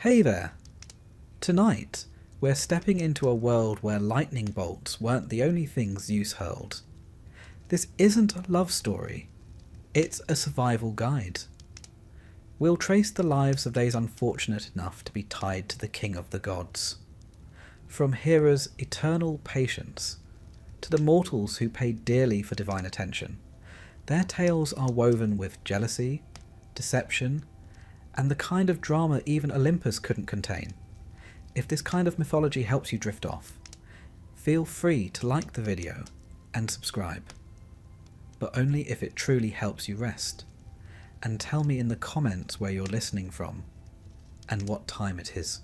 Hey there! Tonight, we're stepping into a world where lightning bolts weren't the only things Zeus hurled. This isn't a love story, it's a survival guide. We'll trace the lives of those unfortunate enough to be tied to the king of the gods. From Hera's eternal patience to the mortals who paid dearly for divine attention, their tales are woven with jealousy, deception, and the kind of drama even Olympus couldn't contain. If this kind of mythology helps you drift off, feel free to like the video and subscribe, but only if it truly helps you rest. And tell me in the comments where you're listening from and what time it is.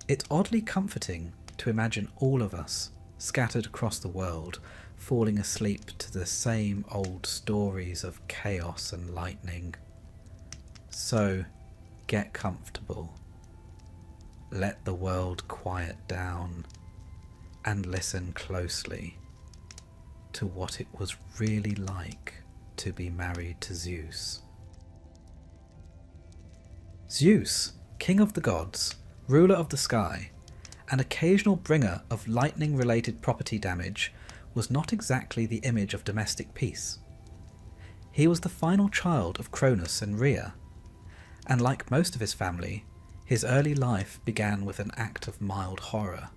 It's oddly comforting to imagine all of us scattered across the world falling asleep to the same old stories of chaos and lightning. So, get comfortable, let the world quiet down, and listen closely to what it was really like to be married to Zeus. Zeus, king of the gods, ruler of the sky, and occasional bringer of lightning-related property damage, was not exactly the image of domestic peace. He was the final child of Cronus and Rhea, and like most of his family, his early life began with an act of mild horror.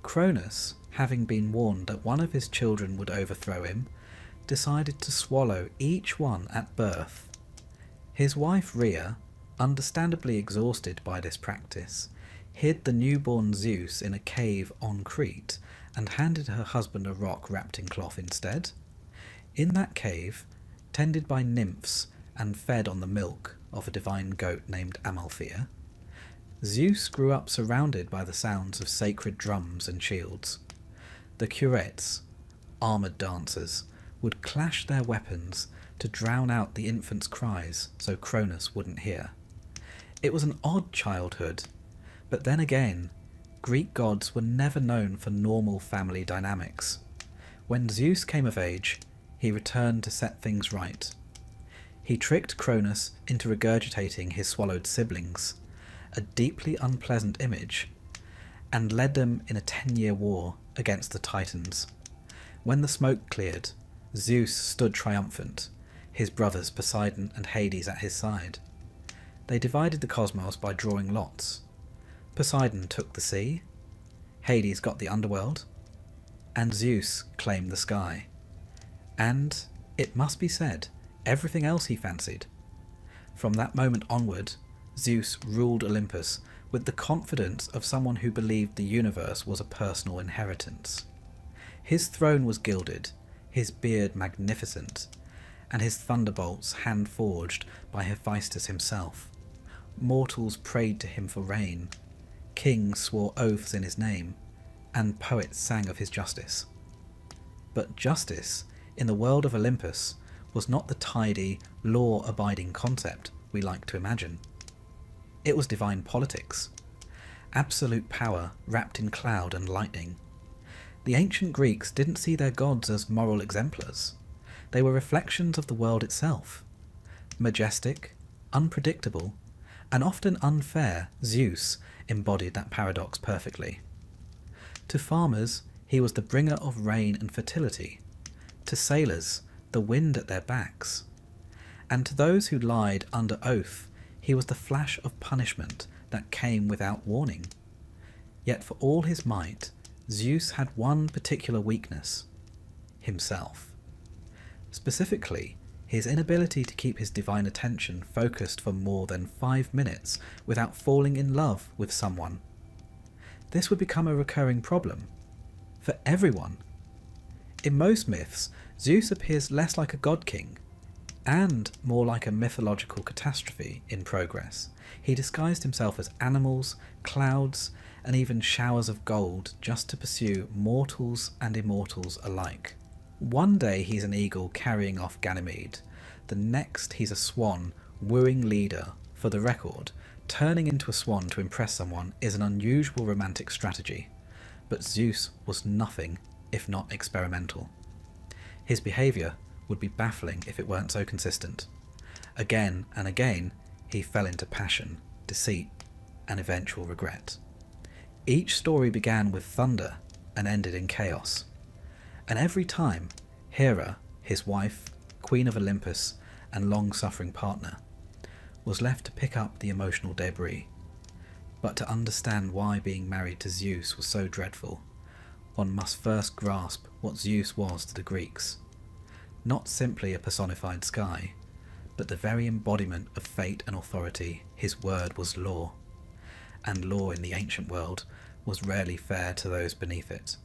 Cronus, having been warned that one of his children would overthrow him, decided to swallow each one at birth. His wife Rhea, understandably exhausted by this practice, hid the newborn Zeus in a cave on Crete and handed her husband a rock wrapped in cloth instead. In that cave, tended by nymphs and fed on the milk of a divine goat named Amalthea, Zeus grew up surrounded by the sounds of sacred drums and shields. The curettes, armoured dancers, would clash their weapons to drown out the infant's cries so Cronus wouldn't hear. It was an odd childhood, but then again, Greek gods were never known for normal family dynamics. When Zeus came of age, he returned to set things right. He tricked Cronus into regurgitating his swallowed siblings, a deeply unpleasant image, and led them in a 10-year war against the Titans. When the smoke cleared, Zeus stood triumphant, his brothers Poseidon and Hades at his side. They divided the cosmos by drawing lots. Poseidon took the sea, Hades got the underworld, and Zeus claimed the sky. And, it must be said, everything else he fancied. From that moment onward, Zeus ruled Olympus with the confidence of someone who believed the universe was a personal inheritance. His throne was gilded, his beard magnificent, and his thunderbolts hand-forged by Hephaestus himself. Mortals prayed to him for rain, kings swore oaths in his name, and poets sang of his justice. But justice, in the world of Olympus, was not the tidy, law-abiding concept we like to imagine. It was divine politics, absolute power wrapped in cloud and lightning. The ancient Greeks didn't see their gods as moral exemplars. They were reflections of the world itself. Majestic, unpredictable, and often unfair, Zeus embodied that paradox perfectly. To farmers, he was the bringer of rain and fertility. To sailors, the wind at their backs. And to those who lied under oath, he was the flash of punishment that came without warning. Yet for all his might, Zeus had one particular weakness: himself. Specifically, his inability to keep his divine attention focused for more than 5 minutes without falling in love with someone. This would become a recurring problem for everyone. In most myths, Zeus appears less like a god-king and more like a mythological catastrophe in progress. He disguised himself as animals, clouds, and even showers of gold just to pursue mortals and immortals alike. One day he's an eagle carrying off Ganymede, the next he's a swan wooing Leda. For the record, turning into a swan to impress someone is an unusual romantic strategy, but Zeus was nothing if not experimental. His behaviour would be baffling if it weren't so consistent. Again and again, he fell into passion, deceit, and eventual regret. Each story began with thunder and ended in chaos, and every time Hera, his wife, Queen of Olympus and long-suffering partner, was left to pick up the emotional debris. But to understand why being married to Zeus was so dreadful, one must first grasp what Zeus was to the Greeks. Not simply a personified sky, but the very embodiment of fate and authority. His word was law, and law in the ancient world was rarely fair to those beneath it.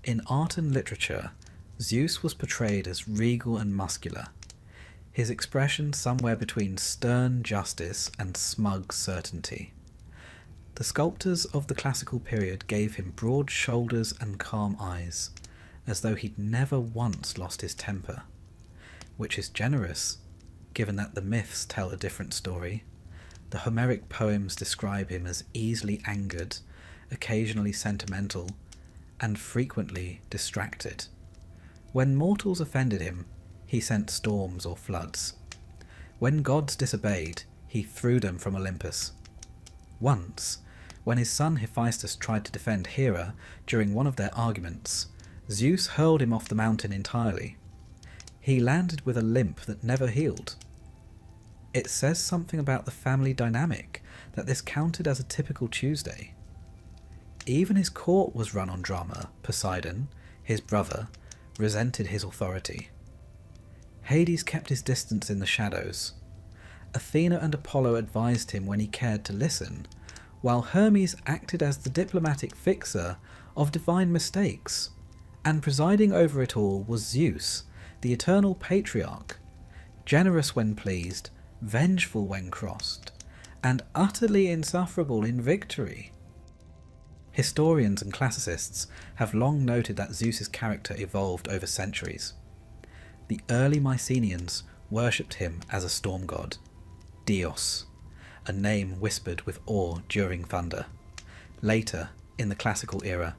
In art and literature, Zeus was portrayed as regal and muscular, his expression somewhere between stern justice and smug certainty. The sculptors of the classical period gave him broad shoulders and calm eyes, as though he'd never once lost his temper, which is generous, given that the myths tell a different story. The Homeric poems describe him as easily angered, occasionally sentimental, and frequently distracted. When mortals offended him, he sent storms or floods. When gods disobeyed, he threw them from Olympus. Once, when his son Hephaestus tried to defend Hera during one of their arguments, Zeus hurled him off the mountain entirely. He landed with a limp that never healed. It says something about the family dynamic that this counted as a typical Tuesday. Even his court was run on drama. Poseidon, his brother, resented his authority. Hades kept his distance in the shadows. Athena and Apollo advised him when he cared to listen, while Hermes acted as the diplomatic fixer of divine mistakes, and presiding over it all was Zeus, the eternal patriarch, generous when pleased, vengeful when crossed, and utterly insufferable in victory. Historians and classicists have long noted that Zeus's character evolved over centuries. The early Mycenaeans worshipped him as a storm god, Dios, a name whispered with awe during thunder. Later, in the classical era,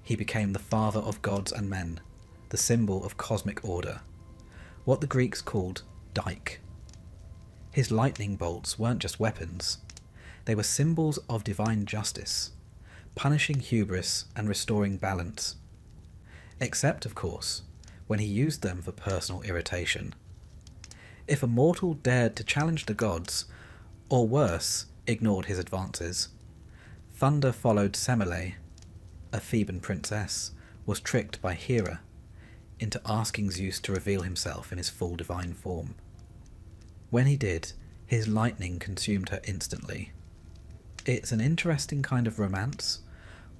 he became the father of gods and men, the symbol of cosmic order, what the Greeks called Dike. His lightning bolts weren't just weapons, they were symbols of divine justice, punishing hubris and restoring balance. Except, of course, when he used them for personal irritation. If a mortal dared to challenge the gods, or worse, ignored his advances, thunder followed Semele, a Theban princess, was tricked by Hera into asking Zeus to reveal himself in his full divine form. When he did, his lightning consumed her instantly. It's an interesting kind of romance,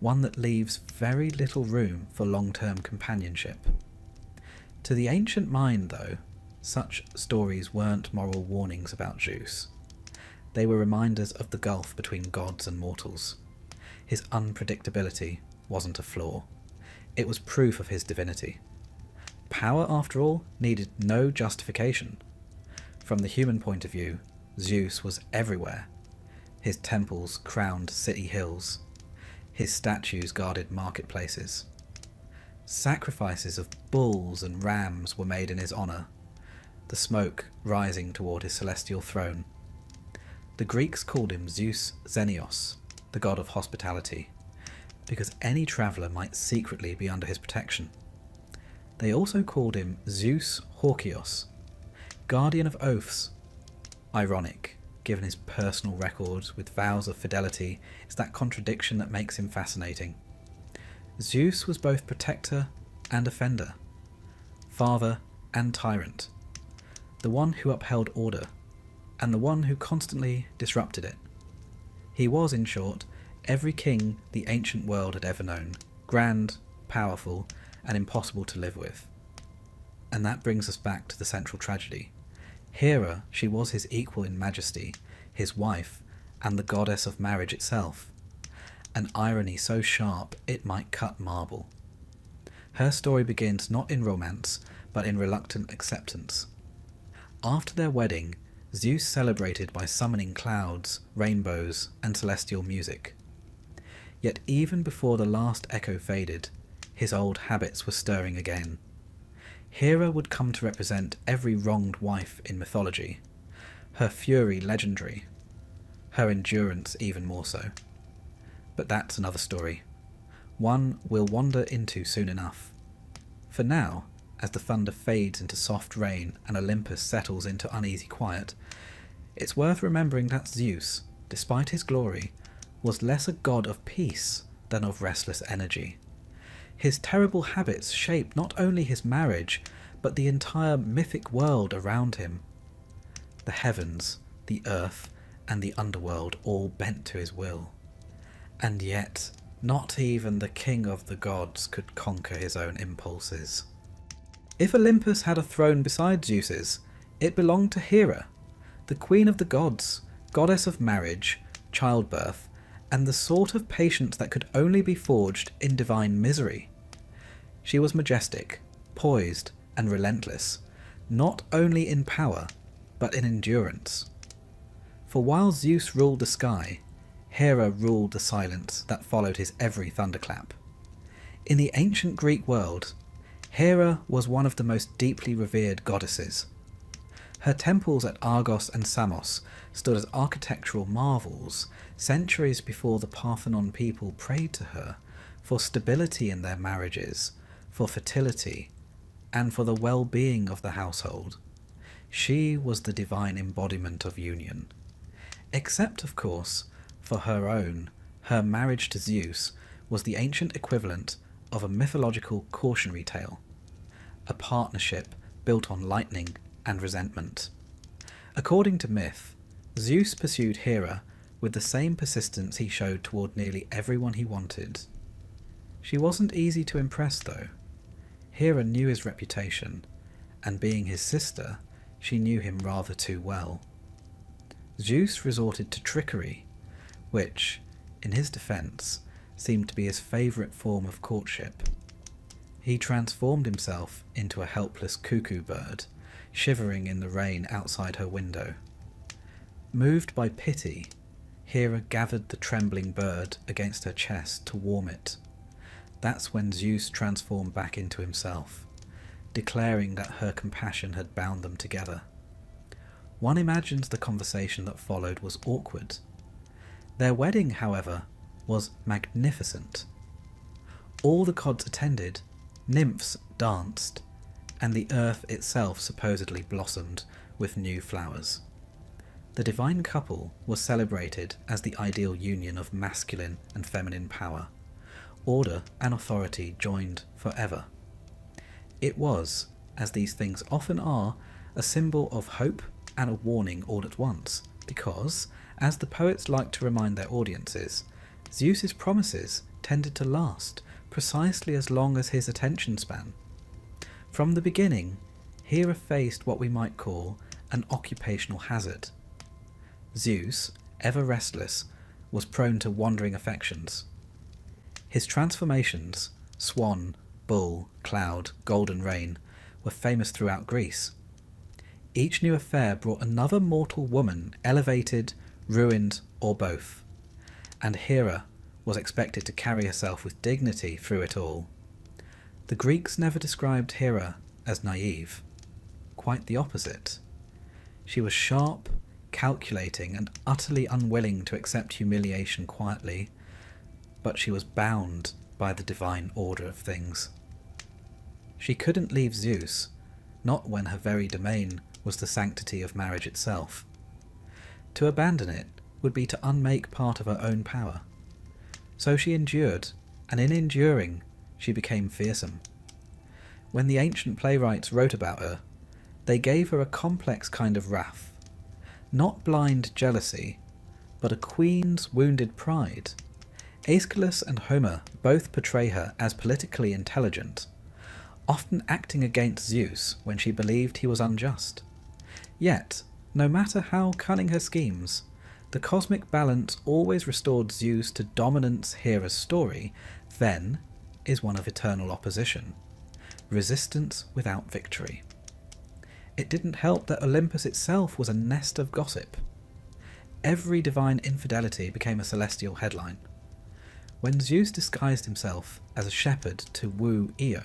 one that leaves very little room for long-term companionship. To the ancient mind, though, such stories weren't moral warnings about Zeus. They were reminders of the gulf between gods and mortals. His unpredictability wasn't a flaw. It was proof of his divinity. Power, after all, needed no justification. From the human point of view, Zeus was everywhere. His temples crowned city hills. His statues guarded marketplaces. Sacrifices of bulls and rams were made in his honour, the smoke rising toward his celestial throne. The Greeks called him Zeus Xenios, the god of hospitality, because any traveller might secretly be under his protection. They also called him Zeus Horkios, guardian of oaths. Ironic, given his personal record with vows of fidelity, is that contradiction that makes him fascinating. Zeus was both protector and offender, father and tyrant, the one who upheld order, and the one who constantly disrupted it. He was, in short, every king the ancient world had ever known, grand, powerful, and impossible to live with. And that brings us back to the central tragedy. Hera, she was his equal in majesty, his wife, and the goddess of marriage itself. An irony so sharp it might cut marble. Her story begins not in romance, but in reluctant acceptance. After their wedding, Zeus celebrated by summoning clouds, rainbows, and celestial music. Yet even before the last echo faded, his old habits were stirring again. Hera would come to represent every wronged wife in mythology, her fury legendary. her endurance even more so. But that's another story, one we'll wander into soon enough. For now, as the thunder fades into soft rain and Olympus settles into uneasy quiet, it's worth remembering that Zeus, despite his glory, was less a god of peace than of restless energy. His terrible habits shape not only his marriage, but the entire mythic world around him. The heavens, the earth, and the underworld all bent to his will. And yet, not even the king of the gods could conquer his own impulses. If Olympus had a throne beside Zeus's, it belonged to Hera, the queen of the gods, goddess of marriage, childbirth, and the sort of patience that could only be forged in divine misery. She was majestic, poised, and relentless, not only in power, but in endurance. For while Zeus ruled the sky, Hera ruled the silence that followed his every thunderclap. In the ancient Greek world, Hera was one of the most deeply revered goddesses. Her temples at Argos and Samos stood as architectural marvels centuries before the Parthenon people prayed to her for stability in their marriages, for fertility, and for the well-being of the household. She was the divine embodiment of union. Except, of course, for her marriage to Zeus was the ancient equivalent of a mythological cautionary tale, a partnership built on lightning and resentment. According to myth, Zeus pursued Hera with the same persistence he showed toward nearly everyone he wanted. She wasn't easy to impress, though. Hera knew his reputation, and being his sister, she knew him rather too well. Zeus resorted to trickery, which, in his defence, seemed to be his favourite form of courtship. He transformed himself into a helpless cuckoo bird, shivering in the rain outside her window. Moved by pity, Hera gathered the trembling bird against her chest to warm it. That's when Zeus transformed back into himself, declaring that her compassion had bound them together. One imagines the conversation that followed was awkward. Their wedding, however, was magnificent. All the gods attended, nymphs danced, and the earth itself supposedly blossomed with new flowers. The divine couple was celebrated as the ideal union of masculine and feminine power. Order and authority joined forever. It was, as these things often are, a symbol of hope and a warning all at once, because, as the poets like to remind their audiences, Zeus's promises tended to last precisely as long as his attention span. From the beginning, Hera faced what we might call an occupational hazard. Zeus, ever restless, was prone to wandering affections. His transformations, swan, bull, cloud, golden rain, were famous throughout Greece. Each new affair brought another mortal woman elevated, ruined, or both, and Hera was expected to carry herself with dignity through it all. The Greeks never described Hera as naive. Quite the opposite. She was sharp, calculating, and utterly unwilling to accept humiliation quietly, but she was bound by the divine order of things. She couldn't leave Zeus, not when her very domain was the sanctity of marriage itself. To abandon it would be to unmake part of her own power. So she endured, and in enduring, she became fearsome. When the ancient playwrights wrote about her, they gave her a complex kind of wrath. Not blind jealousy, but a queen's wounded pride. Aeschylus and Homer both portray her as politically intelligent, often acting against Zeus when she believed he was unjust. Yet, no matter how cunning her schemes, the cosmic balance always restored Zeus to dominance. Hera's story, then, is one of eternal opposition, resistance without victory. It didn't help that Olympus itself was a nest of gossip. Every divine infidelity became a celestial headline. When Zeus disguised himself as a shepherd to woo Io,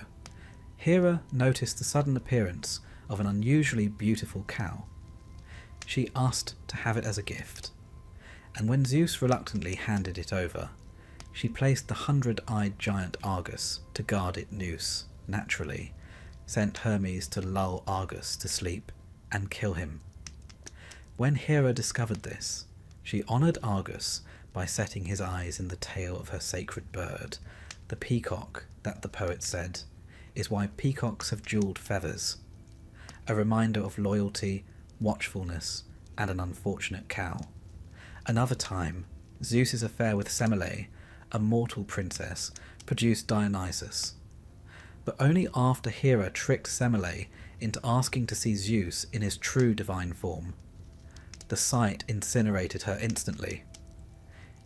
Hera noticed the sudden appearance of an unusually beautiful cow. She asked to have it as a gift, and when Zeus reluctantly handed it over, she placed the 100-eyed giant Argus to guard it. Zeus, naturally, sent Hermes to lull Argus to sleep and kill him. When Hera discovered this, she honoured Argus by setting his eyes in the tail of her sacred bird, the peacock that the poet said is why peacocks have jewelled feathers, a reminder of loyalty, watchfulness, and an unfortunate cow. Another time, Zeus's affair with Semele, a mortal princess, produced Dionysus. But only after Hera tricked Semele into asking to see Zeus in his true divine form. The sight incinerated her instantly.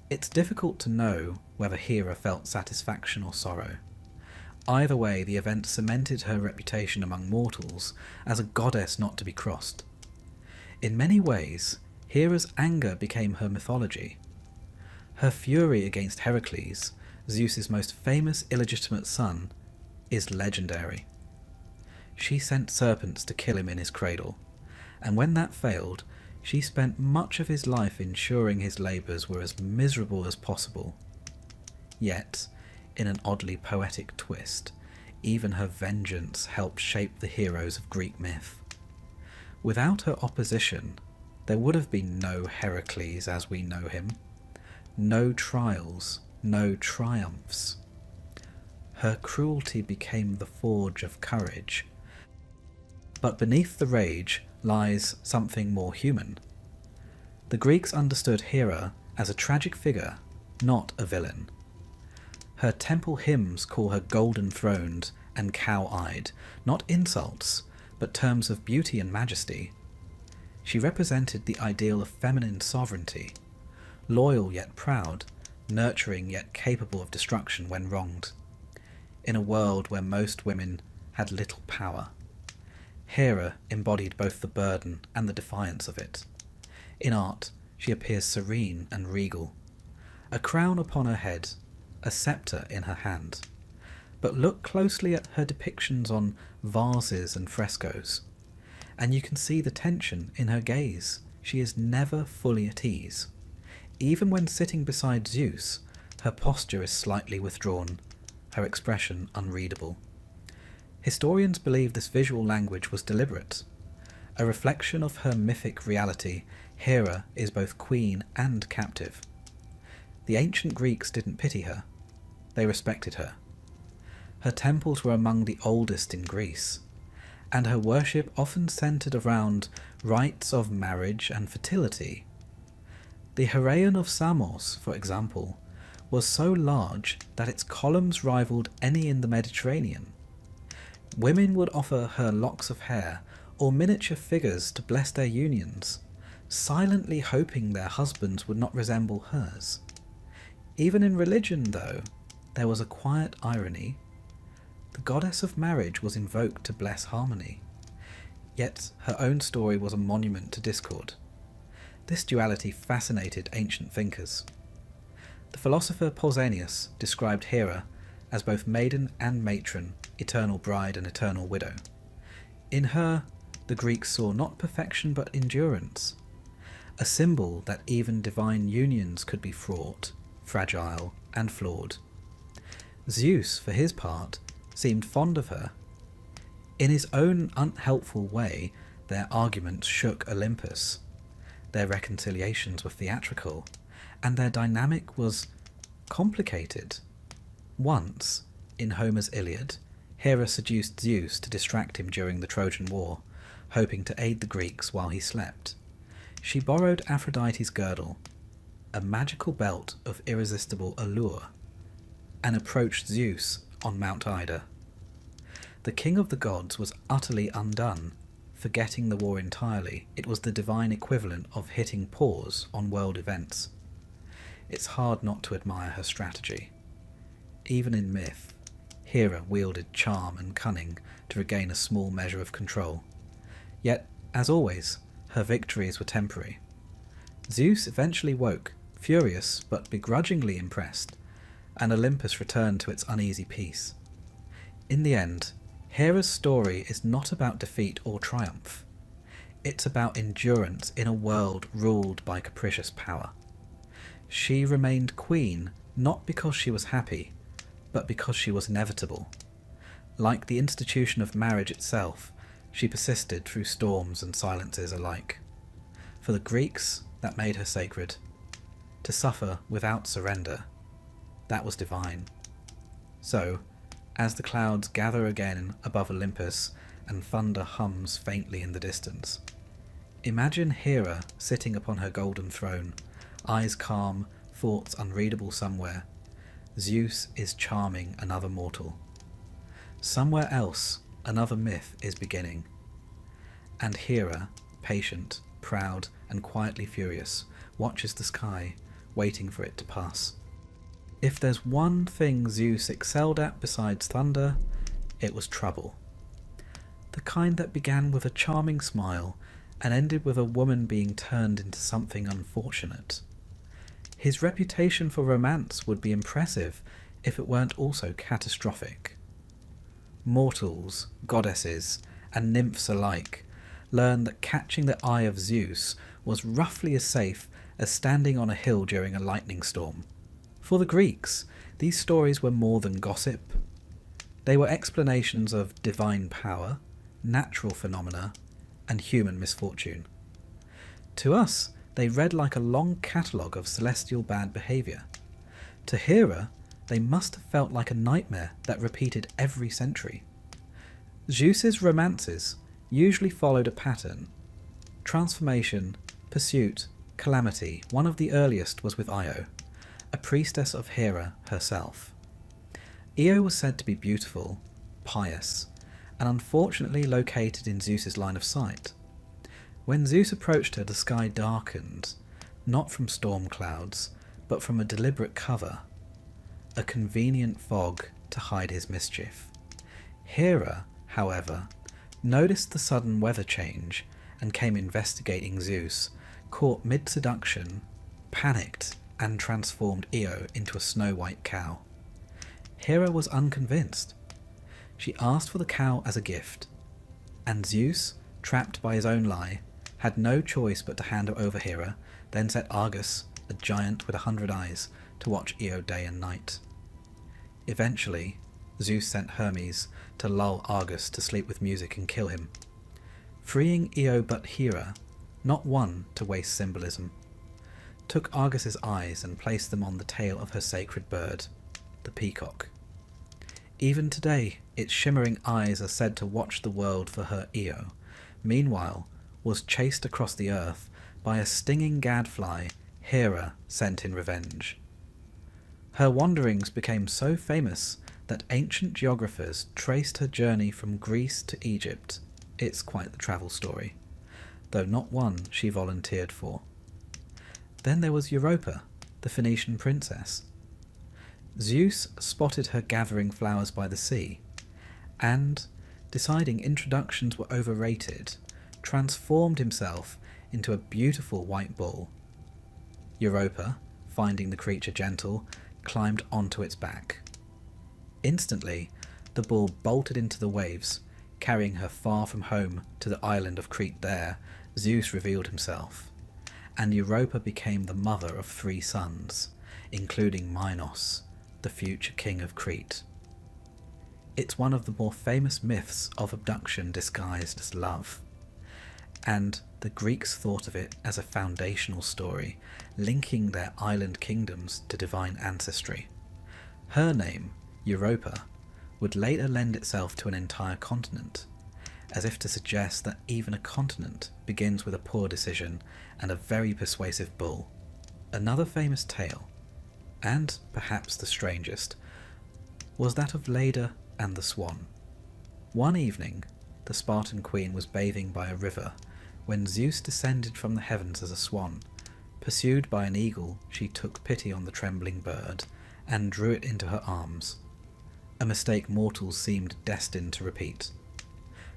It's difficult to know whether Hera felt satisfaction or sorrow. Either way, the event cemented her reputation among mortals as a goddess not to be crossed. In many ways, Hera's anger became her mythology. Her fury against Heracles, Zeus's most famous illegitimate son, is legendary. She sent serpents to kill him in his cradle, and when that failed, she spent much of his life ensuring his labours were as miserable as possible. Yet, in an oddly poetic twist, even her vengeance helped shape the heroes of Greek myth. Without her opposition, there would have been no Heracles as we know him, no trials, no triumphs. Her cruelty became the forge of courage. But beneath the rage lies something more human. The Greeks understood Hera as a tragic figure, not a villain. Her temple hymns call her golden-throned and cow-eyed, not insults, but terms of beauty and majesty. She represented the ideal of feminine sovereignty, loyal yet proud, nurturing yet capable of destruction when wronged. In a world where most women had little power, Hera embodied both the burden and the defiance of it. In art, she appears serene and regal, a crown upon her head, a sceptre in her hand. But look closely at her depictions on vases and frescoes, and you can see the tension in her gaze. She is never fully at ease. Even when sitting beside Zeus, her posture is slightly withdrawn, her expression unreadable. Historians believe this visual language was deliberate. A reflection of her mythic reality, Hera is both queen and captive. The ancient Greeks didn't pity her. They respected her. Her temples were among the oldest in Greece, and her worship often centred around rites of marriage and fertility. The Heraion of Samos, for example, was so large that its columns rivalled any in the Mediterranean. Women would offer her locks of hair or miniature figures to bless their unions, silently hoping their husbands would not resemble hers. Even in religion, though, there was a quiet irony. The goddess of marriage was invoked to bless harmony, yet her own story was a monument to discord. This duality fascinated ancient thinkers. The philosopher Pausanias described Hera as both maiden and matron, eternal bride and eternal widow. In her, the Greeks saw not perfection but endurance, a symbol that even divine unions could be fraught, fragile, and flawed. Zeus, for his part, seemed fond of her. In his own unhelpful way, their arguments shook Olympus. Their reconciliations were theatrical, and their dynamic was complicated. Once, in Homer's Iliad, Hera seduced Zeus to distract him during the Trojan War, hoping to aid the Greeks while he slept. She borrowed Aphrodite's girdle, a magical belt of irresistible allure, and approached Zeus on Mount Ida. The king of the gods was utterly undone, forgetting the war entirely. It was the divine equivalent of hitting pause on world events. It's hard not to admire her strategy. Even in myth, Hera wielded charm and cunning to regain a small measure of control. Yet, as always, her victories were temporary. Zeus eventually woke, furious but begrudgingly impressed, and Olympus returned to its uneasy peace. In the end, Hera's story is not about defeat or triumph. It's about endurance in a world ruled by capricious power. She remained queen not because she was happy, but because she was inevitable. Like the institution of marriage itself, she persisted through storms and silences alike. For the Greeks, that made her sacred. To suffer without surrender, that was divine. So, as the clouds gather again above Olympus and thunder hums faintly in the distance, imagine Hera sitting upon her golden throne, eyes calm, thoughts unreadable somewhere. Zeus is charming another mortal. Somewhere else, another myth is beginning. And Hera, patient, proud, and quietly furious, watches the sky, waiting for it to pass. If there's one thing Zeus excelled at besides thunder, it was trouble. The kind that began with a charming smile and ended with a woman being turned into something unfortunate. His reputation for romance would be impressive if it weren't also catastrophic. Mortals, goddesses, and nymphs alike learn that catching the eye of Zeus was roughly as safe as standing on a hill during a lightning storm. For the Greeks, these stories were more than gossip. They were explanations of divine power, natural phenomena, and human misfortune. To us, they read like a long catalogue of celestial bad behaviour. To Hera, they must have felt like a nightmare that repeated every century. Zeus's romances usually followed a pattern. Transformation, pursuit, calamity. One of the earliest was with Io, a priestess of Hera herself. Io was said to be beautiful, pious, and unfortunately located in Zeus's line of sight. When Zeus approached her, the sky darkened, not from storm clouds, but from a deliberate cover, a convenient fog to hide his mischief. Hera, however, noticed the sudden weather change and came investigating Zeus, caught mid-seduction, panicked, and transformed Io into a snow-white cow. Hera was unconvinced. She asked for the cow as a gift, and Zeus, trapped by his own lie, had no choice but to hand her over Hera, then set Argus, a giant with 100 eyes, to watch Io day and night. Eventually, Zeus sent Hermes to lull Argus to sleep with music and kill him, freeing Io but Hera, not one to waste symbolism, took Argus's eyes and placed them on the tail of her sacred bird, the peacock. Even today, its shimmering eyes are said to watch the world for her Io, meanwhile was chased across the earth by a stinging gadfly Hera sent in revenge. Her wanderings became so famous that ancient geographers traced her journey from Greece to Egypt. It's quite the travel story, though not one she volunteered for. Then there was Europa, the Phoenician princess. Zeus spotted her gathering flowers by the sea, and, deciding introductions were overrated, transformed himself into a beautiful white bull. Europa, finding the creature gentle, climbed onto its back. Instantly, the bull bolted into the waves, carrying her far from home to the island of Crete. There, Zeus revealed himself, and Europa became the mother of 3 sons, including Minos, the future king of Crete. It's one of the more famous myths of abduction disguised as love, and the Greeks thought of it as a foundational story, linking their island kingdoms to divine ancestry. Her name, Europa, would later lend itself to an entire continent, as if to suggest that even a continent begins with a poor decision and a very persuasive bull. Another famous tale, and perhaps the strangest, was that of Leda and the swan. One evening, the Spartan queen was bathing by a river when Zeus descended from the heavens as a swan. Pursued by an eagle, she took pity on the trembling bird and drew it into her arms, a mistake mortals seemed destined to repeat.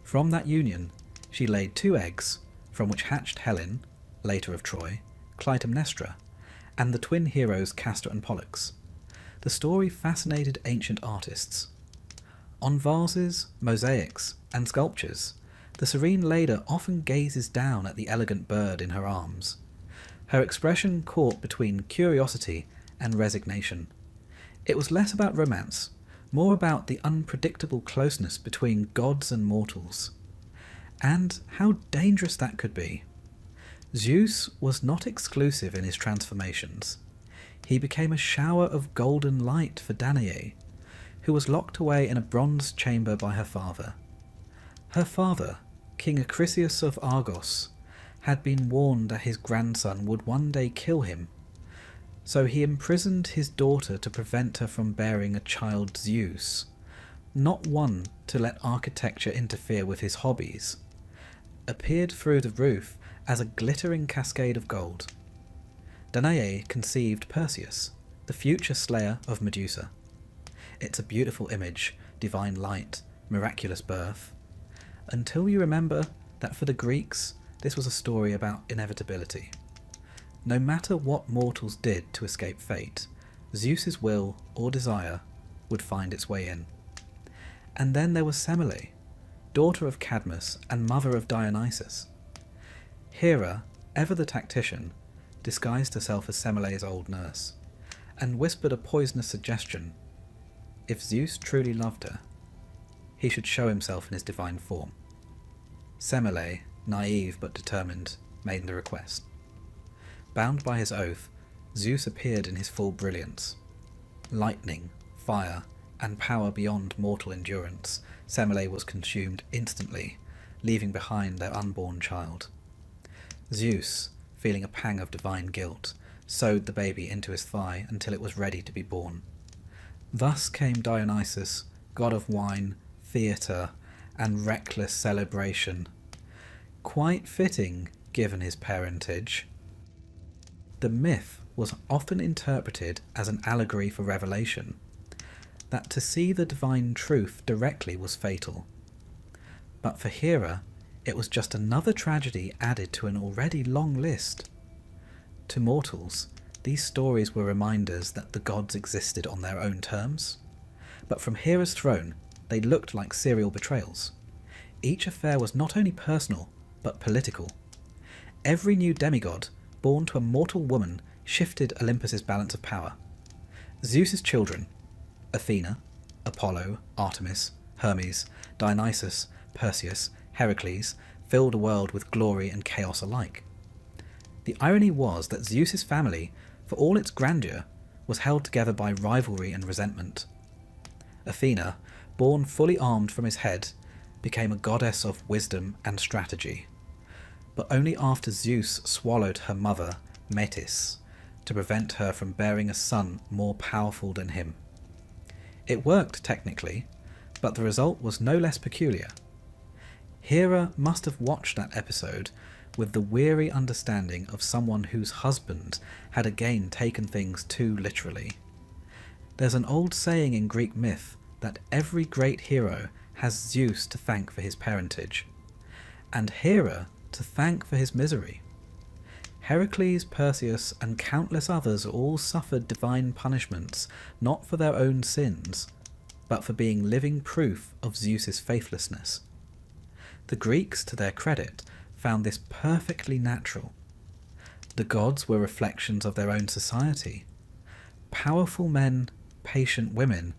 From that union, she laid 2 eggs, from which hatched Helen, later of Troy, Clytemnestra, and the twin heroes Castor and Pollux. The story fascinated ancient artists. On vases, mosaics, and sculptures, the serene Leda often gazes down at the elegant bird in her arms. Her expression caught between curiosity and resignation. It was less about romance, more about the unpredictable closeness between gods and mortals, and how dangerous that could be. Zeus was not exclusive in his transformations. He became a shower of golden light for Danae, who was locked away in a bronze chamber by her father. Her father, King Acrisius of Argos, had been warned that his grandson would one day kill him, so he imprisoned his daughter to prevent her from bearing a child Zeus, not one to let architecture interfere with his hobbies, appeared through the roof as a glittering cascade of gold. Danae conceived Perseus, the future slayer of Medusa. It's a beautiful image, divine light, miraculous birth, until you remember that for the Greeks, this was a story about inevitability. No matter what mortals did to escape fate, Zeus's will or desire would find its way in. And then there was Semele, daughter of Cadmus and mother of Dionysus. Hera, ever the tactician, disguised herself as Semele's old nurse, and whispered a poisonous suggestion. If Zeus truly loved her, he should show himself in his divine form. Semele, naive but determined, made the request. Bound by his oath, Zeus appeared in his full brilliance. Lightning, fire, and power beyond mortal endurance, Semele was consumed instantly, leaving behind their unborn child. Zeus, feeling a pang of divine guilt, sewed the baby into his thigh until it was ready to be born. Thus came Dionysus, god of wine, theatre, and reckless celebration. Quite fitting, given his parentage. The myth was often interpreted as an allegory for revelation, that to see the divine truth directly was fatal. But for Hera, it was just another tragedy added to an already long list. To mortals, these stories were reminders that the gods existed on their own terms. But from Hera's throne, they looked like serial betrayals. Each affair was not only personal, but political. Every new demigod born to a mortal woman shifted Olympus's balance of power. Zeus's children, Athena, Apollo, Artemis, Hermes, Dionysus, Perseus, Heracles, filled a world with glory and chaos alike. The irony was that Zeus's family, for all its grandeur, was held together by rivalry and resentment. Athena, born fully armed from his head, became a goddess of wisdom and strategy, but only after Zeus swallowed her mother, Metis, to prevent her from bearing a son more powerful than him. It worked technically, but the result was no less peculiar. Hera must have watched that episode with the weary understanding of someone whose husband had again taken things too literally. There's an old saying in Greek myth that every great hero has Zeus to thank for his parentage, and Hera to thank for his misery. Heracles, Perseus, and countless others all suffered divine punishments, not for their own sins, but for being living proof of Zeus's faithlessness. The Greeks, to their credit, found this perfectly natural. The gods were reflections of their own society. Powerful men, patient women,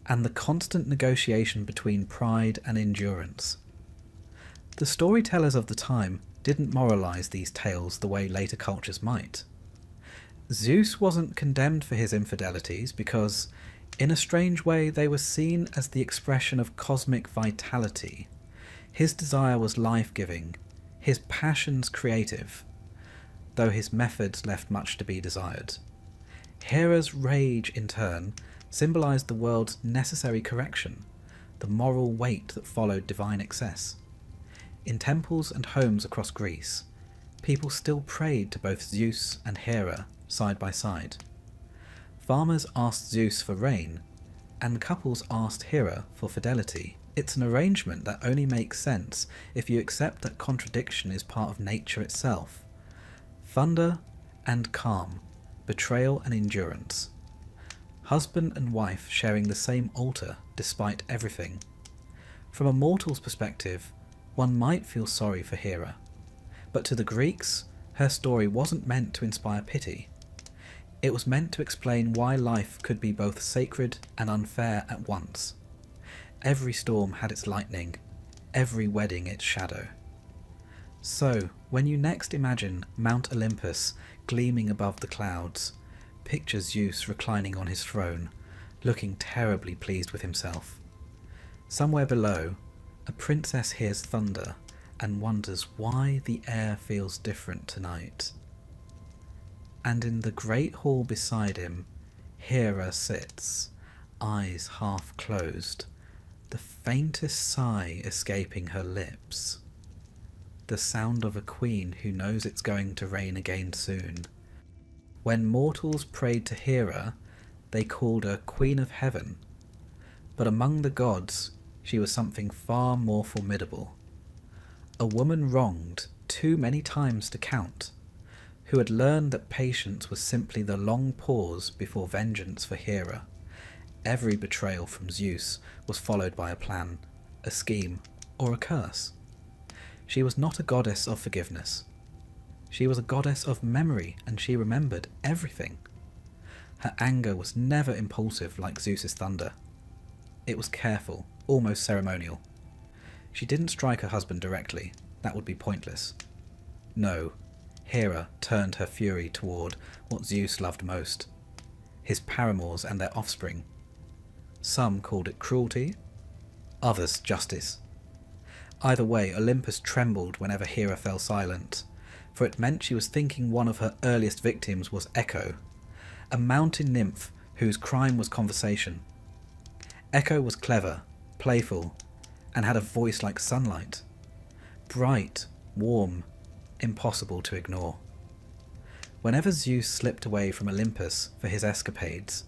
and the constant negotiation between pride and endurance. The storytellers of the time didn't moralize these tales the way later cultures might. Zeus wasn't condemned for his infidelities because, in a strange way, they were seen as the expression of cosmic vitality. His desire was life-giving, his passions creative, though his methods left much to be desired. Hera's rage, in turn, symbolized the world's necessary correction, the moral weight that followed divine excess. In temples and homes across Greece, people still prayed to both Zeus and Hera side by side. Farmers asked Zeus for rain, and couples asked Hera for fidelity. It's an arrangement that only makes sense if you accept that contradiction is part of nature itself. Thunder and calm, betrayal and endurance. Husband and wife sharing the same altar despite everything. From a mortal's perspective, one might feel sorry for Hera, but to the Greeks, Her story wasn't meant to inspire pity. It was meant to explain why life could be both sacred and unfair at once. Every storm had its lightning, every wedding its shadow. So, when you next imagine Mount Olympus gleaming above the clouds, picture Zeus reclining on his throne, looking terribly pleased with himself. Somewhere below, a princess hears thunder and wonders why the air feels different tonight. And in the great hall beside him, Hera sits, eyes half closed, the faintest sigh escaping her lips. The sound of a queen who knows it's going to rain again soon. When mortals prayed to Hera, they called her Queen of Heaven, but among the gods she was something far more formidable. A woman wronged too many times to count, who had learned that patience was simply the long pause before vengeance for Hera. Every betrayal from Zeus was followed by a plan, a scheme, or a curse. She was not a goddess of forgiveness. She was a goddess of memory, and she remembered everything. Her anger was never impulsive like Zeus's thunder. It was careful, almost ceremonial. She didn't strike her husband directly. That would be pointless. No, Hera turned her fury toward what Zeus loved most, his paramours and their offspring. Some called it cruelty, others justice. Either way, Olympus trembled whenever Hera fell silent, for it meant she was thinking one of her earliest victims was Echo, a mountain nymph whose crime was conversation. Echo was clever, playful, and had a voice like sunlight. Bright, warm, impossible to ignore. Whenever Zeus slipped away from Olympus for his escapades,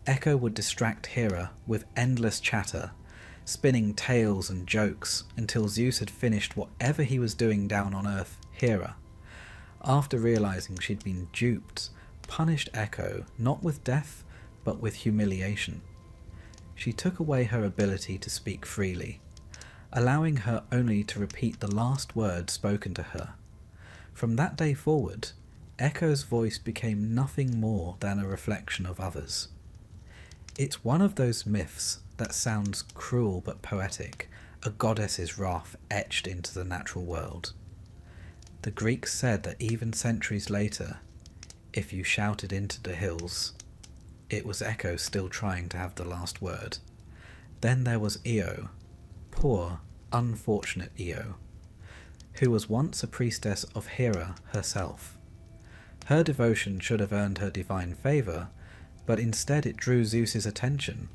Echo would distract Hera with endless chatter, spinning tales and jokes until Zeus had finished whatever he was doing down on Earth. Hera, after realizing she'd been duped, punished Echo not with death but with humiliation. She took away her ability to speak freely, allowing her only to repeat the last word spoken to her. From that day forward, Echo's voice became nothing more than a reflection of others. It's one of those myths that sounds cruel but poetic, a goddess's wrath etched into the natural world. The Greeks said that even centuries later, if you shouted into the hills, it was Echo still trying to have the last word. Then there was Io, poor, unfortunate Io, who was once a priestess of Hera herself. Her devotion should have earned her divine favour, but instead it drew Zeus's attention.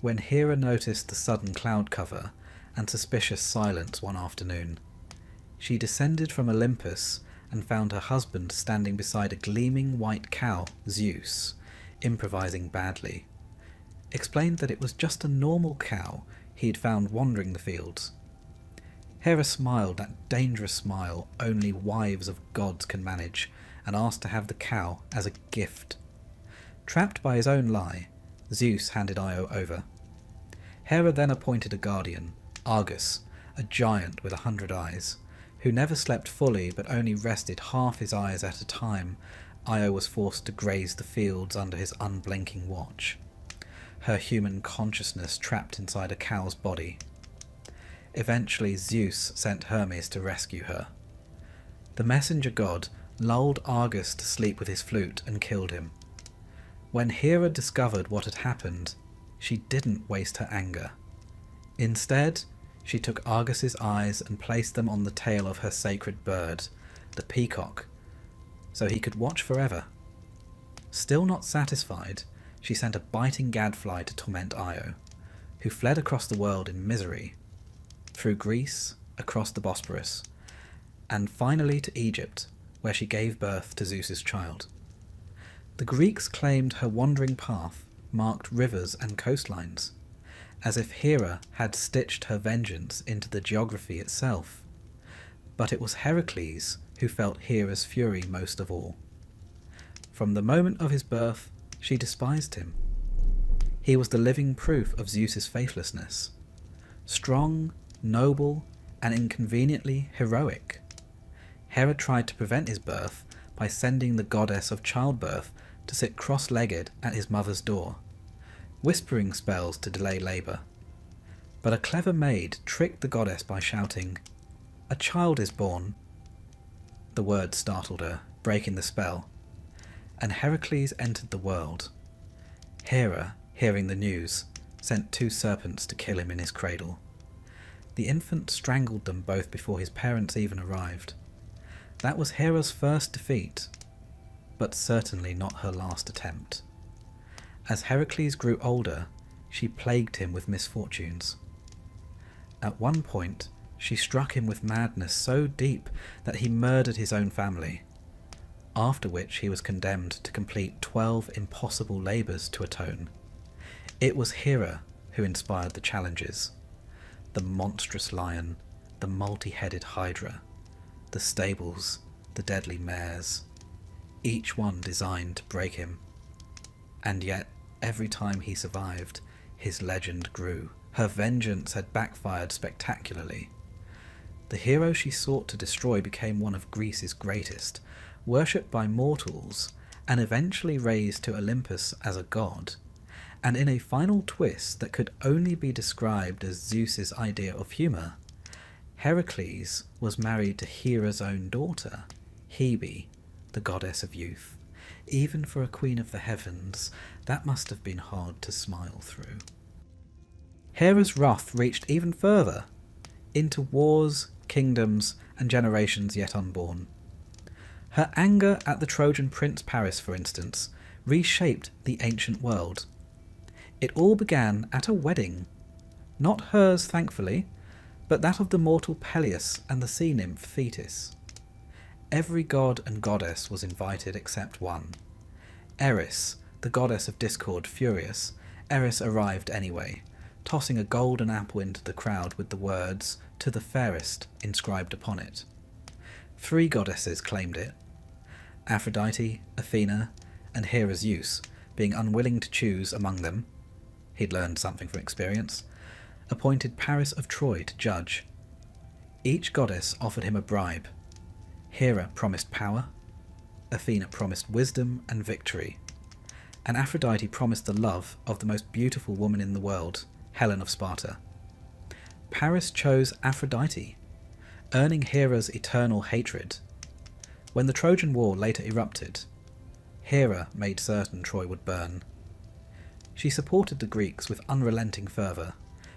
When Hera noticed the sudden cloud cover and suspicious silence one afternoon, she descended from Olympus and found her husband standing beside a gleaming white cow, Zeus, improvising badly. Explained that it was just a normal cow he'd found wandering the fields. Hera smiled that dangerous smile only wives of gods can manage, and asked to have the cow as a gift. Trapped by his own lie, Zeus handed Io over. Hera then appointed a guardian, Argus, a giant with 100 eyes, who never slept fully but only rested half his eyes at a time. Io was forced to graze the fields under his unblinking watch, her human consciousness trapped inside a cow's body. Eventually Zeus sent Hermes to rescue her. The messenger god lulled Argus to sleep with his flute and killed him. When Hera discovered what had happened, she didn't waste her anger. Instead, she took Argus's eyes and placed them on the tail of her sacred bird, the peacock, so he could watch forever. Still not satisfied, she sent a biting gadfly to torment Io, who fled across the world in misery, through Greece, across the Bosporus, and finally to Egypt, where she gave birth to Zeus's child. The Greeks claimed her wandering path marked rivers and coastlines, as if Hera had stitched her vengeance into the geography itself. But it was Heracles who felt Hera's fury most of all. From the moment of his birth, she despised him. He was the living proof of Zeus's faithlessness. Strong, noble, and inconveniently heroic. Hera tried to prevent his birth by sending the goddess of childbirth to sit cross-legged at his mother's door, whispering spells to delay labour. But a clever maid tricked the goddess by shouting, "A child is born." The word startled her, breaking the spell, and Heracles entered the world. Hera, hearing the news, sent 2 serpents to kill him in his cradle. The infant strangled them both before his parents even arrived. That was Hera's first defeat, but certainly not her last attempt. As Heracles grew older, she plagued him with misfortunes. At one point, she struck him with madness so deep that he murdered his own family, after which he was condemned to complete 12 impossible labours to atone. It was Hera who inspired the challenges: the monstrous lion, the multi-headed hydra, the stables, the deadly mares, each one designed to break him. And yet, every time he survived, his legend grew. Her vengeance had backfired spectacularly. The hero she sought to destroy became one of Greece's greatest, worshipped by mortals, and eventually raised to Olympus as a god. And in a final twist that could only be described as Zeus's idea of humour, Heracles was married to Hera's own daughter, Hebe, the goddess of youth. Even for a queen of the heavens, that must have been hard to smile through. Hera's wrath reached even further, into wars, kingdoms, and generations yet unborn. Her anger at the Trojan prince Paris, for instance, reshaped the ancient world. It all began at a wedding. Not hers, thankfully, but that of the mortal Peleus and the sea nymph Thetis. Every god and goddess was invited except one. Eris, the goddess of discord, furious, Eris arrived anyway, tossing a golden apple into the crowd with the words, "To the fairest," inscribed upon it. 3 goddesses claimed it: Aphrodite, Athena, and Hera Zeus, being unwilling to choose among them, he'd learned something from experience, appointed Paris of Troy to judge. Each goddess offered him a bribe. Hera promised power, Athena promised wisdom and victory, and Aphrodite promised the love of the most beautiful woman in the world, Helen of Sparta. Paris chose Aphrodite, earning Hera's eternal hatred. When the Trojan War later erupted, Hera made certain Troy would burn. She supported the Greeks with unrelenting fervour,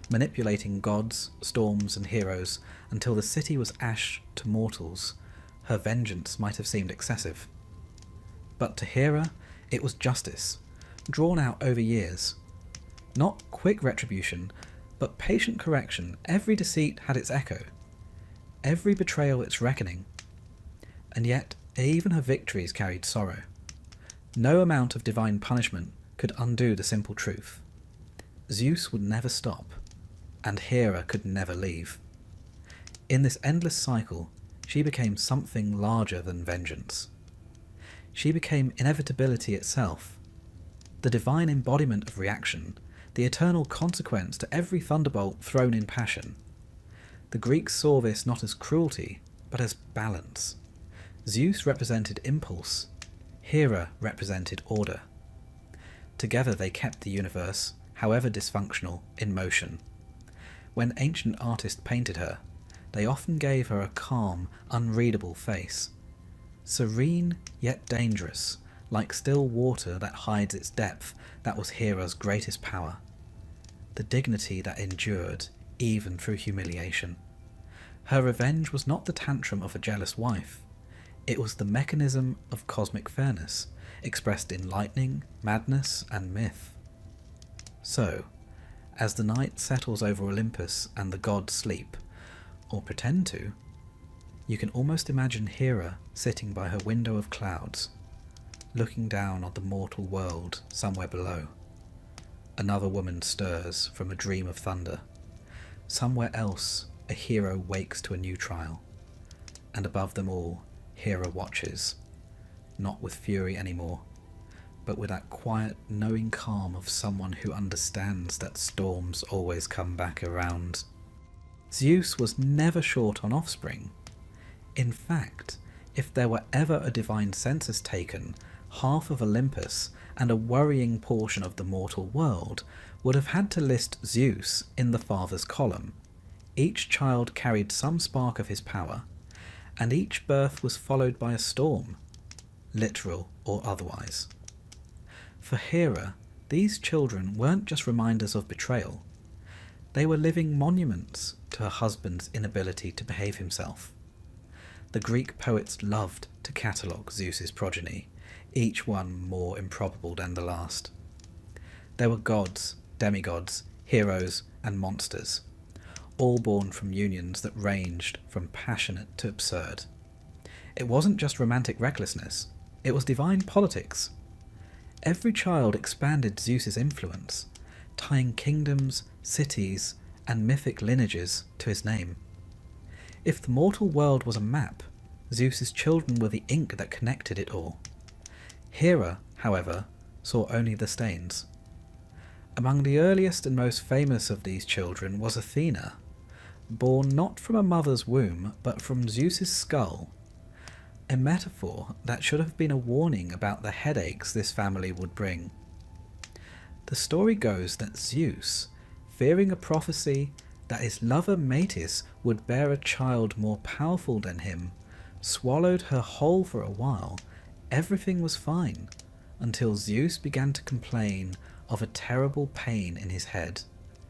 manipulating gods, storms, and heroes until the city was ash to mortals. Her vengeance might have seemed excessive. But to Hera, it was justice, drawn out over years. Not quick retribution, but patient correction. Every deceit had its echo, every betrayal its reckoning. And yet, even her victories carried sorrow. No amount of divine punishment could undo the simple truth. Zeus would never stop, and Hera could never leave. In this endless cycle, she became something larger than vengeance. She became inevitability itself, the divine embodiment of reaction, the eternal consequence to every thunderbolt thrown in passion. The Greeks saw this not as cruelty, but as balance. Zeus represented impulse, Hera represented order. Together they kept the universe, however dysfunctional, in motion. When ancient artists painted her, they often gave her a calm, unreadable face. Serene yet dangerous, like still water that hides its depth, that was Hera's greatest power. The dignity that endured, even through humiliation. Her revenge was not the tantrum of a jealous wife. It was the mechanism of cosmic fairness, expressed in lightning, madness, and myth. So, as the night settles over Olympus and the gods sleep, or pretend to, you can almost imagine Hera sitting by her window of clouds, looking down on the mortal world somewhere below. Another woman stirs from a dream of thunder. Somewhere else, a hero wakes to a new trial. And above them all, Hera watches, not with fury anymore, but with that quiet, knowing calm of someone who understands that storms always come back around. Zeus was never short on offspring. In fact, If there were ever a divine census taken, half of Olympus and a worrying portion of the mortal world would have had to list Zeus in the father's column. Each child carried some spark of his power, and each birth was followed by a storm, literal or otherwise. For Hera, these children weren't just reminders of betrayal. They were living monuments to her husband's inability to behave himself. The Greek poets loved to catalogue Zeus's progeny, each one more improbable than the last. There were gods, demigods, heroes, and monsters, all born from unions that ranged from passionate to absurd. It wasn't just romantic recklessness, it was divine politics. Every child expanded Zeus's influence, tying kingdoms, cities, and mythic lineages to his name. If the mortal world was a map, Zeus's children were the ink that connected it all. Hera, however, saw only the stains. Among the earliest and most famous of these children was Athena, born not from a mother's womb, but from Zeus's skull, a metaphor that should have been a warning about the headaches this family would bring. The story goes that Zeus, fearing a prophecy that his lover Metis would bear a child more powerful than him, swallowed her whole for a while. Everything was fine, until Zeus began to complain of a terrible pain in his head.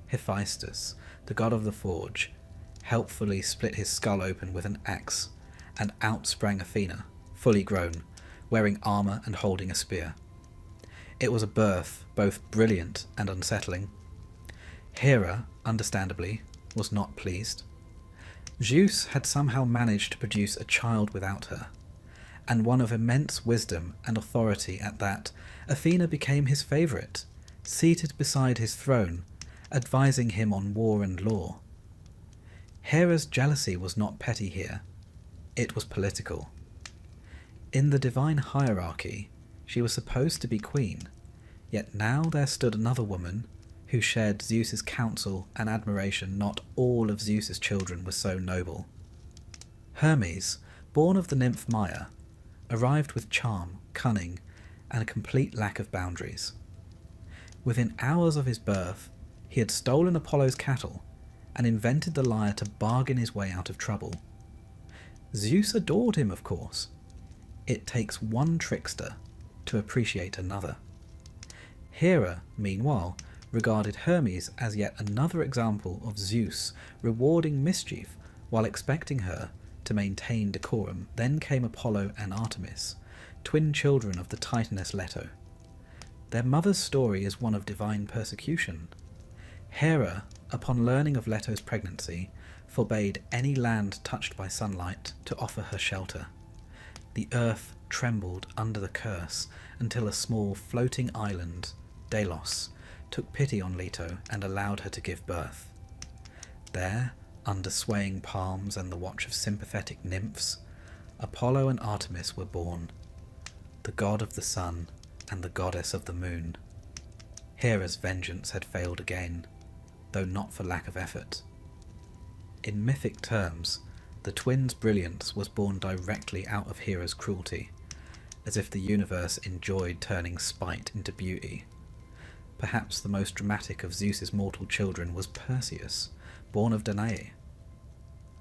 Hephaestus, the god of the forge, helpfully split his skull open with an axe, and out sprang Athena, fully grown, wearing armour and holding a spear. It was a birth both brilliant and unsettling. Hera, understandably, was not pleased. Zeus had somehow managed to produce a child without her, and one of immense wisdom and authority at that. Athena became his favourite, seated beside his throne, advising him on war and law. Hera's jealousy was not petty here, it was political. In the divine hierarchy, she was supposed to be queen, yet now there stood another woman who shared Zeus's counsel and admiration. Not all of Zeus's children were so noble. Hermes, born of the nymph Maia, arrived with charm, cunning, and a complete lack of boundaries. Within hours of his birth, he had stolen Apollo's cattle and invented the lyre to bargain his way out of trouble. Zeus adored him, of course. It takes one trickster to appreciate another. Hera, meanwhile, regarded Hermes as yet another example of Zeus rewarding mischief while expecting her to maintain decorum. Then came Apollo and Artemis, twin children of the Titaness Leto. Their mother's story is one of divine persecution. Hera, upon learning of Leto's pregnancy, forbade any land touched by sunlight to offer her shelter. The earth trembled under the curse until a small floating island, Delos, took pity on Leto and allowed her to give birth. There, under swaying palms and the watch of sympathetic nymphs, Apollo and Artemis were born, the god of the sun and the goddess of the moon. Hera's vengeance had failed again, though not for lack of effort. In mythic terms, the twins' brilliance was born directly out of Hera's cruelty, as if the universe enjoyed turning spite into beauty. Perhaps the most dramatic of Zeus's mortal children was Perseus, born of Danae.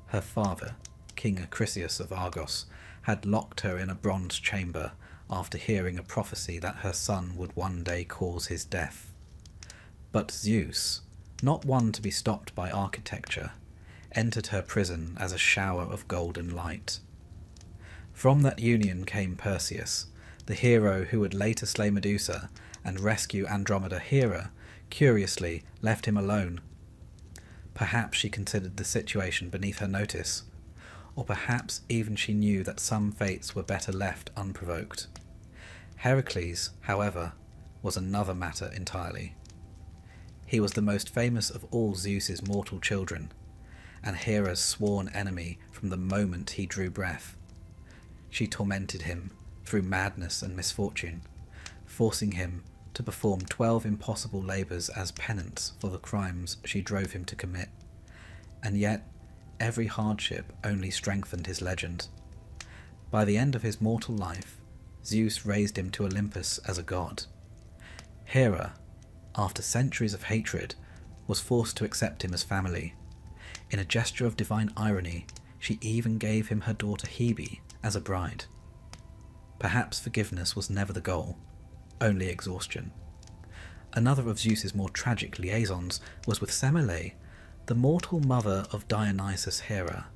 Her father, King Acrisius of Argos, had locked her in a bronze chamber after hearing a prophecy that her son would one day cause his death. But Zeus, not one to be stopped by architecture, entered her prison as a shower of golden light. From that union came Perseus, the hero who would later slay Medusa and rescue Andromeda. Hera, curiously, left him alone. Perhaps she considered the situation beneath her notice, or perhaps even she knew that some fates were better left unprovoked. Heracles, however, was another matter entirely. He was the most famous of all Zeus's mortal children, and Hera's sworn enemy from the moment he drew breath. She tormented him through madness and misfortune, forcing him to perform 12 impossible labours as penance for the crimes she drove him to commit. And yet, every hardship only strengthened his legend. By the end of his mortal life, Zeus raised him to Olympus as a god. Hera, after centuries of hatred, was forced to accept him as family. In a gesture of divine irony, she even gave him her daughter Hebe as a bride. Perhaps forgiveness was never the goal, only exhaustion. Another of Zeus's more tragic liaisons was with Semele, the mortal mother of Dionysus Hera,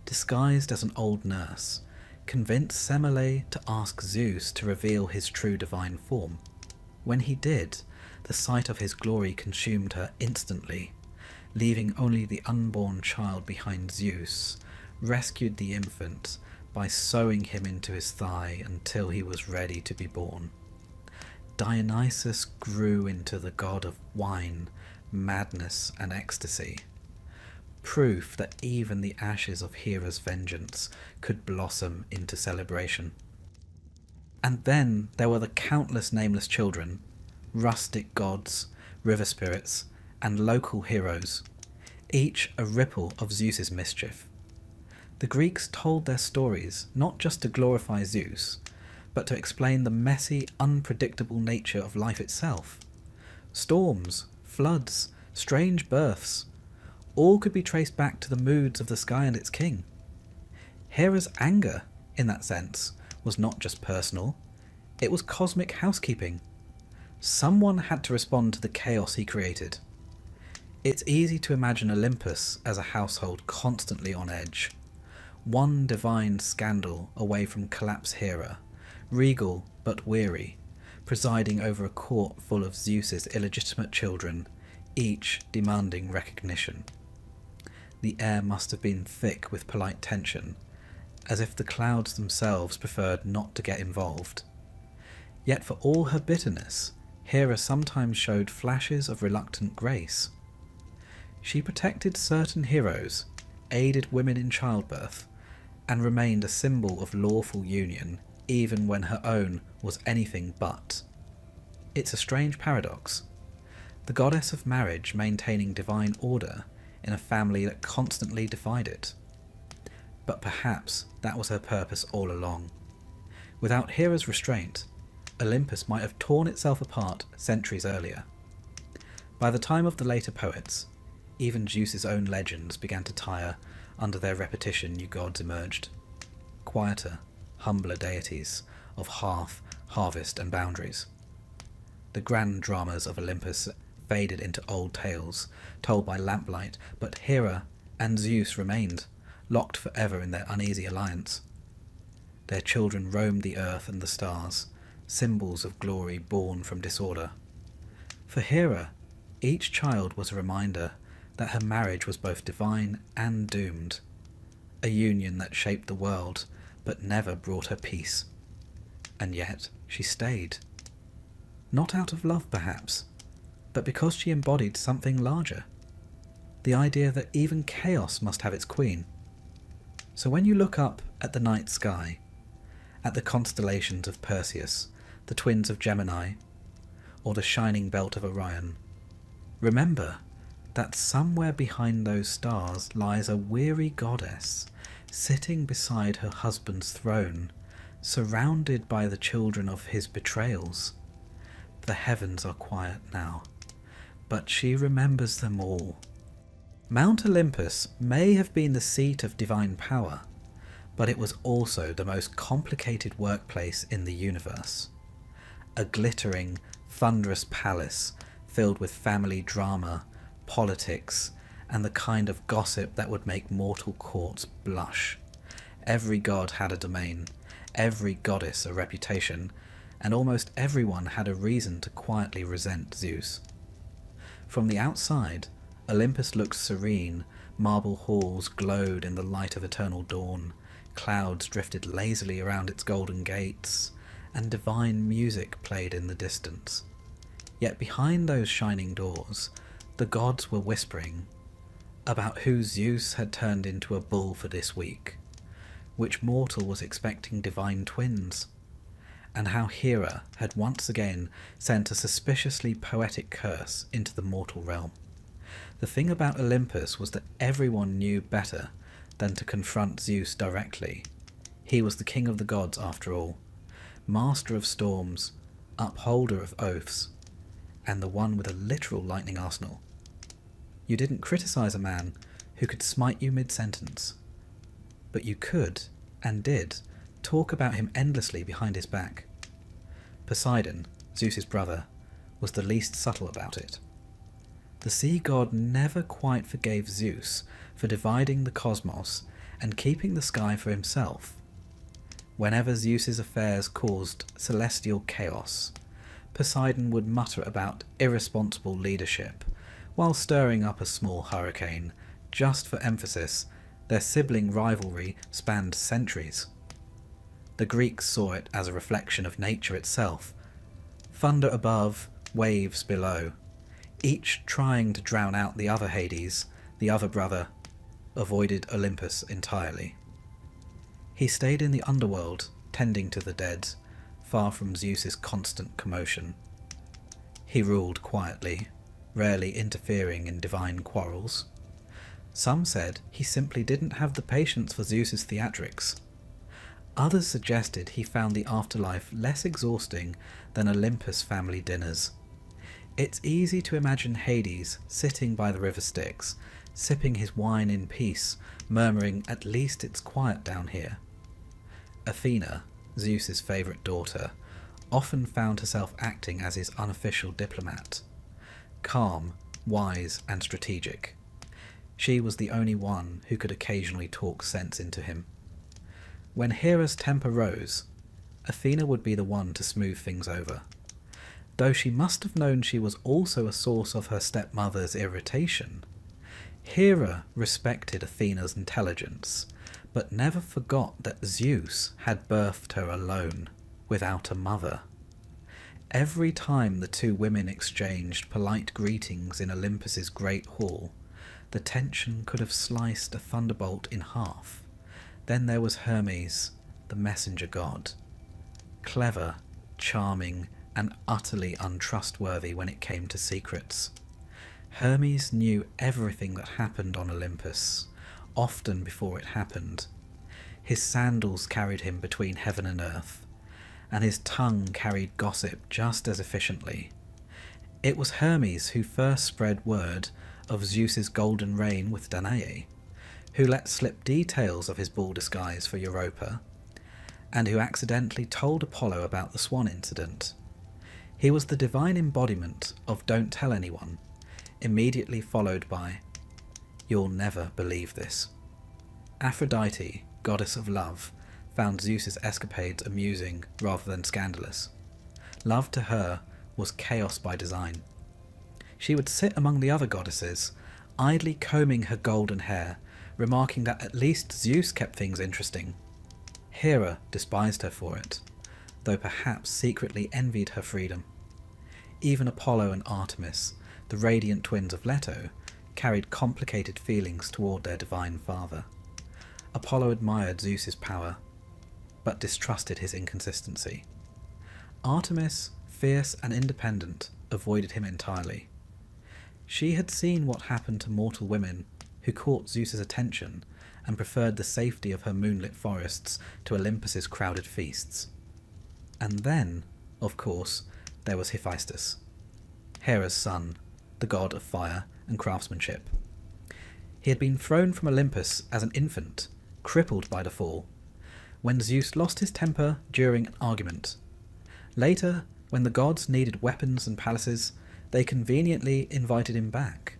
disguised as an old nurse, convinced Semele to ask Zeus to reveal his true divine form. When he did, the sight of his glory consumed her instantly, leaving only the unborn child behind. Zeus rescued the infant by sewing him into his thigh until he was ready to be born. Dionysus grew into the god of wine, madness, and ecstasy, proof that even the ashes of Hera's vengeance could blossom into celebration. And then there were the countless nameless children, rustic gods, river spirits, and local heroes, each a ripple of Zeus's mischief. The Greeks told their stories not just to glorify Zeus, but to explain the messy, unpredictable nature of life itself. Storms, floods, strange births, all could be traced back to the moods of the sky and its king. Hera's anger, in that sense, was not just personal, it was cosmic housekeeping. Someone had to respond to the chaos he created. It's easy to imagine Olympus as a household constantly on edge. One divine scandal away from collapse Hera, regal but weary, presiding over a court full of Zeus's illegitimate children, each demanding recognition. The air must have been thick with polite tension, as if the clouds themselves preferred not to get involved. Yet for all her bitterness, Hera sometimes showed flashes of reluctant grace. She protected certain heroes, aided women in childbirth, and remained a symbol of lawful union even when her own was anything but. It's a strange paradox. The goddess of marriage maintaining divine order in a family that constantly defied it. But perhaps that was her purpose all along. Without Hera's restraint, Olympus might have torn itself apart centuries earlier. By the time of the later poets, even Zeus's own legends began to tire. Under their repetition, new gods emerged. Quieter, humbler deities of hearth, harvest, and boundaries. The grand dramas of Olympus faded into old tales, told by lamplight, but Hera and Zeus remained, locked forever in their uneasy alliance. Their children roamed the earth and the stars, symbols of glory born from disorder. For Hera, each child was a reminder that her marriage was both divine and doomed, a union that shaped the world but never brought her peace. And yet she stayed. Not out of love, perhaps, but because she embodied something larger. The idea that even chaos must have its queen. So when you look up at the night sky, at the constellations of Perseus, the twins of Gemini, or the shining belt of Orion, remember that somewhere behind those stars lies a weary goddess, sitting beside her husband's throne, surrounded by the children of his betrayals. The heavens are quiet now, but she remembers them all. Mount Olympus may have been the seat of divine power, but it was also the most complicated workplace in the universe. A glittering, thunderous palace filled with family drama, politics, and the kind of gossip that would make mortal courts blush. Every god had a domain, every goddess a reputation, and almost everyone had a reason to quietly resent Zeus. From the outside, Olympus looked serene, marble halls glowed in the light of eternal dawn, clouds drifted lazily around its golden gates, and divine music played in the distance. Yet behind those shining doors, the gods were whispering about who Zeus had turned into a bull for this week, which mortal was expecting divine twins, and how Hera had once again sent a suspiciously poetic curse into the mortal realm. The thing about Olympus was that everyone knew better than to confront Zeus directly. He was the king of the gods after all, master of storms, upholder of oaths, and the one with a literal lightning arsenal. You didn't criticize a man who could smite you mid-sentence, but you could, and did, talk about him endlessly behind his back. Poseidon, Zeus's brother, was the least subtle about it. The sea god never quite forgave Zeus for dividing the cosmos and keeping the sky for himself. Whenever Zeus's affairs caused celestial chaos, Poseidon would mutter about irresponsible leadership, while stirring up a small hurricane. Just for emphasis, their sibling rivalry spanned centuries. The Greeks saw it as a reflection of nature itself. Thunder above, waves below, each trying to drown out the other. Hades, the other brother, avoided Olympus entirely. He stayed in the underworld, tending to the dead, far from Zeus's constant commotion. He ruled quietly, rarely interfering in divine quarrels. Some said he simply didn't have the patience for Zeus's theatrics. Others suggested he found the afterlife less exhausting than Olympus family dinners. It's easy to imagine Hades sitting by the river Styx, sipping his wine in peace, murmuring, "At least it's quiet down here." Athena, Zeus's favourite daughter, often found herself acting as his unofficial diplomat. Calm, wise, and strategic. She was the only one who could occasionally talk sense into him. When Hera's temper rose, Athena would be the one to smooth things over. Though she must have known she was also a source of her stepmother's irritation, Hera respected Athena's intelligence, but never forgot that Zeus had birthed her alone, without a mother. Every time the two women exchanged polite greetings in Olympus's great hall, the tension could have sliced a thunderbolt in half. Then there was Hermes, the messenger god. Clever, charming, and utterly untrustworthy when it came to secrets. Hermes knew everything that happened on Olympus, often before it happened. His sandals carried him between heaven and earth, and his tongue carried gossip just as efficiently. It was Hermes who first spread word of Zeus's golden reign with Danae, who let slip details of his ball disguise for Europa, and who accidentally told Apollo about the swan incident. He was the divine embodiment of "don't tell anyone," immediately followed by "you'll never believe this." Aphrodite, goddess of love, found Zeus's escapades amusing rather than scandalous. Love to her was chaos by design. She would sit among the other goddesses, idly combing her golden hair, remarking that at least Zeus kept things interesting. Hera despised her for it, though perhaps secretly envied her freedom. Even Apollo and Artemis, the radiant twins of Leto, carried complicated feelings toward their divine father. Apollo admired Zeus's power, but distrusted his inconsistency. Artemis, fierce and independent, avoided him entirely. She had seen what happened to mortal women who caught Zeus's attention and preferred the safety of her moonlit forests to Olympus's crowded feasts. And then, of course, there was Hephaestus, Hera's son, the god of fire and craftsmanship. He had been thrown from Olympus as an infant, crippled by the fall, when Zeus lost his temper during an argument. Later, when the gods needed weapons and palaces, they conveniently invited him back.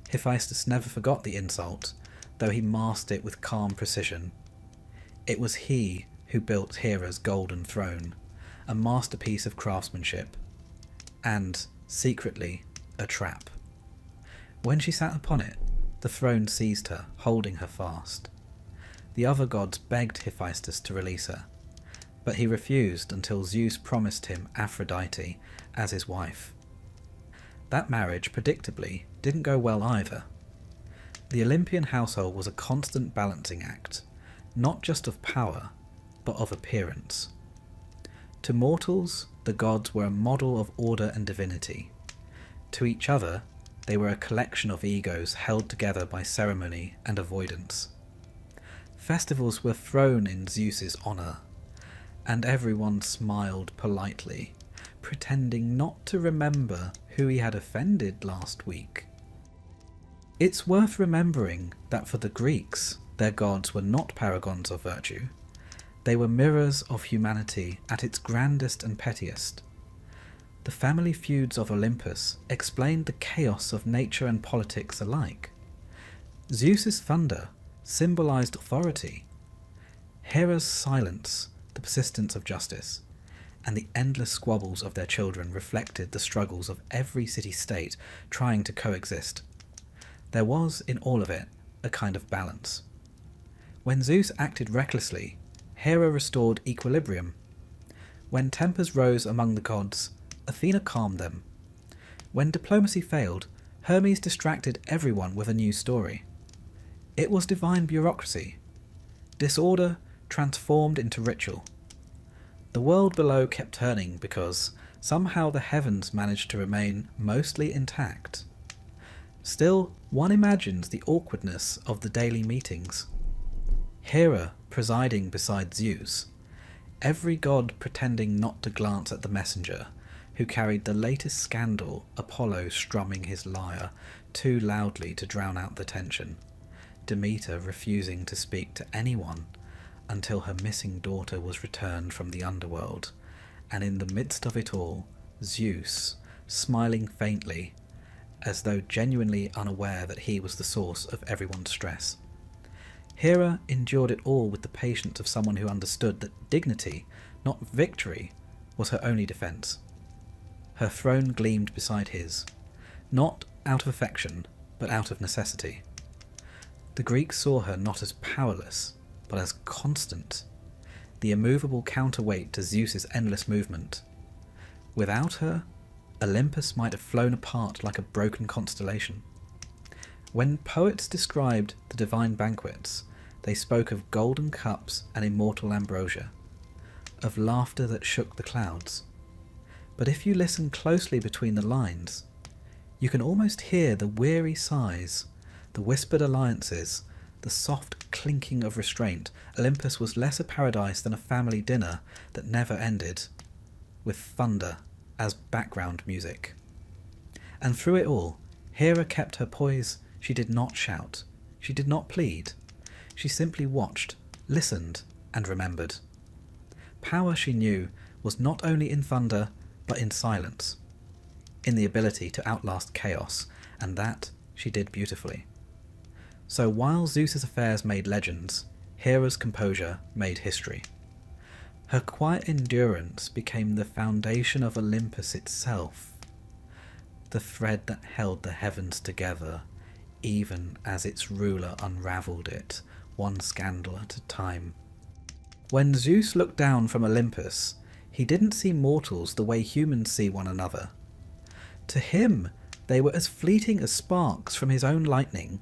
Hephaestus never forgot the insult, though he masked it with calm precision. It was he who built Hera's golden throne, a masterpiece of craftsmanship, and, secretly, a trap. When she sat upon it, the throne seized her, holding her fast. The other gods begged Hephaestus to release her, but he refused until Zeus promised him Aphrodite as his wife. That marriage, predictably, didn't go well either. The Olympian household was a constant balancing act, not just of power, but of appearance. To mortals, the gods were a model of order and divinity. To each other, they were a collection of egos held together by ceremony and avoidance. Festivals were thrown in Zeus's honour, and everyone smiled politely, pretending not to remember who he had offended last week. It's worth remembering that for the Greeks, their gods were not paragons of virtue. They were mirrors of humanity at its grandest and pettiest. The family feuds of Olympus explained the chaos of nature and politics alike. Zeus's thunder symbolised authority. Hera's silence, the persistence of justice, and the endless squabbles of their children reflected the struggles of every city-state trying to coexist. There was, in all of it, a kind of balance. When Zeus acted recklessly, Hera restored equilibrium. When tempers rose among the gods, Athena calmed them. When diplomacy failed, Hermes distracted everyone with a new story. It was divine bureaucracy. Disorder transformed into ritual. The world below kept turning because somehow the heavens managed to remain mostly intact. Still, one imagines the awkwardness of the daily meetings. Hera presiding beside Zeus, every god pretending not to glance at the messenger who carried the latest scandal, Apollo strumming his lyre too loudly to drown out the tension, Demeter refusing to speak to anyone until her missing daughter was returned from the underworld, and in the midst of it all, Zeus, smiling faintly, as though genuinely unaware that he was the source of everyone's stress. Hera endured it all with the patience of someone who understood that dignity, not victory, was her only defence. Her throne gleamed beside his, not out of affection, but out of necessity. The Greeks saw her not as powerless, but as constant, the immovable counterweight to Zeus's endless movement. Without her, Olympus might have flown apart like a broken constellation. When poets described the divine banquets, they spoke of golden cups and immortal ambrosia, of laughter that shook the clouds. But if you listen closely between the lines, you can almost hear the weary sighs, the whispered alliances, the soft clinking of restraint. Olympus was less a paradise than a family dinner that never ended, with thunder as background music. And through it all, Hera kept her poise. She did not shout. She did not plead. She simply watched, listened, and remembered. Power, she knew, was not only in thunder, but in silence, in the ability to outlast chaos, and that she did beautifully. So while Zeus's affairs made legends, Hera's composure made history. Her quiet endurance became the foundation of Olympus itself, the thread that held the heavens together, even as its ruler unravelled it, one scandal at a time. When Zeus looked down from Olympus, he didn't see mortals the way humans see one another. To him, they were as fleeting as sparks from his own lightning,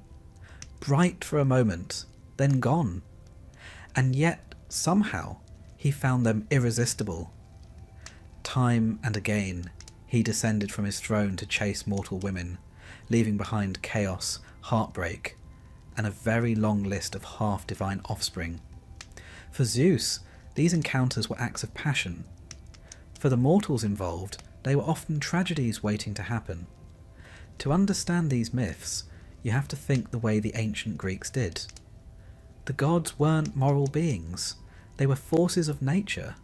bright for a moment, then gone. And yet, somehow, he found them irresistible. Time and again, he descended from his throne to chase mortal women, leaving behind chaos, heartbreak, and a very long list of half-divine offspring. For Zeus, these encounters were acts of passion. For the mortals involved, they were often tragedies waiting to happen. To understand these myths, you have to think the way the ancient Greeks did. The gods weren't moral beings. They were forces of nature,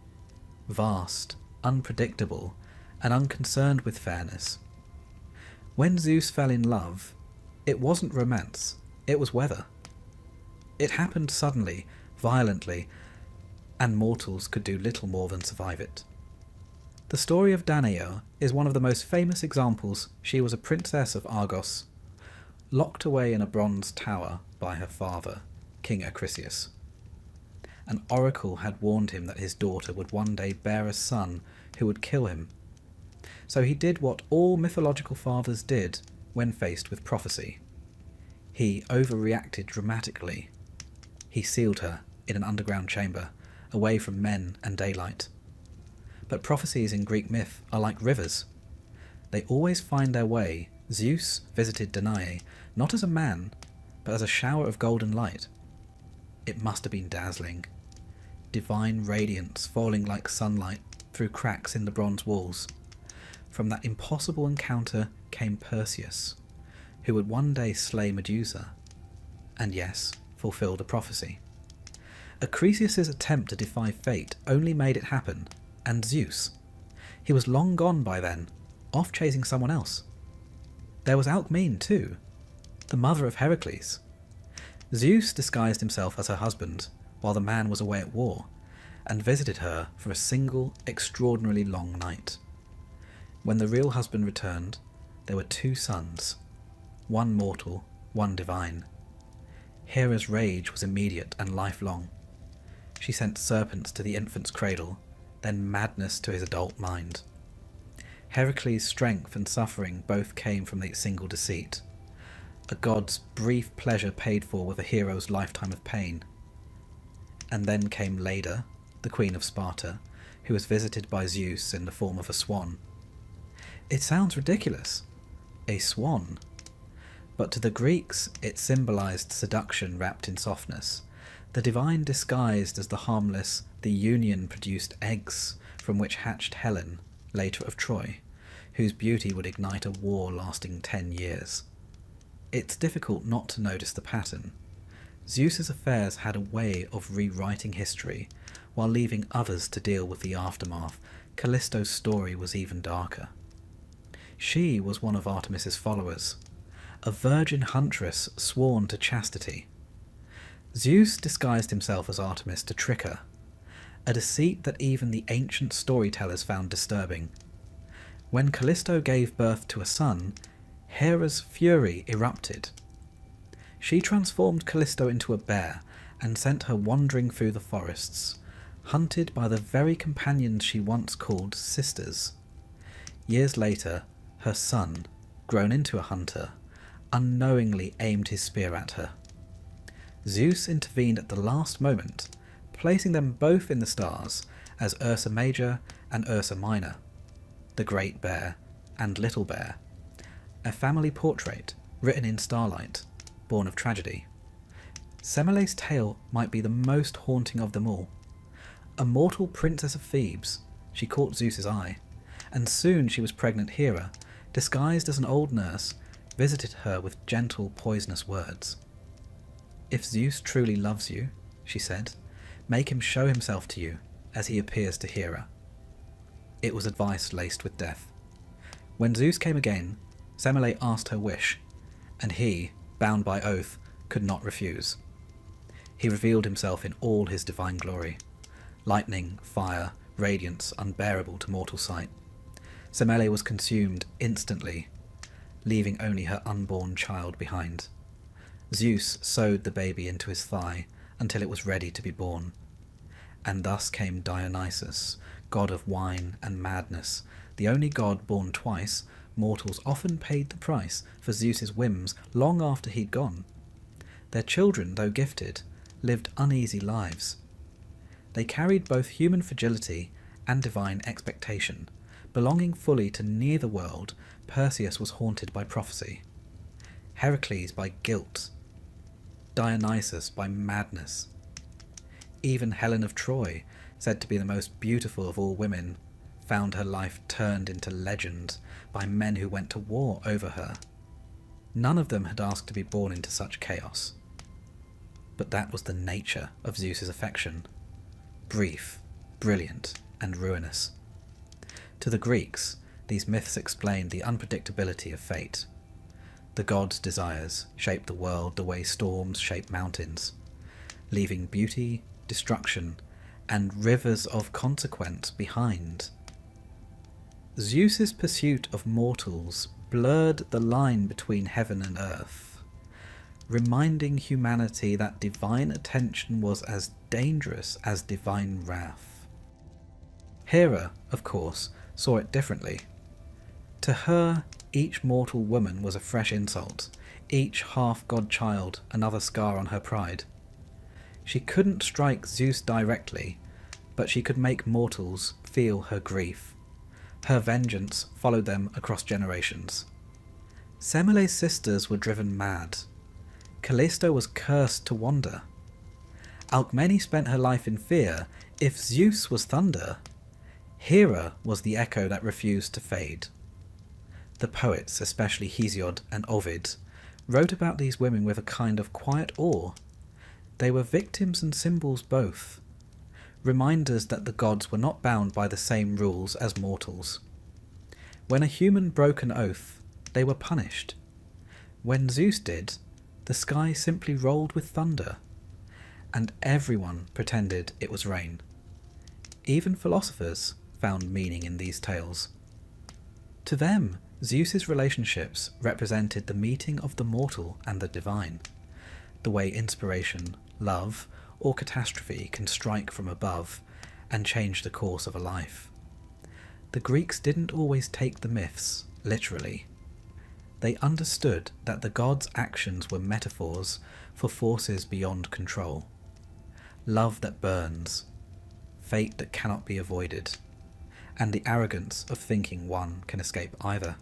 vast, unpredictable, and unconcerned with fairness. When Zeus fell in love, it wasn't romance, it was weather. It happened suddenly, violently, and mortals could do little more than survive it. The story of Danae is one of the most famous examples. She was a princess of Argos, locked away in a bronze tower by her father, King Acrisius. An oracle had warned him that his daughter would one day bear a son who would kill him. So he did what all mythological fathers did when faced with prophecy. He overreacted dramatically. He sealed her in an underground chamber, away from men and daylight. But prophecies in Greek myth are like rivers. They always find their way. Zeus visited Danae not as a man, but as a shower of golden light. It must have been dazzling. Divine radiance falling like sunlight through cracks in the bronze walls. From that impossible encounter came Perseus, who would one day slay Medusa, and yes, fulfill the prophecy. Acrisius's attempt to defy fate only made it happen, and Zeus. He was long gone by then, off chasing someone else. There was Alcmene too, the mother of Heracles. Zeus disguised himself as her husband while the man was away at war, and visited her for a single, extraordinarily long night. When the real husband returned, there were 2 sons, one mortal, one divine. Hera's rage was immediate and lifelong. She sent serpents to the infant's cradle, then madness to his adult mind. Heracles' strength and suffering both came from the single deceit. A god's brief pleasure paid for with a hero's lifetime of pain. And then came Leda, the queen of Sparta, who was visited by Zeus in the form of a swan. It sounds ridiculous. A swan. But to the Greeks it symbolized seduction wrapped in softness. The divine disguised as the harmless, the union produced eggs from which hatched Helen, later of Troy, whose beauty would ignite a war lasting 10 years. It's difficult not to notice the pattern. Zeus's affairs had a way of rewriting history, while leaving others to deal with the aftermath. Callisto's story was even darker. She was one of Artemis's followers, a virgin huntress sworn to chastity. Zeus disguised himself as Artemis to trick her, a deceit that even the ancient storytellers found disturbing. When Callisto gave birth to a son, Hera's fury erupted. She transformed Callisto into a bear and sent her wandering through the forests, hunted by the very companions she once called sisters. Years later, her son, grown into a hunter, unknowingly aimed his spear at her. Zeus intervened at the last moment, placing them both in the stars as Ursa Major and Ursa Minor, the Great Bear and Little Bear, a family portrait written in starlight, born of tragedy. Semele's tale might be the most haunting of them all. A mortal princess of Thebes, she caught Zeus's eye, and soon she was pregnant Hera, disguised as an old nurse, visited her with gentle, poisonous words. "If Zeus truly loves you," she said, "make him show himself to you as he appears to Hera." It was advice laced with death. When Zeus came again, Semele asked her wish, and he, bound by oath, could not refuse. He revealed himself in all his divine glory, lightning, fire, radiance unbearable to mortal sight. Semele was consumed instantly, leaving only her unborn child behind. Zeus sewed the baby into his thigh until it was ready to be born. And thus came Dionysus, god of wine and madness, the only god born twice. Mortals often paid the price for Zeus's whims long after he'd gone. Their children, though gifted, lived uneasy lives. They carried both human fragility and divine expectation. Belonging fully to neither world, Perseus was haunted by prophecy, Heracles by guilt, Dionysus by madness. Even Helen of Troy, said to be the most beautiful of all women, found her life turned into legend by men who went to war over her. None of them had asked to be born into such chaos. But that was the nature of Zeus's affection. Brief, brilliant, and ruinous. To the Greeks, these myths explained the unpredictability of fate. The gods' desires shaped the world the way storms shape mountains, leaving beauty, destruction, and rivers of consequence behind. Zeus's pursuit of mortals blurred the line between heaven and earth, reminding humanity that divine attention was as dangerous as divine wrath. Hera, of course, saw it differently. To her, each mortal woman was a fresh insult, each half-god child another scar on her pride. She couldn't strike Zeus directly, but she could make mortals feel her grief. Her vengeance followed them across generations. Semele's sisters were driven mad. Callisto was cursed to wander. Alcmene spent her life in fear. If Zeus was thunder, Hera was the echo that refused to fade. The poets, especially Hesiod and Ovid, wrote about these women with a kind of quiet awe. They were victims and symbols both, reminders that the gods were not bound by the same rules as mortals. When a human broke an oath, they were punished. When Zeus did, the sky simply rolled with thunder, and everyone pretended it was rain. Even philosophers found meaning in these tales. To them, Zeus's relationships represented the meeting of the mortal and the divine, the way inspiration, love, or catastrophe can strike from above and change the course of a life. The Greeks didn't always take the myths literally. They understood that the gods' actions were metaphors for forces beyond control. Love that burns, fate that cannot be avoided, and the arrogance of thinking one can escape either.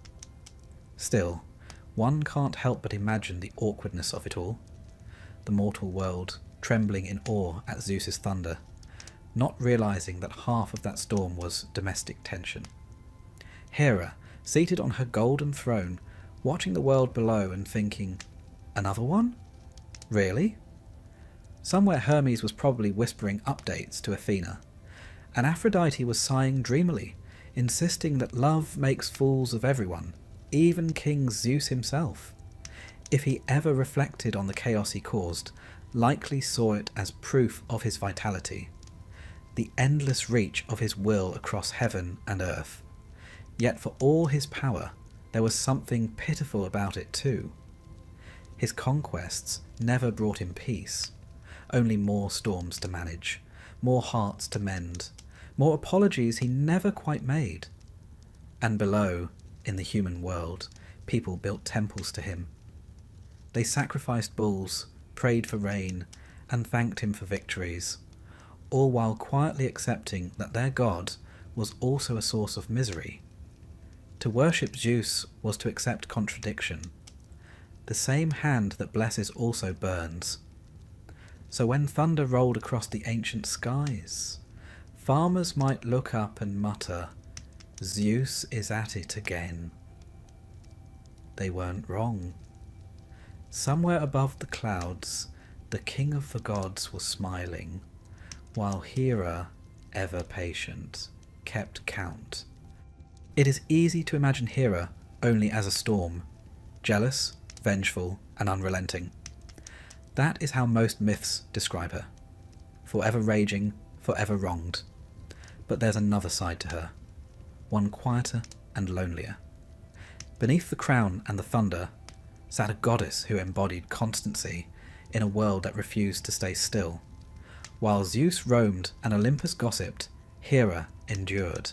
Still, one can't help but imagine the awkwardness of it all. The mortal world trembling in awe at Zeus's thunder, not realizing that half of that storm was domestic tension. Hera, seated on her golden throne, watching the world below and thinking, another one? Really? Somewhere Hermes was probably whispering updates to Athena, and Aphrodite was sighing dreamily, insisting that love makes fools of everyone, even King Zeus himself. If he ever reflected on the chaos he caused, likely saw it as proof of his vitality, the endless reach of his will across heaven and earth. Yet for all his power, there was something pitiful about it too. His conquests never brought him peace, only more storms to manage, more hearts to mend, more apologies he never quite made. And below, in the human world, people built temples to him. They sacrificed bulls, prayed for rain, and thanked him for victories, all while quietly accepting that their god was also a source of misery. To worship Zeus was to accept contradiction. The same hand that blesses also burns. So when thunder rolled across the ancient skies, farmers might look up and mutter, Zeus is at it again. They weren't wrong. Somewhere above the clouds, the king of the gods was smiling, while Hera, ever patient, kept count. It is easy to imagine Hera only as a storm, jealous, vengeful, and unrelenting. That is how most myths describe her. Forever raging, forever wronged. But there's another side to her, one quieter and lonelier. Beneath the crown and the thunder sat a goddess who embodied constancy in a world that refused to stay still. While Zeus roamed and Olympus gossiped, Hera endured.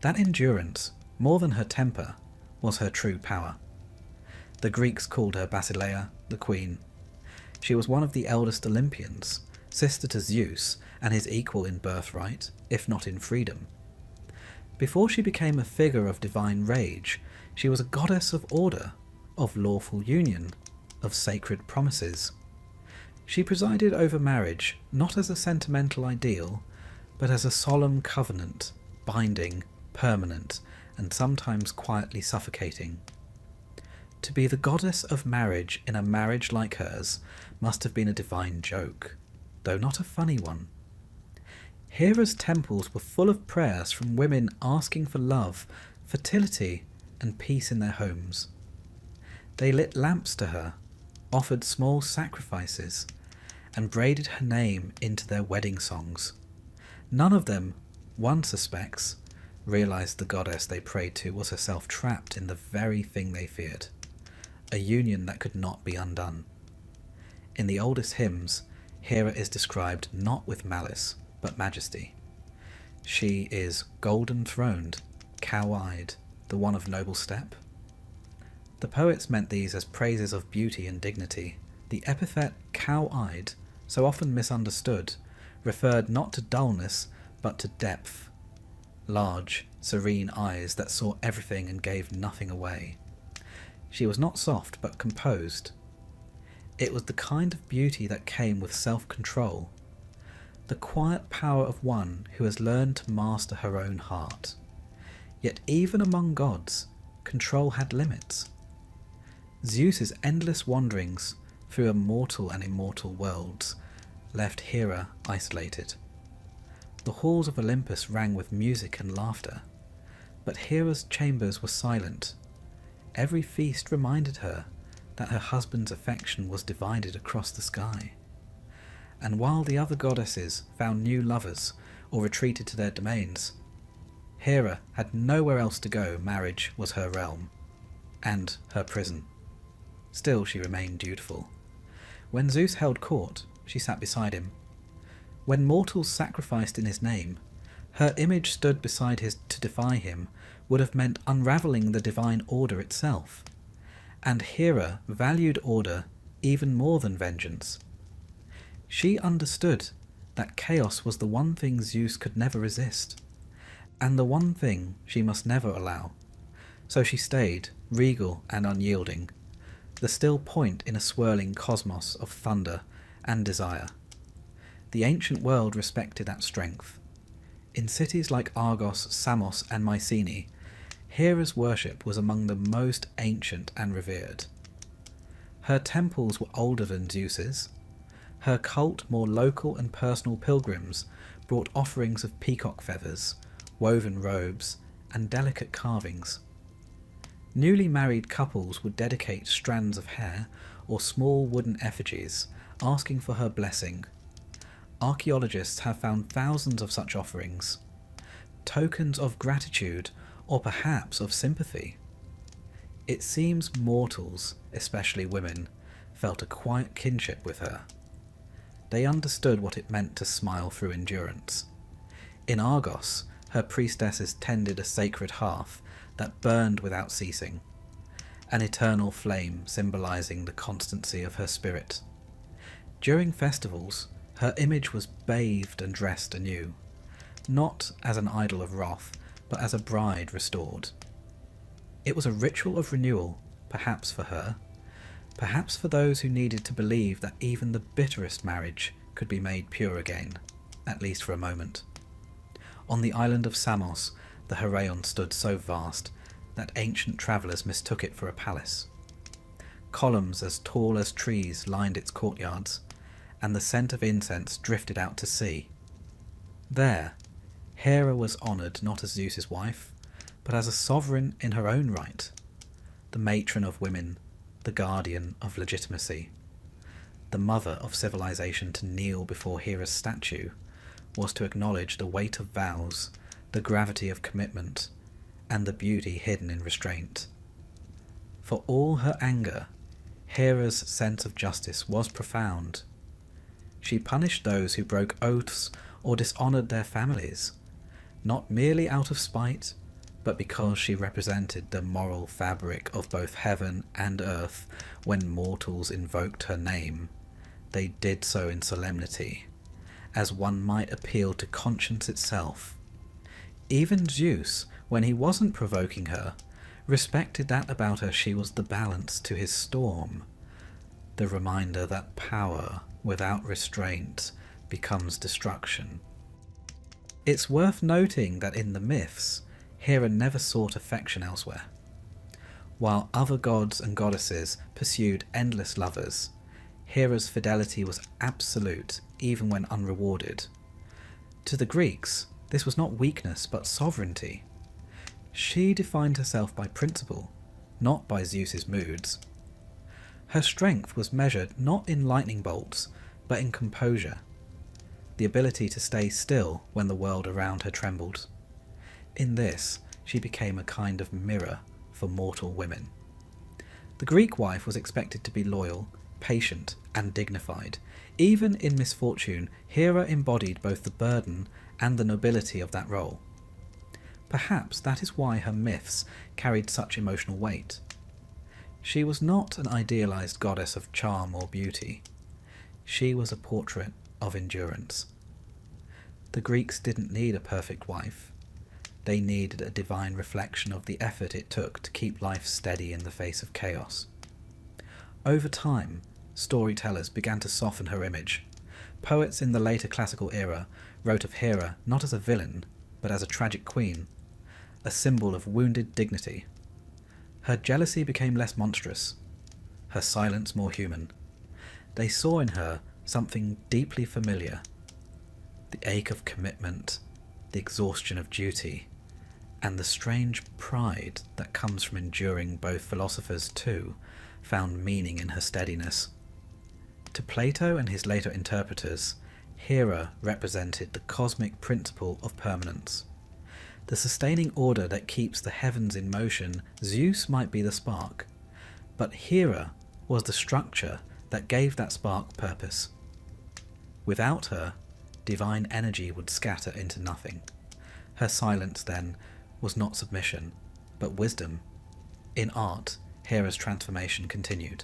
That endurance, more than her temper, was her true power. The Greeks called her Basileia, the queen. She was one of the eldest Olympians, sister to Zeus and his equal in birthright, if not in freedom. Before she became a figure of divine rage, she was a goddess of order, of lawful union, of sacred promises. She presided over marriage not as a sentimental ideal, but as a solemn covenant, binding, permanent, and sometimes quietly suffocating. To be the goddess of marriage in a marriage like hers must have been a divine joke, though not a funny one. Hera's temples were full of prayers from women asking for love, fertility, and peace in their homes. They lit lamps to her, offered small sacrifices, and braided her name into their wedding songs. None of them, one suspects, realized the goddess they prayed to was herself trapped in the very thing they feared, a union that could not be undone. In the oldest hymns, Hera is described not with malice, but majesty. She is golden-throned, cow-eyed, the one of noble step. The poets meant these as praises of beauty and dignity. The epithet cow-eyed, so often misunderstood, referred not to dullness, but to depth. Large, serene eyes that saw everything and gave nothing away. She was not soft, but composed. It was the kind of beauty that came with self-control, the quiet power of one who has learned to master her own heart. Yet even among gods, control had limits. Zeus's endless wanderings through a mortal and immortal worlds left Hera isolated. The halls of Olympus rang with music and laughter, but Hera's chambers were silent. Every feast reminded her that her husband's affection was divided across the sky. And while the other goddesses found new lovers or retreated to their domains, Hera had nowhere else to go. Marriage was her realm, and her prison. Still she remained dutiful. When Zeus held court, she sat beside him. When mortals sacrificed in his name, her image stood beside his. To defy him would have meant unravelling the divine order itself. And Hera valued order even more than vengeance. She understood that chaos was the one thing Zeus could never resist, and the one thing she must never allow. So she stayed, regal and unyielding, the still point in a swirling cosmos of thunder and desire. The ancient world respected that strength. In cities like Argos, Samos and Mycenae, Hera's worship was among the most ancient and revered. Her temples were older than Zeus's. Her cult, more local and personal pilgrims, brought offerings of peacock feathers, woven robes, and delicate carvings. Newly married couples would dedicate strands of hair or small wooden effigies, asking for her blessing. Archaeologists have found thousands of such offerings, tokens of gratitude or perhaps of sympathy. It seems mortals, especially women, felt a quiet kinship with her. They understood what it meant to smile through endurance. In Argos, her priestesses tended a sacred hearth that burned without ceasing, an eternal flame symbolizing the constancy of her spirit. During festivals, her image was bathed and dressed anew, not as an idol of wrath, but as a bride restored. It was a ritual of renewal, perhaps for her, perhaps for those who needed to believe that even the bitterest marriage could be made pure again, at least for a moment. On the island of Samos, the Heraion stood so vast that ancient travellers mistook it for a palace. Columns as tall as trees lined its courtyards, and the scent of incense drifted out to sea. There, Hera was honoured not as Zeus's wife, but as a sovereign in her own right, the matron of women, the guardian of legitimacy. The mother of civilization. To kneel before Hera's statue was to acknowledge the weight of vows, the gravity of commitment, and the beauty hidden in restraint. For all her anger, Hera's sense of justice was profound. She punished those who broke oaths or dishonoured their families, not merely out of spite, but because she represented the moral fabric of both heaven and earth. When mortals invoked her name, they did so in solemnity, as one might appeal to conscience itself. Even Zeus, when he wasn't provoking her, respected that about her. She was the balance to his storm, the reminder that power without restraint becomes destruction. It's worth noting that in the myths, Hera never sought affection elsewhere. While other gods and goddesses pursued endless lovers, Hera's fidelity was absolute, even when unrewarded. To the Greeks, this was not weakness but sovereignty. She defined herself by principle, not by Zeus's moods. Her strength was measured not in lightning bolts, but in composure, the ability to stay still when the world around her trembled. In this, she became a kind of mirror for mortal women. The Greek wife was expected to be loyal, patient, and dignified. Even in misfortune, Hera embodied both the burden and the nobility of that role. Perhaps that is why her myths carried such emotional weight. She was not an idealized goddess of charm or beauty. She was a portrait of endurance. The Greeks didn't need a perfect wife. They needed a divine reflection of the effort it took to keep life steady in the face of chaos. Over time, storytellers began to soften her image. Poets in the later classical era wrote of Hera not as a villain, but as a tragic queen, a symbol of wounded dignity. Her jealousy became less monstrous, her silence more human. They saw in her something deeply familiar, the ache of commitment, the exhaustion of duty, and the strange pride that comes from enduring. Both philosophers, too, found meaning in her steadiness. To Plato and his later interpreters, Hera represented the cosmic principle of permanence. The sustaining order that keeps the heavens in motion. Zeus might be the spark, but Hera was the structure that gave that spark purpose. Without her, divine energy would scatter into nothing. Her silence, then, was not submission, but wisdom. In art, Hera's transformation continued.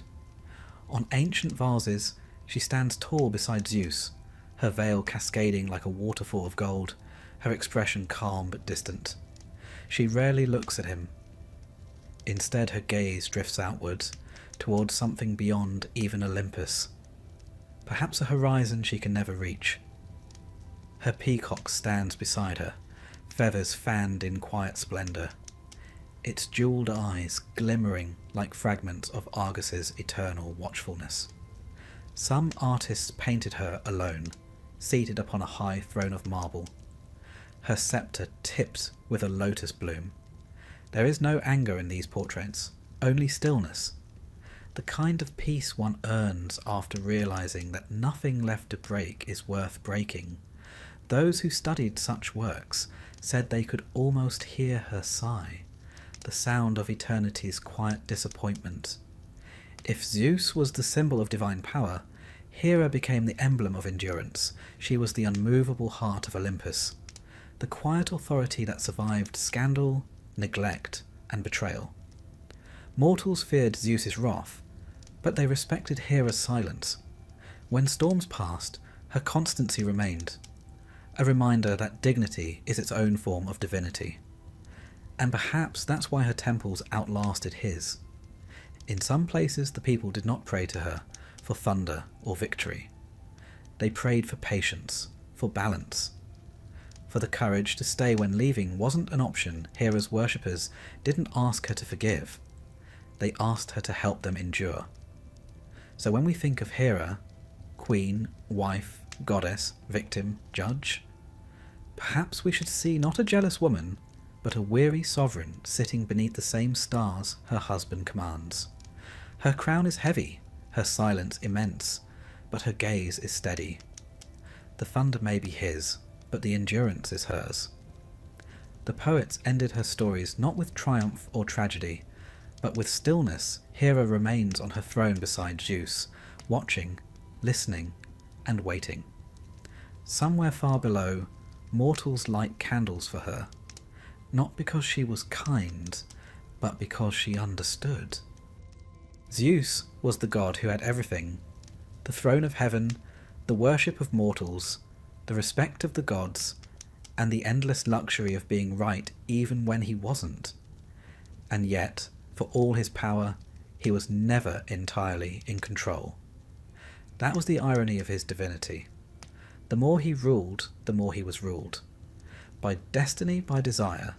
On ancient vases, she stands tall beside Zeus, her veil cascading like a waterfall of gold, her expression calm but distant. She rarely looks at him. Instead, her gaze drifts outwards, towards something beyond even Olympus, perhaps a horizon she can never reach. Her peacock stands beside her, feathers fanned in quiet splendour, its jewelled eyes glimmering like fragments of Argus's eternal watchfulness. Some artists painted her alone, seated upon a high throne of marble, her sceptre tipped with a lotus bloom. There is no anger in these portraits, only stillness, the kind of peace one earns after realising that nothing left to break is worth breaking. Those who studied such works said they could almost hear her sigh, the sound of eternity's quiet disappointment. If Zeus was the symbol of divine power, Hera became the emblem of endurance. She was the unmovable heart of Olympus, the quiet authority that survived scandal, neglect, and betrayal. Mortals feared Zeus's wrath, but they respected Hera's silence. When storms passed, her constancy remained, a reminder that dignity is its own form of divinity. And perhaps that's why her temples outlasted his. In some places the people did not pray to her for thunder or victory. They prayed for patience, for balance. For the courage to stay when leaving wasn't an option. Hera's worshippers didn't ask her to forgive. They asked her to help them endure. So when we think of Hera, queen, wife, goddess, victim, judge, perhaps we should see not a jealous woman, but a weary sovereign sitting beneath the same stars her husband commands. Her crown is heavy, her silence immense, but her gaze is steady. The thunder may be his, but the endurance is hers. The poets ended her stories not with triumph or tragedy, but with stillness. Hera remains on her throne beside Zeus, watching, listening, and waiting. Somewhere far below, mortals light candles for her, not because she was kind, but because she understood. Zeus was the god who had everything: the throne of heaven, the worship of mortals, the respect of the gods, and the endless luxury of being right even when he wasn't. And yet, for all his power, he was never entirely in control. That was the irony of his divinity. The more he ruled, the more he was ruled. By destiny, by desire,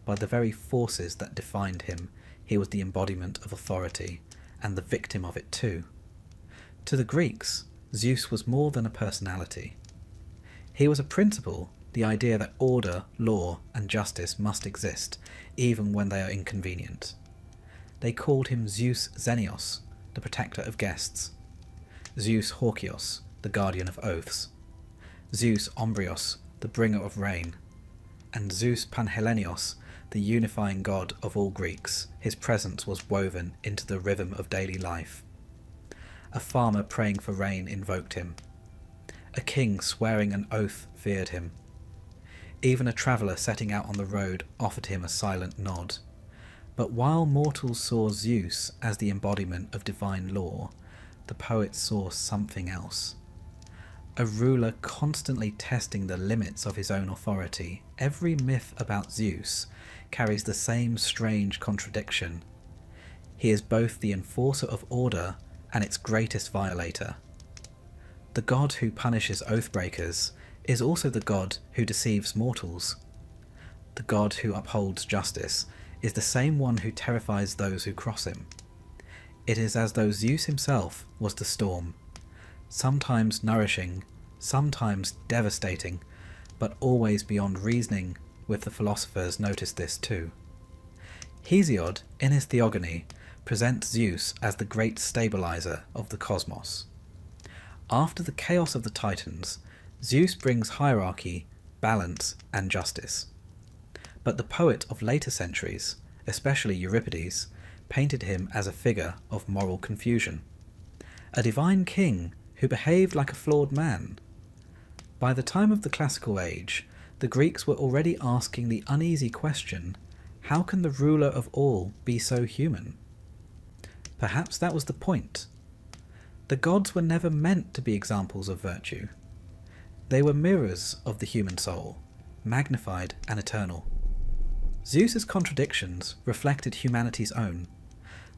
by the very forces that defined him, he was the embodiment of authority, and the victim of it too. To the Greeks, Zeus was more than a personality. He was a principle, the idea that order, law, and justice must exist, even when they are inconvenient. They called him Zeus Xenios, the protector of guests; Zeus Horkios, the guardian of oaths; Zeus Ombrios, the bringer of rain; and Zeus Panhellenios, the unifying god of all Greeks. His presence was woven into the rhythm of daily life. A farmer praying for rain invoked him. A king swearing an oath feared him. Even a traveller setting out on the road offered him a silent nod. But while mortals saw Zeus as the embodiment of divine law, the poets saw something else. A ruler constantly testing the limits of his own authority. Every myth about Zeus carries the same strange contradiction. He is both the enforcer of order and its greatest violator. The god who punishes oathbreakers is also the god who deceives mortals. The god who upholds justice is the same one who terrifies those who cross him. It is as though Zeus himself was the storm, sometimes nourishing, sometimes devastating, but always beyond reasoning, with the philosophers noticed this too. Hesiod, in his Theogony, presents Zeus as the great stabilizer of the cosmos. After the chaos of the Titans, Zeus brings hierarchy, balance, and justice. But the poet of later centuries, especially Euripides, painted him as a figure of moral confusion, a divine king who behaved like a flawed man. By the time of the classical age, the Greeks were already asking the uneasy question, how can the ruler of all be so human? Perhaps that was the point. The gods were never meant to be examples of virtue. They were mirrors of the human soul, magnified and eternal. Zeus's contradictions reflected humanity's own,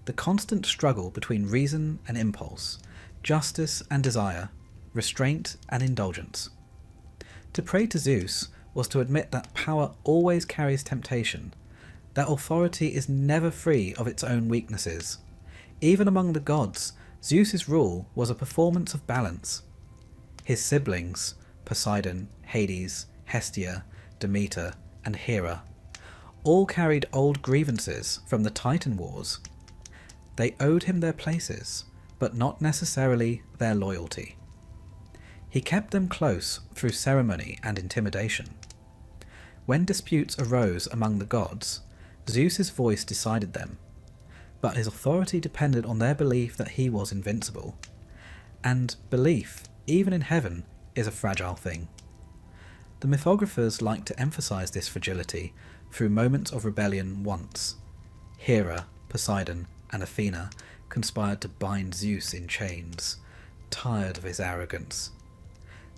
the constant struggle between reason and impulse, justice and desire, restraint and indulgence. To pray to Zeus was to admit that power always carries temptation, that authority is never free of its own weaknesses. Even among the gods, Zeus's rule was a performance of balance. His siblings, Poseidon, Hades, Hestia, Demeter, and Hera, all carried old grievances from the Titan Wars. They owed him their places, but not necessarily their loyalty. He kept them close through ceremony and intimidation. When disputes arose among the gods, Zeus's voice decided them, but his authority depended on their belief that he was invincible. And belief, even in heaven, is a fragile thing. The mythographers like to emphasize this fragility through moments of rebellion once. Hera, Poseidon, and Athena conspired to bind Zeus in chains, tired of his arrogance.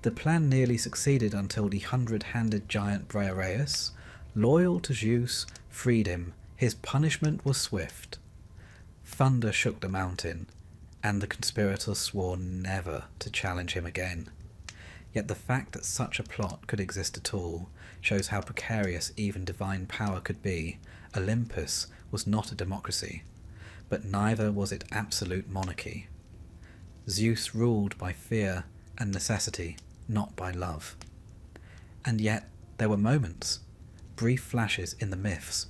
The plan nearly succeeded until the 100-handed giant Briareus, loyal to Zeus, freed him. His punishment was swift. Thunder shook the mountain, and the conspirators swore never to challenge him again. Yet the fact that such a plot could exist at all shows how precarious even divine power could be. Olympus was not a democracy, but neither was it absolute monarchy. Zeus ruled by fear and necessity, not by love. And yet there were moments, brief flashes in the myths,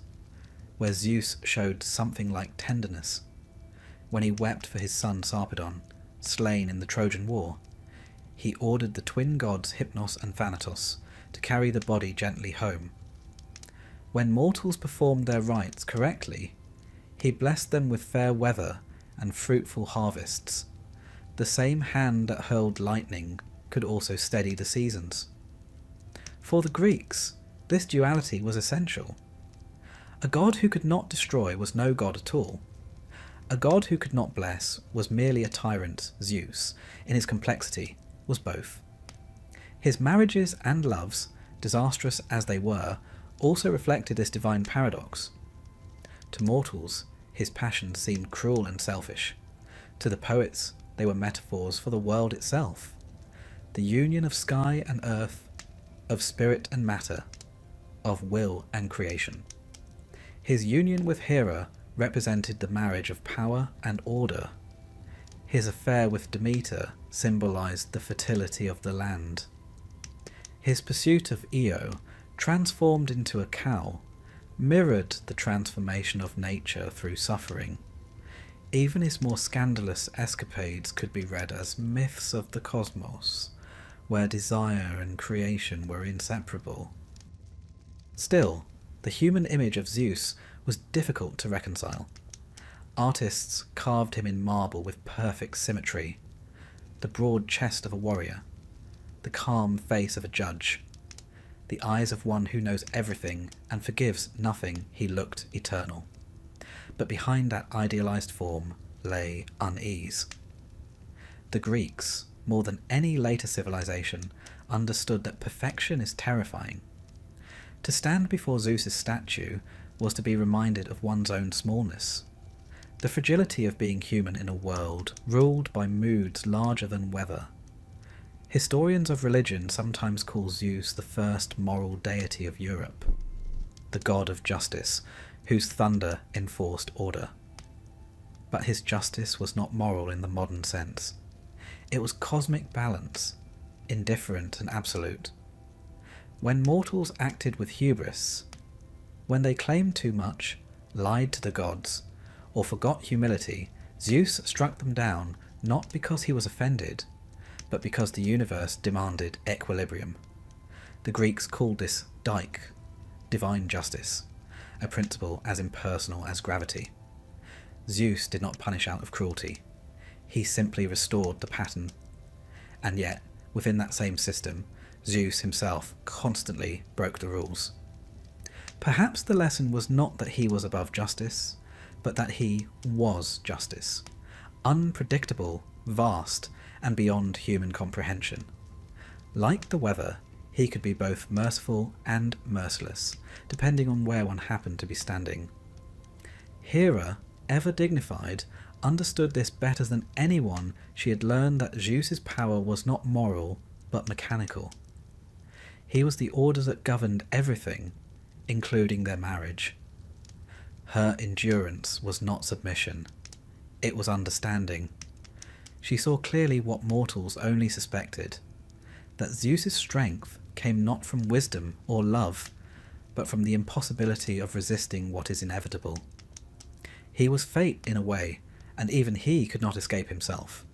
where Zeus showed something like tenderness. When he wept for his son Sarpedon, slain in the Trojan War, he ordered the twin gods Hypnos and Thanatos to carry the body gently home. When mortals performed their rites correctly, he blessed them with fair weather and fruitful harvests. The same hand that hurled lightning could also steady the seasons. For the Greeks, this duality was essential. A god who could not destroy was no god at all. A god who could not bless was merely a tyrant. Zeus, in his complexity, was both. His marriages and loves, disastrous as they were, also reflected this divine paradox. To mortals, his passions seemed cruel and selfish. To the poets, they were metaphors for the world itself, the union of sky and earth, of spirit and matter, of will and creation. His union with Hera represented the marriage of power and order. His affair with Demeter symbolized the fertility of the land. His pursuit of Io, transformed into a cow, mirrored the transformation of nature through suffering. Even his more scandalous escapades could be read as myths of the cosmos, where desire and creation were inseparable. Still, the human image of Zeus was difficult to reconcile. Artists carved him in marble with perfect symmetry, the broad chest of a warrior, the calm face of a judge, the eyes of one who knows everything and forgives nothing. He looked eternal. But behind that idealized form lay unease. The Greeks, more than any later civilization, understood that perfection is terrifying. To stand before Zeus's statue was to be reminded of one's own smallness. the fragility of being human in a world ruled by moods larger than weather. Historians of religion sometimes call Zeus the first moral deity of Europe, the god of justice, whose thunder enforced order. But his justice was not moral in the modern sense. It was cosmic balance, indifferent and absolute. When mortals acted with hubris, when they claimed too much, lied to the gods, or forgot humility, Zeus struck them down not because he was offended, but because the universe demanded equilibrium. The Greeks called this dike, divine justice, a principle as impersonal as gravity. Zeus did not punish out of cruelty. He simply restored the pattern. And yet, within that same system, Zeus himself constantly broke the rules. Perhaps the lesson was not that he was above justice, but that he was justice, unpredictable, vast, and beyond human comprehension. Like the weather, he could be both merciful and merciless, depending on where one happened to be standing. Hera, ever dignified, understood this better than anyone. She had learned that Zeus's power was not moral, but mechanical. He was the order that governed everything, including their marriage. Her endurance was not submission. It was understanding. She saw clearly what mortals only suspected, that Zeus's strength came not from wisdom or love, but from the impossibility of resisting what is inevitable. He was fate in a way, and even he could not escape himself.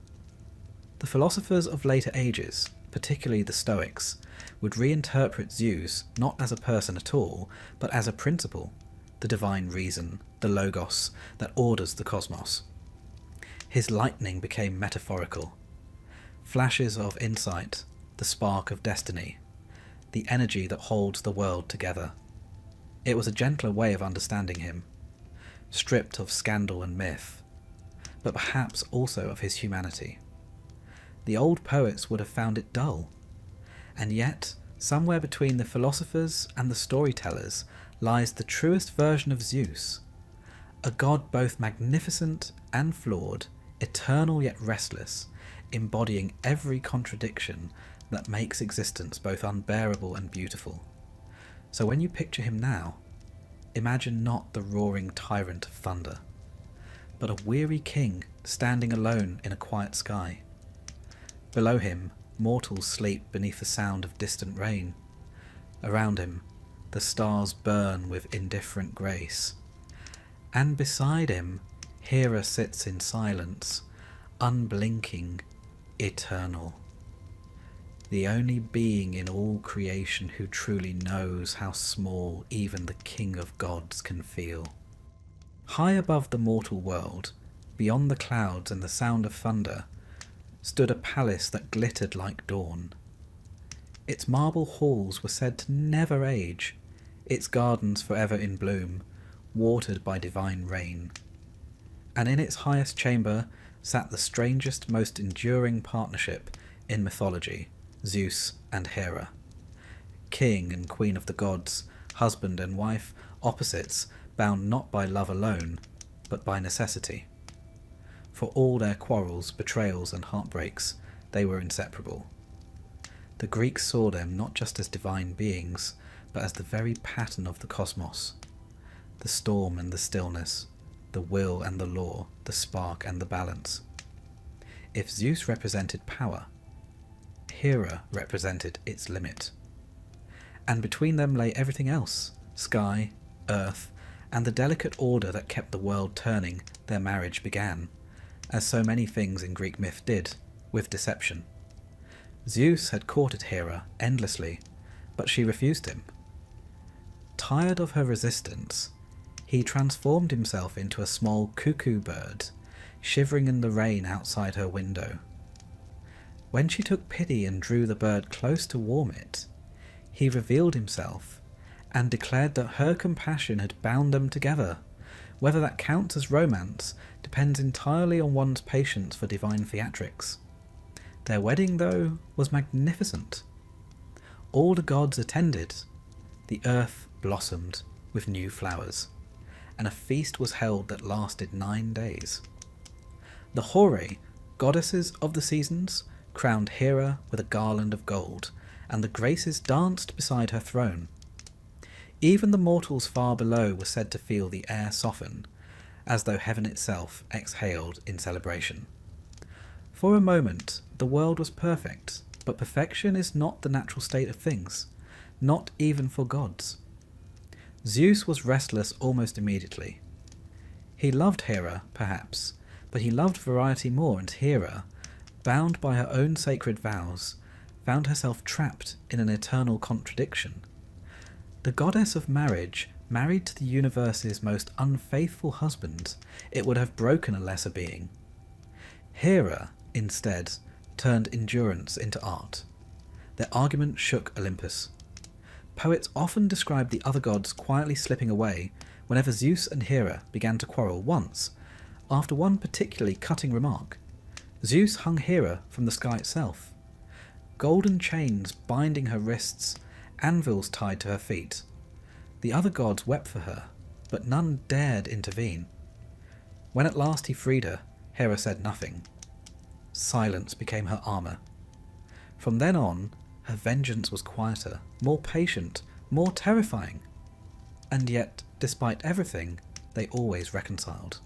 The philosophers of later ages, particularly the Stoics, would reinterpret Zeus not as a person at all, but as a principle, the divine reason, the logos that orders the cosmos. His lightning became metaphorical. Flashes of insight, the spark of destiny, the energy that holds the world together. It was a gentler way of understanding him, stripped of scandal and myth, but perhaps also of his humanity. The old poets would have found it dull, and yet, somewhere between the philosophers and the storytellers lies the truest version of Zeus, a god both magnificent and flawed, eternal yet restless, embodying every contradiction that makes existence both unbearable and beautiful. So when you picture him now, imagine not the roaring tyrant of thunder, but a weary king standing alone in a quiet sky. Below him, mortals sleep beneath the sound of distant rain. Around him, the stars burn with indifferent grace. And beside him, Hera sits in silence, unblinking, eternal. The only being in all creation who truly knows how small even the king of gods can feel. High above the mortal world, beyond the clouds and the sound of thunder, stood a palace that glittered like dawn. Its marble halls were said to never age, its gardens forever in bloom, watered by divine rain. And in its highest chamber sat the strangest, most enduring partnership in mythology, Zeus and Hera. King and queen of the gods, husband and wife, opposites, bound not by love alone, but by necessity. For all their quarrels, betrayals and heartbreaks, they were inseparable. The Greeks saw them not just as divine beings, but as the very pattern of the cosmos. The storm and the stillness, the will and the law, the spark and the balance. If Zeus represented power, Hera represented its limit. And between them lay everything else, sky, earth, and the delicate order that kept the world turning. Their marriage began, as so many things in Greek myth did, with deception. Zeus had courted Hera endlessly, but she refused him. Tired of her resistance, he transformed himself into a small cuckoo bird, shivering in the rain outside her window. When she took pity and drew the bird close to warm it, he revealed himself and declared that her compassion had bound them together. Whether that counts as romance depends entirely on one's patience for divine theatrics. Their wedding, though, was magnificent. All the gods attended. The earth blossomed with new flowers, and a feast was held that lasted 9 days. The Horae, goddesses of the seasons, crowned Hera with a garland of gold, and the Graces danced beside her throne. Even the mortals far below were said to feel the air soften, as though heaven itself exhaled in celebration. For a moment, the world was perfect, but perfection is not the natural state of things, not even for gods. Zeus was restless almost immediately. He loved Hera, perhaps, but he loved variety more, and Hera, bound by her own sacred vows, found herself trapped in an eternal contradiction. The goddess of marriage, married to the universe's most unfaithful husband, it would have broken a lesser being. Hera, instead, turned endurance into art. Their argument shook Olympus. Poets often describe the other gods quietly slipping away whenever Zeus and Hera began to quarrel once, after one particularly cutting remark. Zeus hung Hera from the sky itself. Golden chains binding her wrists, anvils tied to her feet. The other gods wept for her, but none dared intervene. When at last he freed her, Hera said nothing. Silence became her armour. From then on, her vengeance was quieter, more patient, more terrifying. And yet, despite everything, they always reconciled.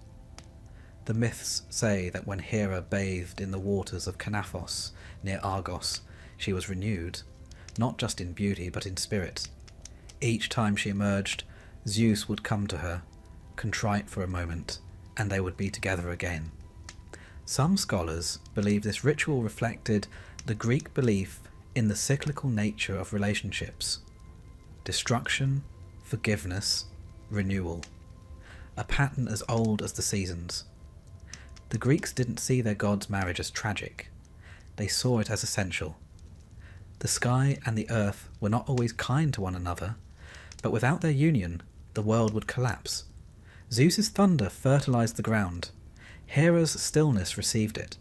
The myths say that when Hera bathed in the waters of Canaphos, near Argos, she was renewed, not just in beauty but in spirit. Each time she emerged, Zeus would come to her, contrite for a moment, and they would be together again. Some scholars believe this ritual reflected the Greek belief in the cyclical nature of relationships: destruction, forgiveness, renewal, a pattern as old as the seasons. The Greeks didn't see their gods' marriage as tragic. They saw it as essential. The sky and the earth were not always kind to one another, but without their union, the world would collapse. Zeus's thunder fertilized the ground. Hera's stillness received it.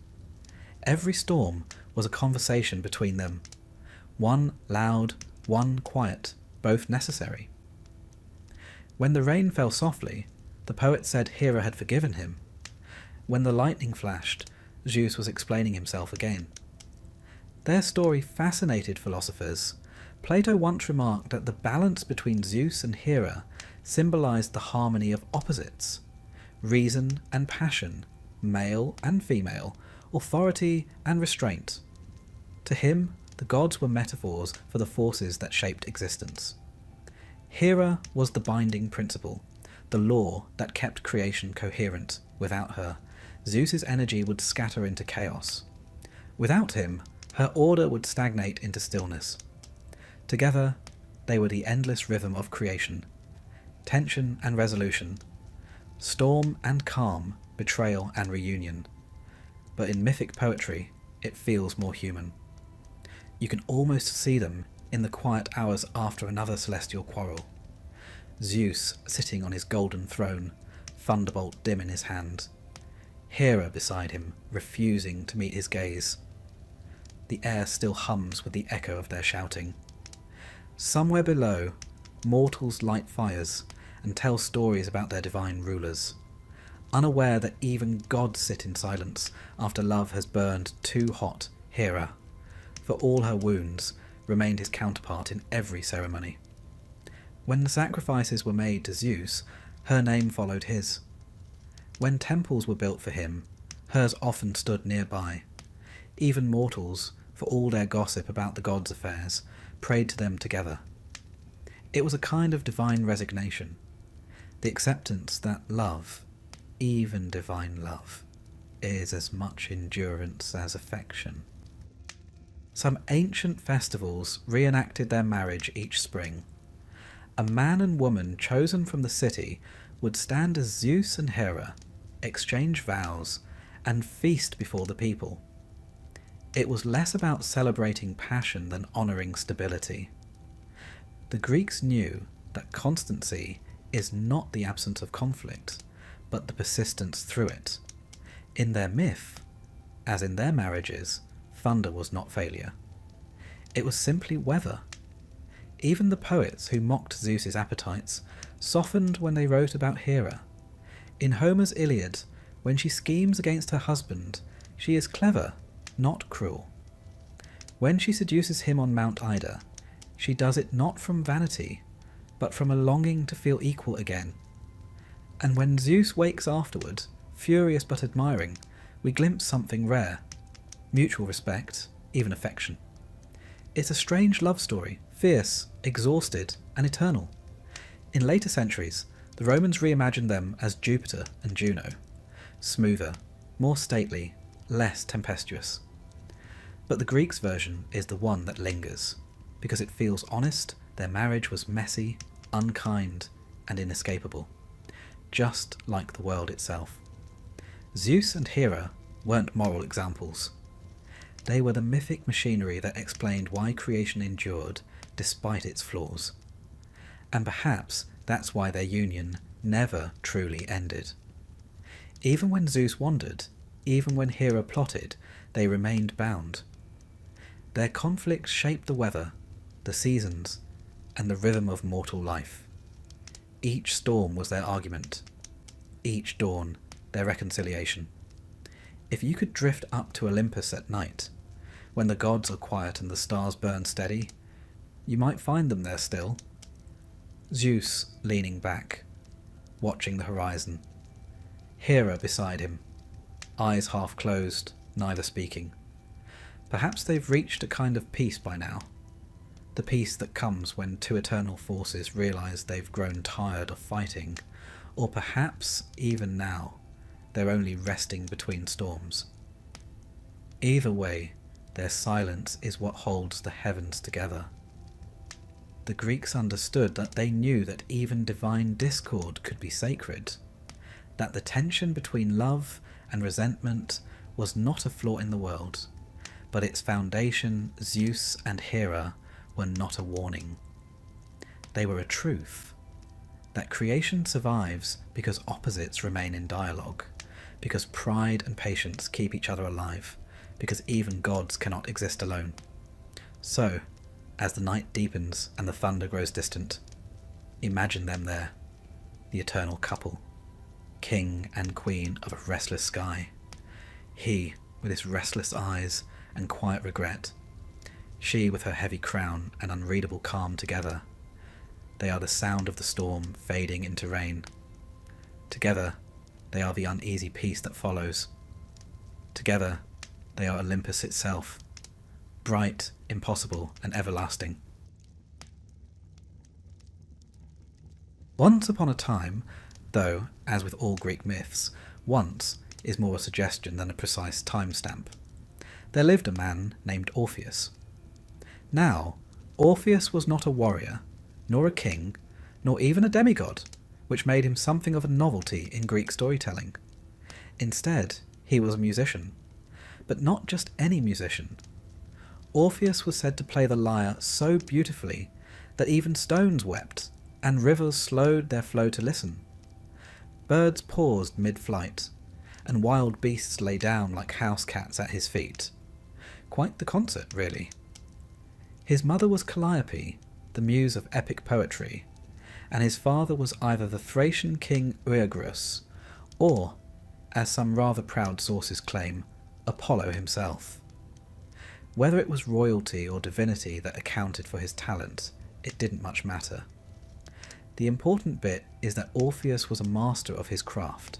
Every storm was a conversation between them. One loud, one quiet, both necessary. When the rain fell softly, the poet said Hera had forgiven him. When the lightning flashed, Zeus was explaining himself again. Their story fascinated philosophers. Plato once remarked that the balance between Zeus and Hera symbolized the harmony of opposites: reason and passion, male and female, authority and restraint. To him, the gods were metaphors for the forces that shaped existence. Hera was the binding principle, the law that kept creation coherent. Without her, Zeus's energy would scatter into chaos. Without him, her order would stagnate into stillness. Together, they were the endless rhythm of creation, tension and resolution, storm and calm, betrayal and reunion. But in mythic poetry, it feels more human. You can almost see them in the quiet hours after another celestial quarrel. Zeus sitting on his golden throne, thunderbolt dim in his hand. Hera beside him, refusing to meet his gaze. The air still hums with the echo of their shouting. Somewhere below, mortals light fires and tell stories about their divine rulers, unaware that even gods sit in silence after love has burned too hot. Hera, for all her wounds, remained his counterpart in every ceremony. When the sacrifices were made to Zeus, her name followed his. When temples were built for him, hers often stood nearby. Even mortals, for all their gossip about the gods' affairs, prayed to them together. It was a kind of divine resignation, the acceptance that love, even divine love, is as much endurance as affection. Some ancient festivals reenacted their marriage each spring. A man and woman chosen from the city would stand as Zeus and Hera, exchange vows, and feast before the people. It was less about celebrating passion than honouring stability. The Greeks knew that constancy is not the absence of conflict, but the persistence through it. In their myth, as in their marriages, thunder was not failure. It was simply weather. Even the poets who mocked Zeus's appetites softened when they wrote about Hera. In Homer's Iliad, when she schemes against her husband, she is clever, not cruel. When she seduces him on Mount Ida, she does it not from vanity, but from a longing to feel equal again. And when Zeus wakes afterward, furious but admiring, we glimpse something rare, mutual respect, even affection. It's a strange love story, fierce, exhausted, and eternal. In later centuries, the Romans reimagined them as Jupiter and Juno, smoother, more stately, less tempestuous. But the Greeks' version is the one that lingers, because it feels honest. Their marriage was messy, unkind, and inescapable, just like the world itself. Zeus and Hera weren't moral examples. They were the mythic machinery that explained why creation endured despite its flaws. And perhaps that's why their union never truly ended. Even when Zeus wandered, even when Hera plotted, they remained bound. Their conflicts shaped the weather, the seasons, and the rhythm of mortal life. Each storm was their argument, each dawn their reconciliation. If you could drift up to Olympus at night, when the gods are quiet and the stars burn steady, you might find them there still. Zeus leaning back, watching the horizon. Hera beside him, eyes half closed, neither speaking. Perhaps they've reached a kind of peace by now. The peace that comes when two eternal forces realise they've grown tired of fighting, or perhaps, even now, they're only resting between storms. Either way, their silence is what holds the heavens together. The Greeks understood that they knew that even divine discord could be sacred, that the tension between love and resentment was not a flaw in the world, but its foundation, Zeus and Hera, were not a warning. They were a truth, that creation survives because opposites remain in dialogue, because pride and patience keep each other alive, because even gods cannot exist alone. So, as the night deepens and the thunder grows distant, imagine them there, the eternal couple, king and queen of a restless sky. He with his restless eyes and quiet regret, she with her heavy crown and unreadable calm together. They are the sound of the storm fading into rain. Together, they are the uneasy peace that follows. Together, they are Olympus itself, bright, impossible, and everlasting. Once upon a time, though, as with all Greek myths, once is more a suggestion than a precise timestamp, there lived a man named Orpheus. Now, Orpheus was not a warrior, nor a king, nor even a demigod, which made him something of a novelty in Greek storytelling. Instead, he was a musician, but not just any musician. Orpheus was said to play the lyre so beautifully that even stones wept, and rivers slowed their flow to listen. Birds paused mid-flight, and wild beasts lay down like house cats at his feet. Quite the concert, really. His mother was Calliope, the muse of epic poetry, and his father was either the Thracian king Oeagrus, or, as some rather proud sources claim, Apollo himself. Whether it was royalty or divinity that accounted for his talent, it didn't much matter. The important bit is that Orpheus was a master of his craft,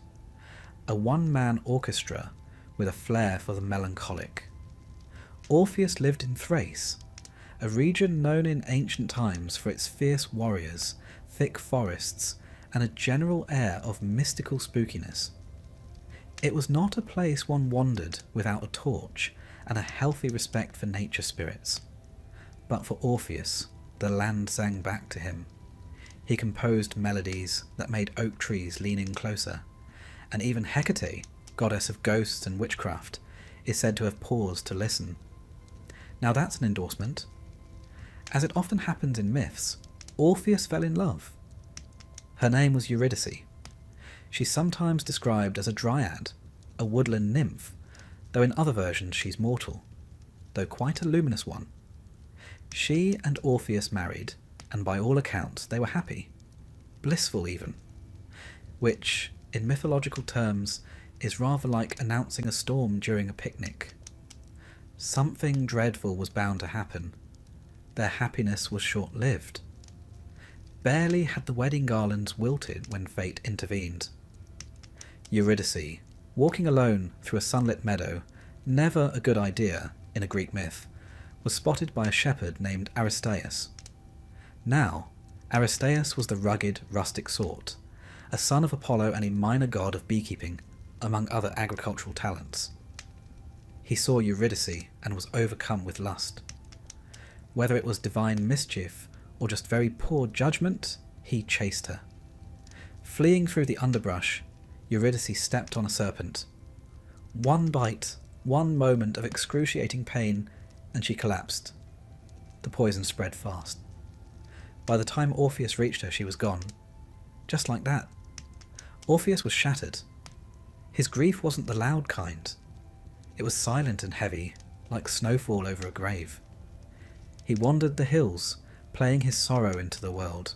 a one-man orchestra with a flair for the melancholic. Orpheus lived in Thrace, a region known in ancient times for its fierce warriors, thick forests, and a general air of mystical spookiness. It was not a place one wandered without a torch and a healthy respect for nature spirits. But for Orpheus, the land sang back to him. He composed melodies that made oak trees lean in closer, and even Hecate, goddess of ghosts and witchcraft, is said to have paused to listen. Now that's an endorsement. As it often happens in myths, Orpheus fell in love. Her name was Eurydice. She's sometimes described as a dryad, a woodland nymph, though in other versions she's mortal, though quite a luminous one. She and Orpheus married, and by all accounts they were happy. blissful even, which, in mythological terms, is rather like announcing a storm during a picnic. Something dreadful was bound to happen. Their happiness was short-lived. Barely had the wedding garlands wilted when fate intervened. Eurydice, walking alone through a sunlit meadow, never a good idea in a Greek myth, was spotted by a shepherd named Aristaeus. Now, Aristaeus was the rugged, rustic sort, a son of Apollo and a minor god of beekeeping, among other agricultural talents. He saw Eurydice and was overcome with lust. Whether it was divine mischief or just very poor judgment, he chased her. Fleeing through the underbrush, Eurydice stepped on a serpent. One bite, one moment of excruciating pain, and she collapsed. The poison spread fast. By the time Orpheus reached her, she was gone. Just like that. Orpheus was shattered. His grief wasn't the loud kind. It was silent and heavy, like snowfall over a grave. He wandered the hills, playing his sorrow into the world.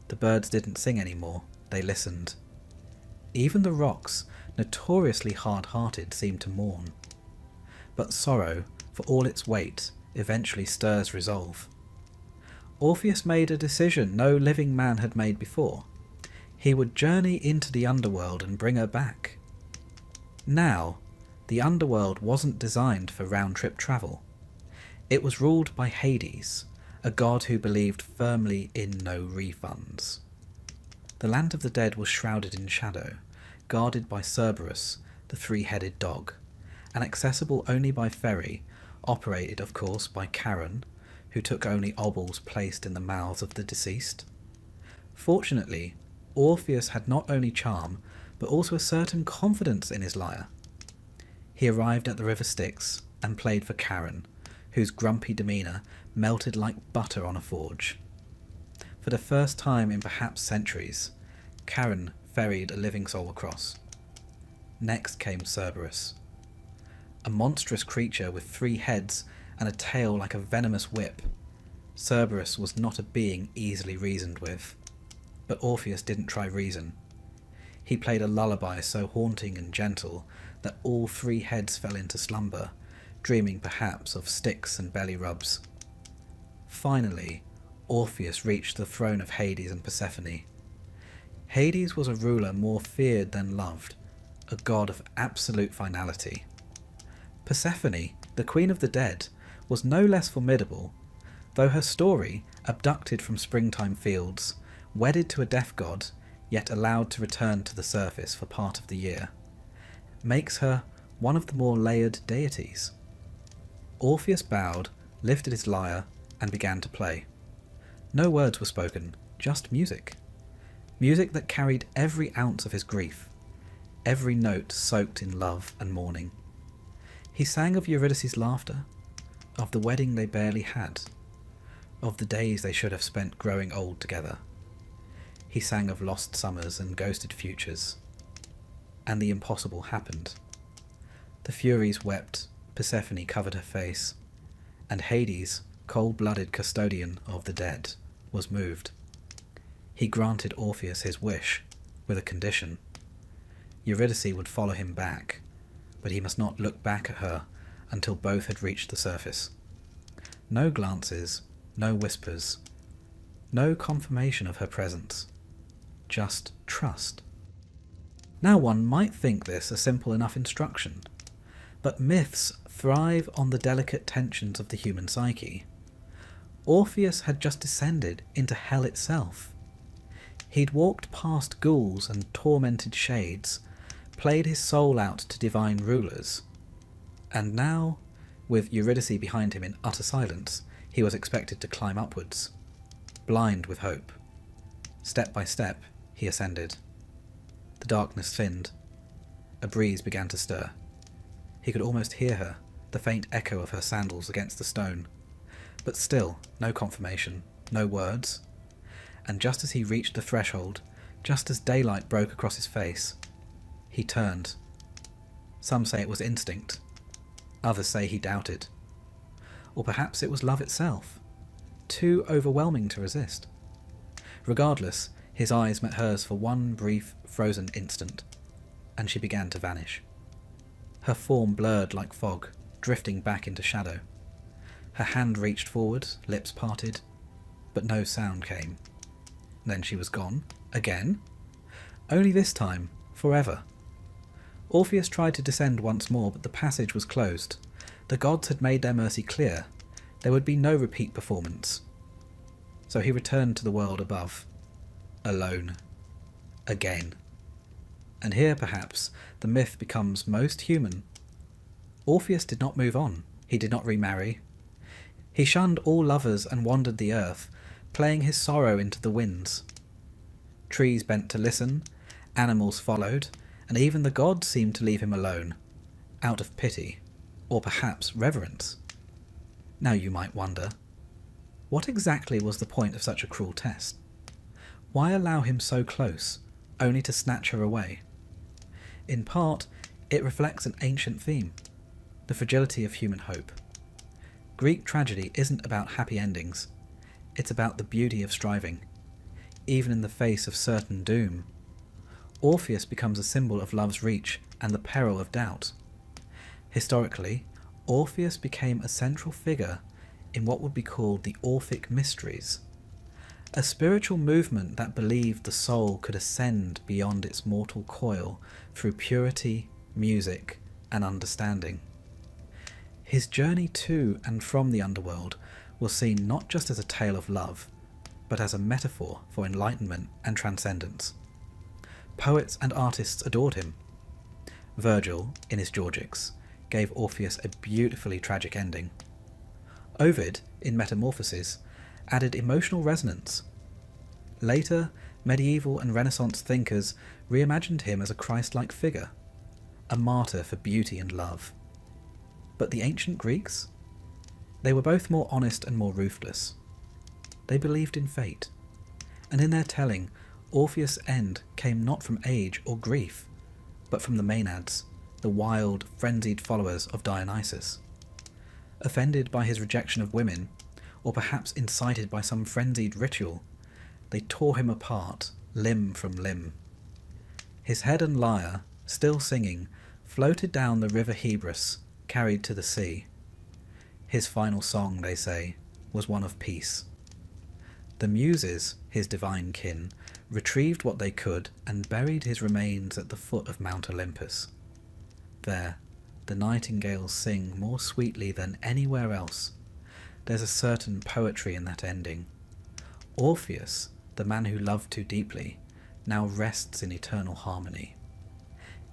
The birds didn't sing anymore, they listened. Even the rocks, notoriously hard-hearted, seemed to mourn. But sorrow, for all its weight, eventually stirs resolve. Orpheus made a decision no living man had made before. He would journey into the underworld and bring her back. Now, the underworld wasn't designed for round-trip travel. It was ruled by Hades, a god who believed firmly in no refunds. The land of the dead was shrouded in shadow, guarded by Cerberus, the three-headed dog, and accessible only by ferry, operated of course by Charon, who took only obels placed in the mouths of the deceased. Fortunately, Orpheus had not only charm, but also a certain confidence in his lyre. He arrived at the river Styx and played for Charon, whose grumpy demeanour melted like butter on a forge. For the first time in perhaps centuries, Charon ferried a living soul across. Next came Cerberus, a monstrous creature with 3 heads and a tail like a venomous whip. Cerberus was not a being easily reasoned with, but Orpheus didn't try reason. He played a lullaby so haunting and gentle that all 3 heads fell into slumber, dreaming perhaps of Styx and belly rubs. Finally, Orpheus reached the throne of Hades and Persephone. Hades was a ruler more feared than loved, a god of absolute finality. Persephone, the queen of the dead, was no less formidable, though her story, abducted from springtime fields, wedded to a death god, yet allowed to return to the surface for part of the year, makes her one of the more layered deities. Orpheus bowed, lifted his lyre, and began to play. No words were spoken, just music. Music that carried every ounce of his grief, every note soaked in love and mourning. He sang of Eurydice's laughter, of the wedding they barely had, of the days they should have spent growing old together. He sang of lost summers and ghosted futures. And the impossible happened. The Furies wept, Persephone covered her face, and Hades, cold-blooded custodian of the dead, was moved. He granted Orpheus his wish, with a condition. Eurydice would follow him back, but he must not look back at her until both had reached the surface. No glances, no whispers, no confirmation of her presence, just trust. Now one might think this a simple enough instruction, but myths thrive on the delicate tensions of the human psyche. Orpheus had just descended into hell itself. He'd walked past ghouls and tormented shades, played his soul out to divine rulers, and now, with Eurydice behind him in utter silence, he was expected to climb upwards, blind with hope. Step by step, he ascended. The darkness thinned. A breeze began to stir. He could almost hear her, the faint echo of her sandals against the stone. But still, no confirmation, no words. And just as he reached the threshold, just as daylight broke across his face, he turned. Some say it was instinct. Others say he doubted. Or perhaps it was love itself, too overwhelming to resist. Regardless, His eyes met hers for one brief, frozen instant, and she began to vanish. Her form blurred like fog, drifting back into shadow. Her hand reached forward, lips parted, but no sound came. Then she was gone, again. Only this time, forever. Orpheus tried to descend once more, but the passage was closed. The gods had made their mercy clear. There would be no repeat performance. So he returned to the world above, alone, again. And here, perhaps, the myth becomes most human. Orpheus did not move on. He did not remarry. He shunned all lovers and wandered the earth, playing his sorrow into the winds. Trees bent to listen, animals followed, and even the gods seemed to leave him alone, out of pity, or perhaps reverence. Now you might wonder, what exactly was the point of such a cruel test? Why allow him so close, only to snatch her away? In part, it reflects an ancient theme, the fragility of human hope. Greek tragedy isn't about happy endings, it's about the beauty of striving, even in the face of certain doom. Orpheus becomes a symbol of love's reach and the peril of doubt. Historically, Orpheus became a central figure in what would be called the Orphic Mysteries, a spiritual movement that believed the soul could ascend beyond its mortal coil through purity, music, and understanding. His journey to and from the underworld was seen not just as a tale of love, but as a metaphor for enlightenment and transcendence. Poets and artists adored him. Virgil, in his Georgics, gave Orpheus a beautifully tragic ending. Ovid, in Metamorphoses, added emotional resonance. Later, medieval and Renaissance thinkers reimagined him as a Christ-like figure, a martyr for beauty and love. But the ancient Greeks? They were both more honest and more ruthless. They believed in fate, and in their telling, Orpheus' end came not from age or grief, but from the Maenads, the wild, frenzied followers of Dionysus. Offended by his rejection of women, or perhaps incited by some frenzied ritual, they tore him apart, limb from limb. His head and lyre, still singing, floated down the river Hebrus, carried to the sea. His final song, they say, was one of peace. The Muses, his divine kin, retrieved what they could and buried his remains at the foot of Mount Olympus. There, the nightingales sing more sweetly than anywhere else. There's a certain poetry in that ending. Orpheus, the man who loved too deeply, now rests in eternal harmony.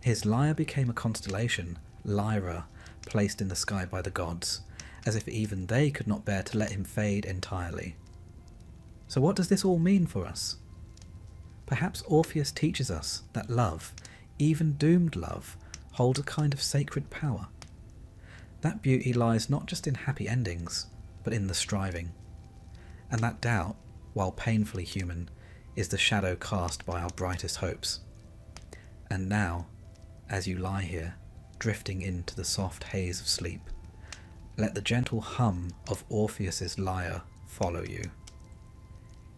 His lyre became a constellation, Lyra, placed in the sky by the gods, as if even they could not bear to let him fade entirely. So what does this all mean for us? Perhaps Orpheus teaches us that love, even doomed love, holds a kind of sacred power. That beauty lies not just in happy endings, but in the striving. And that doubt, while painfully human, is the shadow cast by our brightest hopes. And now, as you lie here, drifting into the soft haze of sleep, let the gentle hum of Orpheus's lyre follow you.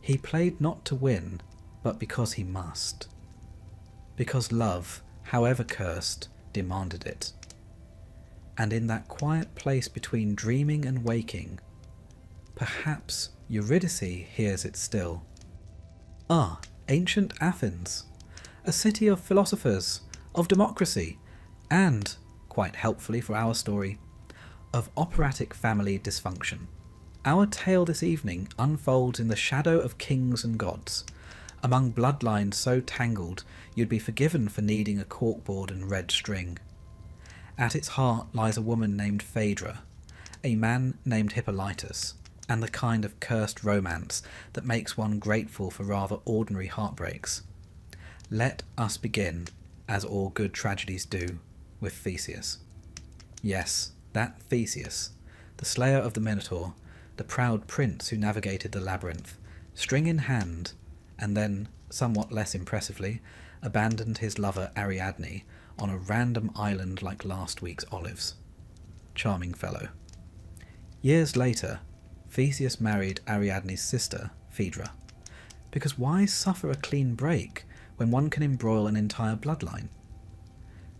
He played not to win, but because he must. Because love, however cursed, demanded it. And in that quiet place between dreaming and waking, perhaps Eurydice hears it still. Ah, ancient Athens, a city of philosophers, of democracy, and, quite helpfully for our story, of operatic family dysfunction. Our tale this evening unfolds in the shadow of kings and gods, among bloodlines so tangled you'd be forgiven for needing a corkboard and red string. At its heart lies a woman named Phaedra, a man named Hippolytus, and the kind of cursed romance that makes one grateful for rather ordinary heartbreaks. Let us begin, as all good tragedies do, with Theseus. Yes, that Theseus, the slayer of the Minotaur, the proud prince who navigated the labyrinth, string in hand, and then, somewhat less impressively, abandoned his lover Ariadne on a random island like last week's olives. Charming fellow. Years later, Theseus married Ariadne's sister, Phaedra. because why suffer a clean break when one can embroil an entire bloodline?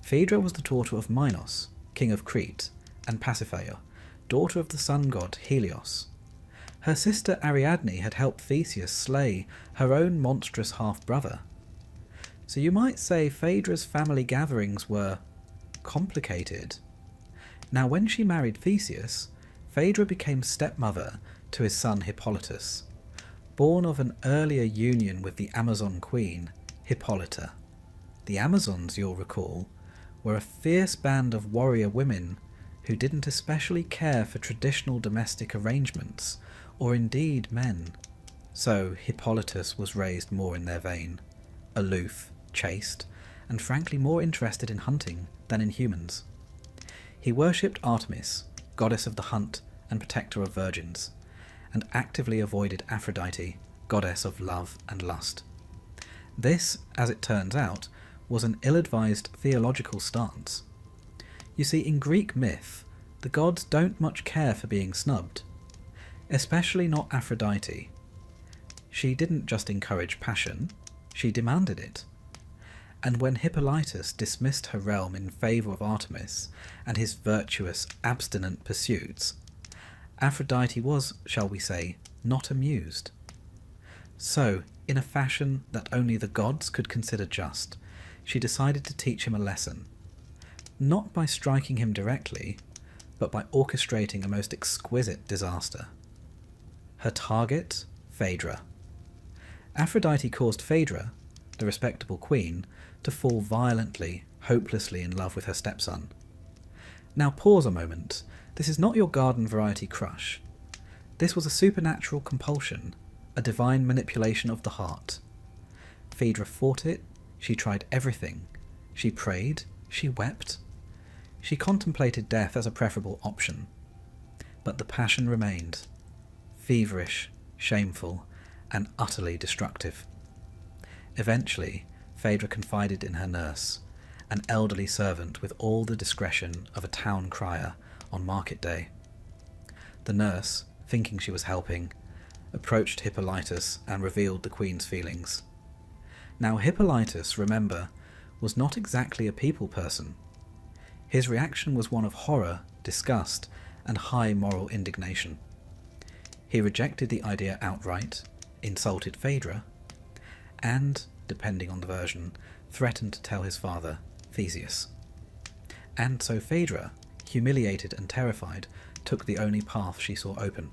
Phaedra was the daughter of Minos, king of Crete, and Pasiphae, daughter of the sun god Helios. Her sister Ariadne had helped Theseus slay her own monstrous half-brother. So you might say Phaedra's family gatherings were complicated. Now when she married Theseus, Phaedra became stepmother to his son Hippolytus, born of an earlier union with the Amazon queen, Hippolyta. The Amazons, you'll recall, were a fierce band of warrior women who didn't especially care for traditional domestic arrangements, or indeed men. So Hippolytus was raised more in their vein, aloof, chaste, and frankly more interested in hunting than in humans. He worshipped Artemis, goddess of the hunt and protector of virgins, and actively avoided Aphrodite, goddess of love and lust. This, as it turns out, was an ill-advised theological stance. You see, in Greek myth, the gods don't much care for being snubbed, especially not Aphrodite. She didn't just encourage passion, she demanded it. And when Hippolytus dismissed her realm in favour of Artemis and his virtuous, abstinent pursuits, Aphrodite was, shall we say, not amused. So, in a fashion that only the gods could consider just, she decided to teach him a lesson, not by striking him directly, but by orchestrating a most exquisite disaster. Her target, Phaedra. Aphrodite caused Phaedra, the respectable queen, to fall violently, hopelessly in love with her stepson. Now pause a moment. This is not your garden variety crush. This was a supernatural compulsion, a divine manipulation of the heart. Phaedra fought it, she tried everything. She prayed, she wept. She contemplated death as a preferable option. But the passion remained, feverish, shameful, and utterly destructive. Eventually, Phaedra confided in her nurse, an elderly servant with all the discretion of a town crier on market day. The nurse, thinking she was helping, approached Hippolytus and revealed the queen's feelings. Now Hippolytus, remember, was not exactly a people person. His reaction was one of horror, disgust, and high moral indignation. He rejected the idea outright, insulted Phaedra, and, depending on the version, threatened to tell his father, Theseus. And so Phaedra, humiliated and terrified, took the only path she saw open.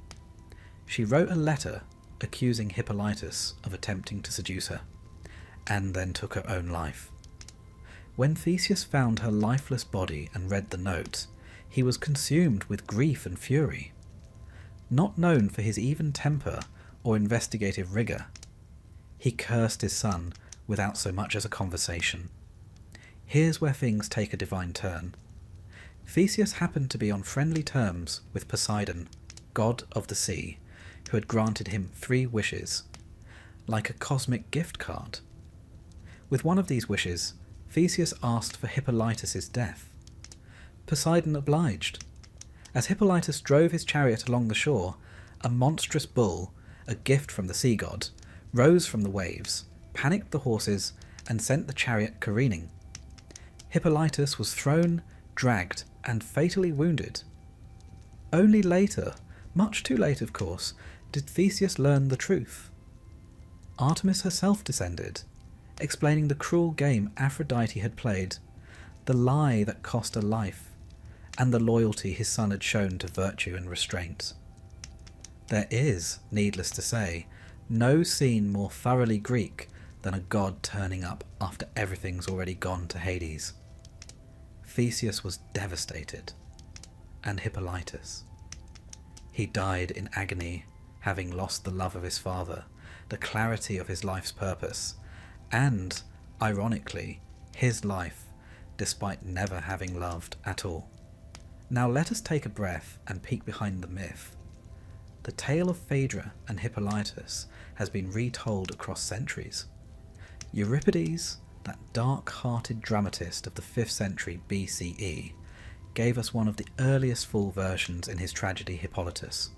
She wrote a letter accusing Hippolytus of attempting to seduce her, and then took her own life. When Theseus found her lifeless body and read the note, he was consumed with grief and fury. Not known for his even temper or investigative rigour, he cursed his son without so much as a conversation. Here's where things take a divine turn. Theseus happened to be on friendly terms with Poseidon, god of the sea, who had granted him 3 wishes, like a cosmic gift card. With one of these wishes, Theseus asked for Hippolytus' death. Poseidon obliged. As Hippolytus drove his chariot along the shore, a monstrous bull, a gift from the sea god, rose from the waves, panicked the horses, and sent the chariot careening. Hippolytus was thrown, dragged, and fatally wounded. Only later, much too late of course, did Theseus learn the truth. Artemis herself descended, explaining the cruel game Aphrodite had played, the lie that cost a life, and the loyalty his son had shown to virtue and restraint. There is, needless to say, no scene more thoroughly Greek than a god turning up after everything's already gone to Hades. Theseus was devastated, and Hippolytus. He died in agony, having lost the love of his father, the clarity of his life's purpose, and, ironically, his life, despite never having loved at all. Now let us take a breath and peek behind the myth. The tale of Phaedra and Hippolytus has been retold across centuries. Euripides, that dark-hearted dramatist of the 5th century BCE, gave us one of the earliest full versions in his tragedy Hippolytus.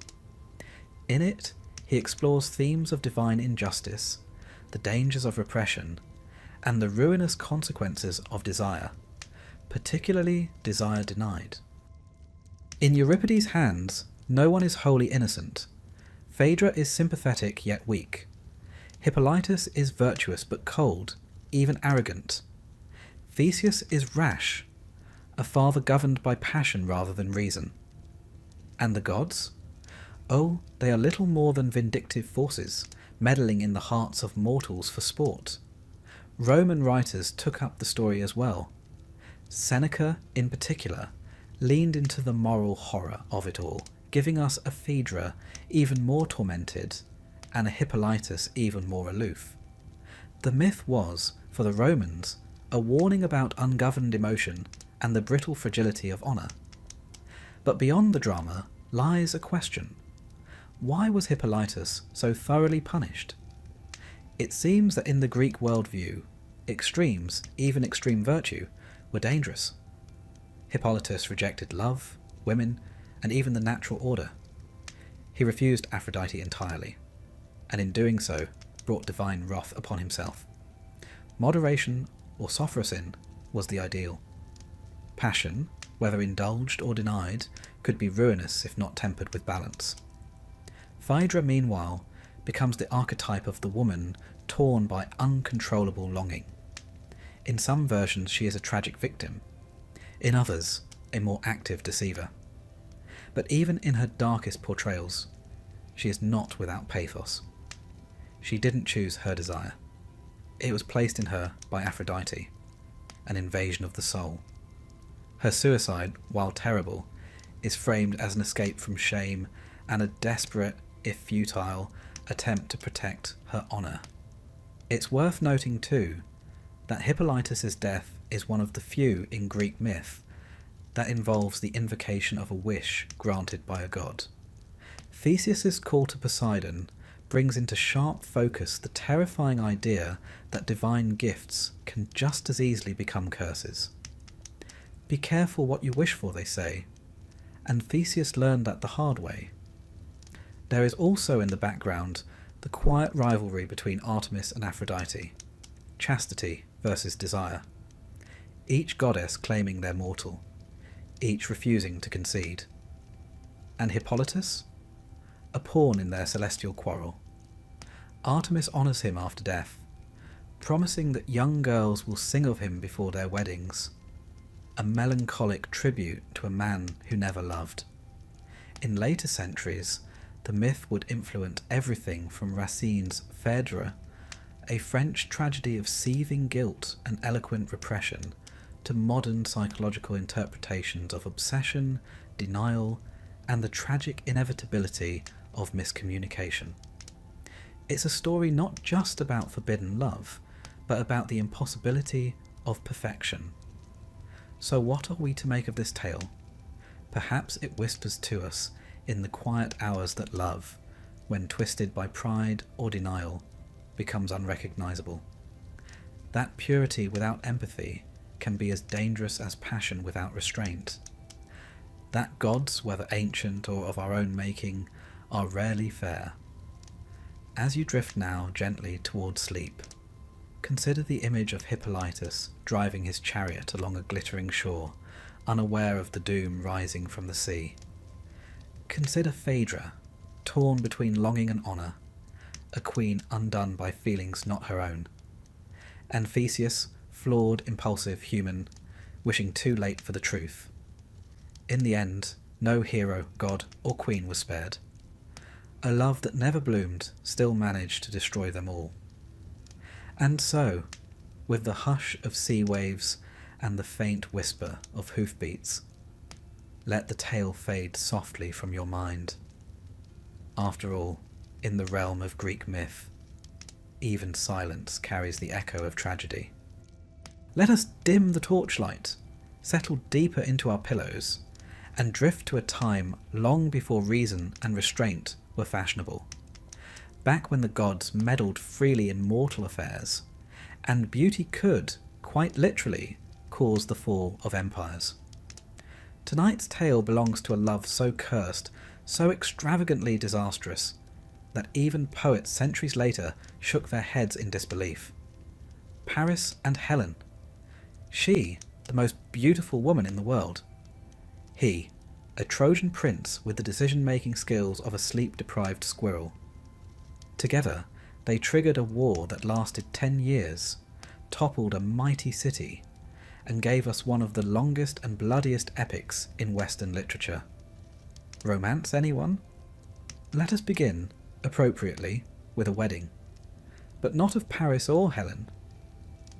In it, he explores themes of divine injustice the dangers of repression, and the ruinous consequences of desire, particularly desire denied. In Euripides' hands, no one is wholly innocent. Phaedra is sympathetic yet weak. Hippolytus is virtuous but cold, even arrogant. Theseus is rash, a father governed by passion rather than reason. And the gods? Oh, they are little more than vindictive forces, meddling in the hearts of mortals for sport. Roman writers took up the story as well. Seneca, in particular, leaned into the moral horror of it all, giving us a Phaedra even more tormented and a Hippolytus even more aloof. The myth was, for the Romans, a warning about ungoverned emotion and the brittle fragility of honour. But beyond the drama lies a question. Why was Hippolytus so thoroughly punished? It seems that in the Greek worldview, extremes, even extreme virtue, were dangerous. Hippolytus rejected love, women, and even the natural order. He refused Aphrodite entirely, and in doing so brought divine wrath upon himself. Moderation, or sophrosin, was the ideal. Passion, whether indulged or denied, could be ruinous if not tempered with balance. Phaedra, meanwhile, becomes the archetype of the woman torn by uncontrollable longing. In some versions she is a tragic victim, in others a more active deceiver. But even in her darkest portrayals, she is not without pathos. She didn't choose her desire. It was placed in her by Aphrodite, an invasion of the soul. Her suicide, while terrible, is framed as an escape from shame and a desperate, if futile, attempt to protect her honour. It's worth noting too that Hippolytus' death is one of the few in Greek myth that involves the invocation of a wish granted by a god. Theseus' call to Poseidon brings into sharp focus the terrifying idea that divine gifts can just as easily become curses. Be careful what you wish for, they say, and Theseus learned that the hard way. There is also in the background the quiet rivalry between Artemis and Aphrodite, chastity versus desire, each goddess claiming their mortal, each refusing to concede. And Hippolytus? A pawn in their celestial quarrel. Artemis honours him after death, promising that young girls will sing of him before their weddings, a melancholic tribute to a man who never loved. In later centuries, the myth would influence everything from Racine's Phaedra, a French tragedy of seething guilt and eloquent repression, to modern psychological interpretations of obsession, denial, and the tragic inevitability of miscommunication. It's a story not just about forbidden love, but about the impossibility of perfection. So what are we to make of this tale? Perhaps it whispers to us in the quiet hours that love, when twisted by pride or denial, becomes unrecognisable. That purity without empathy can be as dangerous as passion without restraint. That gods, whether ancient or of our own making, are rarely fair. As you drift now gently towards sleep, consider the image of Hippolytus driving his chariot along a glittering shore, unaware of the doom rising from the sea. Consider Phaedra, torn between longing and honour, a queen undone by feelings not her own. And Theseus, flawed, impulsive, human, wishing too late for the truth. In the end, no hero, god, or queen was spared. A love that never bloomed still managed to destroy them all. And so, with the hush of sea waves and the faint whisper of hoofbeats, let the tale fade softly from your mind. After all, in the realm of Greek myth, even silence carries the echo of tragedy. Let us dim the torchlight, settle deeper into our pillows, and drift to a time long before reason and restraint were fashionable. Back when the gods meddled freely in mortal affairs, and beauty could, quite literally, cause the fall of empires. Tonight's tale belongs to a love so cursed, so extravagantly disastrous, that even poets centuries later shook their heads in disbelief. Paris and Helen. She, the most beautiful woman in the world. He, a Trojan prince with the decision-making skills of a sleep-deprived squirrel. Together, they triggered a war that lasted 10 years, toppled a mighty city, and gave us one of the longest and bloodiest epics in Western literature. Romance, anyone? Let us begin, appropriately, with a wedding. But not of Paris or Helen.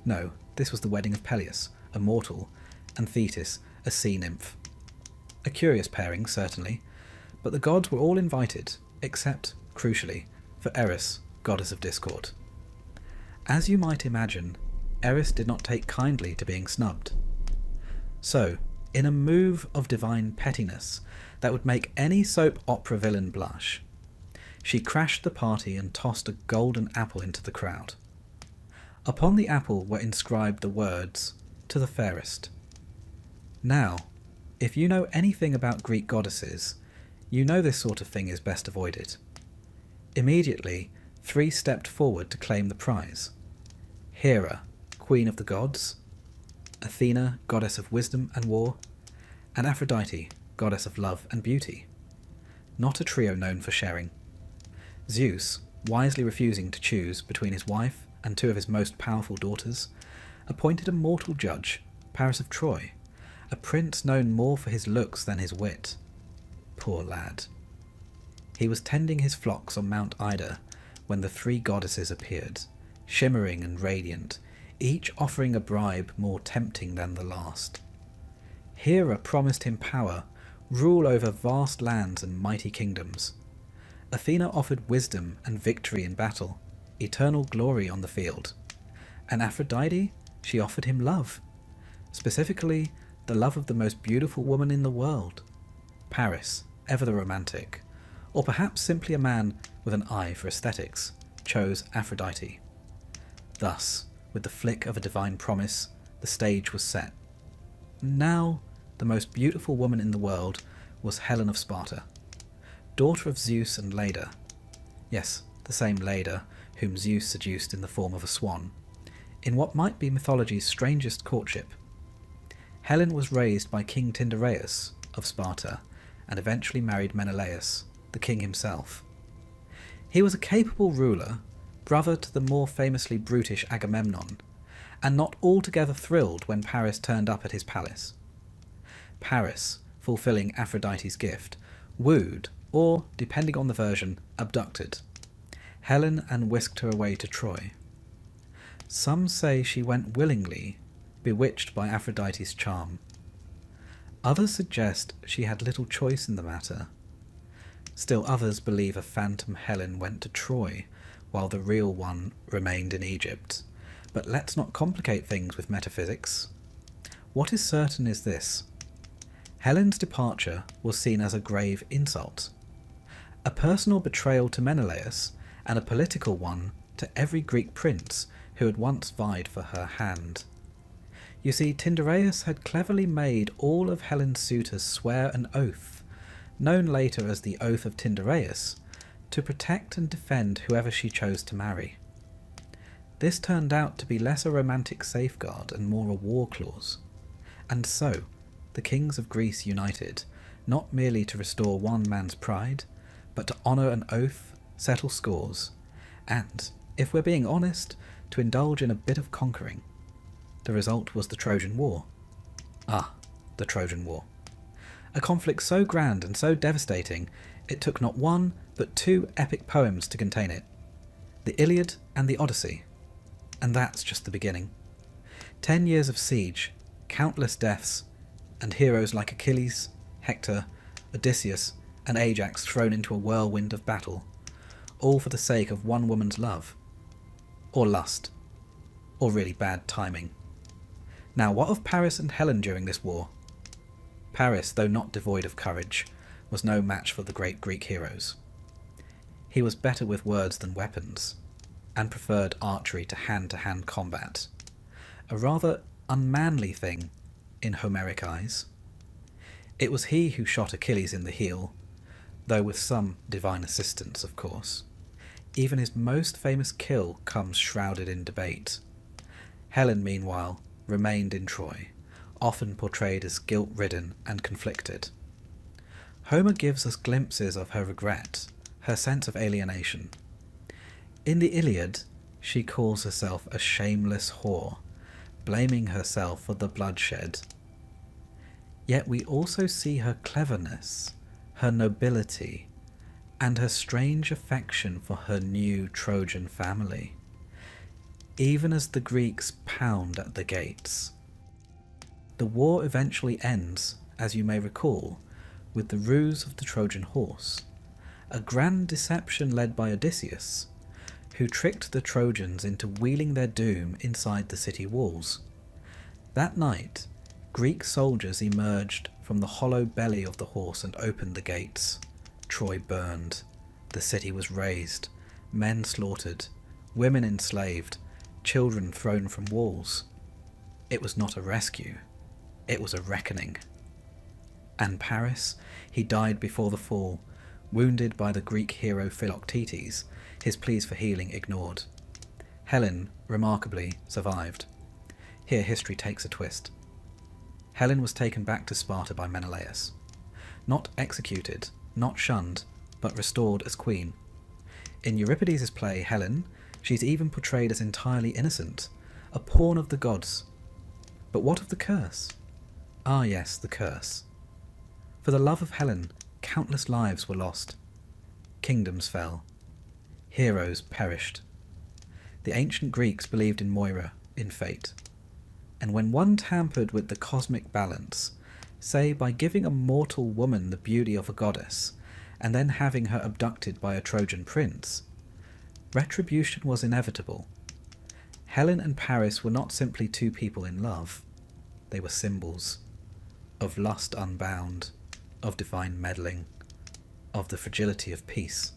No, this was the wedding of Peleus, a mortal, and Thetis, a sea nymph. A curious pairing, certainly, but the gods were all invited, except, crucially, for Eris, goddess of discord. As you might imagine, Eris did not take kindly to being snubbed. So, in a move of divine pettiness that would make any soap opera villain blush, she crashed the party and tossed a golden apple into the crowd. Upon the apple were inscribed the words, "To the fairest." Now, if you know anything about Greek goddesses, you know this sort of thing is best avoided. Immediately, 3 stepped forward to claim the prize. Hera, queen of the gods, Athena, goddess of wisdom and war, and Aphrodite, goddess of love and beauty. Not a trio known for sharing. Zeus, wisely refusing to choose between his wife and 2 of his most powerful daughters, appointed a mortal judge, Paris of Troy, a prince known more for his looks than his wit. Poor lad. He was tending his flocks on Mount Ida when the 3 goddesses appeared, shimmering and radiant, each offering a bribe more tempting than the last. Hera promised him power, rule over vast lands and mighty kingdoms. Athena offered wisdom and victory in battle, eternal glory on the field. And Aphrodite, she offered him love. Specifically, the love of the most beautiful woman in the world. Paris, ever the romantic, or perhaps simply a man with an eye for aesthetics, chose Aphrodite. Thus, with the flick of a divine promise, the stage was set. Now, the most beautiful woman in the world was Helen of Sparta, daughter of Zeus and Leda. Yes, the same Leda whom Zeus seduced in the form of a swan, in what might be mythology's strangest courtship. Helen was raised by King Tyndareus of Sparta and eventually married Menelaus, the king himself. He was a capable ruler, brother to the more famously brutish Agamemnon, and not altogether thrilled when Paris turned up at his palace. Paris, fulfilling Aphrodite's gift, wooed, or, depending on the version, abducted Helen and whisked her away to Troy. Some say she went willingly, bewitched by Aphrodite's charm. Others suggest she had little choice in the matter. Still others believe a phantom Helen went to Troy, while the real one remained in Egypt. But let's not complicate things with metaphysics. What is certain is this: Helen's departure was seen as a grave insult, a personal betrayal to Menelaus, and a political one to every Greek prince who had once vied for her hand. You see, Tyndareus had cleverly made all of Helen's suitors swear an oath, known later as the Oath of Tyndareus, to protect and defend whoever she chose to marry. This turned out to be less a romantic safeguard and more a war clause. And so, the kings of Greece united, not merely to restore one man's pride, but to honour an oath, settle scores, and, if we're being honest, to indulge in a bit of conquering. The result was the Trojan War. The Trojan War. A conflict so grand and so devastating, it took not one, but 2 epic poems to contain it. The Iliad and the Odyssey. And that's just the beginning. 10 years of siege, countless deaths, and heroes like Achilles, Hector, Odysseus, and Ajax thrown into a whirlwind of battle, all for the sake of one woman's love. Or lust. Or really bad timing. Now, what of Paris and Helen during this war? Paris, though not devoid of courage, was no match for the great Greek heroes. He was better with words than weapons, and preferred archery to hand-to-hand combat, a rather unmanly thing in Homeric eyes. It was he who shot Achilles in the heel, though with some divine assistance, of course. Even his most famous kill comes shrouded in debate. Helen, meanwhile, remained in Troy, often portrayed as guilt-ridden and conflicted. Homer gives us glimpses of her regret, her sense of alienation. In the Iliad, she calls herself a shameless whore, blaming herself for the bloodshed. Yet we also see her cleverness, her nobility, and her strange affection for her new Trojan family, even as the Greeks pound at the gates. The war eventually ends, as you may recall, with the ruse of the Trojan horse, a grand deception led by Odysseus, who tricked the Trojans into wheeling their doom inside the city walls. That night, Greek soldiers emerged from the hollow belly of the horse and opened the gates. Troy burned. The city was razed, men slaughtered, women enslaved, children thrown from walls. It was not a rescue. It was a reckoning. And Paris, he died before the fall, wounded by the Greek hero Philoctetes, his pleas for healing ignored. Helen, remarkably, survived. Here history takes a twist. Helen was taken back to Sparta by Menelaus. Not executed, not shunned, but restored as queen. In Euripides' play Helen, she's even portrayed as entirely innocent, a pawn of the gods. But what of the curse? Ah yes, the curse. For the love of Helen, countless lives were lost. Kingdoms fell. Heroes perished. The ancient Greeks believed in Moira, in fate. And when one tampered with the cosmic balance, say by giving a mortal woman the beauty of a goddess, and then having her abducted by a Trojan prince, retribution was inevitable. Helen and Paris were not simply two people in love. They were symbols of lust unbound, of divine meddling, of the fragility of peace.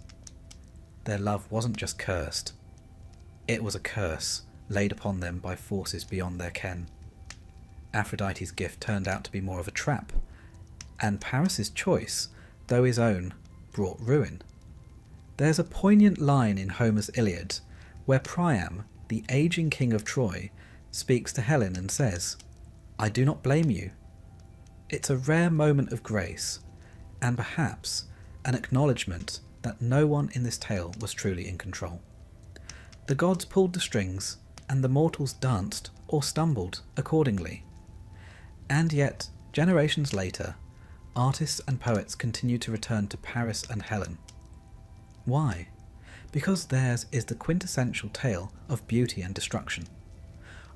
Their love wasn't just cursed. It was a curse laid upon them by forces beyond their ken. Aphrodite's gift turned out to be more of a trap, and Paris's choice, though his own, brought ruin. There's a poignant line in Homer's Iliad where Priam, the aging king of Troy, speaks to Helen and says, "I do not blame you." It's a rare moment of grace, and perhaps an acknowledgement that no one in this tale was truly in control. The gods pulled the strings, and the mortals danced or stumbled accordingly. And yet, generations later, artists and poets continue to return to Paris and Helen. Why? Because theirs is the quintessential tale of beauty and destruction,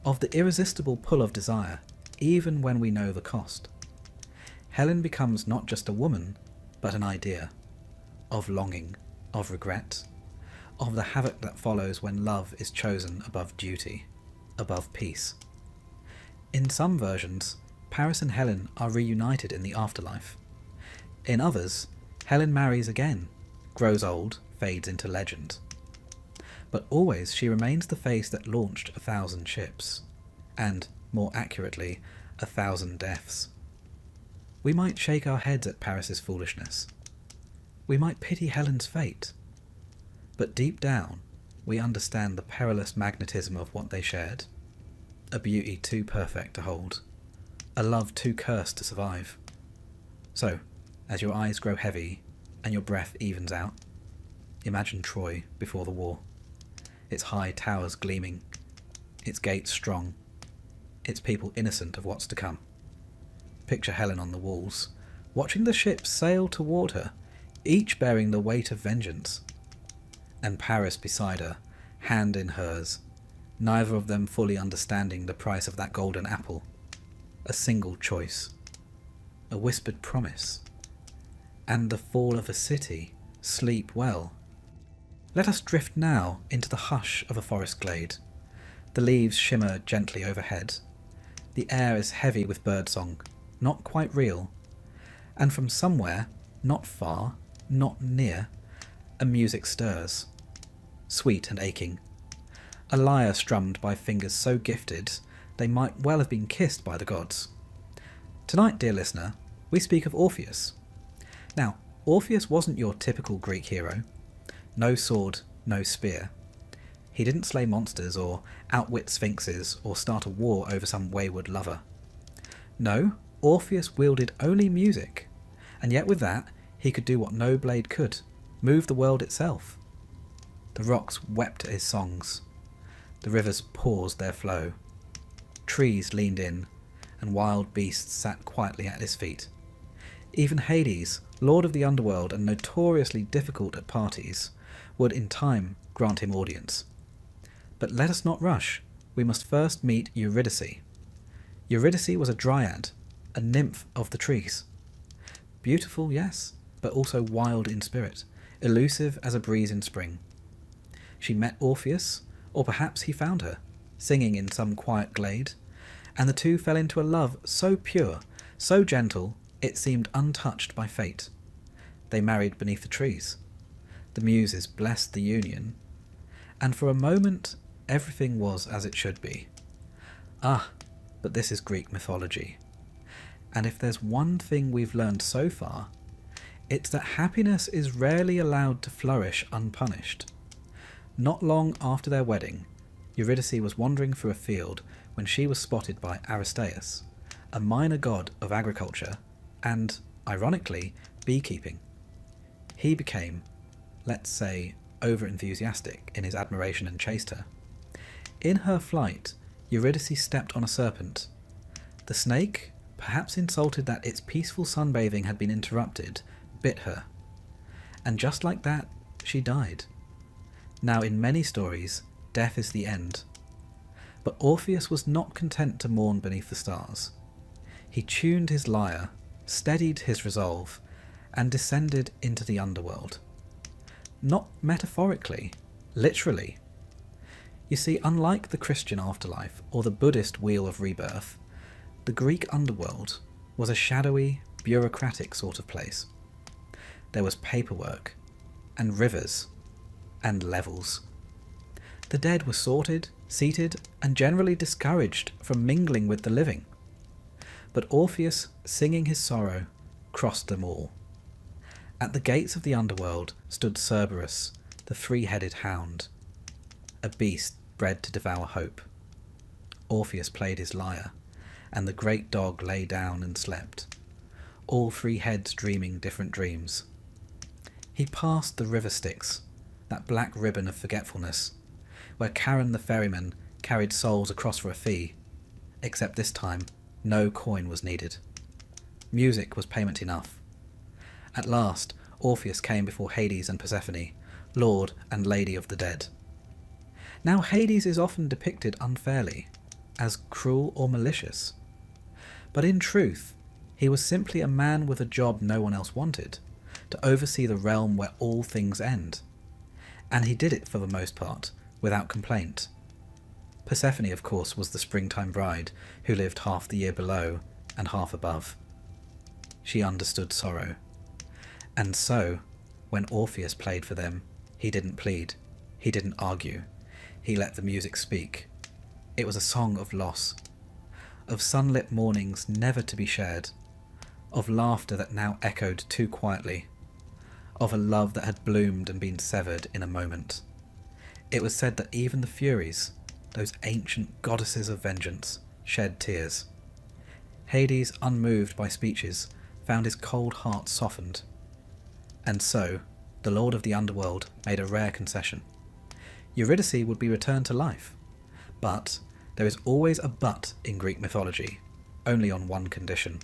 of the irresistible pull of desire, even when we know the cost. Helen becomes not just a woman, but an idea, of longing, of regret, of the havoc that follows when love is chosen above duty, above peace. In some versions, Paris and Helen are reunited in the afterlife. In others, Helen marries again, grows old, fades into legend. But always she remains the face that launched 1,000 ships, and, more accurately, 1,000 deaths. We might shake our heads at Paris's foolishness. We might pity Helen's fate. But deep down, we understand the perilous magnetism of what they shared. A beauty too perfect to hold. A love too cursed to survive. So, as your eyes grow heavy and your breath evens out, imagine Troy before the war. Its high towers gleaming, its gates strong, its people innocent of what's to come. Picture Helen on the walls, watching the ships sail toward her, each bearing the weight of vengeance. And Paris beside her, hand in hers, neither of them fully understanding the price of that golden apple. A single choice, a whispered promise, and the fall of a city. Sleep well. Let us drift now into the hush of a forest glade. The leaves shimmer gently overhead. The air is heavy with birdsong, not quite real. And from somewhere, not far, not near, a music stirs, sweet and aching. A lyre strummed by fingers so gifted they might well have been kissed by the gods. Tonight, dear listener, we speak of Orpheus. Now, Orpheus wasn't your typical Greek hero. No sword, no spear. He didn't slay monsters or outwit sphinxes or start a war over some wayward lover. No, Orpheus wielded only music, and yet with that he could do what no blade could, move the world itself. The rocks wept at his songs. The rivers paused their flow. Trees leaned in, and wild beasts sat quietly at his feet. Even Hades, lord of the underworld and notoriously difficult at parties, would in time grant him audience. But let us not rush. We must first meet Eurydice. Eurydice was a dryad, a nymph of the trees. Beautiful, yes, but also wild in spirit, elusive as a breeze in spring. She met Orpheus, or perhaps he found her, singing in some quiet glade, and the two fell into a love so pure, so gentle, it seemed untouched by fate. They married beneath the trees. The Muses blessed the union, and for a moment everything was as it should be. Ah, but this is Greek mythology. And if there's one thing we've learned so far, it's that happiness is rarely allowed to flourish unpunished. Not long after their wedding, Eurydice was wandering through a field when she was spotted by Aristaeus, a minor god of agriculture and, ironically, beekeeping. He became, let's say, over-enthusiastic in his admiration and chased her. In her flight, Eurydice stepped on a serpent. The snake, perhaps insulted that its peaceful sunbathing had been interrupted, bit her. And just like that, she died. Now, in many stories, death is the end. But Orpheus was not content to mourn beneath the stars. He tuned his lyre, steadied his resolve, and descended into the underworld. Not metaphorically, literally. You see, unlike the Christian afterlife or the Buddhist wheel of rebirth, the Greek underworld was a shadowy, bureaucratic sort of place. There was paperwork, and rivers, and levels. The dead were sorted, seated, and generally discouraged from mingling with the living. But Orpheus, singing his sorrow, crossed them all. At the gates of the underworld stood Cerberus, the three-headed hound, a beast bred to devour hope. Orpheus played his lyre, and the great dog lay down and slept, all three heads dreaming different dreams. He passed the river Styx, that black ribbon of forgetfulness, where Charon the ferryman carried souls across for a fee, except this time no coin was needed. Music was payment enough. At last, Orpheus came before Hades and Persephone, lord and lady of the dead. Now Hades is often depicted unfairly, as cruel or malicious. But in truth, he was simply a man with a job no one else wanted, to oversee the realm where all things end. And he did it for the most part, without complaint. Persephone, of course, was the springtime bride who lived half the year below and half above. She understood sorrow. And so, when Orpheus played for them, he didn't plead, he didn't argue, he let the music speak. It was a song of loss, of sunlit mornings never to be shared, of laughter that now echoed too quietly, of a love that had bloomed and been severed in a moment. It was said that even the Furies, those ancient goddesses of vengeance, shed tears. Hades, unmoved by speeches, found his cold heart softened. And so, the lord of the underworld made a rare concession. Eurydice would be returned to life. But there is always a but in Greek mythology, only on one condition.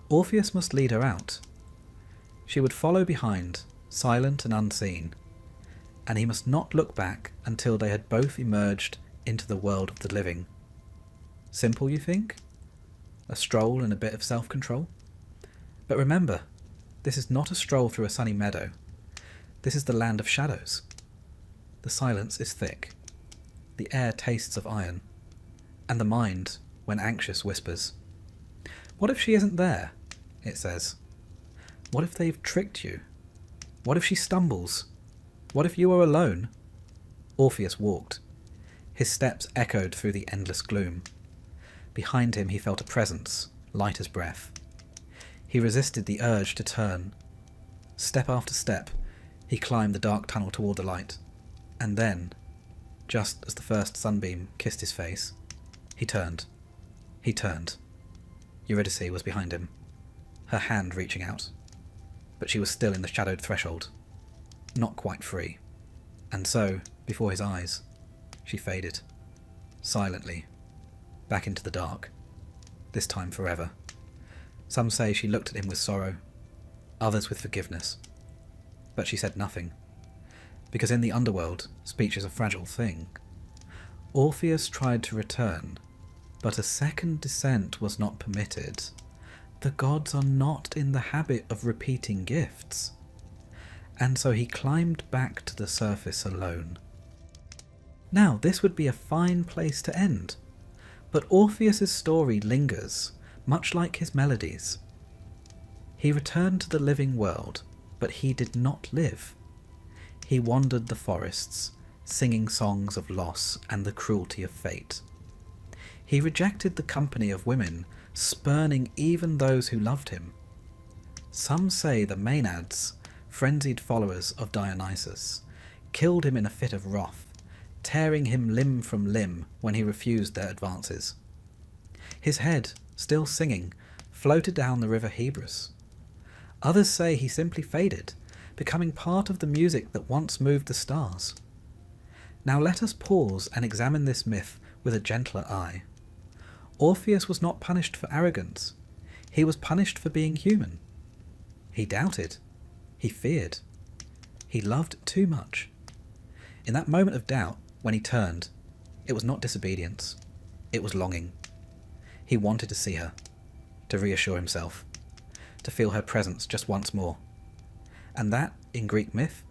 Orpheus must lead her out. She would follow behind, silent and unseen, and he must not look back until they had both emerged into the world of the living. Simple, you think? A stroll and a bit of self-control? But remember, this is not a stroll through a sunny meadow. This is the land of shadows. The silence is thick. The air tastes of iron. And the mind, when anxious, whispers. What if she isn't there? It says. What if they've tricked you? What if she stumbles? What if you are alone? Orpheus walked. His steps echoed through the endless gloom. Behind him he felt a presence, light as breath. He resisted the urge to turn. Step after step, he climbed the dark tunnel toward the light, And then, just as the first sunbeam kissed his face, he turned. He turned. Eurydice was behind him, her hand reaching out. But she was still in the shadowed threshold, not quite free. And so, before his eyes, she faded, silently, back into the dark, this time forever. Some say she looked at him with sorrow, others with forgiveness. But she said nothing, because in the underworld, speech is a fragile thing. Orpheus tried to return, but a second descent was not permitted. The gods are not in the habit of repeating gifts. And so he climbed back to the surface alone. Now, this would be a fine place to end, but Orpheus's story lingers, much like his melodies. He returned to the living world, but he did not live. He wandered the forests, singing songs of loss and the cruelty of fate. He rejected the company of women, spurning even those who loved him. Some say the Maenads, frenzied followers of Dionysus, killed him in a fit of wrath, tearing him limb from limb when he refused their advances. His head, still singing, floated down the river Hebrus. Others say he simply faded, becoming part of the music that once moved the stars. Now let us pause and examine this myth with a gentler eye. Orpheus was not punished for arrogance. He was punished for being human. He doubted. He feared. He loved too much. In that moment of doubt, when he turned, it was not disobedience. It was longing. He wanted to see her, to reassure himself, to feel her presence just once more. And that, in Greek myth,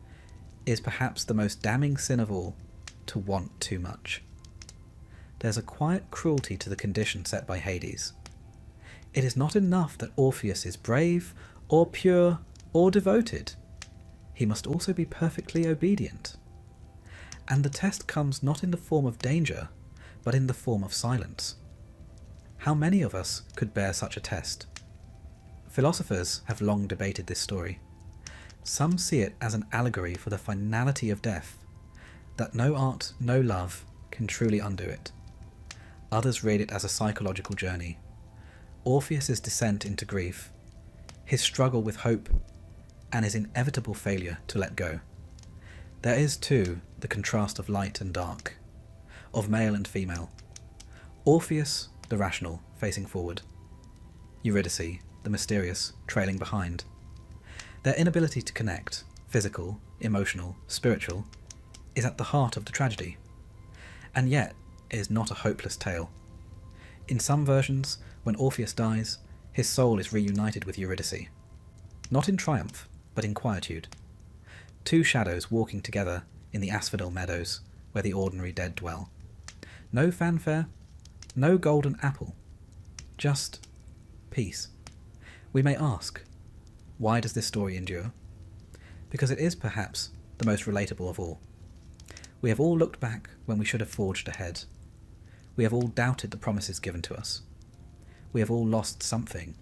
is perhaps the most damning sin of all, to want too much. There's a quiet cruelty to the condition set by Hades. It is not enough that Orpheus is brave, or pure, or devoted. He must also be perfectly obedient. And the test comes not in the form of danger, but in the form of silence. How many of us could bear such a test? Philosophers have long debated this story. Some see it as an allegory for the finality of death, that no art, no love can truly undo it. Others read it as a psychological journey. Orpheus's descent into grief, his struggle with hope, and his inevitable failure to let go. There is, too, the contrast of light and dark, of male and female. Orpheus, the rational, facing forward. Eurydice, the mysterious, trailing behind. Their inability to connect, physical, emotional, spiritual, is at the heart of the tragedy. And yet, it is not a hopeless tale. In some versions, when Orpheus dies, his soul is reunited with Eurydice. Not in triumph, but in quietude. Two shadows walking together in the asphodel meadows where the ordinary dead dwell. No fanfare, no golden apple, just peace. We may ask, why does this story endure? Because it is perhaps the most relatable of all. We have all looked back when we should have forged ahead. We have all doubted the promises given to us. We have all lost something,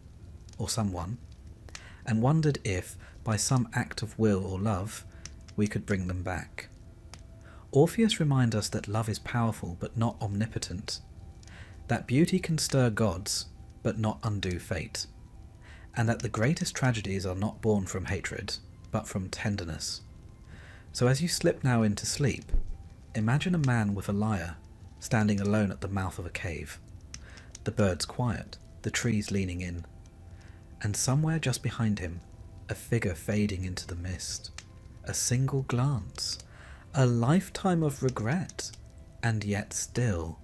or someone, and wondered if, by some act of will or love, we could bring them back. Orpheus reminds us that love is powerful but not omnipotent, that beauty can stir gods but not undo fate, and that the greatest tragedies are not born from hatred but from tenderness. So as you slip now into sleep, imagine a man with a lyre standing alone at the mouth of a cave, the birds quiet, the trees leaning in, and somewhere just behind him, a figure fading into the mist. A single glance, a lifetime of regret, and yet still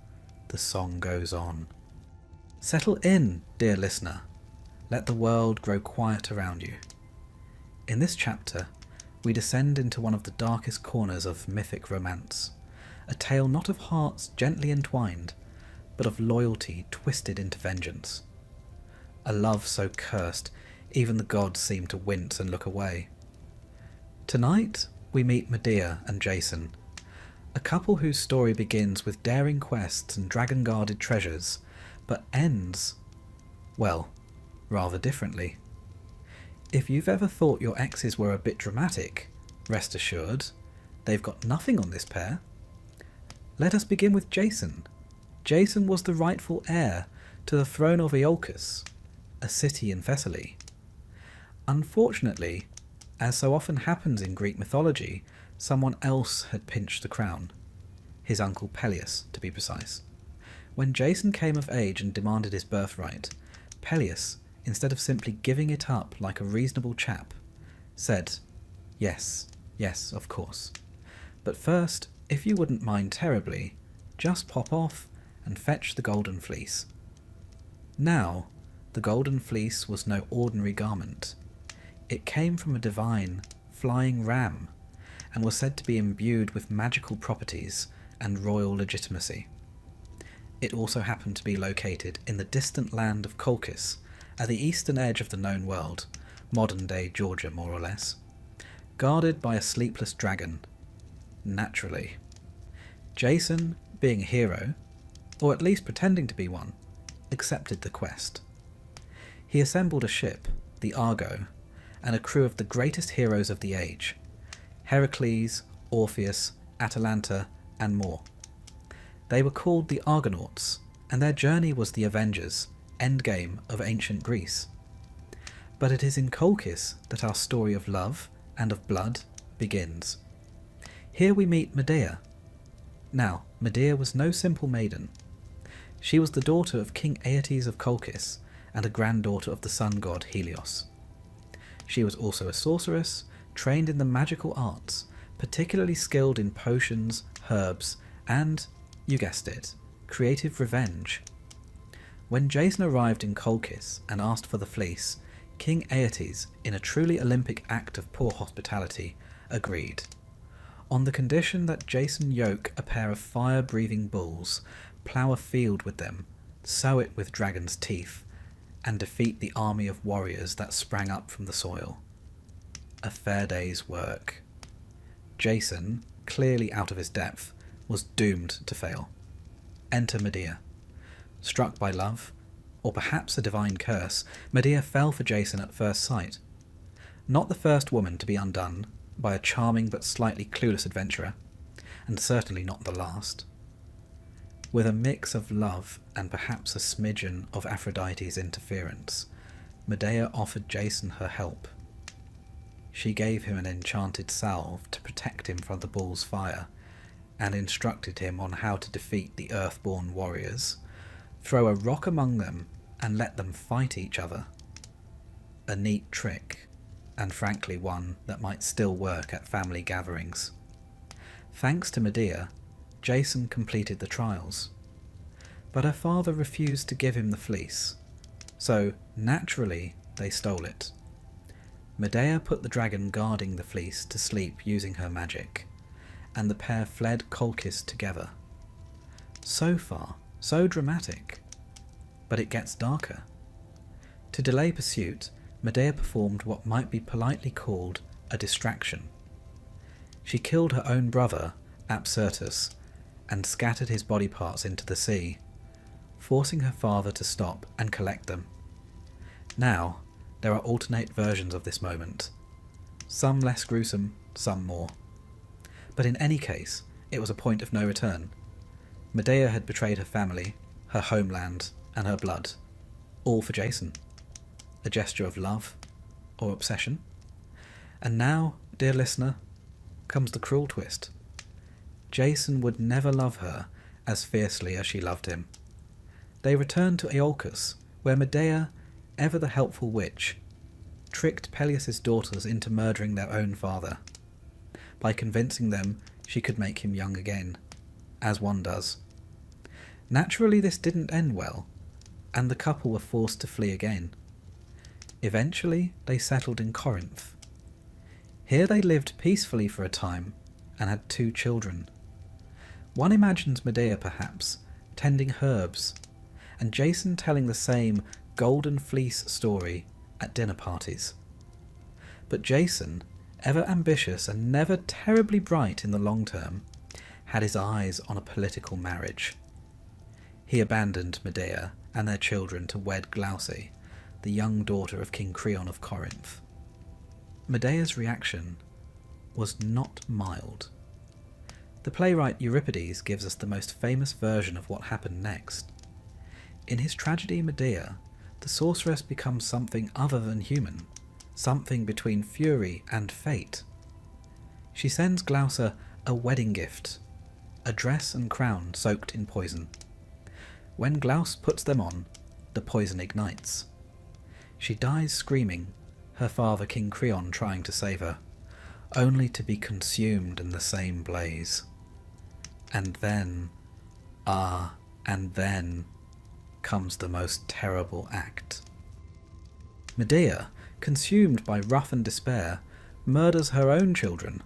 the song goes on. Settle in, dear listener. Let the world grow quiet around you. In this chapter, we descend into one of the darkest corners of mythic romance, a tale not of hearts gently entwined, but of loyalty twisted into vengeance. A love so cursed, even the gods seem to wince and look away. Tonight, we meet Medea and Jason, a couple whose story begins with daring quests and dragon-guarded treasures, but ends, well, rather differently. If you've ever thought your exes were a bit dramatic, rest assured, They've got nothing on this pair. Let us begin with Jason. Jason was the rightful heir to the throne of Iolcus, a city in Thessaly. Unfortunately, as so often happens in Greek mythology, someone else had pinched the crown. His uncle Peleus, to be precise. When Jason came of age and demanded his birthright, Peleus, instead of simply giving it up like a reasonable chap, said, "Yes, yes, of course. But first, if you wouldn't mind terribly, just pop off and fetch the golden fleece." Now, the golden fleece was no ordinary garment. It came from a divine, flying ram, and was said to be imbued with magical properties and royal legitimacy. It also happened to be located in the distant land of Colchis, at the eastern edge of the known world, modern-day Georgia more or less, guarded by a sleepless dragon. Naturally. Jason, being a hero, or at least pretending to be one, accepted the quest. He assembled a ship, the Argo, and a crew of the greatest heroes of the age, Heracles, Orpheus, Atalanta, and more. They were called the Argonauts, and their journey was the Avengers, endgame of ancient Greece. But it is in Colchis that our story of love and of blood begins. Here we meet Medea. Now, Medea was no simple maiden. She was the daughter of King Aeetes of Colchis and a granddaughter of the sun god Helios. She was also a sorceress, trained in the magical arts, particularly skilled in potions, herbs, and, you guessed it, creative revenge. When Jason arrived in Colchis and asked for the fleece, King Aeetes, in a truly Olympic act of poor hospitality, agreed, on the condition that Jason yoke a pair of fire-breathing bulls, plough a field with them, sow it with dragon's teeth, and defeat the army of warriors that sprang up from the soil. A fair day's work. Jason, clearly out of his depth, was doomed to fail. Enter Medea. Struck by love, or perhaps a divine curse, Medea fell for Jason at first sight. Not the first woman to be undone by a charming but slightly clueless adventurer, and certainly not the last. With a mix of love and perhaps a smidgen of Aphrodite's interference, Medea offered Jason her help. She gave him an enchanted salve to protect him from the bull's fire, and instructed him on how to defeat the earthborn warriors, throw a rock among them, and let them fight each other. A neat trick, and frankly one that might still work at family gatherings. Thanks to Medea, Jason completed the trials. But her father refused to give him the fleece, so naturally they stole it. Medea put the dragon guarding the fleece to sleep using her magic, and the pair fled Colchis together. So far, so dramatic. But it gets darker. To delay pursuit, Medea performed what might be politely called a distraction. She killed her own brother, Apsyrtus, and scattered his body parts into the sea, forcing her father to stop and collect them. Now, there are alternate versions of this moment, some less gruesome, some more. But in any case, it was a point of no return. Medea had betrayed her family, her homeland, and her blood, all for Jason. A gesture of love, or obsession. And now, dear listener, comes the cruel twist. Jason would never love her as fiercely as she loved him. They returned to Iolcus, where Medea, ever the helpful witch, tricked Peleus' daughters into murdering their own father, by convincing them she could make him young again, as one does. Naturally, this didn't end well, and the couple were forced to flee again. Eventually, they settled in Corinth. Here they lived peacefully for a time, and had 2 children. One imagines Medea, perhaps, tending herbs, and Jason telling the same golden fleece story at dinner parties. But Jason, ever ambitious and never terribly bright in the long term, had his eyes on a political marriage. He abandoned Medea and their children to wed Glauce, the young daughter of King Creon of Corinth. Medea's reaction was not mild. The playwright Euripides gives us the most famous version of what happened next. In his tragedy Medea, the sorceress becomes something other than human, something between fury and fate. She sends Glaucer a wedding gift, a dress and crown soaked in poison. When Glaus puts them on, the poison ignites. She dies screaming, her father King Creon trying to save her, only to be consumed in the same blaze. And then, and then comes the most terrible act. Medea, consumed by wrath and despair, murders her own children,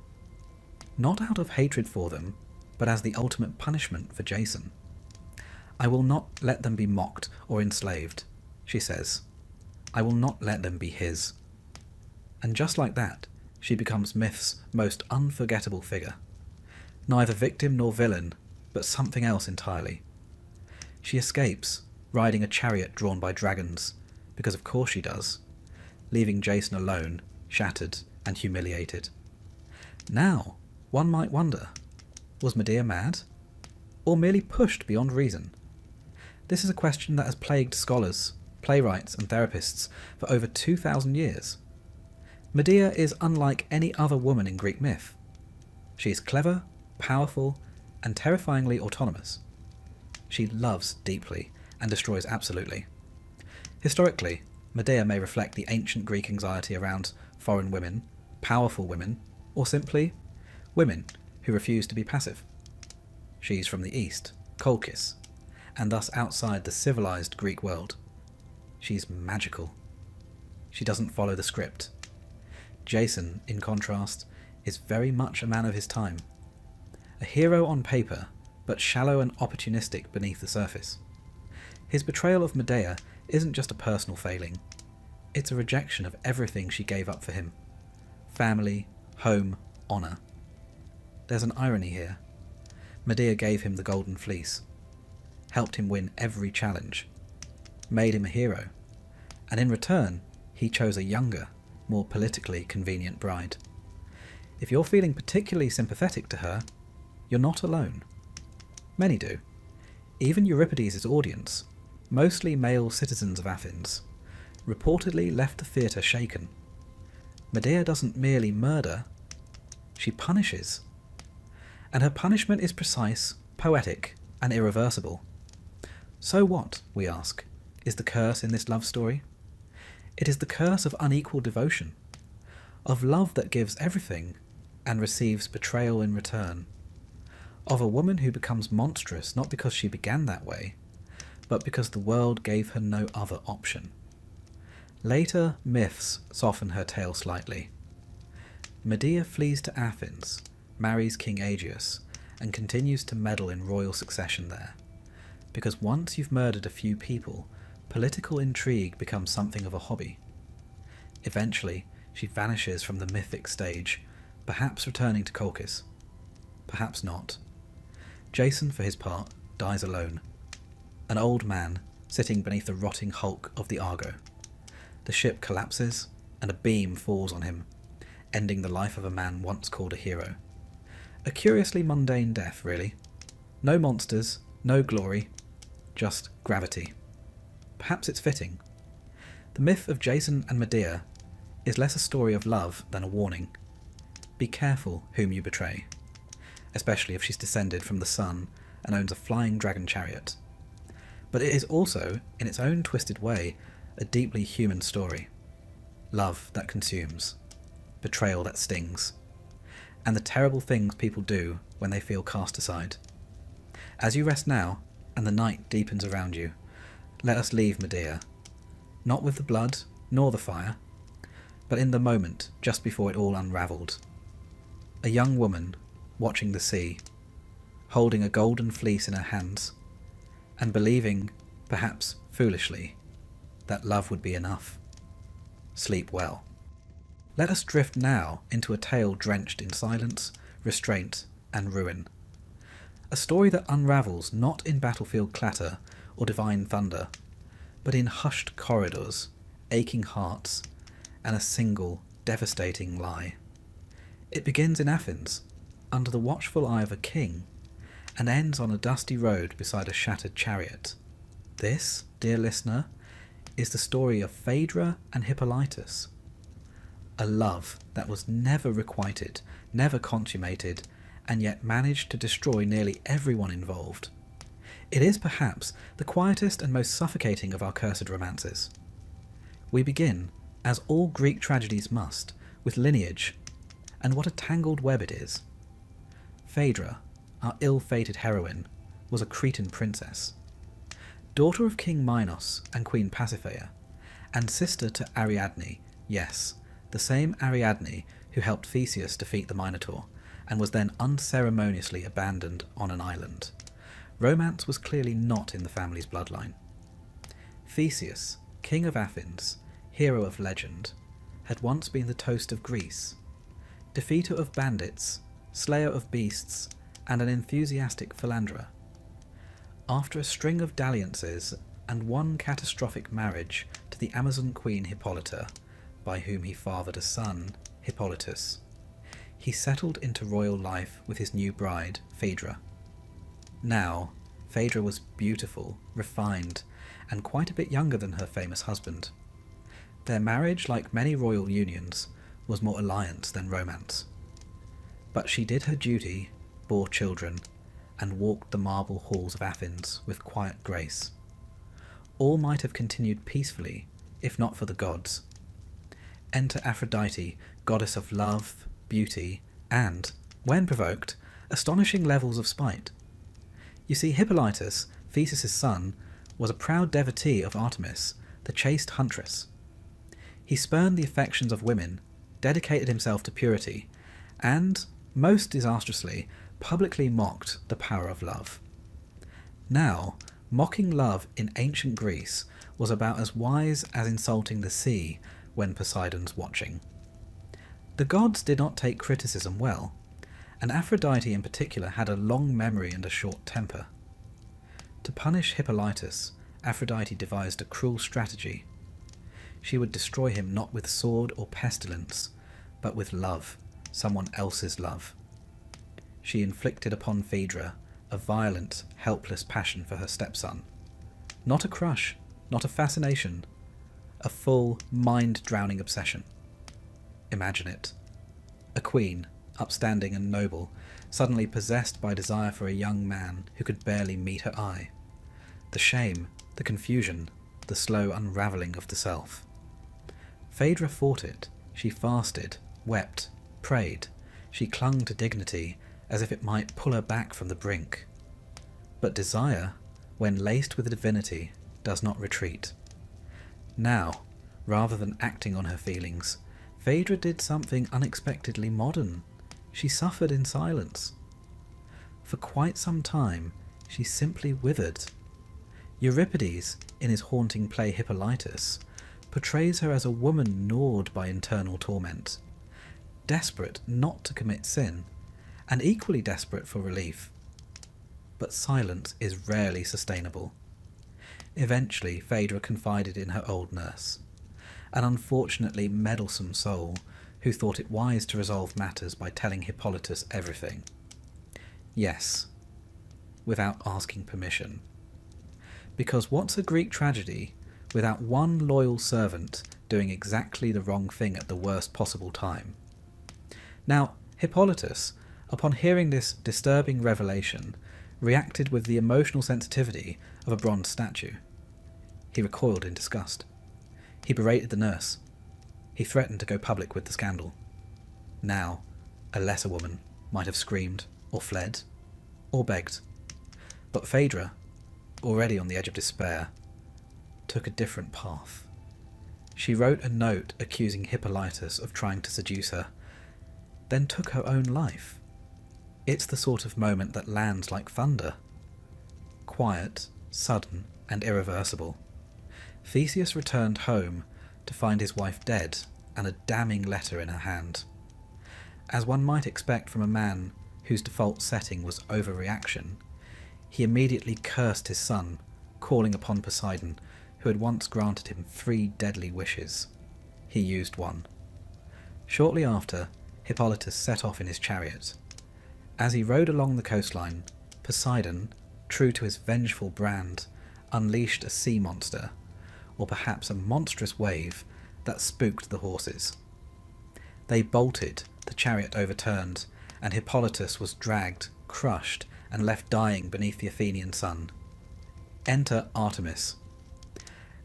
not out of hatred for them, but as the ultimate punishment for Jason. I will not let them be mocked or enslaved, she says. I will not let them be his. And just like that, she becomes myth's most unforgettable figure. Neither victim nor villain, but something else entirely. She escapes, riding a chariot drawn by dragons, because of course she does, leaving Jason alone, shattered and humiliated. Now, one might wonder, was Medea mad? Or merely pushed beyond reason? This is a question that has plagued scholars, playwrights and therapists for over 2,000 years. Medea is unlike any other woman in Greek myth. She is clever, powerful, and terrifyingly autonomous. She loves deeply and destroys absolutely. Historically, Medea may reflect the ancient Greek anxiety around foreign women, powerful women, or simply women who refuse to be passive. She's from the east, Colchis, and thus outside the civilized Greek world. She's magical. She doesn't follow the script. Jason, in contrast, is very much a man of his time. A hero on paper, but shallow and opportunistic beneath the surface. His betrayal of Medea isn't just a personal failing. It's a rejection of everything she gave up for him. Family, home, honour. There's an irony here. Medea gave him the golden fleece, helped him win every challenge, made him a hero, and in return he chose a younger, more politically convenient bride. If you're feeling particularly sympathetic to her, you're not alone. Many do. Even Euripides' audience, mostly male citizens of Athens, reportedly left the theatre shaken. Medea doesn't merely murder, she punishes. And her punishment is precise, poetic, and irreversible. So what, we ask, is the curse in this love story? It is the curse of unequal devotion, of love that gives everything and receives betrayal in return, of a woman who becomes monstrous not because she began that way, but because the world gave her no other option. Later myths soften her tale slightly. Medea flees to Athens, marries King Aegeus, and continues to meddle in royal succession there. Because once you've murdered a few people, political intrigue becomes something of a hobby. Eventually, she vanishes from the mythic stage, perhaps returning to Colchis. Perhaps not. Jason, for his part, dies alone. An old man, sitting beneath the rotting hulk of the Argo. The ship collapses, and a beam falls on him, ending the life of a man once called a hero. A curiously mundane death, really. No monsters, no glory, just gravity. Perhaps it's fitting. The myth of Jason and Medea is less a story of love than a warning. Be careful whom you betray, especially if she's descended from the sun and owns a flying dragon chariot. But it is also, in its own twisted way, a deeply human story. Love that consumes, betrayal that stings, and the terrible things people do when they feel cast aside. As you rest now, and the night deepens around you, let us leave Medea, not with the blood nor the fire, but in the moment just before it all unravelled. A young woman watching the sea, holding a golden fleece in her hands, and believing, perhaps foolishly, that love would be enough. Sleep well. Let us drift now into a tale drenched in silence, restraint, and ruin. A story that unravels not in battlefield clatter or divine thunder, but in hushed corridors, aching hearts, and a single, devastating lie. It begins in Athens, under the watchful eye of a king, and ends on a dusty road beside a shattered chariot. This, dear listener, is the story of Phaedra and Hippolytus, a love that was never requited, never consummated, and yet managed to destroy nearly everyone involved. It is perhaps the quietest and most suffocating of our cursed romances. We begin, as all Greek tragedies must, with lineage, and what a tangled web it is. Phaedra, our ill-fated heroine, was a Cretan princess, daughter of King Minos and Queen Pasiphae, and sister to Ariadne, yes, the same Ariadne who helped Theseus defeat the Minotaur, and was then unceremoniously abandoned on an island. Romance was clearly not in the family's bloodline. Theseus, king of Athens, hero of legend, had once been the toast of Greece, defeater of bandits, slayer of beasts, and an enthusiastic philanderer. After a string of dalliances and one catastrophic marriage to the Amazon queen Hippolyta, by whom he fathered a son, Hippolytus, he settled into royal life with his new bride, Phaedra. Now, Phaedra was beautiful, refined, and quite a bit younger than her famous husband. Their marriage, like many royal unions, was more alliance than romance. But she did her duty, bore children, and walked the marble halls of Athens with quiet grace. All might have continued peacefully, if not for the gods. Enter Aphrodite, goddess of love, beauty, and, when provoked, astonishing levels of spite. You see, Hippolytus, Theseus' son, was a proud devotee of Artemis, the chaste huntress. He spurned the affections of women, dedicated himself to purity, and, most disastrously, publicly mocked the power of love. Now, mocking love in ancient Greece was about as wise as insulting the sea when Poseidon's watching. The gods did not take criticism well, and Aphrodite in particular had a long memory and a short temper. To punish Hippolytus, Aphrodite devised a cruel strategy. She would destroy him not with sword or pestilence, but with love, someone else's love. She inflicted upon Phaedra a violent, helpless passion for her stepson. Not a crush, not a fascination, a full, mind-drowning obsession. Imagine it. A queen, upstanding and noble, suddenly possessed by desire for a young man who could barely meet her eye. The shame, the confusion, the slow unravelling of the self. Phaedra fought it. She fasted, wept, prayed. She clung to dignity as if it might pull her back from the brink. But desire, when laced with divinity, does not retreat. Now, rather than acting on her feelings, Phaedra did something unexpectedly modern. She suffered in silence. For quite some time, she simply withered. Euripides, in his haunting play Hippolytus, portrays her as a woman gnawed by internal torment, desperate not to commit sin, and equally desperate for relief. But silence is rarely sustainable. Eventually, Phaedra confided in her old nurse, an unfortunately meddlesome soul who thought it wise to resolve matters by telling Hippolytus everything. Yes, without asking permission. Because what's a Greek tragedy without one loyal servant doing exactly the wrong thing at the worst possible time? Now, Hippolytus, upon hearing this disturbing revelation, reacted with the emotional sensitivity of a bronze statue. He recoiled in disgust. He berated the nurse. He threatened to go public with the scandal. Now, a lesser woman might have screamed, or fled, or begged. But Phaedra, already on the edge of despair, took a different path. She wrote a note accusing Hippolytus of trying to seduce her, then took her own life. It's the sort of moment that lands like thunder. Quiet, sudden, and irreversible. Theseus returned home to find his wife dead and a damning letter in her hand. As one might expect from a man whose default setting was overreaction, he immediately cursed his son, calling upon Poseidon, who had once granted him 3 deadly wishes. He used one. Shortly after, Hippolytus set off in his chariot. As he rode along the coastline, Poseidon, true to his vengeful brand, unleashed a sea monster, or perhaps a monstrous wave that spooked the horses. They bolted, the chariot overturned, and Hippolytus was dragged, crushed, and left dying beneath the Athenian sun. Enter Artemis.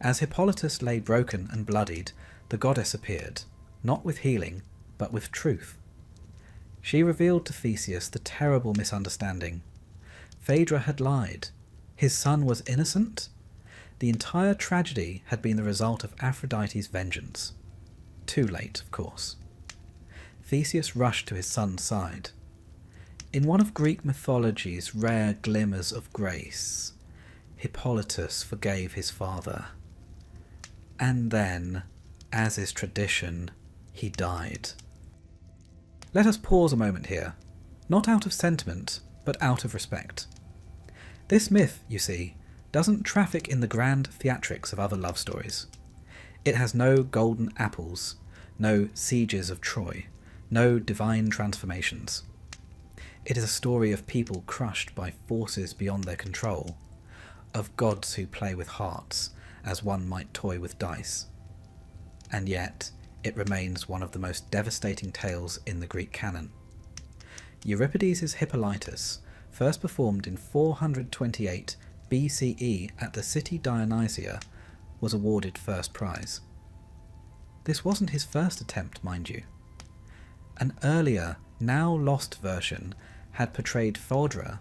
As Hippolytus lay broken and bloodied, the goddess appeared, not with healing, but with truth. She revealed to Theseus the terrible misunderstanding. Phaedra had lied. His son was innocent? The entire tragedy had been the result of Aphrodite's vengeance. Too late, of course. Theseus rushed to his son's side. In one of Greek mythology's rare glimmers of grace, Hippolytus forgave his father. And then, as is tradition, he died. Let us pause a moment here, not out of sentiment, but out of respect. This myth, you see, doesn't traffic in the grand theatrics of other love stories. It has no golden apples, no sieges of Troy, no divine transformations. It is a story of people crushed by forces beyond their control, of gods who play with hearts as one might toy with dice. And yet, it remains one of the most devastating tales in the Greek canon. Euripides' Hippolytus, first performed in 428 BCE at the city Dionysia, was awarded first prize. This wasn't his first attempt, mind you. An earlier, now lost version had portrayed Phaedra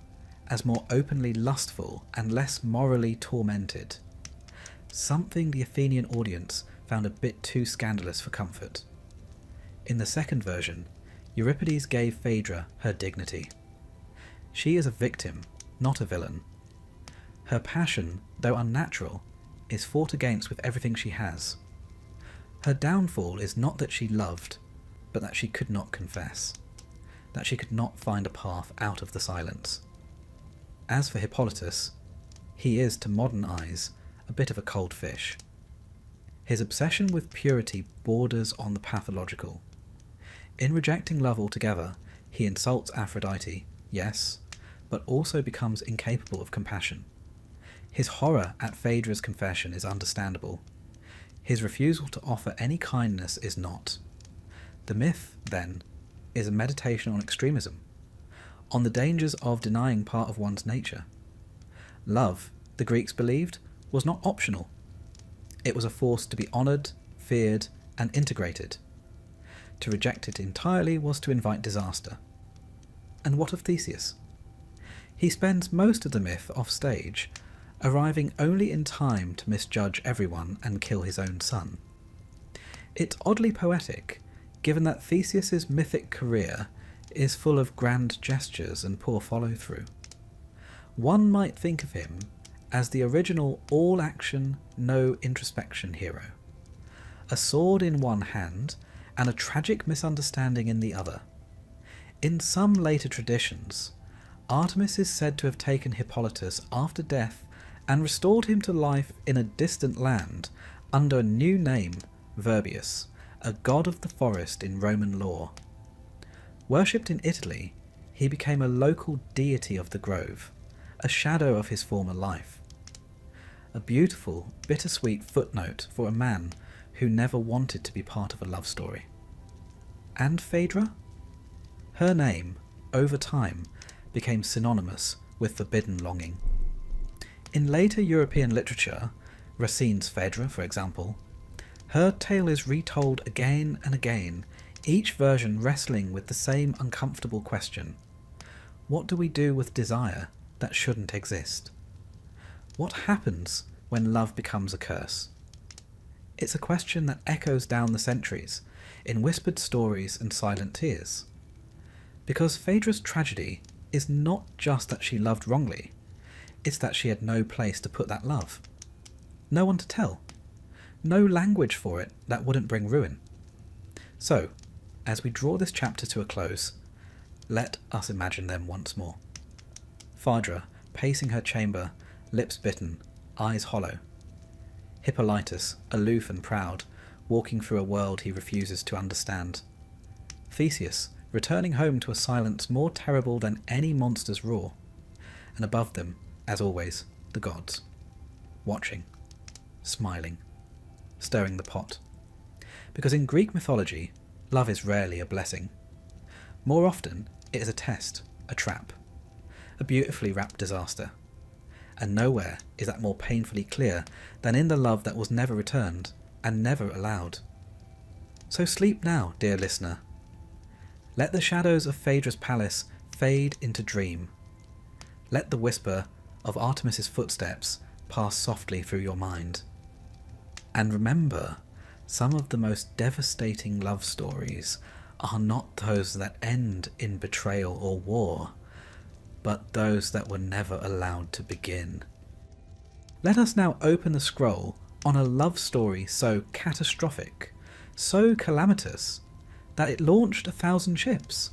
as more openly lustful and less morally tormented, something the Athenian audience found a bit too scandalous for comfort. In the second version, Euripides gave Phaedra her dignity. She is a victim, not a villain. Her passion, though unnatural, is fought against with everything she has. Her downfall is not that she loved, but that she could not confess, that she could not find a path out of the silence. As for Hippolytus, he is, to modern eyes, a bit of a cold fish. His obsession with purity borders on the pathological. In rejecting love altogether, he insults Aphrodite, yes, but also becomes incapable of compassion. His horror at Phaedra's confession is understandable. His refusal to offer any kindness is not. The myth, then, is a meditation on extremism, on the dangers of denying part of one's nature. Love, the Greeks believed, was not optional. It was a force to be honoured, feared, and integrated. To reject it entirely was to invite disaster. And what of Theseus? He spends most of the myth off stage, arriving only in time to misjudge everyone and kill his own son. It's oddly poetic, given that Theseus's mythic career is full of grand gestures and poor follow-through. One might think of him as the original all-action, no-introspection hero. A sword in one hand and a tragic misunderstanding in the other. In some later traditions, Artemis is said to have taken Hippolytus after death and restored him to life in a distant land under a new name, Virbius, a god of the forest in Roman lore. Worshipped in Italy, he became a local deity of the grove, a shadow of his former life. A beautiful, bittersweet footnote for a man who never wanted to be part of a love story. And Phaedra? Her name, over time, became synonymous with forbidden longing. In later European literature, Racine's Phaedra, for example, her tale is retold again and again, each version wrestling with the same uncomfortable question. What do we do with desire that shouldn't exist? What happens when love becomes a curse? It's a question that echoes down the centuries, in whispered stories and silent tears. Because Phaedra's tragedy is not just that she loved wrongly, it's that she had no place to put that love. No one to tell. No language for it that wouldn't bring ruin. So, as we draw this chapter to a close, let us imagine them once more. Phaedra, pacing her chamber, lips bitten, eyes hollow. Hippolytus, aloof and proud, walking through a world he refuses to understand. Theseus, returning home to a silence more terrible than any monster's roar. And above them, as always, the gods, watching, smiling, stirring the pot. Because in Greek mythology, love is rarely a blessing. More often, it is a test, a trap, a beautifully wrapped disaster. And nowhere is that more painfully clear than in the love that was never returned and never allowed. So sleep now, dear listener. Let the shadows of Phaedra's palace fade into dream. Let the whisper of Artemis's footsteps pass softly through your mind. And remember, some of the most devastating love stories are not those that end in betrayal or war, but those that were never allowed to begin. Let us now open the scroll on a love story so catastrophic, so calamitous, that it launched 1,000 ships.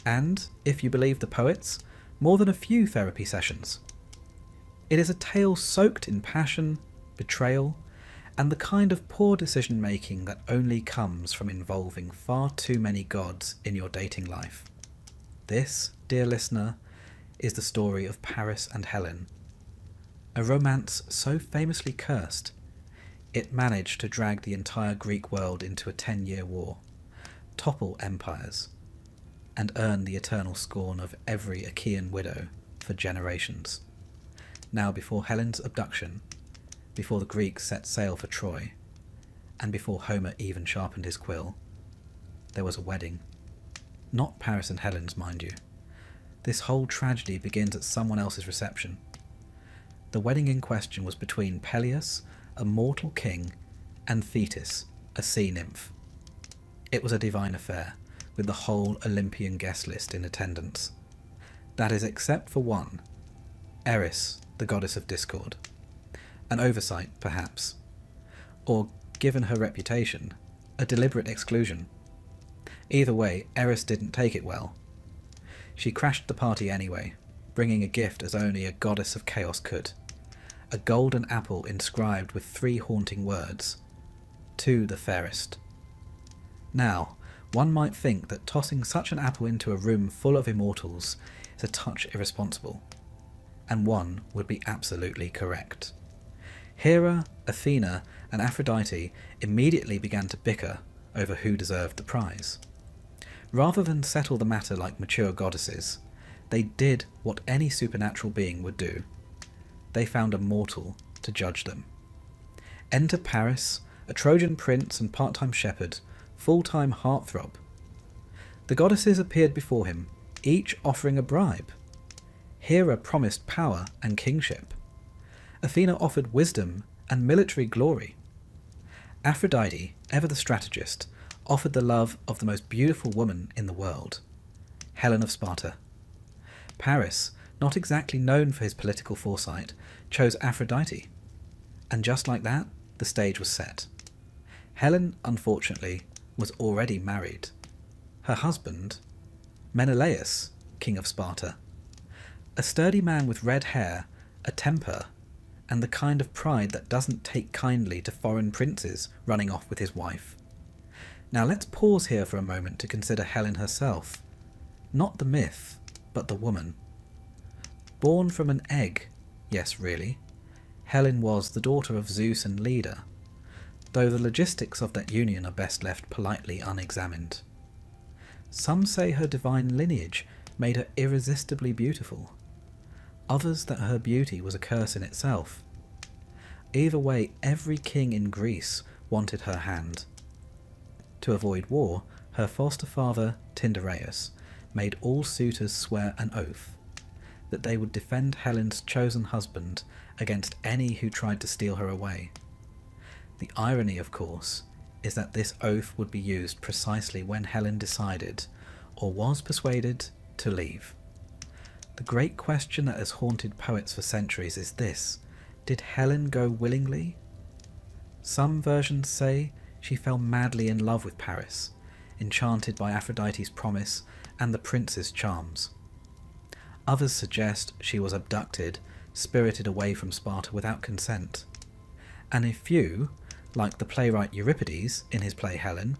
And, if you believe the poets, more than a few therapy sessions. It is a tale soaked in passion, betrayal, and the kind of poor decision-making that only comes from involving far too many gods in your dating life. This, dear listener, is the story of Paris and Helen, a romance so famously cursed, it managed to drag the entire Greek world into a 10-year war, topple empires, and earn the eternal scorn of every Achaean widow for generations. Now, before Helen's abduction, before the Greeks set sail for Troy, and before Homer even sharpened his quill, there was a wedding. Not Paris and Helen's, mind you. This whole tragedy begins at someone else's reception. The wedding in question was between Peleus, a mortal king, and Thetis, a sea nymph. It was a divine affair, with the whole Olympian guest list in attendance. That is, except for one, Eris, the goddess of discord. An oversight, perhaps. Or, given her reputation, a deliberate exclusion. Either way, Eris didn't take it well. She crashed the party anyway, bringing a gift as only a goddess of chaos could. A golden apple inscribed with 3 haunting words. To the fairest. Now, one might think that tossing such an apple into a room full of immortals is a touch irresponsible. And one would be absolutely correct. Hera, Athena, and Aphrodite immediately began to bicker over who deserved the prize. Rather than settle the matter like mature goddesses, they did what any supernatural being would do. They found a mortal to judge them. Enter Paris, a Trojan prince and part-time shepherd, full-time heartthrob. The goddesses appeared before him, each offering a bribe. Hera promised power and kingship. Athena offered wisdom and military glory. Aphrodite, ever the strategist, offered the love of the most beautiful woman in the world, Helen of Sparta. Paris, not exactly known for his political foresight, chose Aphrodite. And just like that, the stage was set. Helen, unfortunately, was already married. Her husband, Menelaus, king of Sparta, a sturdy man with red hair, a temper, and the kind of pride that doesn't take kindly to foreign princes running off with his wife. Now let's pause here for a moment to consider Helen herself. Not the myth, but the woman. Born from an egg, yes really, Helen was the daughter of Zeus and Leda, though the logistics of that union are best left politely unexamined. Some say her divine lineage made her irresistibly beautiful. Others that her beauty was a curse in itself. Either way, every king in Greece wanted her hand. To avoid war, her foster father, Tyndareus, made all suitors swear an oath that they would defend Helen's chosen husband against any who tried to steal her away. The irony, of course, is that this oath would be used precisely when Helen decided, or was persuaded, to leave. The great question that has haunted poets for centuries is this: did Helen go willingly? Some versions say she fell madly in love with Paris, enchanted by Aphrodite's promise and the prince's charms. Others suggest she was abducted, spirited away from Sparta without consent. And a few, like the playwright Euripides in his play Helen,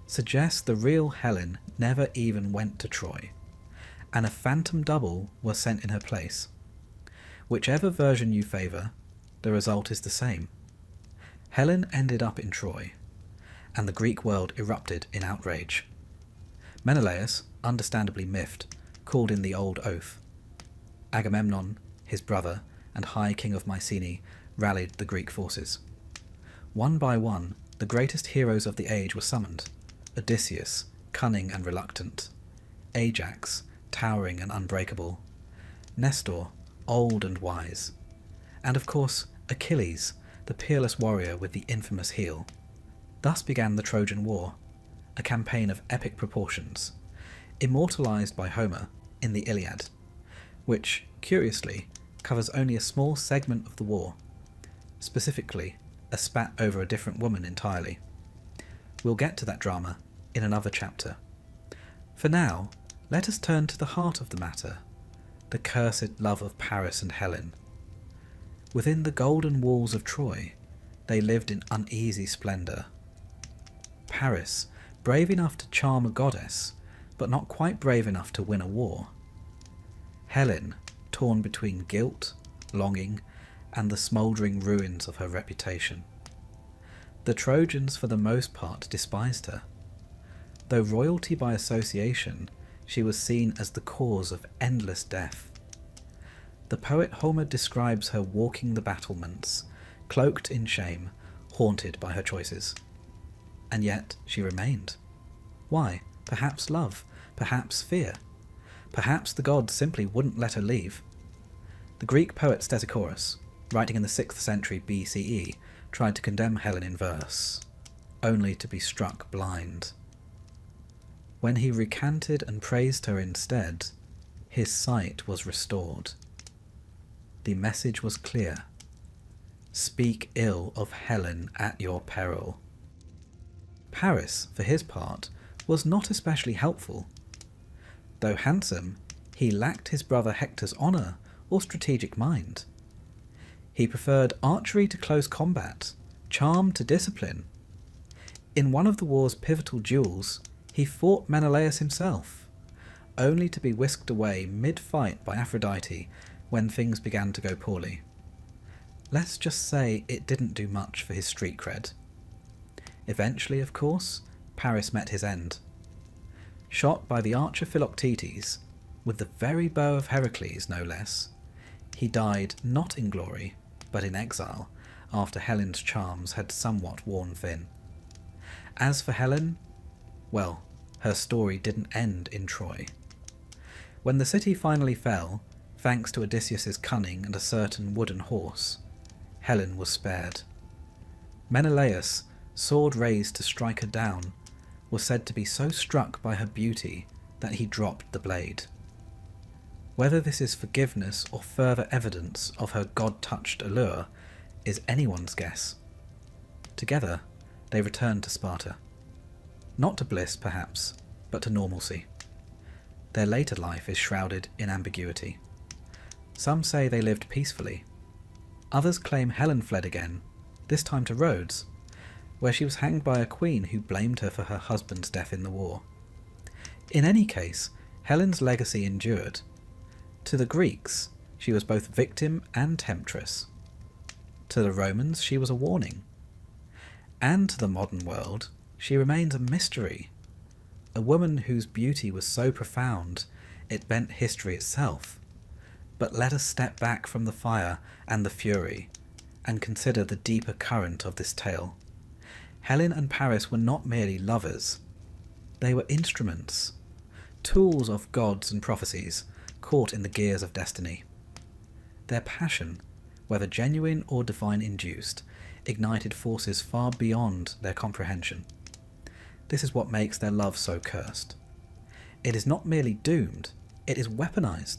suggest the real Helen never even went to Troy, and a phantom double was sent in her place. Whichever version you favour, the result is the same. Helen ended up in Troy, and the Greek world erupted in outrage. Menelaus, understandably miffed, called in the old oath. Agamemnon, his brother, and High King of Mycenae rallied the Greek forces. One by one, the greatest heroes of the age were summoned. Odysseus, cunning and reluctant. Ajax, towering and unbreakable. Nestor, old and wise. And of course, Achilles, the peerless warrior with the infamous heel. Thus began the Trojan War, a campaign of epic proportions, immortalised by Homer in the Iliad, which, curiously, covers only a small segment of the war, specifically a spat over a different woman entirely. We'll get to that drama in another chapter. For now, let us turn to the heart of the matter, the cursed love of Paris and Helen. Within the golden walls of Troy, they lived in uneasy splendour. Paris, brave enough to charm a goddess, but not quite brave enough to win a war. Helen, torn between guilt, longing, and the smouldering ruins of her reputation. The Trojans for the most part despised her. Though royalty by association, she was seen as the cause of endless death. The poet Homer describes her walking the battlements, cloaked in shame, haunted by her choices. And yet she remained. Why? Perhaps love, perhaps fear. Perhaps the gods simply wouldn't let her leave. The Greek poet Stesichorus, writing in the 6th century BCE, tried to condemn Helen in verse, only to be struck blind. When he recanted and praised her instead, his sight was restored. The message was clear. Speak ill of Helen at your peril. Paris, for his part, was not especially helpful. Though handsome, he lacked his brother Hector's honour or strategic mind. He preferred archery to close combat, charm to discipline. In one of the war's pivotal duels, he fought Menelaus himself, only to be whisked away mid-fight by Aphrodite when things began to go poorly. Let's just say it didn't do much for his street cred. Eventually, of course, Paris met his end. Shot by the archer Philoctetes, with the very bow of Heracles no less, he died not in glory, but in exile, after Helen's charms had somewhat worn thin. As for Helen, well, her story didn't end in Troy. When the city finally fell, thanks to Odysseus's cunning and a certain wooden horse, Helen was spared. Menelaus, sword raised to strike her down, was said to be so struck by her beauty that he dropped the blade. Whether this is forgiveness or further evidence of her god-touched allure is anyone's guess. Together, they returned to Sparta. Not to bliss, perhaps, but to normalcy. Their later life is shrouded in ambiguity. Some say they lived peacefully. Others claim Helen fled again, this time to Rhodes, where she was hanged by a queen who blamed her for her husband's death in the war. In any case, Helen's legacy endured. To the Greeks, she was both victim and temptress. To the Romans, she was a warning. And to the modern world, she remains a mystery, a woman whose beauty was so profound it bent history itself. But let us step back from the fire and the fury, and consider the deeper current of this tale. Helen and Paris were not merely lovers. They were instruments, tools of gods and prophecies, caught in the gears of destiny. Their passion, whether genuine or divine-induced, ignited forces far beyond their comprehension. This is what makes their love so cursed. It is not merely doomed, it is weaponized,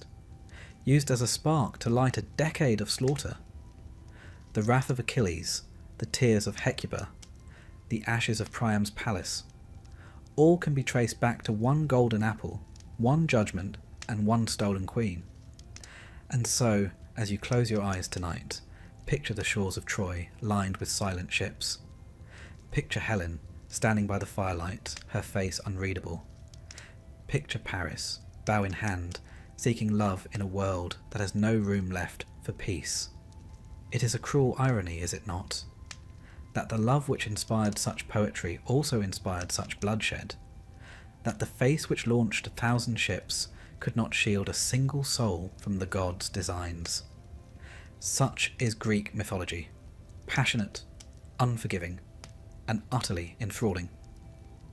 used as a spark to light a decade of slaughter. The wrath of Achilles, the tears of Hecuba, the ashes of Priam's palace, all can be traced back to one golden apple, one judgment, and one stolen queen. And so, as you close your eyes tonight, picture the shores of Troy lined with silent ships. Picture Helen, standing by the firelight, her face unreadable. Picture Paris, bow in hand, seeking love in a world that has no room left for peace. It is a cruel irony, is it not, that the love which inspired such poetry also inspired such bloodshed, that the face which launched 1,000 ships could not shield a single soul from the gods' designs. Such is Greek mythology, passionate, unforgiving, and utterly enthralling.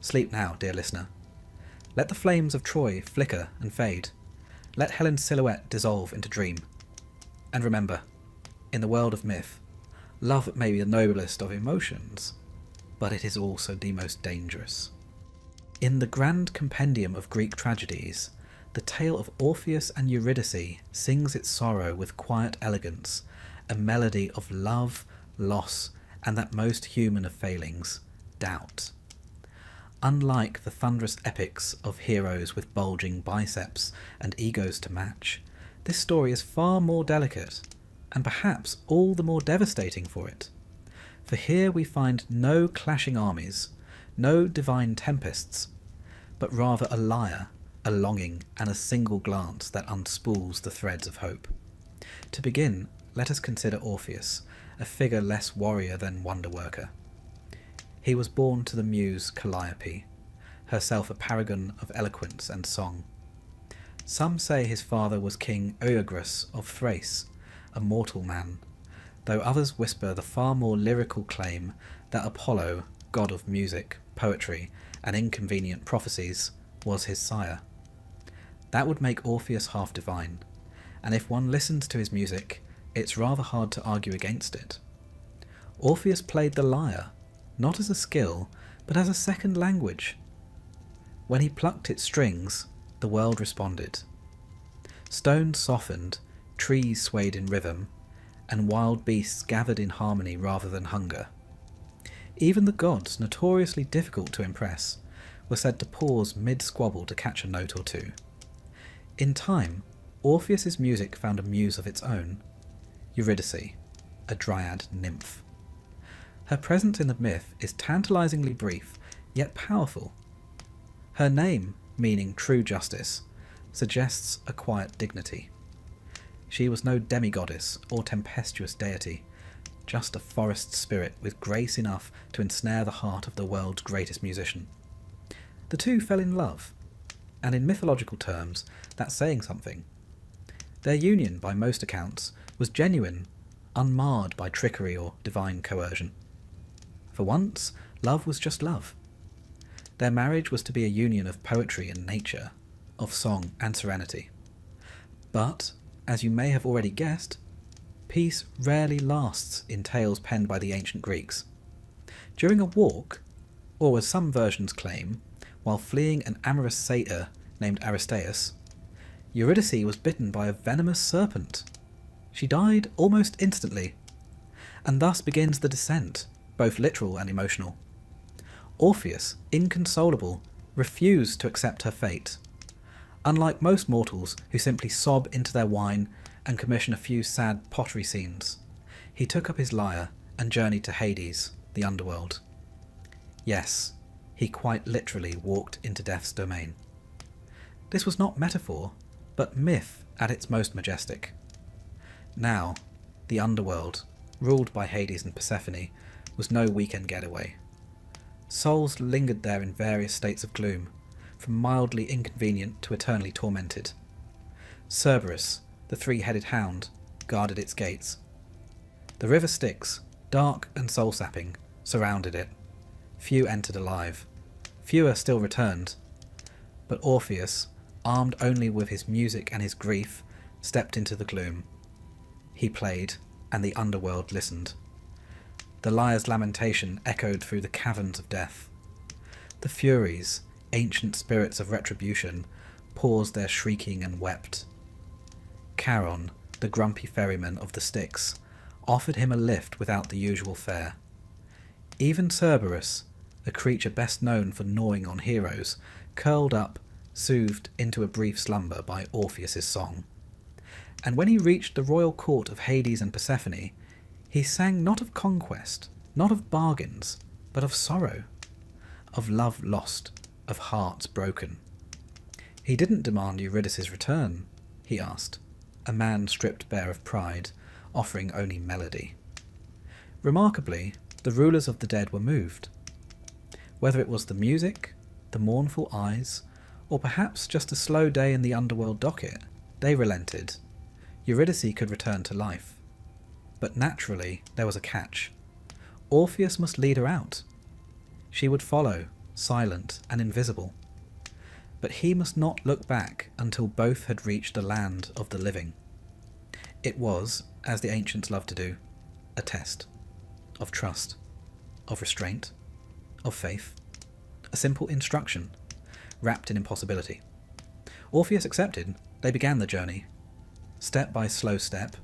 Sleep now, dear listener. Let the flames of Troy flicker and fade. Let Helen's silhouette dissolve into dream. And remember, in the world of myth, love may be the noblest of emotions, but it is also the most dangerous. In the grand compendium of Greek tragedies, the tale of Orpheus and Eurydice sings its sorrow with quiet elegance, a melody of love, loss, and that most human of failings, doubt. Unlike the thunderous epics of heroes with bulging biceps and egos to match, this story is far more delicate, and perhaps all the more devastating for it. For here we find no clashing armies, no divine tempests, but rather a lyre, a longing, and a single glance that unspools the threads of hope. To begin, let us consider Orpheus, a figure less warrior than wonder-worker. He was born to the muse Calliope, herself a paragon of eloquence and song. Some say his father was King Oeagrus of Thrace, a mortal man, though others whisper the far more lyrical claim that Apollo, god of music, poetry, and inconvenient prophecies, was his sire. That would make Orpheus half divine, and if one listens to his music, it's rather hard to argue against it. Orpheus played the lyre, not as a skill, but as a second language. When he plucked its strings, the world responded. Stones softened, trees swayed in rhythm, and wild beasts gathered in harmony rather than hunger. Even the gods, notoriously difficult to impress, were said to pause mid-squabble to catch a note or two. In time, Orpheus's music found a muse of its own, Eurydice, a dryad nymph. Her presence in the myth is tantalizingly brief, yet powerful. Her name, meaning true justice, suggests a quiet dignity. She was no demigoddess or tempestuous deity, just a forest spirit with grace enough to ensnare the heart of the world's greatest musician. The two fell in love, and in mythological terms, that's saying something. Their union, by most accounts, was genuine, unmarred by trickery or divine coercion. For once, love was just love. Their marriage was to be a union of poetry and nature, of song and serenity. But, as you may have already guessed, peace rarely lasts in tales penned by the ancient Greeks. During a walk, or as some versions claim, while fleeing an amorous satyr named Aristaeus, Eurydice was bitten by a venomous serpent. She died almost instantly, and thus begins the descent, both literal and emotional. Orpheus, inconsolable, refused to accept her fate. Unlike most mortals who simply sob into their wine and commission a few sad pottery scenes, he took up his lyre and journeyed to Hades, the underworld. Yes, he quite literally walked into death's domain. This was not metaphor, but myth at its most majestic. Now, the underworld, ruled by Hades and Persephone, was no weekend getaway. Souls lingered there in various states of gloom, from mildly inconvenient to eternally tormented. Cerberus, the three-headed hound, guarded its gates. The river Styx, dark and soul-sapping, surrounded it. Few entered alive. Fewer still returned. But Orpheus, armed only with his music and his grief, stepped into the gloom. He played, and the underworld listened. The lyre's lamentation echoed through the caverns of death. The Furies, ancient spirits of retribution, paused their shrieking and wept. Charon, the grumpy ferryman of the Styx, offered him a lift without the usual fare. Even Cerberus, a creature best known for gnawing on heroes, curled up, soothed into a brief slumber by Orpheus's song. And when he reached the royal court of Hades and Persephone, he sang not of conquest, not of bargains, but of sorrow, of love lost, of hearts broken. He didn't demand Eurydice's return, he asked, a man stripped bare of pride, offering only melody. Remarkably, the rulers of the dead were moved. Whether it was the music, the mournful eyes, or perhaps just a slow day in the underworld docket, they relented. Eurydice could return to life. But naturally, there was a catch. Orpheus must lead her out. She would follow, silent and invisible. But he must not look back until both had reached the land of the living. It was, as the ancients loved to do, a test. Of trust. Of restraint. Of faith. A simple instruction, wrapped in impossibility. Orpheus accepted. They began the journey, step by slow step,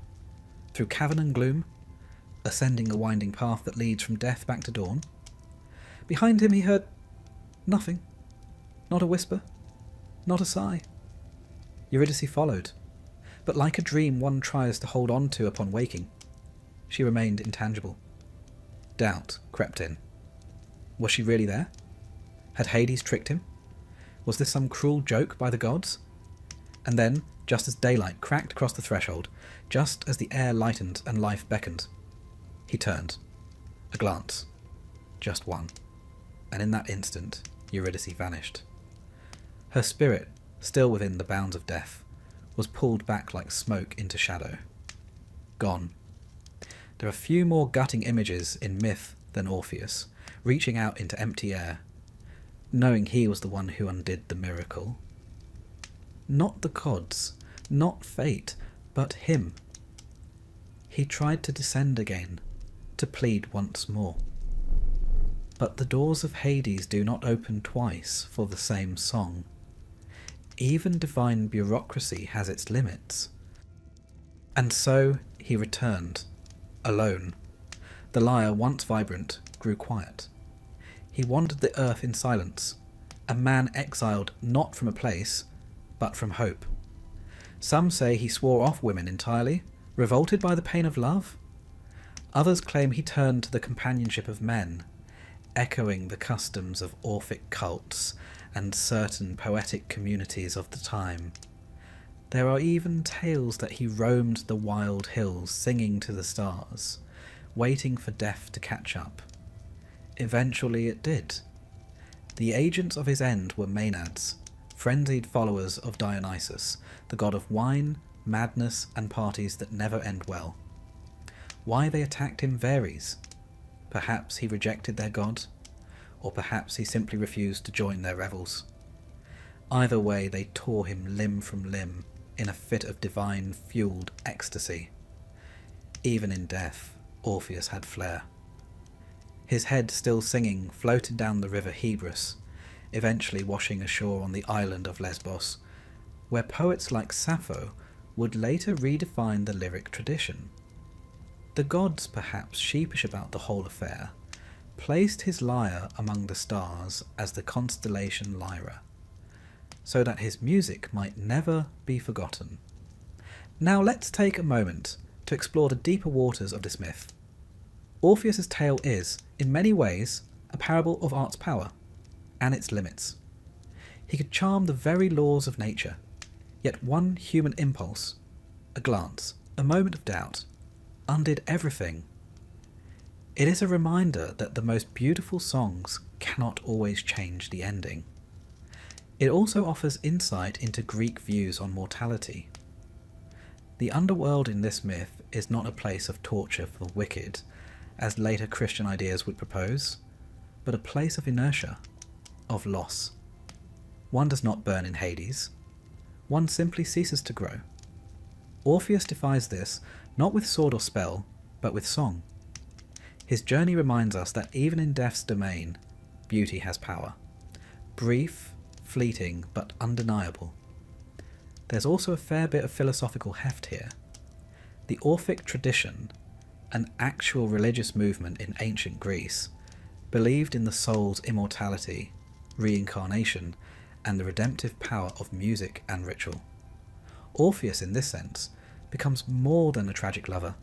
through cavern and gloom, ascending a winding path that leads from death back to dawn. Behind him he heard nothing. Not a whisper. Not a sigh. Eurydice followed, but like a dream one tries to hold on to upon waking, she remained intangible. Doubt crept in. Was she really there? Had Hades tricked him? Was this some cruel joke by the gods? And then, just as daylight cracked across the threshold, just as the air lightened and life beckoned, he turned. A glance. Just one. And in that instant, Eurydice vanished. Her spirit, still within the bounds of death, was pulled back like smoke into shadow. Gone. There are few more gutting images in myth than Orpheus, reaching out into empty air, knowing he was the one who undid the miracle. Not the gods, not fate, but him. He tried to descend again, to plead once more. But the doors of Hades do not open twice for the same song. Even divine bureaucracy has its limits. And so he returned, alone. The lyre, once vibrant, grew quiet. He wandered the earth in silence, a man exiled not from a place, but from hope. Some say he swore off women entirely, revolted by the pain of love. Others claim he turned to the companionship of men, echoing the customs of Orphic cults and certain poetic communities of the time. There are even tales that he roamed the wild hills singing to the stars, waiting for death to catch up. Eventually it did. The agents of his end were Maenads, frenzied followers of Dionysus, the god of wine, madness, and parties that never end well. Why they attacked him varies. Perhaps he rejected their god, or perhaps he simply refused to join their revels. Either way, they tore him limb from limb in a fit of divine-fueled ecstasy. Even in death, Orpheus had flair. His head still singing floated down the river Hebrus, eventually washing ashore on the island of Lesbos, where poets like Sappho would later redefine the lyric tradition. The gods, perhaps sheepish about the whole affair, placed his lyre among the stars as the constellation Lyra, so that his music might never be forgotten. Now let's take a moment to explore the deeper waters of this myth. Orpheus's tale is, in many ways, a parable of art's power and its limits. He could charm the very laws of nature, yet one human impulse, a glance, a moment of doubt, undid everything. It is a reminder that the most beautiful songs cannot always change the ending. It also offers insight into Greek views on mortality. The underworld in this myth is not a place of torture for the wicked, as later Christian ideas would propose, but a place of inertia, of loss. One does not burn in Hades. One simply ceases to grow. Orpheus defies this not with sword or spell, but with song. His journey reminds us that even in death's domain, beauty has power. Brief, fleeting, but undeniable. There's also a fair bit of philosophical heft here. The Orphic tradition, an actual religious movement in ancient Greece, believed in the soul's immortality, reincarnation, and the redemptive power of music and ritual. Orpheus, in this sense, becomes more than a tragic lover.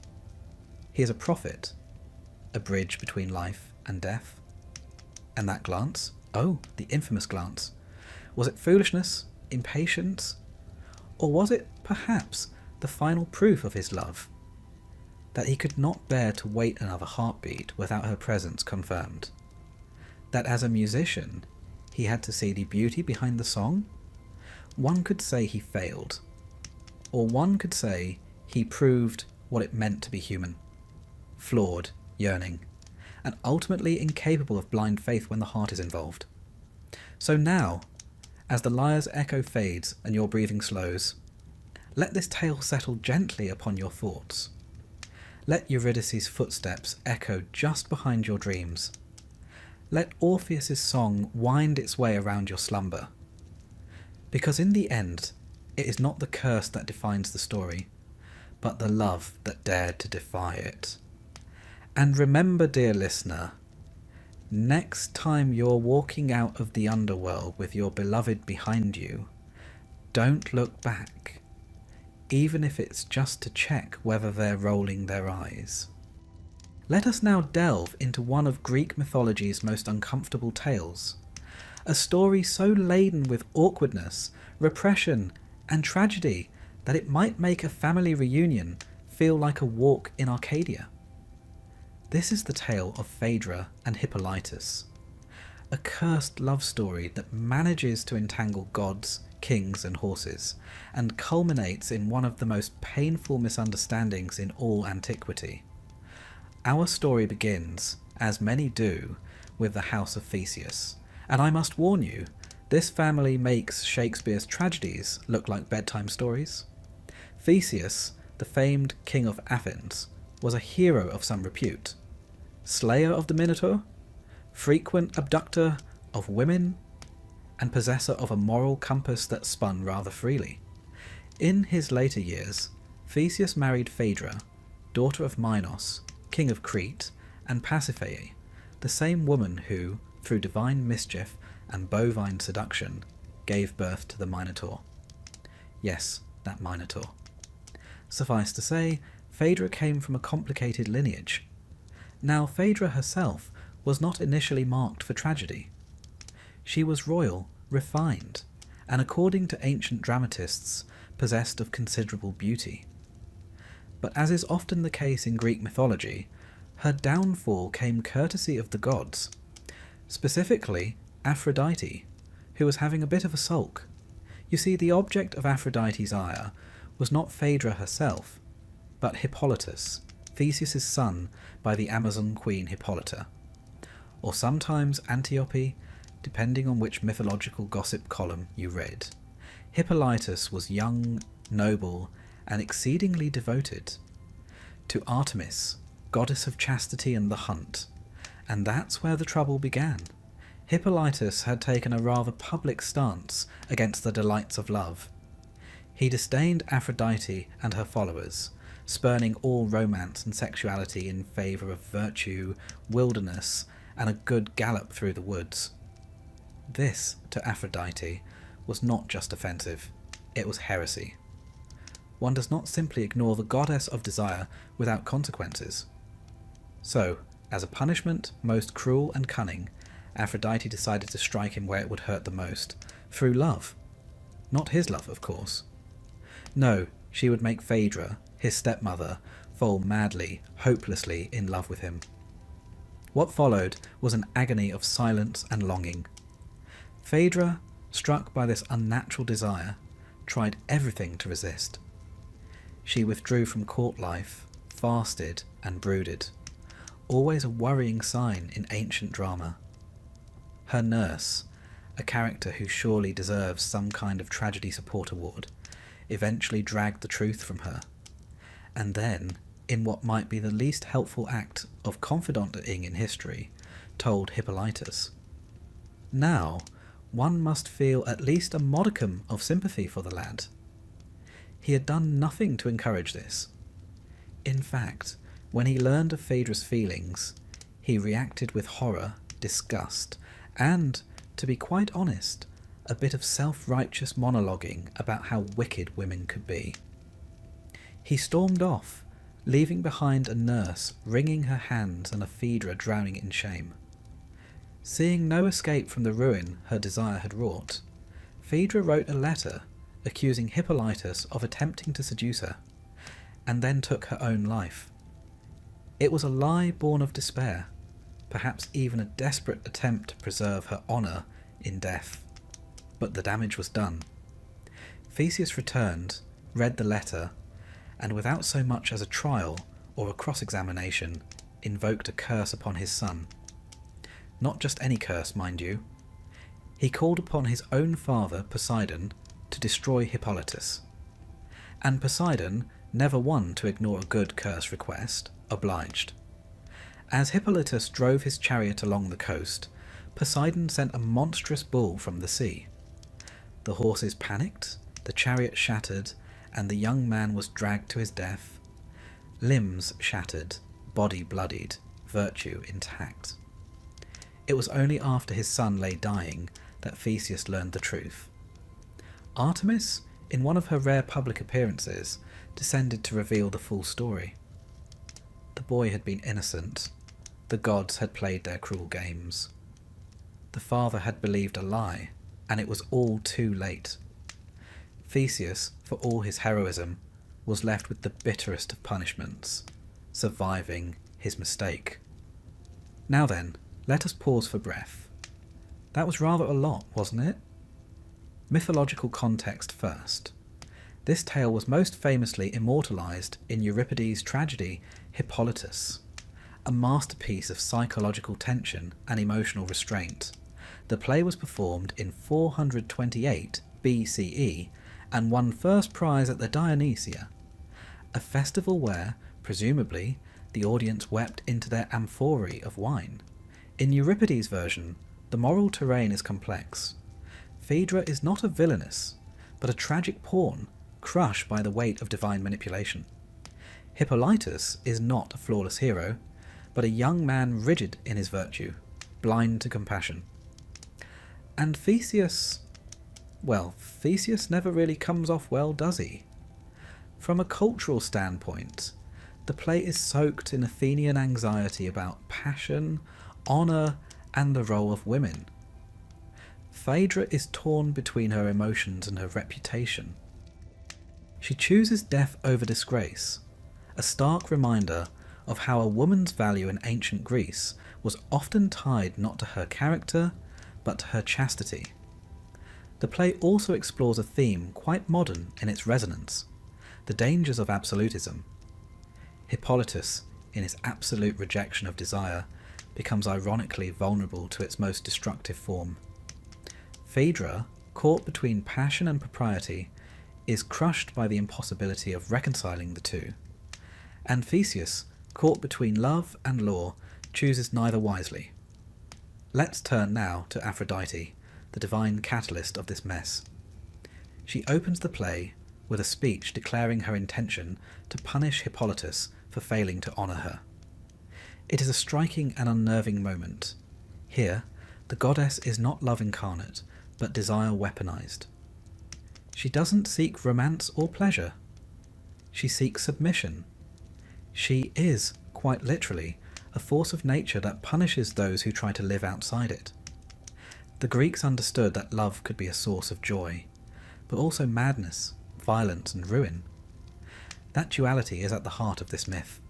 He is a prophet, a bridge between life and death. And that glance, oh, the infamous glance, was it foolishness Impatience? Or was it, perhaps, the final proof of his love? That he could not bear to wait another heartbeat without her presence confirmed? That as a musician, he had to see the beauty behind the song? One could say he failed. Or one could say he proved what it meant to be human. Flawed, yearning, and ultimately incapable of blind faith when the heart is involved. So now, as the lyre's echo fades and your breathing slows, let this tale settle gently upon your thoughts. Let Eurydice's footsteps echo just behind your dreams. Let Orpheus's song wind its way around your slumber. Because in the end, it is not the curse that defines the story, but the love that dared to defy it. And remember, dear listener, next time you're walking out of the underworld with your beloved behind you, don't look back, even if it's just to check whether they're rolling their eyes. Let us now delve into one of Greek mythology's most uncomfortable tales, a story so laden with awkwardness, repression, and tragedy that it might make a family reunion feel like a walk in Arcadia. This is the tale of Phaedra and Hippolytus, a cursed love story that manages to entangle gods, kings, and horses, and culminates in one of the most painful misunderstandings in all antiquity. Our story begins, as many do, with the house of Theseus, and I must warn you, this family makes Shakespeare's tragedies look like bedtime stories. Theseus, the famed king of Athens, was a hero of some repute, slayer of the Minotaur, frequent abductor of women, and possessor of a moral compass that spun rather freely. In his later years, Theseus married Phaedra, daughter of Minos, king of Crete, and Pasiphae, the same woman who, through divine mischief and bovine seduction, gave birth to the Minotaur. Yes, that Minotaur. Suffice to say, Phaedra came from a complicated lineage. Now, Phaedra herself was not initially marked for tragedy. She was royal, refined, and according to ancient dramatists, possessed of considerable beauty. But as is often the case in Greek mythology, her downfall came courtesy of the gods, specifically Aphrodite, who was having a bit of a sulk. You see, the object of Aphrodite's ire was not Phaedra herself, but Hippolytus, Theseus' son by the Amazon queen Hippolyta, or sometimes Antiope, depending on which mythological gossip column you read. Hippolytus was young, noble, and exceedingly devoted to Artemis, goddess of chastity and the hunt, and that's where the trouble began. Hippolytus had taken a rather public stance against the delights of love. He disdained Aphrodite and her followers, spurning all romance and sexuality in favour of virtue, wilderness, and a good gallop through the woods. This, to Aphrodite, was not just offensive, it was heresy. One does not simply ignore the goddess of desire without consequences. So, as a punishment, most cruel and cunning, Aphrodite decided to strike him where it would hurt the most, through love. Not his love, of course. No, she would make Phaedra, his stepmother, fall madly, hopelessly in love with him. What followed was an agony of silence and longing. Phaedra, struck by this unnatural desire, tried everything to resist. She withdrew from court life, fasted and brooded, always a worrying sign in ancient drama. Her nurse, a character who surely deserves some kind of tragedy support award, eventually dragged the truth from her, and then, in what might be the least helpful act of confidenting in history, told Hippolytus. Now, one must feel at least a modicum of sympathy for the lad. He had done nothing to encourage this. In fact, when he learned of Phaedra's feelings, he reacted with horror, disgust, and, to be quite honest, a bit of self-righteous monologuing about how wicked women could be. He stormed off, leaving behind a nurse wringing her hands and a Phaedra drowning in shame. Seeing no escape from the ruin her desire had wrought, Phaedra wrote a letter accusing Hippolytus of attempting to seduce her, and then took her own life. It was a lie born of despair, perhaps even a desperate attempt to preserve her honour in death. But the damage was done. Theseus returned, read the letter, and without so much as a trial or a cross-examination, invoked a curse upon his son. Not just any curse, mind you. He called upon his own father, Poseidon, to destroy Hippolytus. And Poseidon, never one to ignore a good curse request, obliged. As Hippolytus drove his chariot along the coast, Poseidon sent a monstrous bull from the sea. The horses panicked, the chariot shattered, and the young man was dragged to his death. Limbs shattered, body bloodied, virtue intact. It was only after his son lay dying that Theseus learned the truth. Artemis, in one of her rare public appearances, descended to reveal the full story. The boy had been innocent. The gods had played their cruel games. The father had believed a lie, and it was all too late. Theseus, for all his heroism, was left with the bitterest of punishments, surviving his mistake. Now then, let us pause for breath. That was rather a lot, wasn't it? Mythological context first. This tale was most famously immortalised in Euripides' tragedy Hippolytus, a masterpiece of psychological tension and emotional restraint. The play was performed in 428 BCE and won first prize at the Dionysia, a festival where, presumably, the audience wept into their amphorae of wine. In Euripides' version, the moral terrain is complex. Phaedra is not a villainess, but a tragic pawn, crushed by the weight of divine manipulation. Hippolytus is not a flawless hero, but a young man rigid in his virtue, blind to compassion. And Theseus never really comes off well, does he? From a cultural standpoint, the play is soaked in Athenian anxiety about passion, honour, and the role of women. Phaedra is torn between her emotions and her reputation. She chooses death over disgrace, a stark reminder of how a woman's value in ancient Greece was often tied not to her character, but to her chastity. The play also explores a theme quite modern in its resonance, the dangers of absolutism. Hippolytus, in his absolute rejection of desire, becomes ironically vulnerable to its most destructive form. Phaedra, caught between passion and propriety, is crushed by the impossibility of reconciling the two. And Theseus, caught between love and law, chooses neither wisely. Let's turn now to Aphrodite, the divine catalyst of this mess. She opens the play with a speech declaring her intention to punish Hippolytus for failing to honour her. It is a striking and unnerving moment. Here, the goddess is not love incarnate, but desire weaponized. She doesn't seek romance or pleasure. She seeks submission. She is, quite literally, a force of nature that punishes those who try to live outside it. The Greeks understood that love could be a source of joy, but also madness, violence, and ruin. That duality is at the heart of this myth.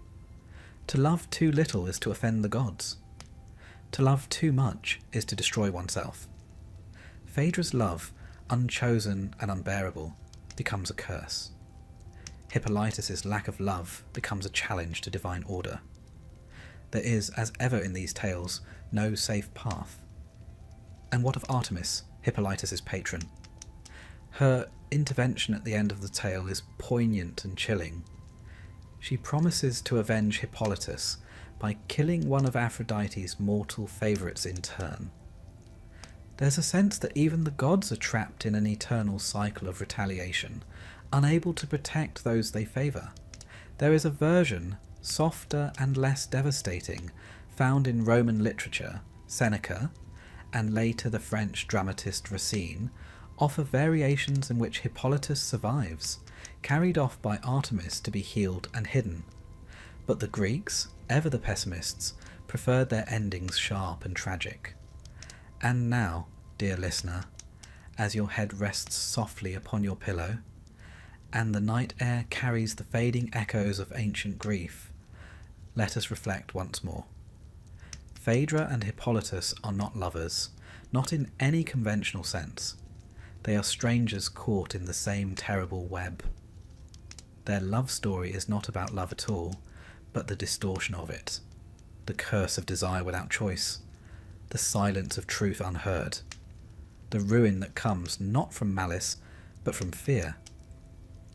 To love too little is to offend the gods. To love too much is to destroy oneself. Phaedra's love, unchosen and unbearable, becomes a curse. Hippolytus' lack of love becomes a challenge to divine order. There is, as ever in these tales, no safe path. And what of Artemis, Hippolytus' patron? Her intervention at the end of the tale is poignant and chilling. She promises to avenge Hippolytus by killing one of Aphrodite's mortal favourites in turn. There's a sense that even the gods are trapped in an eternal cycle of retaliation, unable to protect those they favour. There is a version, softer and less devastating, found in Roman literature. Seneca, and later the French dramatist Racine, offer variations in which Hippolytus survives, carried off by Artemis to be healed and hidden. But the Greeks, ever the pessimists, preferred their endings sharp and tragic. And now, dear listener, as your head rests softly upon your pillow, and the night air carries the fading echoes of ancient grief, let us reflect once more. Phaedra and Hippolytus are not lovers, not in any conventional sense. They are strangers caught in the same terrible web. Their love story is not about love at all, but the distortion of it, the curse of desire without choice, the silence of truth unheard, the ruin that comes not from malice, but from fear.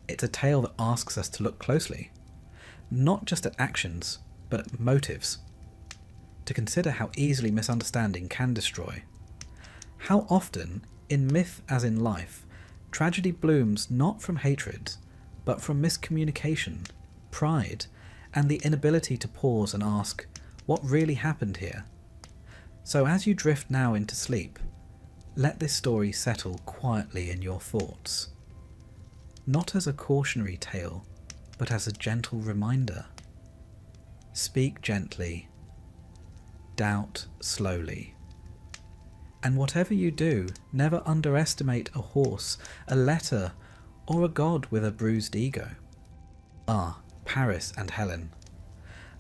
It's a tale that asks us to look closely, not just at actions, but at motives, to consider how easily misunderstanding can destroy. How often, in myth as in life, tragedy blooms not from hatred, but from miscommunication, pride, and the inability to pause and ask, what really happened here? So as you drift now into sleep, let this story settle quietly in your thoughts. Not as a cautionary tale, but as a gentle reminder. Speak gently. Doubt slowly. And whatever you do, never underestimate a horse, a letter, or a god with a bruised ego. Paris and Helen.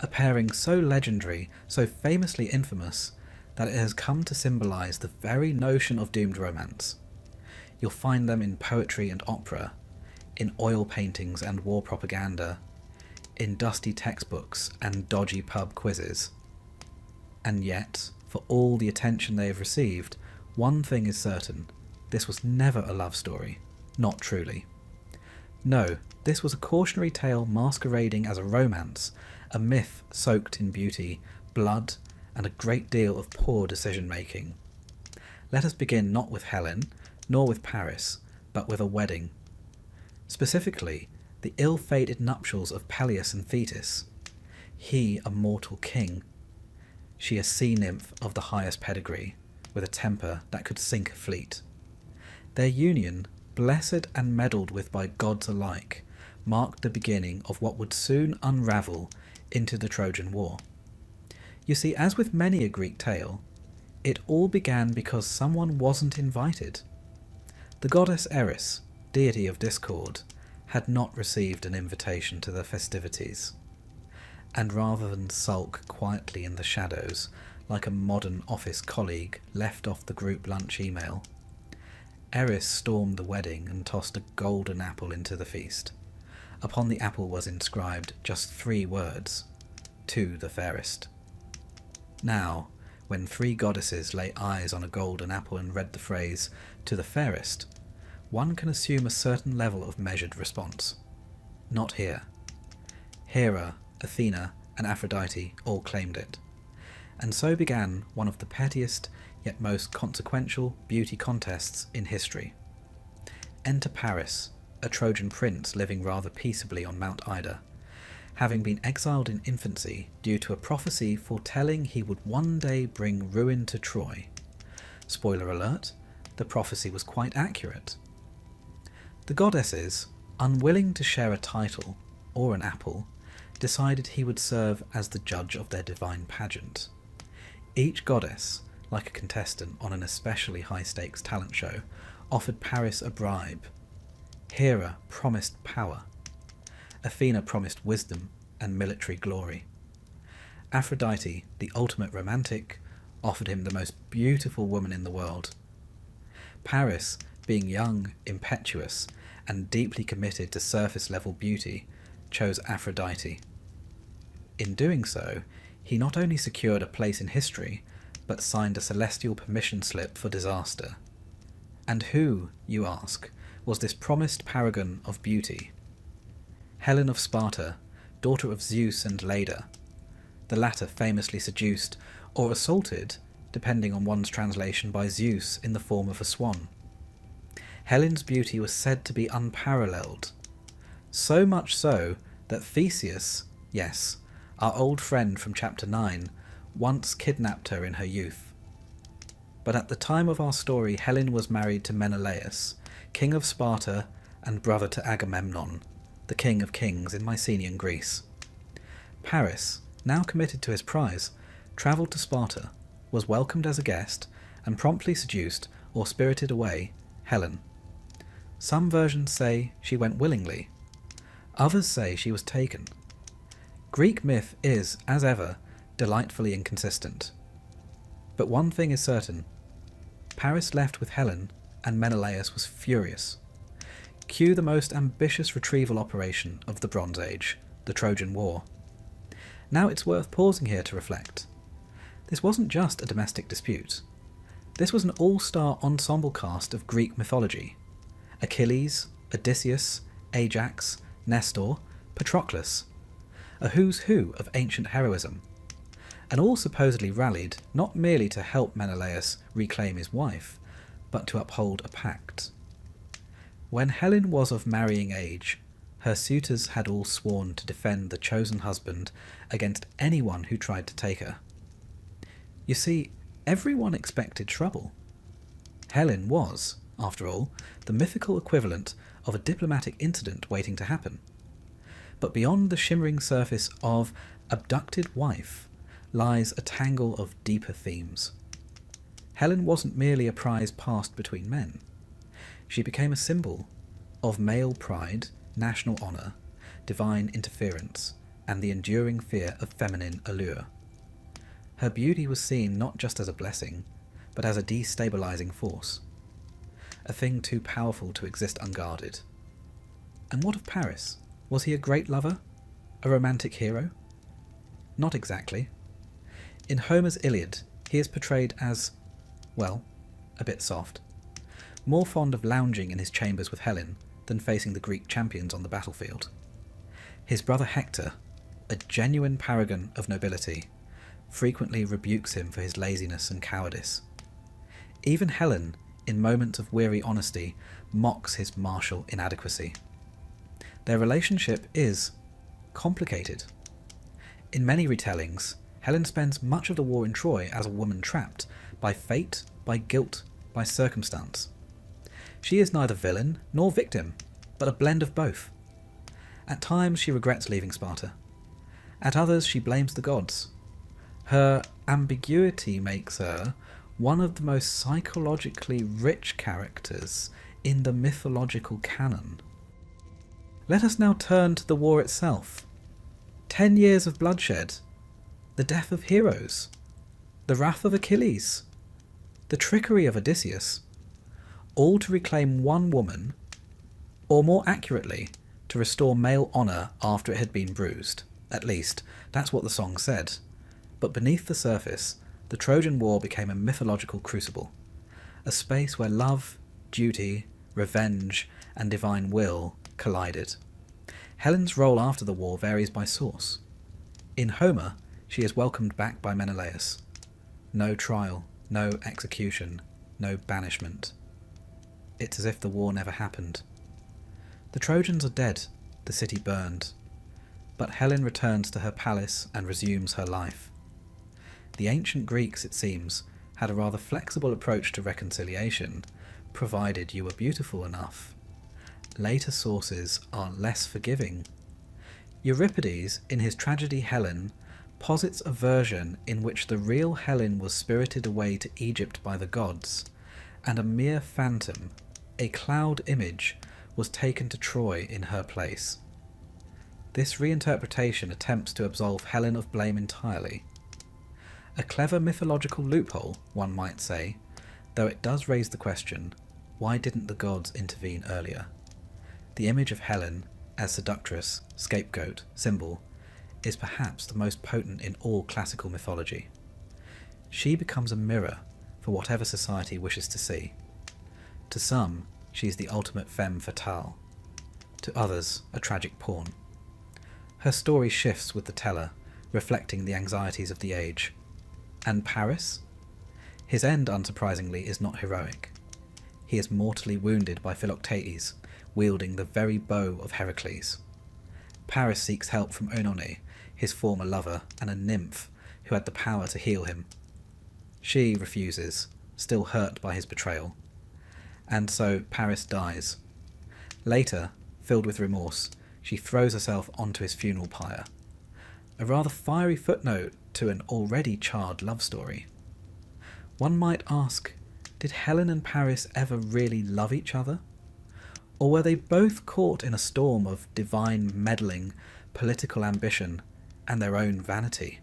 A pairing so legendary, so famously infamous, that it has come to symbolise the very notion of doomed romance. You'll find them in poetry and opera, in oil paintings and war propaganda, in dusty textbooks and dodgy pub quizzes. And yet, for all the attention they have received, one thing is certain: this was never a love story, not truly. No, this was a cautionary tale masquerading as a romance, a myth soaked in beauty, blood, and a great deal of poor decision-making. Let us begin not with Helen, nor with Paris, but with a wedding. Specifically, the ill-fated nuptials of Peleus and Thetis. He a mortal king, she a sea nymph of the highest pedigree, with a temper that could sink a fleet. Their union, blessed and meddled with by gods alike, marked the beginning of what would soon unravel into the Trojan War. You see, as with many a Greek tale, it all began because someone wasn't invited. The goddess Eris, deity of discord, had not received an invitation to the festivities, and rather than sulk quietly in the shadows like a modern office colleague left off the group lunch email, Eris stormed the wedding and tossed a golden apple into the feast. Upon the apple was inscribed just 3 words: to the fairest. Now, when 3 goddesses lay eyes on a golden apple and read the phrase, to the fairest, one can assume a certain level of measured response. Not here. Hera, Athena, and Aphrodite all claimed it. And so began one of the pettiest yet most consequential beauty contests in history. Enter Paris, a Trojan prince living rather peaceably on Mount Ida, having been exiled in infancy due to a prophecy foretelling he would one day bring ruin to Troy. Spoiler alert, the prophecy was quite accurate. The goddesses, unwilling to share a title or an apple, decided he would serve as the judge of their divine pageant. Each goddess, like a contestant on an especially high-stakes talent show, offered Paris a bribe. Hera promised power. Athena promised wisdom and military glory. Aphrodite, the ultimate romantic, offered him the most beautiful woman in the world. Paris, being young, impetuous, and deeply committed to surface-level beauty, chose Aphrodite. In doing so, he not only secured a place in history, but signed a celestial permission slip for disaster. And who, you ask, was this promised paragon of beauty? Helen of Sparta, daughter of Zeus and Leda, the latter famously seduced or assaulted, depending on one's translation, by Zeus in the form of a swan. Helen's beauty was said to be unparalleled, so much so that Theseus, yes, our old friend from chapter 9, once kidnapped her in her youth. But at the time of our story, Helen was married to Menelaus, king of Sparta and brother to Agamemnon, the king of kings in Mycenaean Greece. Paris, now committed to his prize, travelled to Sparta, was welcomed as a guest, and promptly seduced or spirited away Helen. Some versions say she went willingly. Others say she was taken. Greek myth is, as ever, delightfully inconsistent. But one thing is certain. Paris left with Helen, and Menelaus was furious. Cue the most ambitious retrieval operation of the Bronze Age, the Trojan War. Now it's worth pausing here to reflect. This wasn't just a domestic dispute. This was an all-star ensemble cast of Greek mythology. Achilles, Odysseus, Ajax, Nestor, Patroclus. A who's who of ancient heroism. And all supposedly rallied not merely to help Menelaus reclaim his wife, but to uphold a pact. When Helen was of marrying age, her suitors had all sworn to defend the chosen husband against anyone who tried to take her. You see, everyone expected trouble. Helen was, after all, the mythical equivalent of a diplomatic incident waiting to happen. But beyond the shimmering surface of abducted wife lies a tangle of deeper themes. Helen wasn't merely a prize passed between men. She became a symbol of male pride, national honour, divine interference, and the enduring fear of feminine allure. Her beauty was seen not just as a blessing, but as a destabilising force. A thing too powerful to exist unguarded. And what of Paris? Was he a great lover? A romantic hero? Not exactly. In Homer's Iliad, he is portrayed as, well, a bit soft. More fond of lounging in his chambers with Helen than facing the Greek champions on the battlefield. His brother Hector, a genuine paragon of nobility, frequently rebukes him for his laziness and cowardice. Even Helen, in moments of weary honesty, mocks his martial inadequacy. Their relationship is complicated. In many retellings, Helen spends much of the war in Troy as a woman trapped by fate, by guilt, by circumstance. She is neither villain nor victim, but a blend of both. At times she regrets leaving Sparta. At others she blames the gods. Her ambiguity makes her one of the most psychologically rich characters in the mythological canon. Let us now turn to the war itself. 10 years of bloodshed, the death of heroes, the wrath of Achilles, the trickery of Odysseus, all to reclaim one woman, or more accurately, to restore male honour after it had been bruised. At least, that's what the song said. But beneath the surface, the Trojan War became a mythological crucible, a space where love, duty, revenge, and divine will collided. Helen's role after the war varies by source. In Homer, she is welcomed back by Menelaus. No trial, no execution, no banishment. It's as if the war never happened. The Trojans are dead, the city burned, but Helen returns to her palace and resumes her life. The ancient Greeks, it seems, had a rather flexible approach to reconciliation, provided you were beautiful enough. Later sources are less forgiving. Euripides, in his tragedy Helen, posits a version in which the real Helen was spirited away to Egypt by the gods, and a mere phantom, a cloud image, was taken to Troy in her place. This reinterpretation attempts to absolve Helen of blame entirely. A clever mythological loophole, one might say, though it does raise the question, why didn't the gods intervene earlier? The image of Helen, as seductress, scapegoat, symbol, is perhaps the most potent in all classical mythology. She becomes a mirror for whatever society wishes to see. To some, she is the ultimate femme fatale. To others, a tragic pawn. Her story shifts with the teller, reflecting the anxieties of the age. And Paris? His end, unsurprisingly, is not heroic. He is mortally wounded by Philoctetes, wielding the very bow of Heracles. Paris seeks help from Oenone, his former lover, and a nymph who had the power to heal him. She refuses, still hurt by his betrayal. And so Paris dies. Later, filled with remorse, she throws herself onto his funeral pyre. A rather fiery footnote to an already charred love story. One might ask, Did Helen and Paris ever really love each other? Or were they both caught in a storm of divine meddling, political ambition, and their own vanity?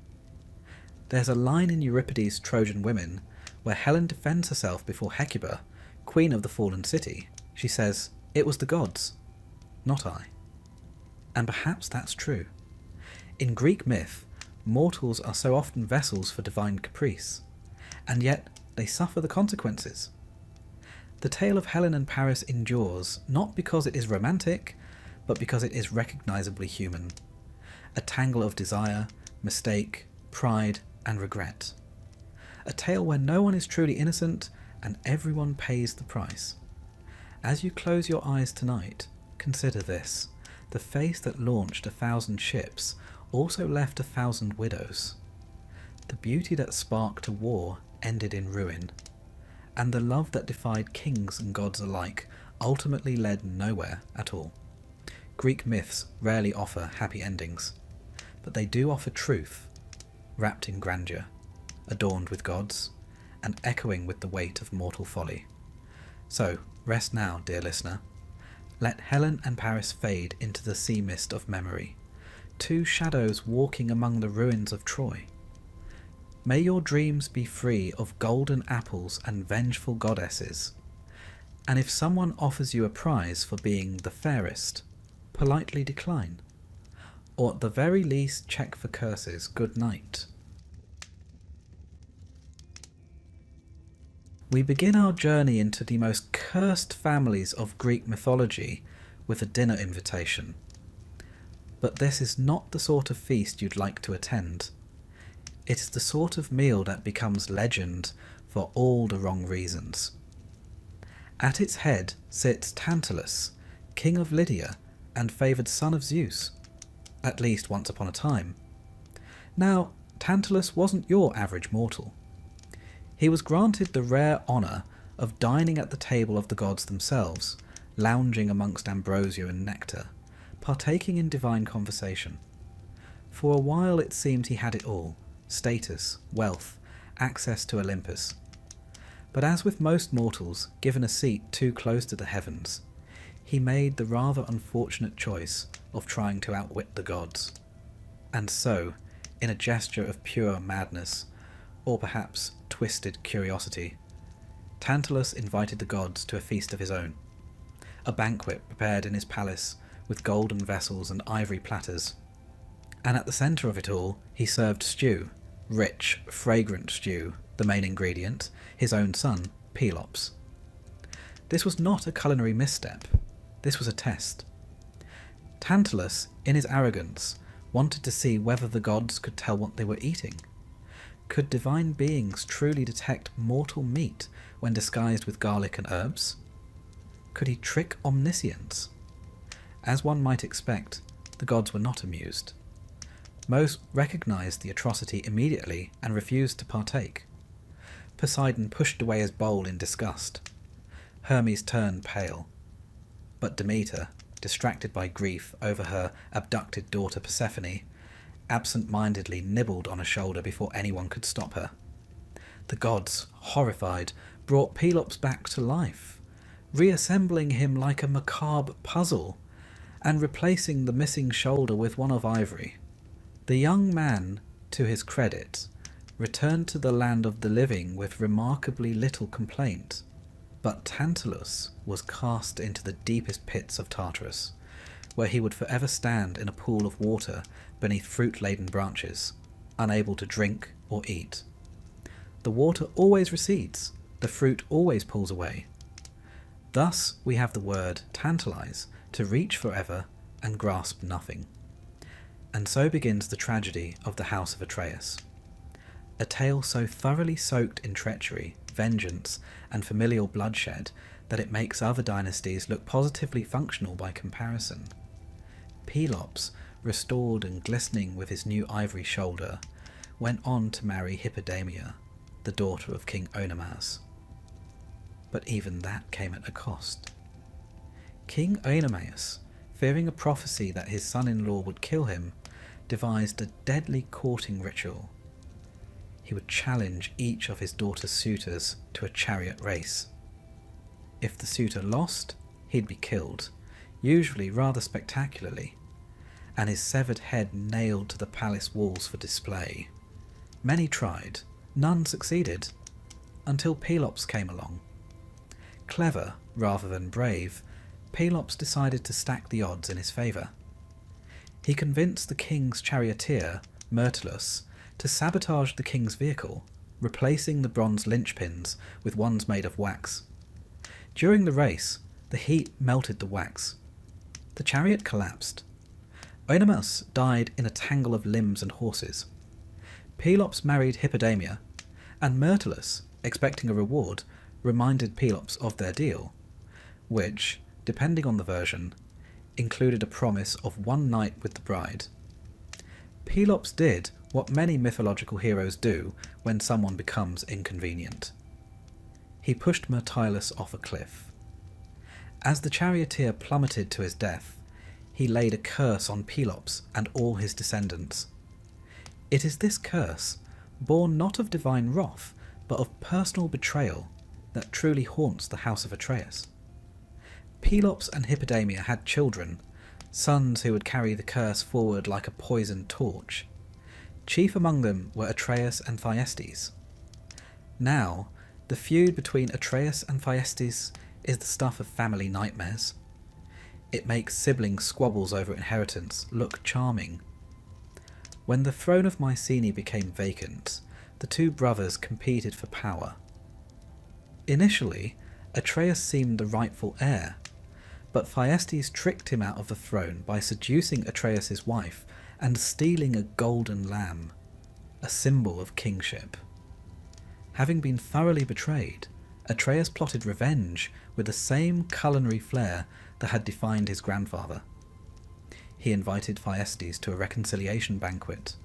There's a line in Euripides' Trojan Women where Helen defends herself before Hecuba, queen of the fallen city. She says, "It was the gods, not I." And perhaps that's true. In Greek myth, mortals are so often vessels for divine caprice, and yet they suffer the consequences. The tale of Helen and Paris endures not because it is romantic, but because it is recognisably human. A tangle of desire, mistake, pride, and regret. A tale where no one is truly innocent and everyone pays the price. As you close your eyes tonight, consider this. The face that launched 1,000 ships also left 1,000 widows. The beauty that sparked a war ended in ruin. And the love that defied kings and gods alike ultimately led nowhere at all. Greek myths rarely offer happy endings, but they do offer truth, wrapped in grandeur, adorned with gods, and echoing with the weight of mortal folly. So, rest now, dear listener. Let Helen and Paris fade into the sea mist of memory, two shadows walking among the ruins of Troy. May your dreams be free of golden apples and vengeful goddesses. And if someone offers you a prize for being the fairest, politely decline. Or at the very least check for curses. Good night. We begin our journey into the most cursed families of Greek mythology with a dinner invitation. But this is not the sort of feast you'd like to attend. It is the sort of meal that becomes legend for all the wrong reasons. At its head sits Tantalus, king of Lydia and favoured son of Zeus, at least once upon a time. Now, Tantalus wasn't your average mortal. He was granted the rare honour of dining at the table of the gods themselves, lounging amongst ambrosia and nectar, partaking in divine conversation. For a while it seemed he had it all: status, wealth, access to Olympus. But as with most mortals given a seat too close to the heavens, he made the rather unfortunate choice of trying to outwit the gods. And so, in a gesture of pure madness, or perhaps twisted curiosity, Tantalus invited the gods to a feast of his own, a banquet prepared in his palace with golden vessels and ivory platters. And at the centre of it all he served stew, rich, fragrant stew, the main ingredient, his own son, Pelops. This was not a culinary misstep, this was a test. Tantalus, in his arrogance, wanted to see whether the gods could tell what they were eating. Could divine beings truly detect mortal meat when disguised with garlic and herbs? Could he trick omniscience? As one might expect, the gods were not amused. Most recognized the atrocity immediately and refused to partake. Poseidon pushed away his bowl in disgust. Hermes turned pale. But Demeter, distracted by grief over her abducted daughter Persephone, absent-mindedly nibbled on a shoulder before anyone could stop her. The gods, horrified, brought Pelops back to life, reassembling him like a macabre puzzle, and replacing the missing shoulder with one of ivory. The young man, to his credit, returned to the land of the living with remarkably little complaint. But Tantalus was cast into the deepest pits of Tartarus, where he would forever stand in a pool of water beneath fruit-laden branches, unable to drink or eat. The water always recedes, the fruit always pulls away. Thus we have the word tantalize, to reach forever and grasp nothing. And so begins the tragedy of the House of Atreus. A tale so thoroughly soaked in treachery, vengeance, and familial bloodshed that it makes other dynasties look positively functional by comparison. Pelops, restored and glistening with his new ivory shoulder, went on to marry Hippodamia, the daughter of King Oenomaus. But even that came at a cost. King Oenomaus, fearing a prophecy that his son-in-law would kill him, devised a deadly courting ritual. he would challenge each of his daughter's suitors to a chariot race. If the suitor lost, he'd be killed, usually rather spectacularly, and his severed head nailed to the palace walls for display. Many tried, none succeeded, until Pelops came along. Clever rather than brave, Pelops decided to stack the odds in his favour. He convinced the king's charioteer, Myrtilus, to sabotage the king's vehicle, replacing the bronze linchpins with ones made of wax. During the race, the heat melted the wax. The chariot collapsed. Olympus died in a tangle of limbs and horses. Pelops married Hippodamia, and Myrtilus, expecting a reward, reminded Pelops of their deal, which, depending on the version, included a promise of one night with the bride. Pelops did what many mythological heroes do when someone becomes inconvenient. He pushed Myrtilus off a cliff. As the charioteer plummeted to his death, he laid a curse on Pelops and all his descendants. It is this curse, born not of divine wrath, but of personal betrayal, that truly haunts the house of Atreus. Pelops and Hippodamia had children, sons who would carry the curse forward like a poisoned torch. Chief among them were Atreus and Thyestes. Now, the feud between Atreus and Thyestes is the stuff of family nightmares. It makes sibling squabbles over inheritance look charming. When the throne of Mycenae became vacant, the two brothers competed for power. Initially, Atreus seemed the rightful heir, but Thyestes tricked him out of the throne by seducing Atreus' wife and stealing a golden lamb, a symbol of kingship. Having been thoroughly betrayed, Atreus plotted revenge with the same culinary flair that had defined his grandfather. He invited Thyestes to a reconciliation banquet.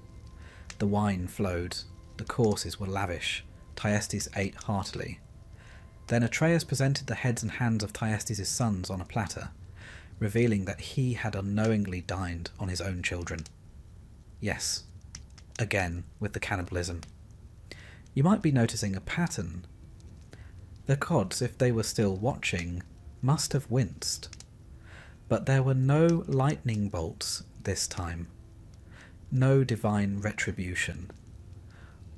The wine flowed, the courses were lavish, Thyestes ate heartily. Then Atreus presented the heads and hands of Thyestes' sons on a platter, revealing that he had unknowingly dined on his own children. Yes, again with the cannibalism. You might be noticing a pattern. The gods, if they were still watching, must have winced. But there were no lightning bolts this time. No divine retribution.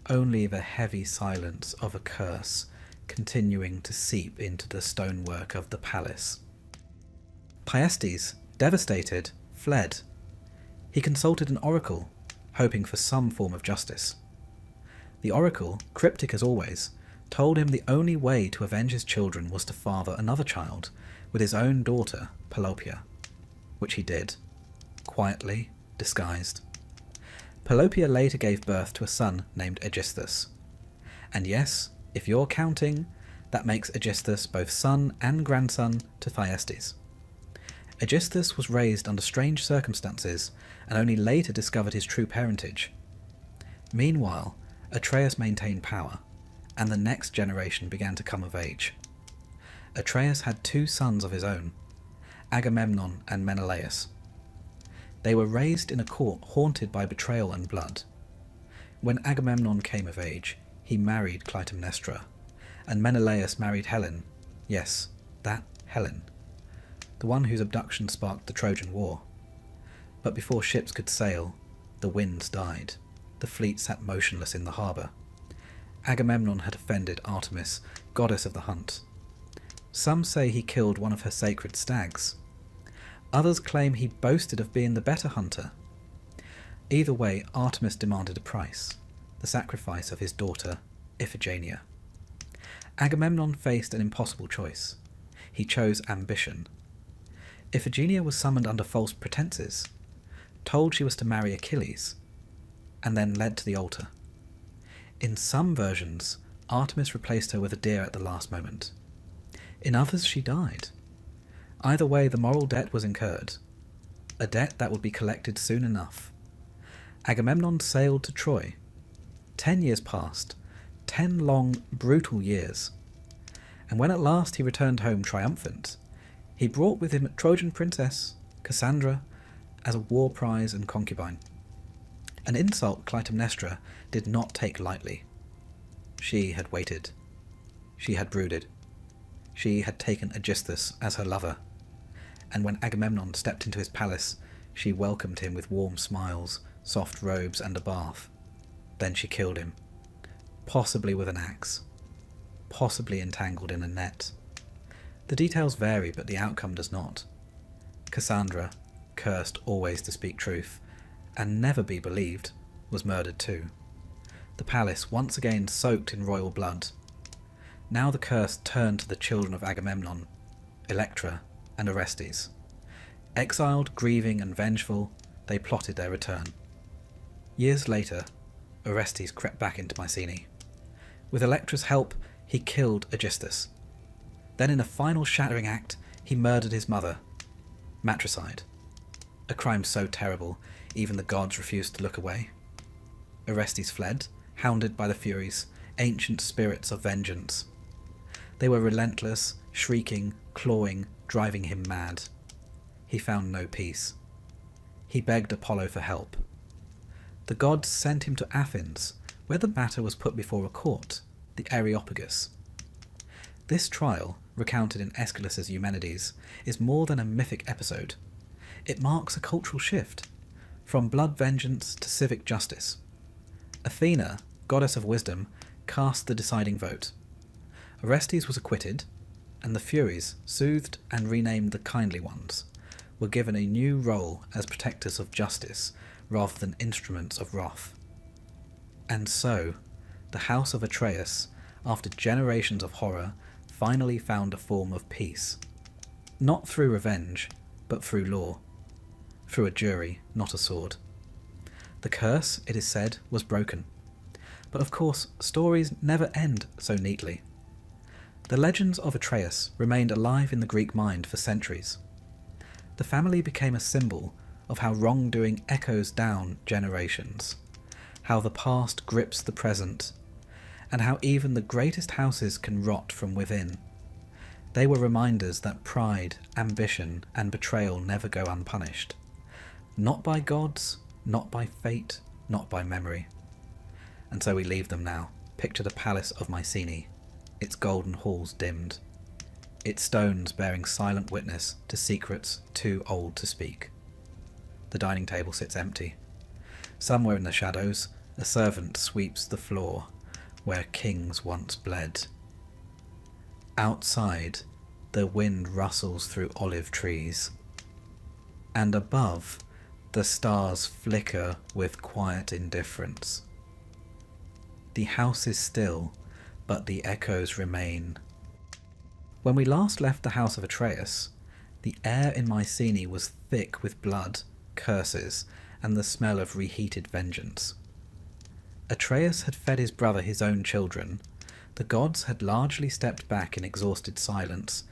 Only the heavy silence of a curse continuing to seep into the stonework of the palace. Thyestes, devastated, fled. He consulted an oracle, hoping for some form of justice. The oracle, cryptic as always, told him the only way to avenge his children was to father another child with his own daughter, Pelopeia, which he did, quietly, disguised. Pelopeia later gave birth to a son named Aegisthus. And yes, if you're counting, that makes Aegisthus both son and grandson to Thyestes. Aegisthus was raised under strange circumstances and only later discovered his true parentage. Meanwhile, Atreus maintained power, and the next generation began to come of age. Atreus had two sons of his own, Agamemnon and Menelaus. They were raised in a court haunted by betrayal and blood. When Agamemnon came of age, he married Clytemnestra, and Menelaus married Helen. Yes, that Helen, the one whose abduction sparked the Trojan War. But before ships could sail, the winds died. The fleet sat motionless in the harbour. Agamemnon had offended Artemis, goddess of the hunt. Some say he killed one of her sacred stags. Others claim he boasted of being the better hunter. Either way, Artemis demanded a price, the sacrifice of his daughter, Iphigenia. Agamemnon faced an impossible choice. He chose ambition. Iphigenia was summoned under false pretenses, told she was to marry Achilles, and then led to the altar. In some versions, Artemis replaced her with a deer at the last moment. In others, she died. Either way, the moral debt was incurred, a debt that would be collected soon enough. Agamemnon sailed to Troy. 10 years passed, 10 long, brutal years. And when at last he returned home triumphant, he brought with him a Trojan princess, Cassandra, as a war prize and concubine. An insult Clytemnestra did not take lightly. She had waited. She had brooded. She had taken Aegisthus as her lover, and when Agamemnon stepped into his palace, she welcomed him with warm smiles, soft robes, and a bath. Then she killed him, possibly with an axe, possibly entangled in a net. The details vary, but the outcome does not. Cassandra, cursed always to speak truth, and never be believed, was murdered too. The palace once again soaked in royal blood. Now the curse turned to the children of Agamemnon, Electra and Orestes. Exiled, grieving and vengeful, they plotted their return. Years later, Orestes crept back into Mycenae. With Electra's help, he killed Aegisthus. Then in a final shattering act, he murdered his mother. Matricide. A crime so terrible, even the gods refused to look away. Orestes fled, hounded by the Furies, ancient spirits of vengeance. They were relentless, shrieking, clawing, driving him mad. He found no peace. He begged Apollo for help. The gods sent him to Athens, where the matter was put before a court, the Areopagus. This trial, recounted in Aeschylus's Eumenides, is more than a mythic episode. It marks a cultural shift, from blood vengeance to civic justice. Athena, goddess of wisdom, cast the deciding vote. Orestes was acquitted, and the Furies, soothed and renamed the Kindly Ones, were given a new role as protectors of justice rather than instruments of wrath. And so, the house of Atreus, after generations of horror, finally found a form of peace. Not through revenge, but through law. Through a jury, not a sword. The curse, it is said, was broken. But of course, stories never end so neatly. The legends of Atreus remained alive in the Greek mind for centuries. The family became a symbol of how wrongdoing echoes down generations, how the past grips the present, and how even the greatest houses can rot from within. They were reminders that pride, ambition, and betrayal never go unpunished. Not by gods, not by fate, not by memory. And so we leave them now. Picture the palace of Mycenae, its golden halls dimmed, its stones bearing silent witness to secrets too old to speak. The dining table sits empty. Somewhere in the shadows, a servant sweeps the floor where kings once bled. Outside, the wind rustles through olive trees, and above, the stars flicker with quiet indifference. The house is still, but the echoes remain. When we last left the house of Atreus, the air in Mycenae was thick with blood, curses, and the smell of reheated vengeance. Atreus had fed his brother his own children, the gods had largely stepped back in exhausted silence,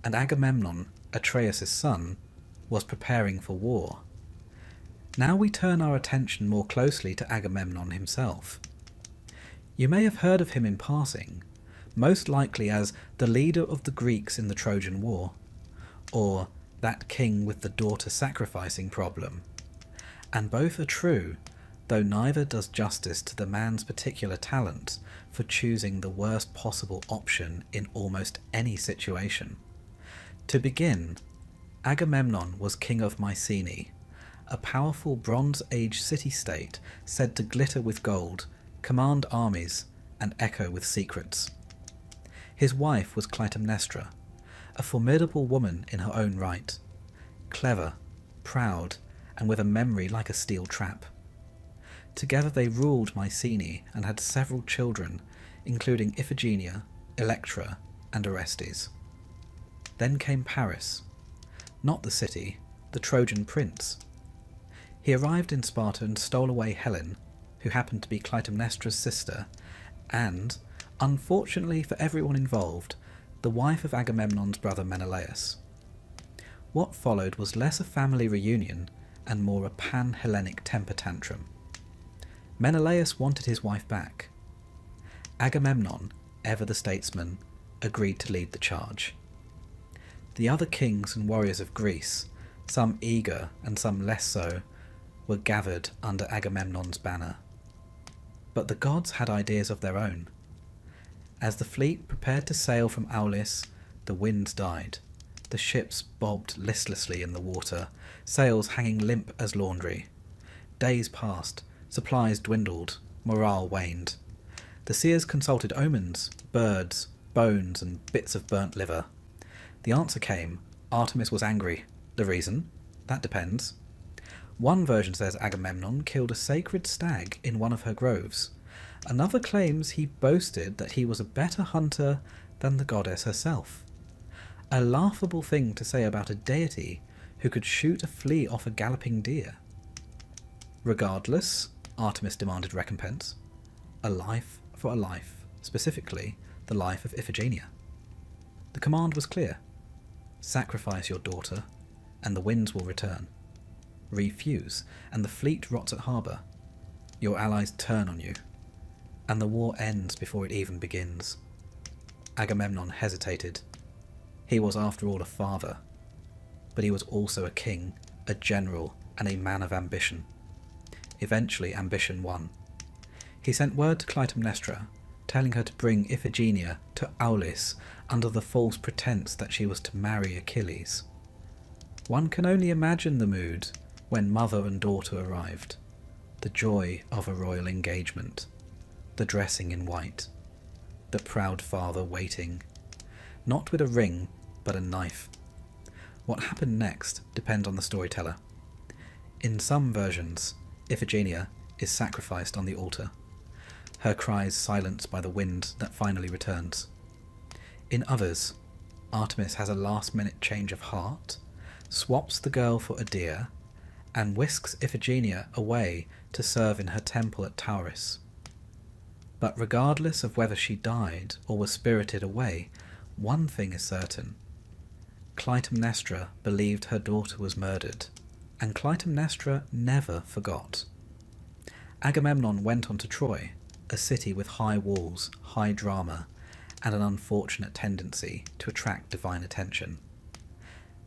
and Agamemnon, Atreus' son, was preparing for war. Now we turn our attention more closely to Agamemnon himself. You may have heard of him in passing, most likely as the leader of the Greeks in the Trojan War, or that king with the daughter sacrificing problem. And both are true, though neither does justice to the man's particular talent for choosing the worst possible option in almost any situation. To begin, Agamemnon was king of Mycenae, a powerful Bronze Age city-state said to glitter with gold, command armies, and echo with secrets. His wife was Clytemnestra, a formidable woman in her own right, clever, proud, and with a memory like a steel trap. Together they ruled Mycenae and had several children, including Iphigenia, Electra, and Orestes. Then came Paris, not the city, the Trojan prince. He arrived in Sparta and stole away Helen, who happened to be Clytemnestra's sister, and, unfortunately for everyone involved, the wife of Agamemnon's brother Menelaus. What followed was less a family reunion and more a pan-Hellenic temper tantrum. Menelaus wanted his wife back. Agamemnon, ever the statesman, agreed to lead the charge. The other kings and warriors of Greece, some eager and some less so, were gathered under Agamemnon's banner. But the gods had ideas of their own. As the fleet prepared to sail from Aulis, the winds died. The ships bobbed listlessly in the water, sails hanging limp as laundry. Days passed, supplies dwindled, morale waned. The seers consulted omens, birds, bones, and bits of burnt liver. The answer came: Artemis was angry. The reason? That depends. One version says Agamemnon killed a sacred stag in one of her groves. Another claims he boasted that he was a better hunter than the goddess herself. A laughable thing to say about a deity who could shoot a flea off a galloping deer. Regardless, Artemis demanded recompense. A life for a life, specifically the life of Iphigenia. The command was clear: sacrifice your daughter, and the winds will return. Refuse, and the fleet rots at harbour. Your allies turn on you, and the war ends before it even begins. Agamemnon hesitated. He was, after all, a father, but he was also a king, a general, and a man of ambition. Eventually, ambition won. He sent word to Clytemnestra, telling her to bring Iphigenia to Aulis under the false pretense that she was to marry Achilles. One can only imagine the mood when mother and daughter arrived. The joy of a royal engagement, the dressing in white, the proud father waiting, not with a ring, but a knife. What happened next depends on the storyteller. In some versions, Iphigenia is sacrificed on the altar, her cries silenced by the wind that finally returns. In others, Artemis has a last-minute change of heart, swaps the girl for a deer, and whisks Iphigenia away to serve in her temple at Tauris. But regardless of whether she died or was spirited away, one thing is certain. Clytemnestra believed her daughter was murdered, and Clytemnestra never forgot. Agamemnon went on to Troy, a city with high walls, high drama, and an unfortunate tendency to attract divine attention.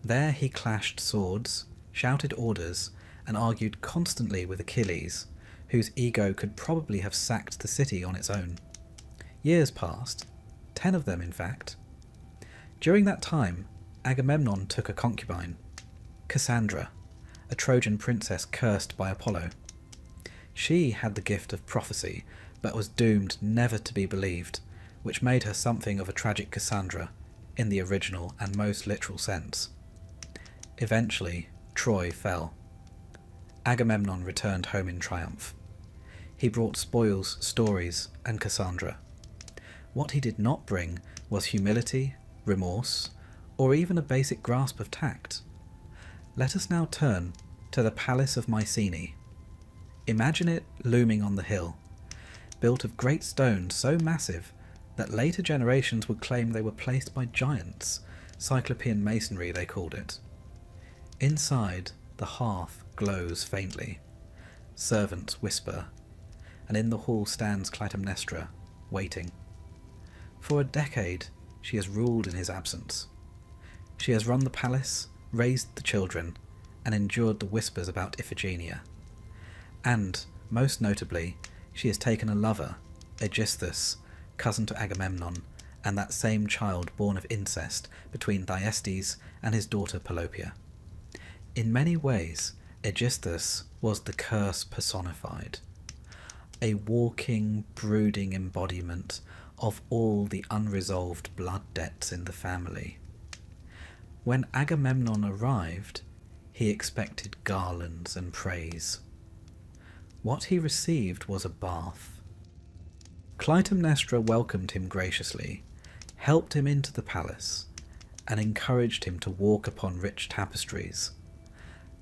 There he clashed swords, shouted orders, and argued constantly with Achilles, whose ego could probably have sacked the city on its own. Years passed, 10 of them in fact. During that time, Agamemnon took a concubine, Cassandra, a Trojan princess cursed by Apollo. She had the gift of prophecy, but was doomed never to be believed, which made her something of a tragic Cassandra, in the original and most literal sense. Eventually, Troy fell. Agamemnon returned home in triumph. He brought spoils, stories, and Cassandra. What he did not bring was humility, remorse, or even a basic grasp of tact. Let us now turn to the Palace of Mycenae. Imagine it looming on the hill, built of great stones so massive that later generations would claim they were placed by giants, Cyclopean masonry they called it. Inside, the hearth glows faintly. Servants whisper, and in the hall stands Clytemnestra, waiting. For a decade, she has ruled in his absence. She has run the palace, raised the children, and endured the whispers about Iphigenia. And, most notably, she has taken a lover, Aegisthus, cousin to Agamemnon, and that same child born of incest between Thyestes and his daughter Pelopia. In many ways, Aegisthus was the curse personified, a walking, brooding embodiment of all the unresolved blood debts in the family. When Agamemnon arrived, he expected garlands and praise. What he received was a bath. Clytemnestra welcomed him graciously, helped him into the palace, and encouraged him to walk upon rich tapestries,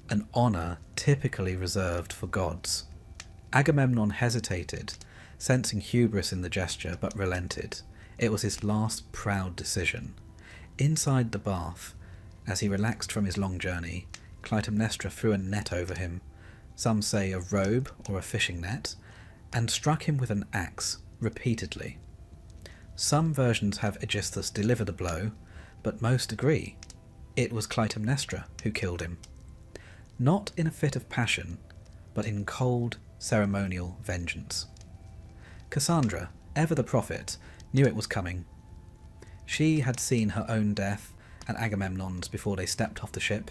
an honour typically reserved for gods. Agamemnon hesitated, sensing hubris in the gesture, but relented. It was his last proud decision. Inside the bath, as he relaxed from his long journey, Clytemnestra threw a net over him, some say a robe or a fishing net, and struck him with an axe, repeatedly. Some versions have Aegisthus deliver the blow, but most agree it was Clytemnestra who killed him. Not in a fit of passion, but in cold, ceremonial vengeance. Cassandra, ever the prophet, knew it was coming. She had seen her own death and Agamemnon's before they stepped off the ship.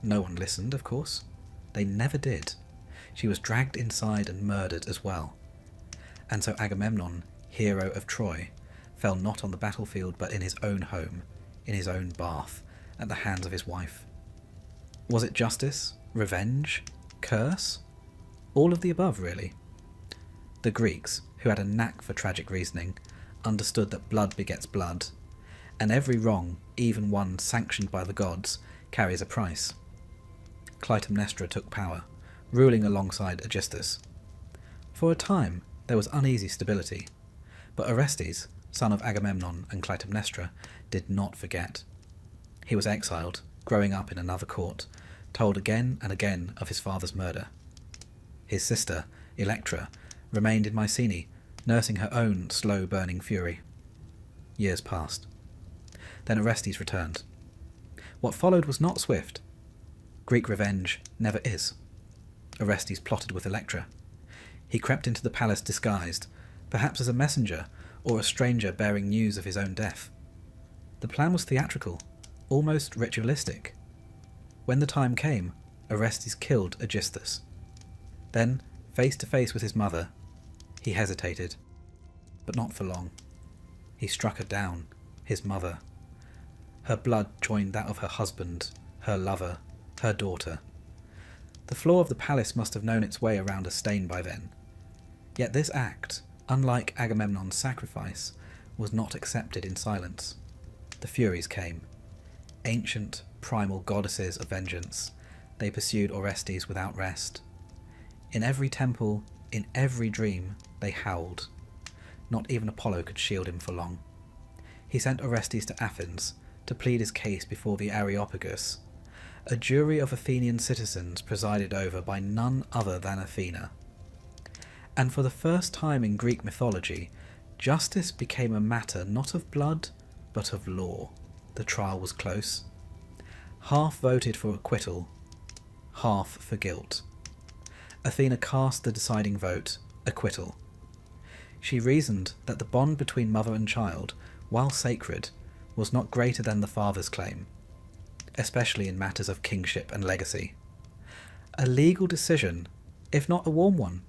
No one listened, of course. They never did. She was dragged inside and murdered as well. And so Agamemnon, hero of Troy, fell not on the battlefield but in his own home, in his own bath, at the hands of his wife. Was it justice? Revenge? Curse? All of the above, really. The Greeks, who had a knack for tragic reasoning, understood that blood begets blood, and every wrong, even one sanctioned by the gods, carries a price. Clytemnestra took power, ruling alongside Aegisthus. For a time, there was uneasy stability, but Orestes, son of Agamemnon and Clytemnestra, did not forget. He was exiled, growing up in another court, told again and again of his father's murder. His sister, Electra, remained in Mycenae, nursing her own slow-burning fury. Years passed. Then Orestes returned. What followed was not swift. Greek revenge never is. Orestes plotted with Electra. He crept into the palace disguised, perhaps as a messenger or a stranger bearing news of his own death. The plan was theatrical, almost ritualistic. When the time came, Orestes killed Aegisthus. Then, face to face with his mother, he hesitated, but not for long. He struck her down, his mother. Her blood joined that of her husband, her lover, her daughter. The floor of the palace must have known its way around a stain by then. Yet this act, unlike Agamemnon's sacrifice, was not accepted in silence. The Furies came. Ancient, primal goddesses of vengeance, they pursued Orestes without rest. In every temple, in every dream, they howled. Not even Apollo could shield him for long. He sent Orestes to Athens to plead his case before the Areopagus, a jury of Athenian citizens presided over by none other than Athena. And for the first time in Greek mythology, justice became a matter not of blood, but of law. The trial was close. Half voted for acquittal, half for guilt. Athena cast the deciding vote, acquittal. She reasoned that the bond between mother and child, while sacred, was not greater than the father's claim, especially in matters of kingship and legacy. A legal decision, if not a warm one.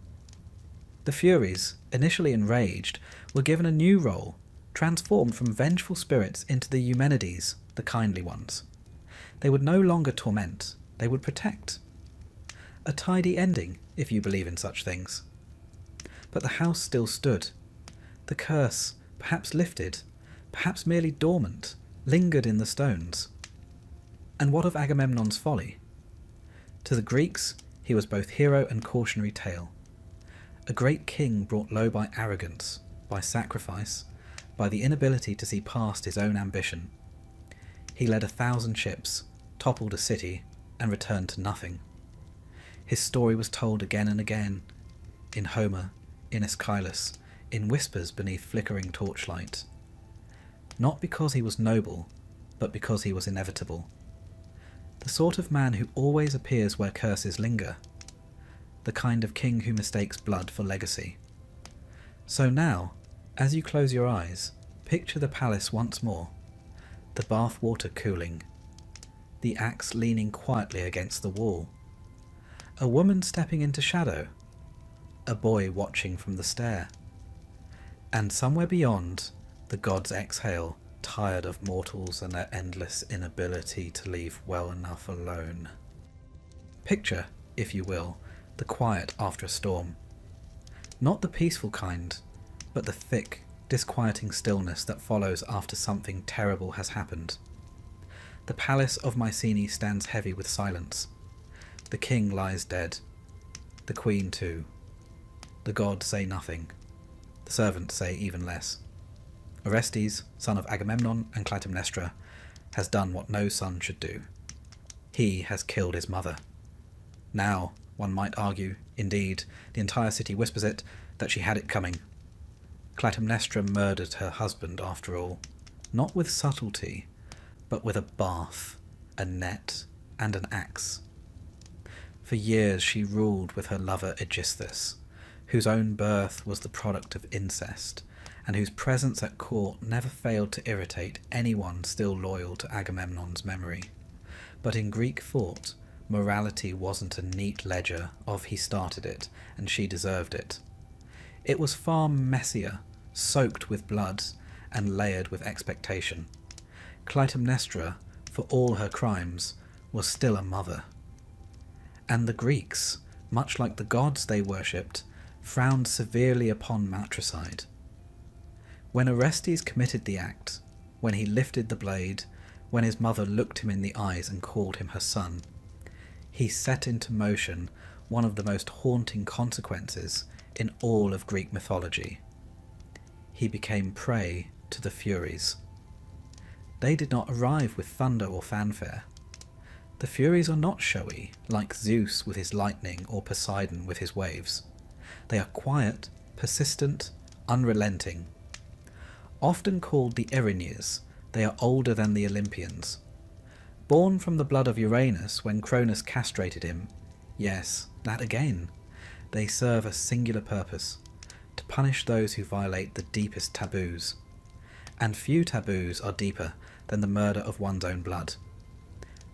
The Furies, initially enraged, were given a new role, transformed from vengeful spirits into the Eumenides, the kindly ones. They would no longer torment, they would protect. A tidy ending, if you believe in such things. But the house still stood. The curse, perhaps lifted, perhaps merely dormant, lingered in the stones. And what of Agamemnon's folly? To the Greeks, he was both hero and cautionary tale. A great king brought low by arrogance, by sacrifice, by the inability to see past his own ambition. He led 1,000 ships, toppled a city, and returned to nothing. His story was told again and again, in Homer, in Aeschylus, in whispers beneath flickering torchlight. Not because he was noble, but because he was inevitable. The sort of man who always appears where curses linger. The kind of king who mistakes blood for legacy. So now, as you close your eyes, picture the palace once more, the bath water cooling, the axe leaning quietly against the wall, a woman stepping into shadow, a boy watching from the stair, and somewhere beyond, the gods exhale, tired of mortals and their endless inability to leave well enough alone. Picture, if you will, the quiet after a storm. Not the peaceful kind, but the thick, disquieting stillness that follows after something terrible has happened. The palace of Mycenae stands heavy with silence. The king lies dead. The queen too. The gods say nothing. The servants say even less. Orestes, son of Agamemnon and Clytemnestra, has done what no son should do. He has killed his mother. Now, one might argue, indeed, the entire city whispers it, that she had it coming. Clytemnestra murdered her husband after all, not with subtlety, but with a bath, a net, and an axe. For years she ruled with her lover Aegisthus, whose own birth was the product of incest, and whose presence at court never failed to irritate anyone still loyal to Agamemnon's memory. But in Greek thought, morality wasn't a neat ledger of he started it and she deserved it. It was far messier, soaked with blood and layered with expectation. Clytemnestra, for all her crimes, was still a mother. And the Greeks, much like the gods they worshipped, frowned severely upon matricide. When Orestes committed the act, when he lifted the blade, when his mother looked him in the eyes and called him her son, he set into motion one of the most haunting consequences in all of Greek mythology. He became prey to the Furies. They did not arrive with thunder or fanfare. The Furies are not showy, like Zeus with his lightning or Poseidon with his waves. They are quiet, persistent, unrelenting. Often called the Erinyes, they are older than the Olympians. Born from the blood of Uranus when Cronus castrated him, yes, that again, they serve a singular purpose, to punish those who violate the deepest taboos. And few taboos are deeper than the murder of one's own blood.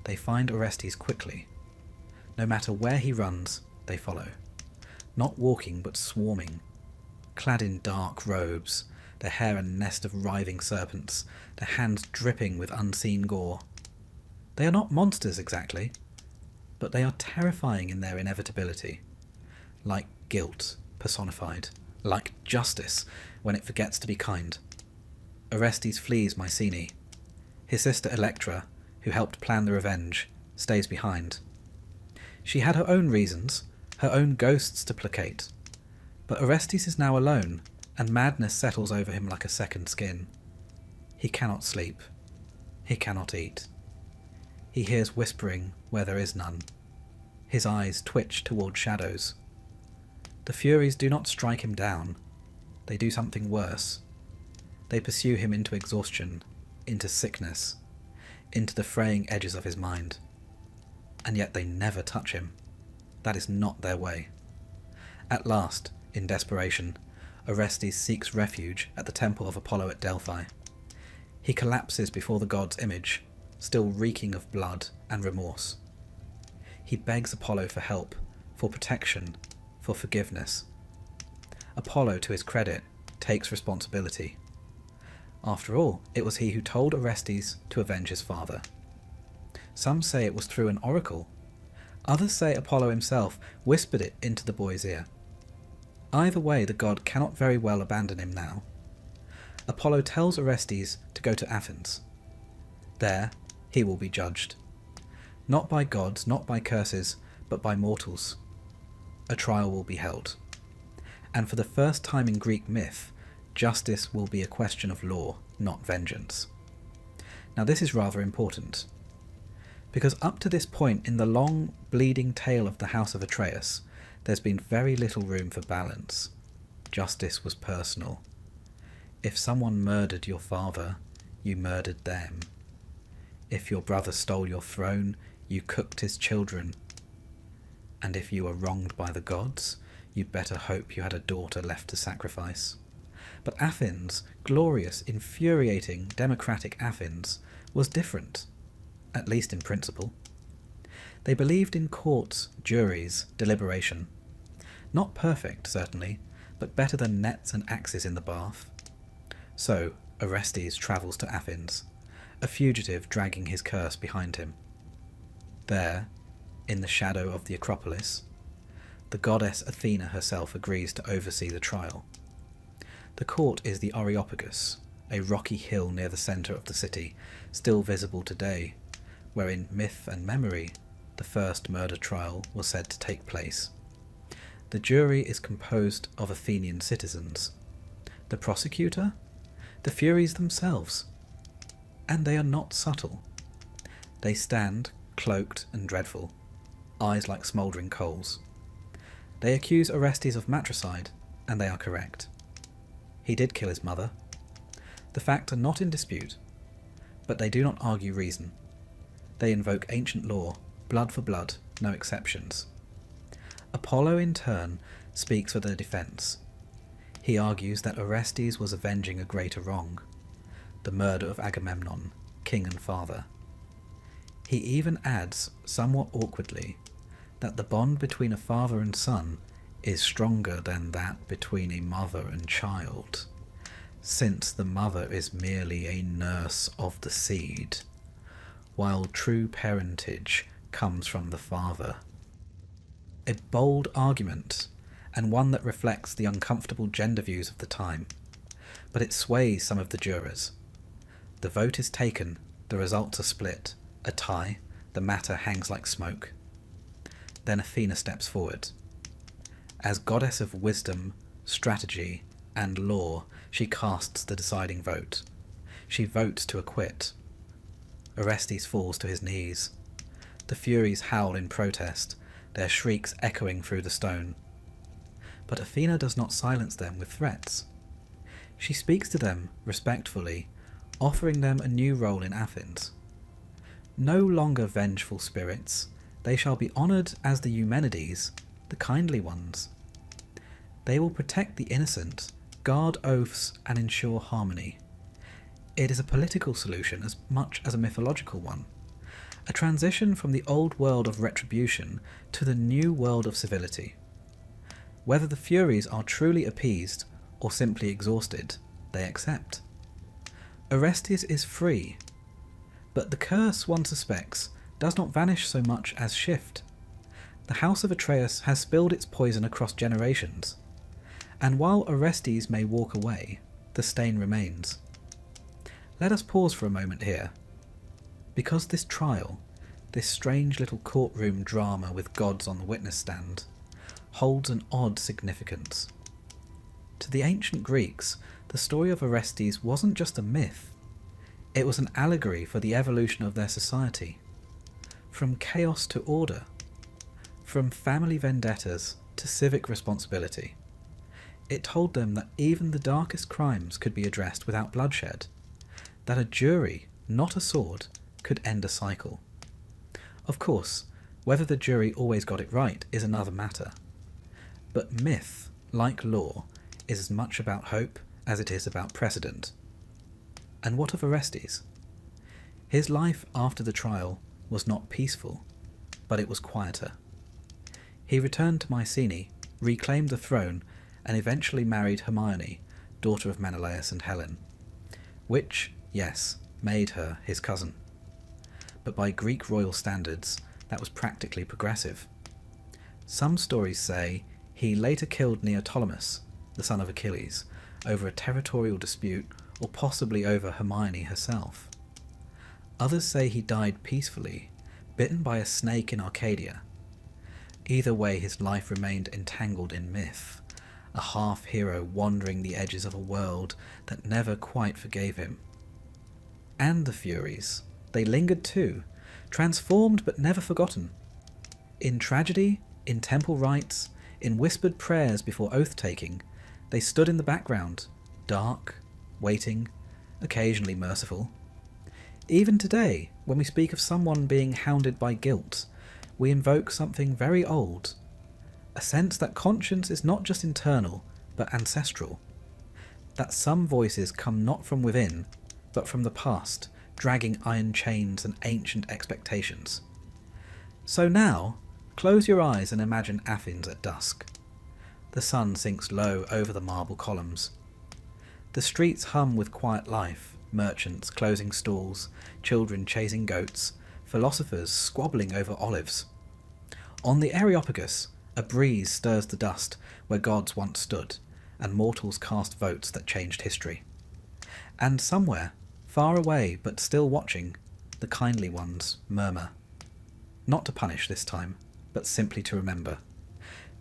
They find Orestes quickly. No matter where he runs, they follow. Not walking, but swarming. Clad in dark robes, their hair a nest of writhing serpents, their hands dripping with unseen gore. They are not monsters exactly, but they are terrifying in their inevitability. Like guilt personified, like justice when it forgets to be kind. Orestes flees Mycenae. His sister Electra, who helped plan the revenge, stays behind. She had her own reasons, her own ghosts to placate, but Orestes is now alone, and madness settles over him like a second skin. He cannot sleep. He cannot eat. He hears whispering where there is none. His eyes twitch toward shadows. The Furies do not strike him down. They do something worse. They pursue him into exhaustion, into sickness, into the fraying edges of his mind. And yet they never touch him. That is not their way. At last, in desperation, Orestes seeks refuge at the temple of Apollo at Delphi. He collapses before the god's image, still reeking of blood and remorse. He begs Apollo for help, for protection, for forgiveness. Apollo, to his credit, takes responsibility. After all, it was he who told Orestes to avenge his father. Some say it was through an oracle. Others say Apollo himself whispered it into the boy's ear. Either way, the god cannot very well abandon him now. Apollo tells Orestes to go to Athens. There, he will be judged. Not by gods, not by curses, but by mortals. A trial will be held. And for the first time in Greek myth, justice will be a question of law, not vengeance. Now this is rather important, because up to this point in the long, bleeding tale of the House of Atreus, there's been very little room for balance. Justice was personal. If someone murdered your father, you murdered them. If your brother stole your throne, you cooked his children. And if you were wronged by the gods, you'd better hope you had a daughter left to sacrifice. But Athens, glorious, infuriating, democratic Athens, was different, at least in principle. They believed in courts, juries, deliberation. Not perfect, certainly, but better than nets and axes in the bath. So, Orestes travels to Athens, a fugitive dragging his curse behind him. There, in the shadow of the Acropolis, the goddess Athena herself agrees to oversee the trial. The court is the Areopagus, a rocky hill near the centre of the city, still visible today, where in myth and memory the first murder trial was said to take place. The jury is composed of Athenian citizens. The prosecutor? The Furies themselves. And they are not subtle. They stand, cloaked and dreadful, eyes like smouldering coals. They accuse Orestes of matricide, and they are correct. He did kill his mother. The facts are not in dispute, but they do not argue reason. They invoke ancient law, blood for blood, no exceptions. Apollo, in turn, speaks for their defence. He argues that Orestes was avenging a greater wrong, the murder of Agamemnon, king and father. He even adds, somewhat awkwardly, that the bond between a father and son is stronger than that between a mother and child, since the mother is merely a nurse of the seed, while true parentage comes from the father. A bold argument, and one that reflects the uncomfortable gender views of the time, but it sways some of the jurors. The vote is taken, the results are split, a tie, the matter hangs like smoke. Then Athena steps forward. As goddess of wisdom, strategy, and law, she casts the deciding vote. She votes to acquit. Orestes falls to his knees. The Furies howl in protest, their shrieks echoing through the stone. But Athena does not silence them with threats. She speaks to them respectfully, offering them a new role in Athens. No longer vengeful spirits, they shall be honoured as the Eumenides, the kindly ones. They will protect the innocent, guard oaths, and ensure harmony. It is a political solution as much as a mythological one, a transition from the old world of retribution to the new world of civility. Whether the Furies are truly appeased or simply exhausted, they accept. Orestes is free, but the curse, one suspects, does not vanish so much as shift. The house of Atreus has spilled its poison across generations, and while Orestes may walk away, the stain remains. Let us pause for a moment here, because this trial, this strange little courtroom drama with gods on the witness stand, holds an odd significance. To the ancient Greeks, the story of Orestes wasn't just a myth, it was an allegory for the evolution of their society. From chaos to order, from family vendettas to civic responsibility. It told them that even the darkest crimes could be addressed without bloodshed, that a jury, not a sword, could end a cycle. Of course, whether the jury always got it right is another matter. But myth, like law, is as much about hope as it is about precedent. And what of Orestes? His life after the trial was not peaceful, but it was quieter. He returned to Mycenae, reclaimed the throne, and eventually married Hermione, daughter of Menelaus and Helen, which, yes, made her his cousin. But by Greek royal standards, that was practically progressive. Some stories say he later killed Neoptolemus, the son of Achilles, over a territorial dispute or possibly over Hermione herself. Others say he died peacefully, bitten by a snake in Arcadia. Either way, his life remained entangled in myth, a half-hero wandering the edges of a world that never quite forgave him. And the Furies, they lingered too, transformed but never forgotten. In tragedy, in temple rites, in whispered prayers before oath-taking, they stood in the background, dark, waiting, occasionally merciful. Even today, when we speak of someone being hounded by guilt, we invoke something very old, a sense that conscience is not just internal, but ancestral, that some voices come not from within, but from the past, dragging iron chains and ancient expectations. So now, close your eyes and imagine Athens at dusk. The sun sinks low over the marble columns. The streets hum with quiet life, merchants closing stalls, children chasing goats, philosophers squabbling over olives. On the Areopagus, a breeze stirs the dust where gods once stood, and mortals cast votes that changed history. And somewhere, far away but still watching, the kindly ones murmur. Not to punish this time, but simply to remember.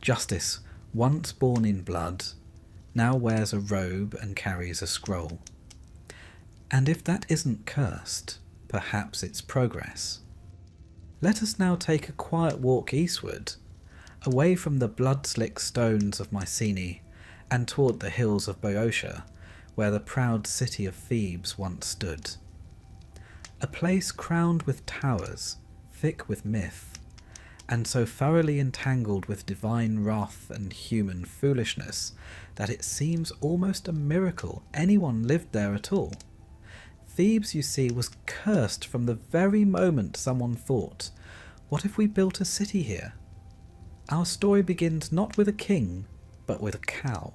Justice, once born in blood, now wears a robe and carries a scroll. And if that isn't cursed, perhaps it's progress. Let us now take a quiet walk eastward, away from the blood-slick stones of Mycenae and toward the hills of Boeotia, where the proud city of Thebes once stood. A place crowned with towers, thick with myth, and so thoroughly entangled with divine wrath and human foolishness that it seems almost a miracle anyone lived there at all. Thebes, you see, was cursed from the very moment someone thought, what if we built a city here? Our story begins not with a king, but with a cow.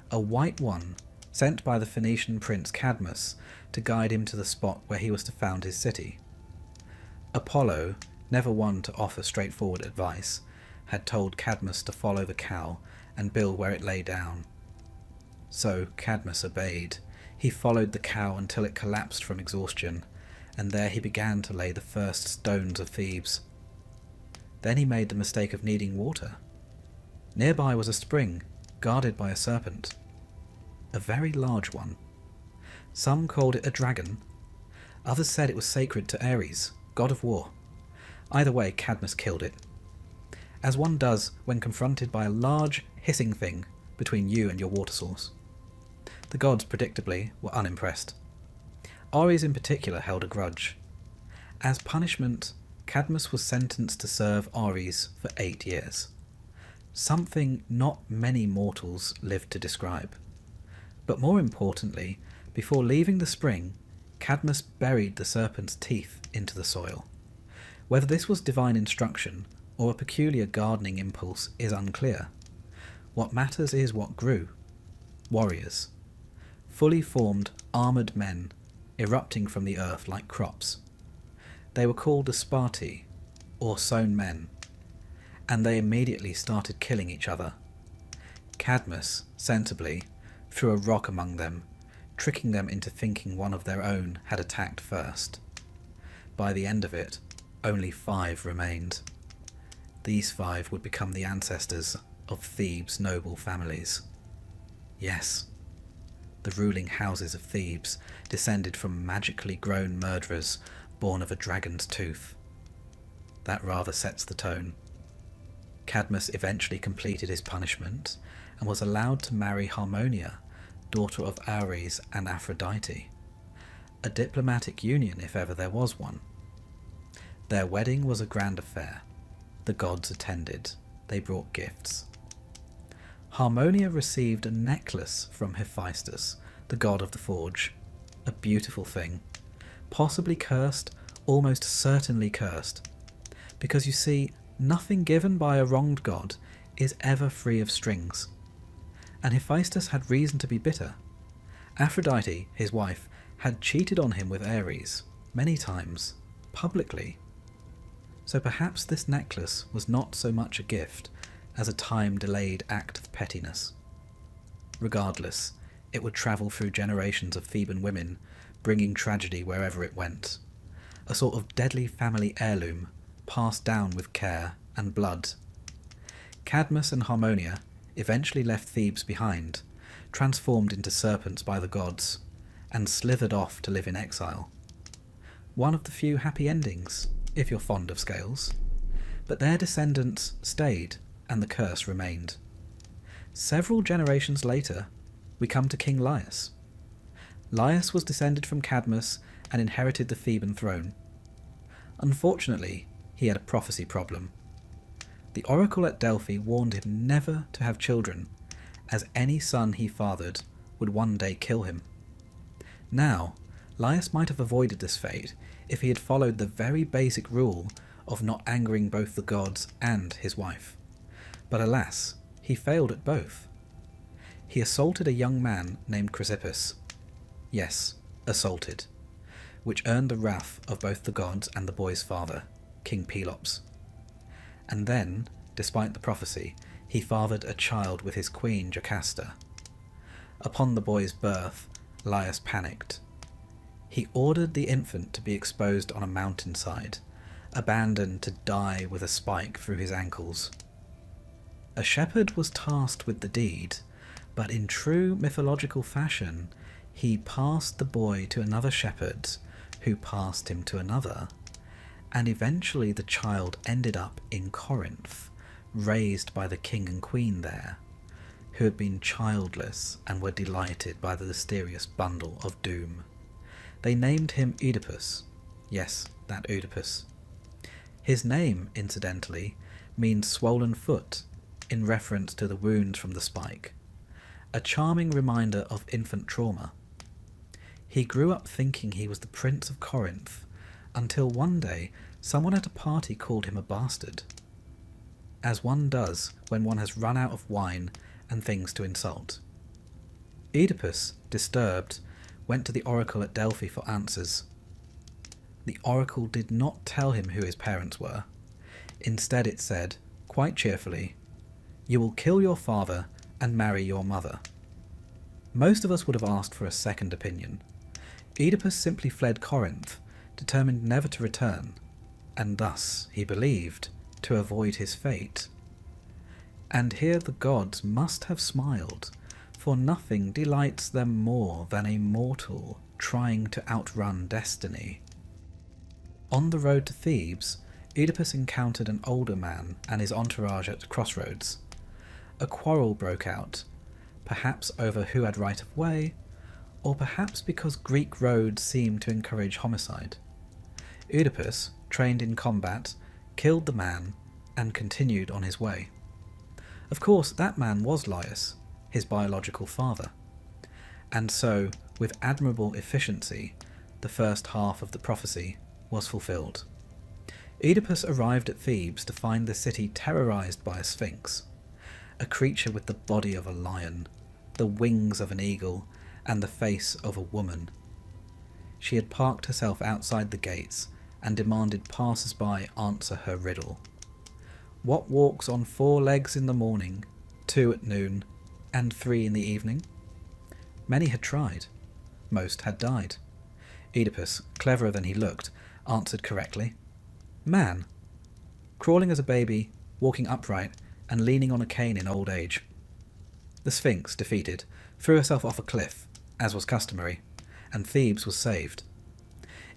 A white one, sent by the Phoenician prince Cadmus to guide him to the spot where he was to found his city. Apollo, never one to offer straightforward advice, had told Cadmus to follow the cow and build where it lay down. So Cadmus obeyed. He followed the cow until it collapsed from exhaustion, and there he began to lay the first stones of Thebes. Then he made the mistake of needing water. Nearby was a spring, guarded by a serpent. A very large one. Some called it a dragon. Others said it was sacred to Ares, god of war. Either way, Cadmus killed it. As one does when confronted by a large, hissing thing between you and your water source. The gods, predictably, were unimpressed. Ares in particular held a grudge. As punishment, Cadmus was sentenced to serve Ares for 8 years. Something not many mortals lived to describe. But more importantly, before leaving the spring, Cadmus buried the serpent's teeth into the soil. Whether this was divine instruction or a peculiar gardening impulse is unclear. What matters is what grew. Warriors. Fully formed, armoured men, erupting from the earth like crops. They were called the Sparti, or sown men, and they immediately started killing each other. Cadmus, sensibly, threw a rock among them, tricking them into thinking one of their own had attacked first. By the end of it, only 5 remained. These 5 would become the ancestors of Thebes' noble families. Yes, the ruling houses of Thebes descended from magically grown murderers born of a dragon's tooth. That rather sets the tone. Cadmus eventually completed his punishment and was allowed to marry Harmonia, daughter of Ares and Aphrodite. A diplomatic union if ever there was one. Their wedding was a grand affair. The gods attended. They brought gifts. Harmonia received a necklace from Hephaestus, the god of the forge. A beautiful thing. Possibly cursed, almost certainly cursed. Because you see, nothing given by a wronged god is ever free of strings. And Hephaestus had reason to be bitter. Aphrodite, his wife, had cheated on him with Ares, many times, publicly. So perhaps this necklace was not so much a gift as a time-delayed act of pettiness. Regardless, it would travel through generations of Theban women, bringing tragedy wherever it went. A sort of deadly family heirloom, passed down with care and blood. Cadmus and Harmonia eventually left Thebes behind, transformed into serpents by the gods, and slithered off to live in exile. One of the few happy endings, if you're fond of scales. But their descendants stayed, and the curse remained. Several generations later, we come to King Laius. Laius was descended from Cadmus and inherited the Theban throne. Unfortunately, he had a prophecy problem. The oracle at Delphi warned him never to have children, as any son he fathered would one day kill him. Now, Laius might have avoided this fate if he had followed the very basic rule of not angering both the gods and his wife. But alas, he failed at both. He assaulted a young man named Chrysippus. Yes, assaulted, which earned the wrath of both the gods and the boy's father, King Pelops. And then, despite the prophecy, he fathered a child with his queen Jocasta. Upon the boy's birth, Laius panicked. He ordered the infant to be exposed on a mountainside, abandoned to die with a spike through his ankles. A shepherd was tasked with the deed, but in true mythological fashion, he passed the boy to another shepherd, who passed him to another, and eventually the child ended up in Corinth, raised by the king and queen there, who had been childless and were delighted by the mysterious bundle of doom. They named him Oedipus. Yes, that Oedipus. His name, incidentally, means swollen foot, in reference to the wounds from the spike, a charming reminder of infant trauma. He grew up thinking he was the Prince of Corinth, until one day someone at a party called him a bastard, as one does when one has run out of wine and things to insult. Oedipus, disturbed, went to the oracle at Delphi for answers. The oracle did not tell him who his parents were. Instead it said, quite cheerfully, "You will kill your father and marry your mother." Most of us would have asked for a second opinion. Oedipus simply fled Corinth, determined never to return, and thus, he believed, to avoid his fate. And here the gods must have smiled, for nothing delights them more than a mortal trying to outrun destiny. On the road to Thebes, Oedipus encountered an older man and his entourage at crossroads. A quarrel broke out, perhaps over who had right of way, or perhaps because Greek roads seemed to encourage homicide. Oedipus, trained in combat, killed the man and continued on his way. Of course, that man was Laius, his biological father. And so, with admirable efficiency, the first half of the prophecy was fulfilled. Oedipus arrived at Thebes to find the city terrorized by a sphinx, a creature with the body of a lion, the wings of an eagle, and the face of a woman. She had parked herself outside the gates and demanded passers-by answer her riddle. What walks on 4 legs in the morning, 2 at noon, and 3 in the evening? Many had tried. Most had died. Oedipus, cleverer than he looked, answered correctly. Man. Crawling as a baby, walking upright, and leaning on a cane in old age. The Sphinx, defeated, threw herself off a cliff, as was customary, and Thebes was saved.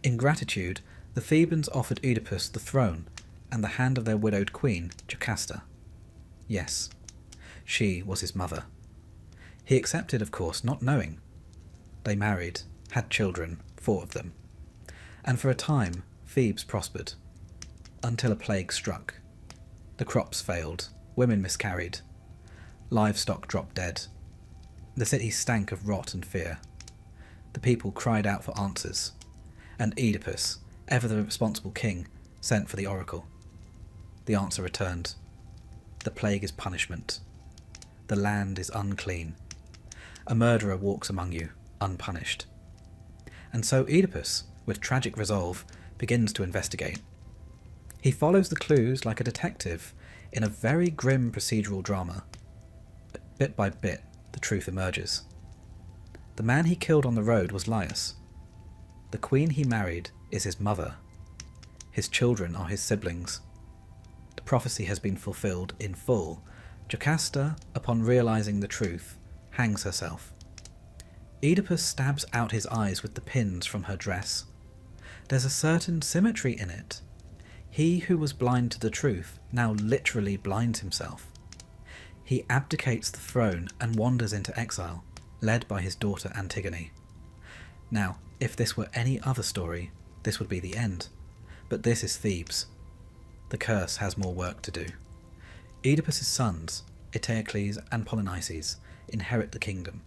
In gratitude, the Thebans offered Oedipus the throne and the hand of their widowed queen, Jocasta. Yes, she was his mother. He accepted, of course, not knowing. They married, had children, 4 of them. And for a time, Thebes prospered. Until a plague struck. The crops failed, women miscarried, livestock dropped dead. The city stank of rot and fear. The people cried out for answers, and Oedipus, ever the responsible king, sent for the oracle. The answer returned. The plague is punishment. The land is unclean. A murderer walks among you, unpunished. And so Oedipus, with tragic resolve, begins to investigate. He follows the clues like a detective in a very grim procedural drama. But bit by bit, the truth emerges. The man he killed on the road was Laius. The queen he married is his mother. His children are his siblings. The prophecy has been fulfilled in full. Jocasta, upon realizing the truth, hangs herself. Oedipus stabs out his eyes with the pins from her dress. There's a certain symmetry in it. He who was blind to the truth now literally blinds himself. He abdicates the throne and wanders into exile, led by his daughter Antigone. Now, if this were any other story, this would be the end. But this is Thebes. The curse has more work to do. Oedipus's sons, Eteocles and Polynices, inherit the kingdom.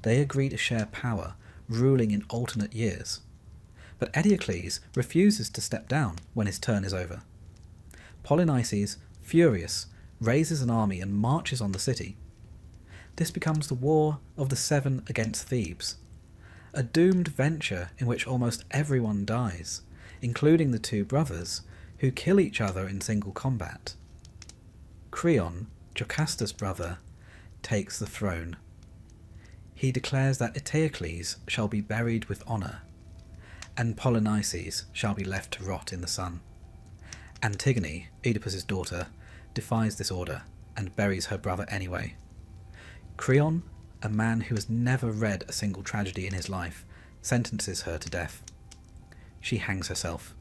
They agree to share power, ruling in alternate years. But Eteocles refuses to step down when his turn is over. Polynices, furious, raises an army and marches on the city. This becomes the War of the Seven against Thebes, a doomed venture in which almost everyone dies, including the 2 brothers, who kill each other in single combat. Creon, Jocasta's brother, takes the throne. He declares that Eteocles shall be buried with honour, and Polynices shall be left to rot in the sun. Antigone, Oedipus's daughter, defies this order and buries her brother anyway. Creon, a man who has never read a single tragedy in his life, sentences her to death. She hangs herself.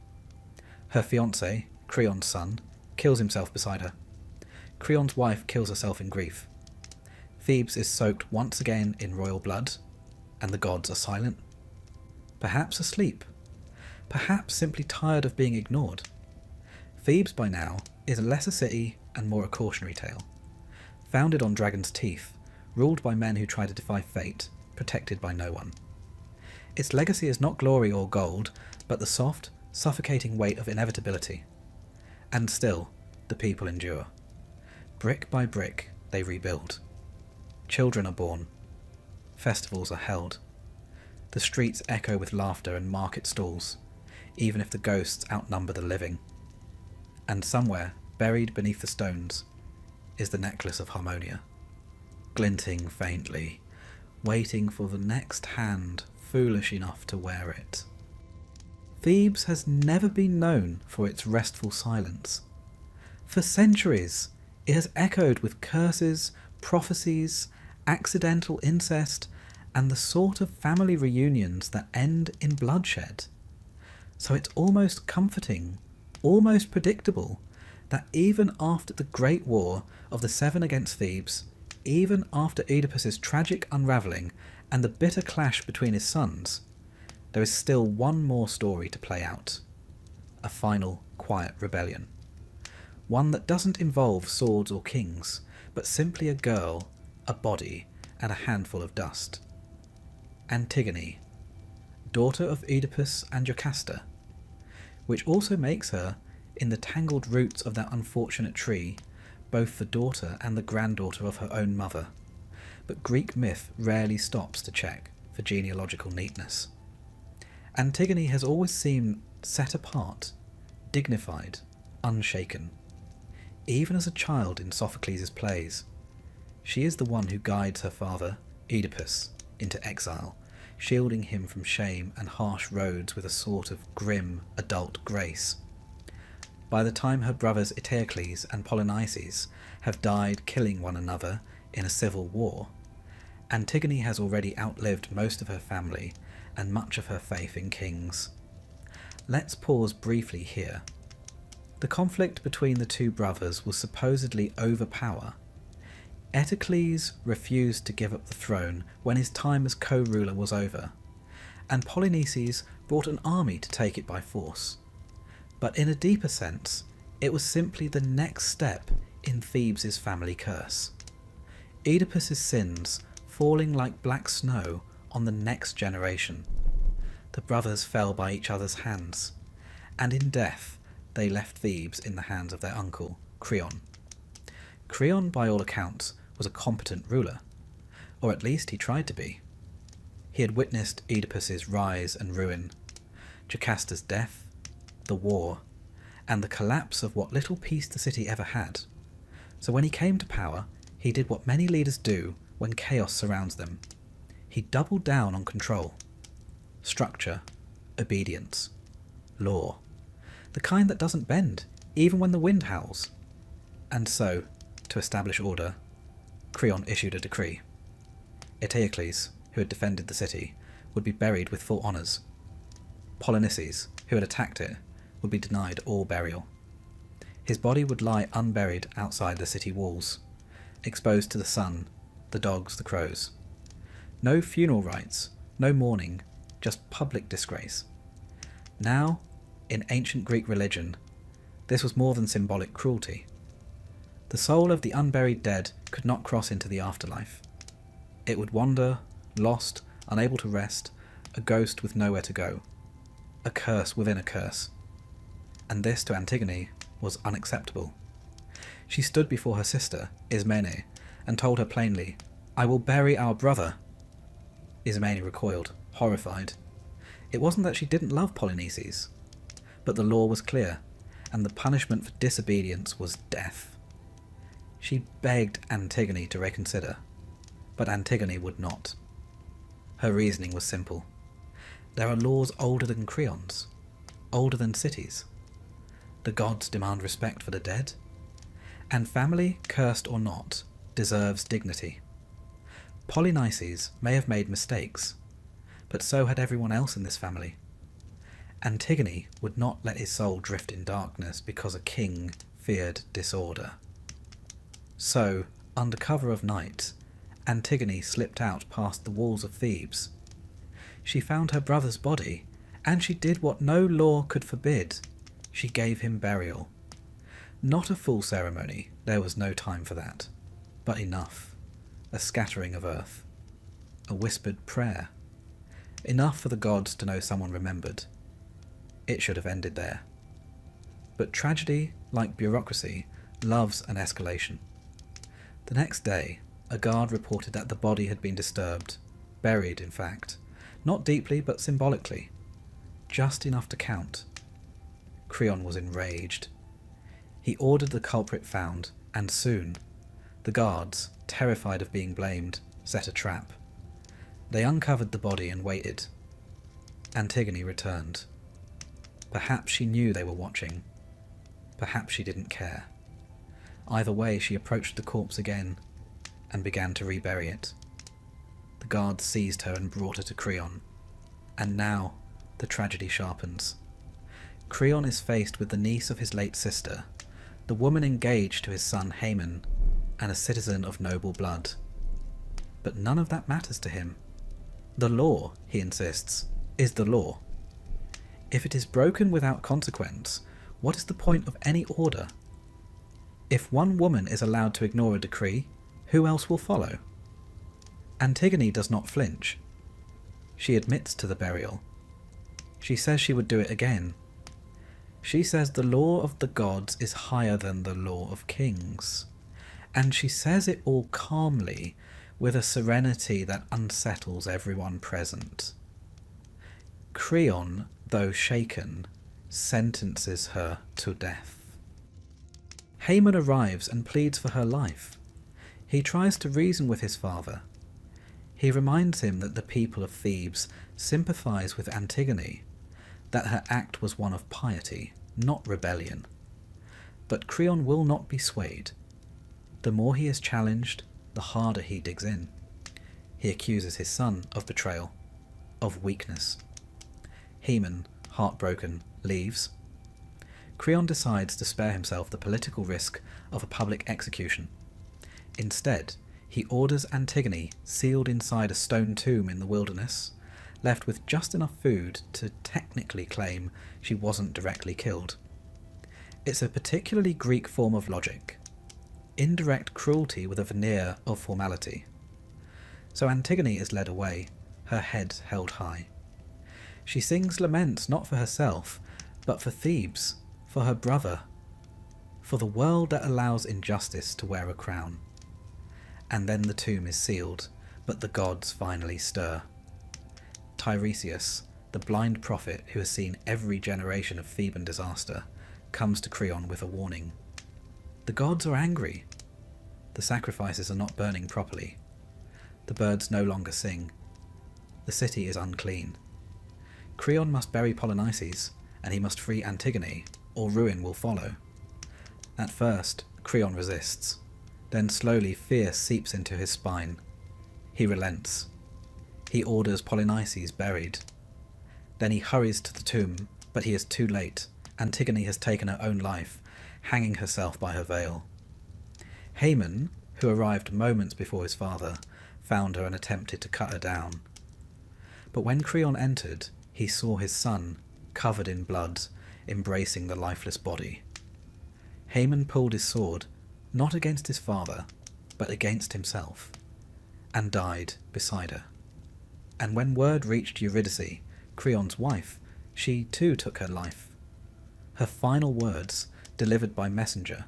Her fiancé, Creon's son, kills himself beside her. Creon's wife kills herself in grief. Thebes is soaked once again in royal blood, and the gods are silent. Perhaps asleep. Perhaps simply tired of being ignored. Thebes by now is a lesser city and more a cautionary tale. Founded on dragon's teeth, ruled by men who try to defy fate, protected by no one. Its legacy is not glory or gold, but the soft, suffocating weight of inevitability. And still, the people endure. Brick by brick, they rebuild. Children are born. Festivals are held. The streets echo with laughter and market stalls, even if the ghosts outnumber the living. And somewhere, buried beneath the stones, is the necklace of Harmonia, glinting faintly, waiting for the next hand foolish enough to wear it. Thebes has never been known for its restful silence. For centuries, it has echoed with curses, prophecies, accidental incest, and the sort of family reunions that end in bloodshed. So it's almost comforting, almost predictable, that even after the Great War of the Seven against Thebes, even after Oedipus's tragic unravelling and the bitter clash between his sons, there is still one more story to play out. A final, quiet rebellion. One that doesn't involve swords or kings, but simply a girl, a body, and a handful of dust. Antigone, daughter of Oedipus and Jocasta, which also makes her, in the tangled roots of that unfortunate tree, both the daughter and the granddaughter of her own mother. But Greek myth rarely stops to check for genealogical neatness. Antigone has always seemed set apart, dignified, unshaken. Even as a child in Sophocles' plays, she is the one who guides her father, Oedipus, into exile, shielding him from shame and harsh roads with a sort of grim, adult grace. By the time her brothers Eteocles and Polynices have died killing one another in a civil war, Antigone has already outlived most of her family and much of her faith in kings. Let's pause briefly here. The conflict between the two brothers was supposedly over power. Eteocles refused to give up the throne when his time as co-ruler was over, and Polynices brought an army to take it by force. But in a deeper sense, it was simply the next step in Thebes' family curse. Oedipus's sins falling like black snow on the next generation. The brothers fell by each other's hands, and in death they left Thebes in the hands of their uncle, Creon. Creon, by all accounts, was a competent ruler, or at least he tried to be. He had witnessed Oedipus's rise and ruin, Jocasta's death, the war, and the collapse of what little peace the city ever had. So when he came to power, he did what many leaders do when chaos surrounds them. He doubled down on control. Structure, obedience, law. The kind that doesn't bend, even when the wind howls. And so, to establish order, Creon issued a decree. Eteocles, who had defended the city, would be buried with full honours. Polynices, who had attacked it, would be denied all burial. His body would lie unburied outside the city walls, exposed to the sun, the dogs, the crows. No funeral rites, no mourning, just public disgrace. Now, in ancient Greek religion, this was more than symbolic cruelty. The soul of the unburied dead could not cross into the afterlife. It would wander, lost, unable to rest, a ghost with nowhere to go. A curse within a curse. And this to Antigone was unacceptable. She stood before her sister, Ismene, and told her plainly, "I will bury our brother." Ismene recoiled, horrified. It wasn't that she didn't love Polynices, but the law was clear, and the punishment for disobedience was death. She begged Antigone to reconsider, but Antigone would not. Her reasoning was simple. There are laws older than Creon's, older than cities. The gods demand respect for the dead, and family, cursed or not, deserves dignity. Polynices may have made mistakes, but so had everyone else in this family. Antigone would not let his soul drift in darkness because a king feared disorder. So, under cover of night, Antigone slipped out past the walls of Thebes. She found her brother's body, and she did what no law could forbid. She gave him burial, Not a full ceremony, there was no time for that, but enough. A scattering of earth. A whispered prayer. Enough for the gods to know someone remembered. It should have ended there. But tragedy, like bureaucracy, loves an escalation. The next day, a guard reported that the body had been disturbed, buried in fact, not deeply but symbolically, just enough to count. Creon was enraged. He ordered the culprit found, and soon, the guards, terrified of being blamed, set a trap. They uncovered the body and waited. Antigone returned. Perhaps she knew they were watching. Perhaps she didn't care. Either way, she approached the corpse again and began to rebury it. The guards seized her and brought her to Creon. And now, the tragedy sharpens. Creon is faced with the niece of his late sister, the woman engaged to his son Haemon, and a citizen of noble blood. But none of that matters to him. The law, he insists, is the law. If it is broken without consequence, what is the point of any order? If one woman is allowed to ignore a decree, who else will follow? Antigone does not flinch. She admits to the burial. She says she would do it again. She says the law of the gods is higher than the law of kings. And she says it all calmly, with a serenity that unsettles everyone present. Creon, though shaken, sentences her to death. Haemon arrives and pleads for her life. He tries to reason with his father. He reminds him that the people of Thebes sympathize with Antigone, that her act was one of piety, not rebellion. But Creon will not be swayed. The more he is challenged, the harder he digs in. He accuses his son of betrayal, of weakness. Haemon, heartbroken, leaves. Creon decides to spare himself the political risk of a public execution. Instead, he orders Antigone sealed inside a stone tomb in the wilderness, left with just enough food to technically claim she wasn't directly killed. It's a particularly Greek form of logic. Indirect cruelty with a veneer of formality. So Antigone is led away, her head held high. She sings laments not for herself, but for Thebes, for her brother, for the world that allows injustice to wear a crown. And then the tomb is sealed, but the gods finally stir. Tiresias, the blind prophet who has seen every generation of Theban disaster, comes to Creon with a warning. The gods are angry. The sacrifices are not burning properly. The birds no longer sing. The city is unclean. Creon must bury Polynices, and he must free Antigone, or ruin will follow. At first, Creon resists. Then slowly fear seeps into his spine. He relents. He orders Polynices buried. Then he hurries to the tomb, but he is too late. Antigone has taken her own life, hanging herself by her veil. Haemon, who arrived moments before his father, found her and attempted to cut her down. But when Creon entered, he saw his son, covered in blood, embracing the lifeless body. Haemon pulled his sword, not against his father, but against himself, and died beside her. And when word reached Eurydice, Creon's wife, she too took her life. Her final words, delivered by messenger,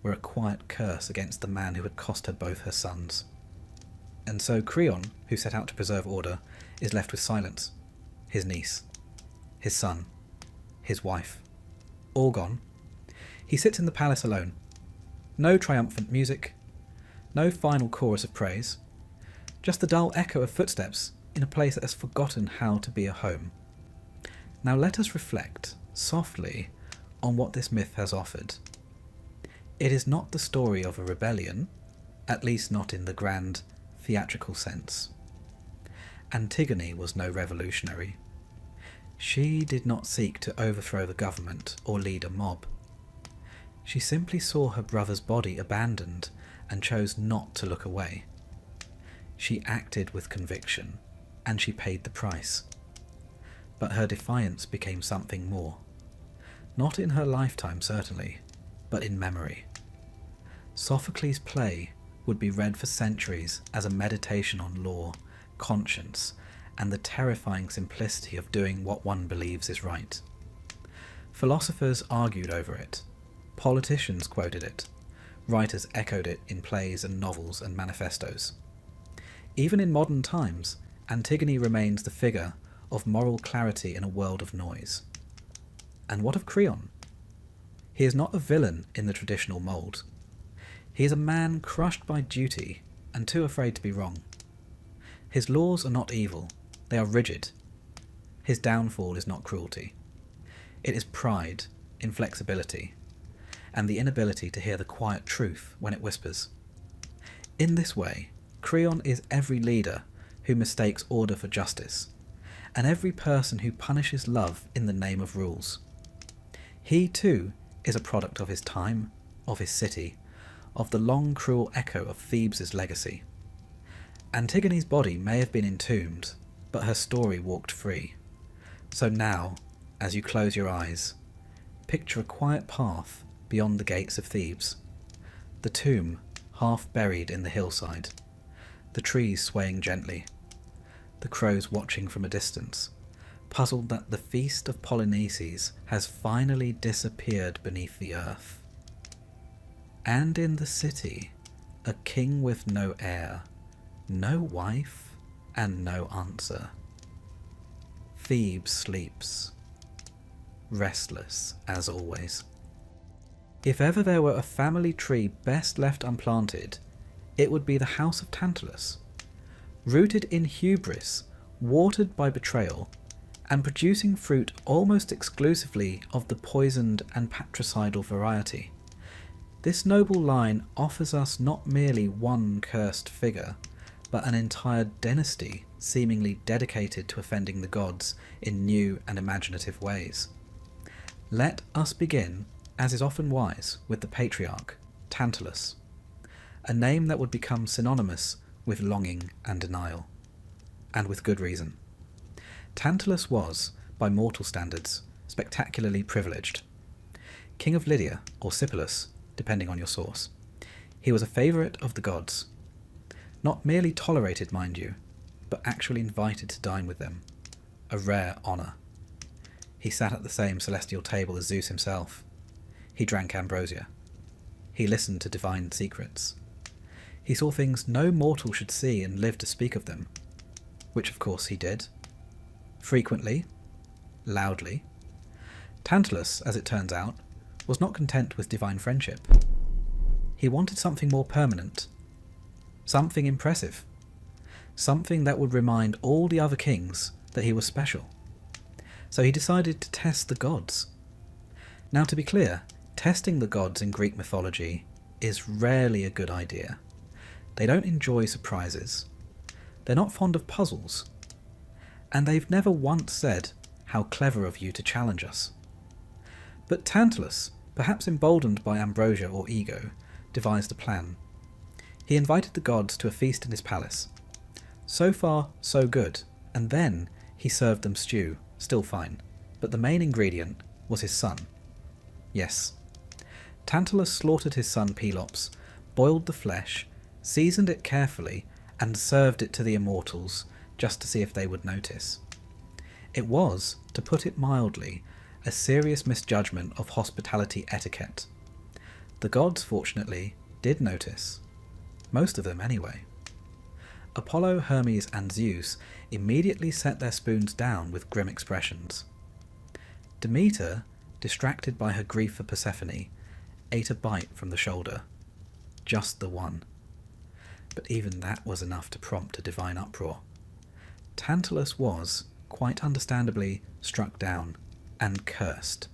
were a quiet curse against the man who had cost her both her sons. And so Creon, who set out to preserve order, is left with silence. His niece, his son, his wife, all gone. He sits in the palace alone. No triumphant music, no final chorus of praise, just the dull echo of footsteps in a place that has forgotten how to be a home. Now let us reflect, softly, on what this myth has offered. It is not the story of a rebellion, at least not in the grand, theatrical sense. Antigone was no revolutionary. She did not seek to overthrow the government or lead a mob. She simply saw her brother's body abandoned and chose not to look away. She acted with conviction, and she paid the price. But her defiance became something more. Not in her lifetime, certainly, but in memory. Sophocles' play would be read for centuries as a meditation on law, conscience, and the terrifying simplicity of doing what one believes is right. Philosophers argued over it. Politicians quoted it. Writers echoed it in plays and novels and manifestos. Even in modern times, Antigone remains the figure of moral clarity in a world of noise. And what of Creon? He is not a villain in the traditional mould. He is a man crushed by duty and too afraid to be wrong. His laws are not evil, they are rigid. His downfall is not cruelty. It is pride, inflexibility, and the inability to hear the quiet truth when it whispers. In this way, Creon is every leader who mistakes order for justice, and every person who punishes love in the name of rules. He, too, is a product of his time, of his city, of the long cruel echo of Thebes' legacy. Antigone's body may have been entombed, but her story walked free. So now, as you close your eyes, picture a quiet path beyond the gates of Thebes, the tomb half buried in the hillside, the trees swaying gently, the crows watching from a distance, puzzled that the feast of Polynices has finally disappeared beneath the earth. And in the city, a king with no heir, no wife, and no answer. Thebes sleeps, restless as always. If ever there were a family tree best left unplanted, it would be the house of Tantalus. Rooted in hubris, watered by betrayal, and producing fruit almost exclusively of the poisoned and patricidal variety, this noble line offers us not merely one cursed figure, but an entire dynasty seemingly dedicated to offending the gods in new and imaginative ways. Let us begin, as is often wise, with the patriarch, Tantalus, a name that would become synonymous with longing and denial, and with good reason. Tantalus was, by mortal standards, spectacularly privileged. King of Lydia, or Sipylus, depending on your source, he was a favourite of the gods. Not merely tolerated, mind you, but actually invited to dine with them, a rare honour. He sat at the same celestial table as Zeus himself. He drank ambrosia. He listened to divine secrets. He saw things no mortal should see and lived to speak of them, which of course he did. Frequently, loudly. Tantalus, as it turns out, was not content with divine friendship. He wanted something more permanent, something impressive, something that would remind all the other kings that he was special. So he decided to test the gods. Now, to be clear, testing the gods in Greek mythology is rarely a good idea. They don't enjoy surprises. They're not fond of puzzles. And they've never once said, "How clever of you to challenge us." But Tantalus, perhaps emboldened by ambrosia or ego, devised a plan. He invited the gods to a feast in his palace. So far, so good, and then he served them stew, still fine, but the main ingredient was his son. Yes, Tantalus slaughtered his son Pelops, boiled the flesh, seasoned it carefully, and served it to the immortals, just to see if they would notice. It was, to put it mildly, a serious misjudgment of hospitality etiquette. The gods, fortunately, did notice. Most of them, anyway. Apollo, Hermes, and Zeus immediately set their spoons down with grim expressions. Demeter, distracted by her grief for Persephone, ate a bite from the shoulder. Just the one. But even that was enough to prompt a divine uproar. Tantalus was, quite understandably, struck down and cursed.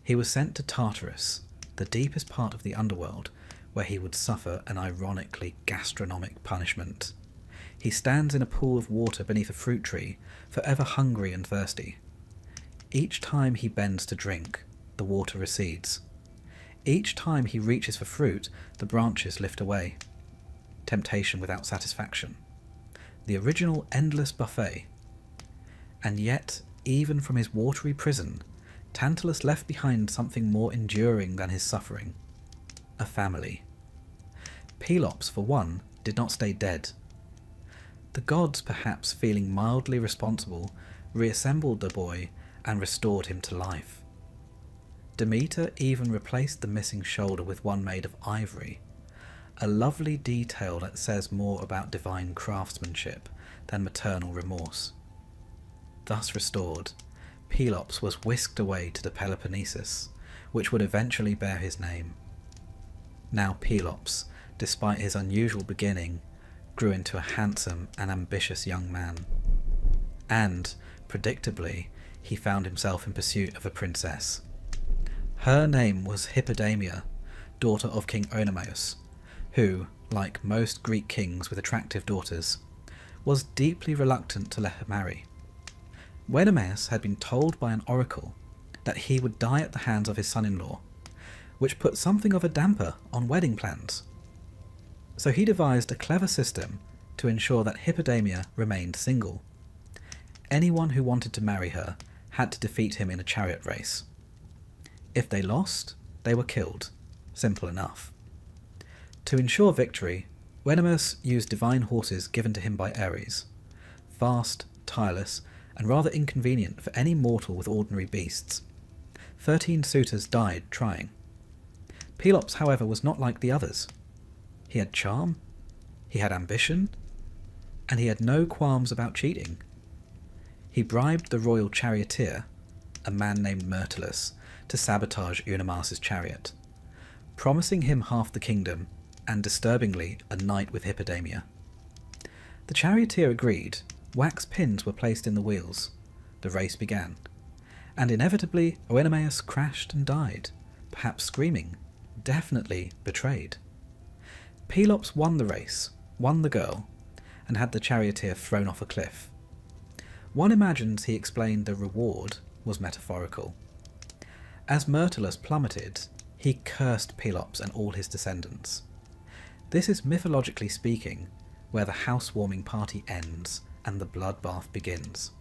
He was sent to Tartarus, the deepest part of the underworld, where he would suffer an ironically gastronomic punishment. He stands in a pool of water beneath a fruit tree, forever hungry and thirsty. Each time he bends to drink, the water recedes. Each time he reaches for fruit, the branches lift away. Temptation without satisfaction. The original endless buffet. And yet, even from his watery prison, Tantalus left behind something more enduring than his suffering: a family. Pelops, for one, did not stay dead. The gods, perhaps feeling mildly responsible, reassembled the boy and restored him to life. Demeter even replaced the missing shoulder with one made of ivory, a lovely detail that says more about divine craftsmanship than maternal remorse. Thus restored, Pelops was whisked away to the Peloponnesus, which would eventually bear his name. Now Pelops, despite his unusual beginning, grew into a handsome and ambitious young man. And, predictably, he found himself in pursuit of a princess. Her name was Hippodamia, daughter of King Oenomaus, who, like most Greek kings with attractive daughters, was deeply reluctant to let her marry. Oenomaus had been told by an oracle that he would die at the hands of his son-in-law, which put something of a damper on wedding plans. So he devised a clever system to ensure that Hippodamia remained single. Anyone who wanted to marry her had to defeat him in a chariot race. If they lost, they were killed. Simple enough. To ensure victory, Oenomaus used divine horses given to him by Ares, fast, tireless, and rather inconvenient for any mortal with ordinary beasts. 13 suitors died trying. Pelops, however, was not like the others. He had charm, he had ambition, and he had no qualms about cheating. He bribed the royal charioteer, a man named Myrtilus, to sabotage Oenomaus' chariot, promising him half the kingdom and, disturbingly, a night with Hippodamia. The charioteer agreed. Wax pins were placed in the wheels. The race began, and inevitably Oenomaus crashed and died, perhaps screaming, definitely betrayed. Pelops won the race, won the girl, and had the charioteer thrown off a cliff. One imagines he explained the reward was metaphorical. As Myrtilus plummeted, he cursed Pelops and all his descendants. This is, mythologically speaking, where the housewarming party ends and the bloodbath begins.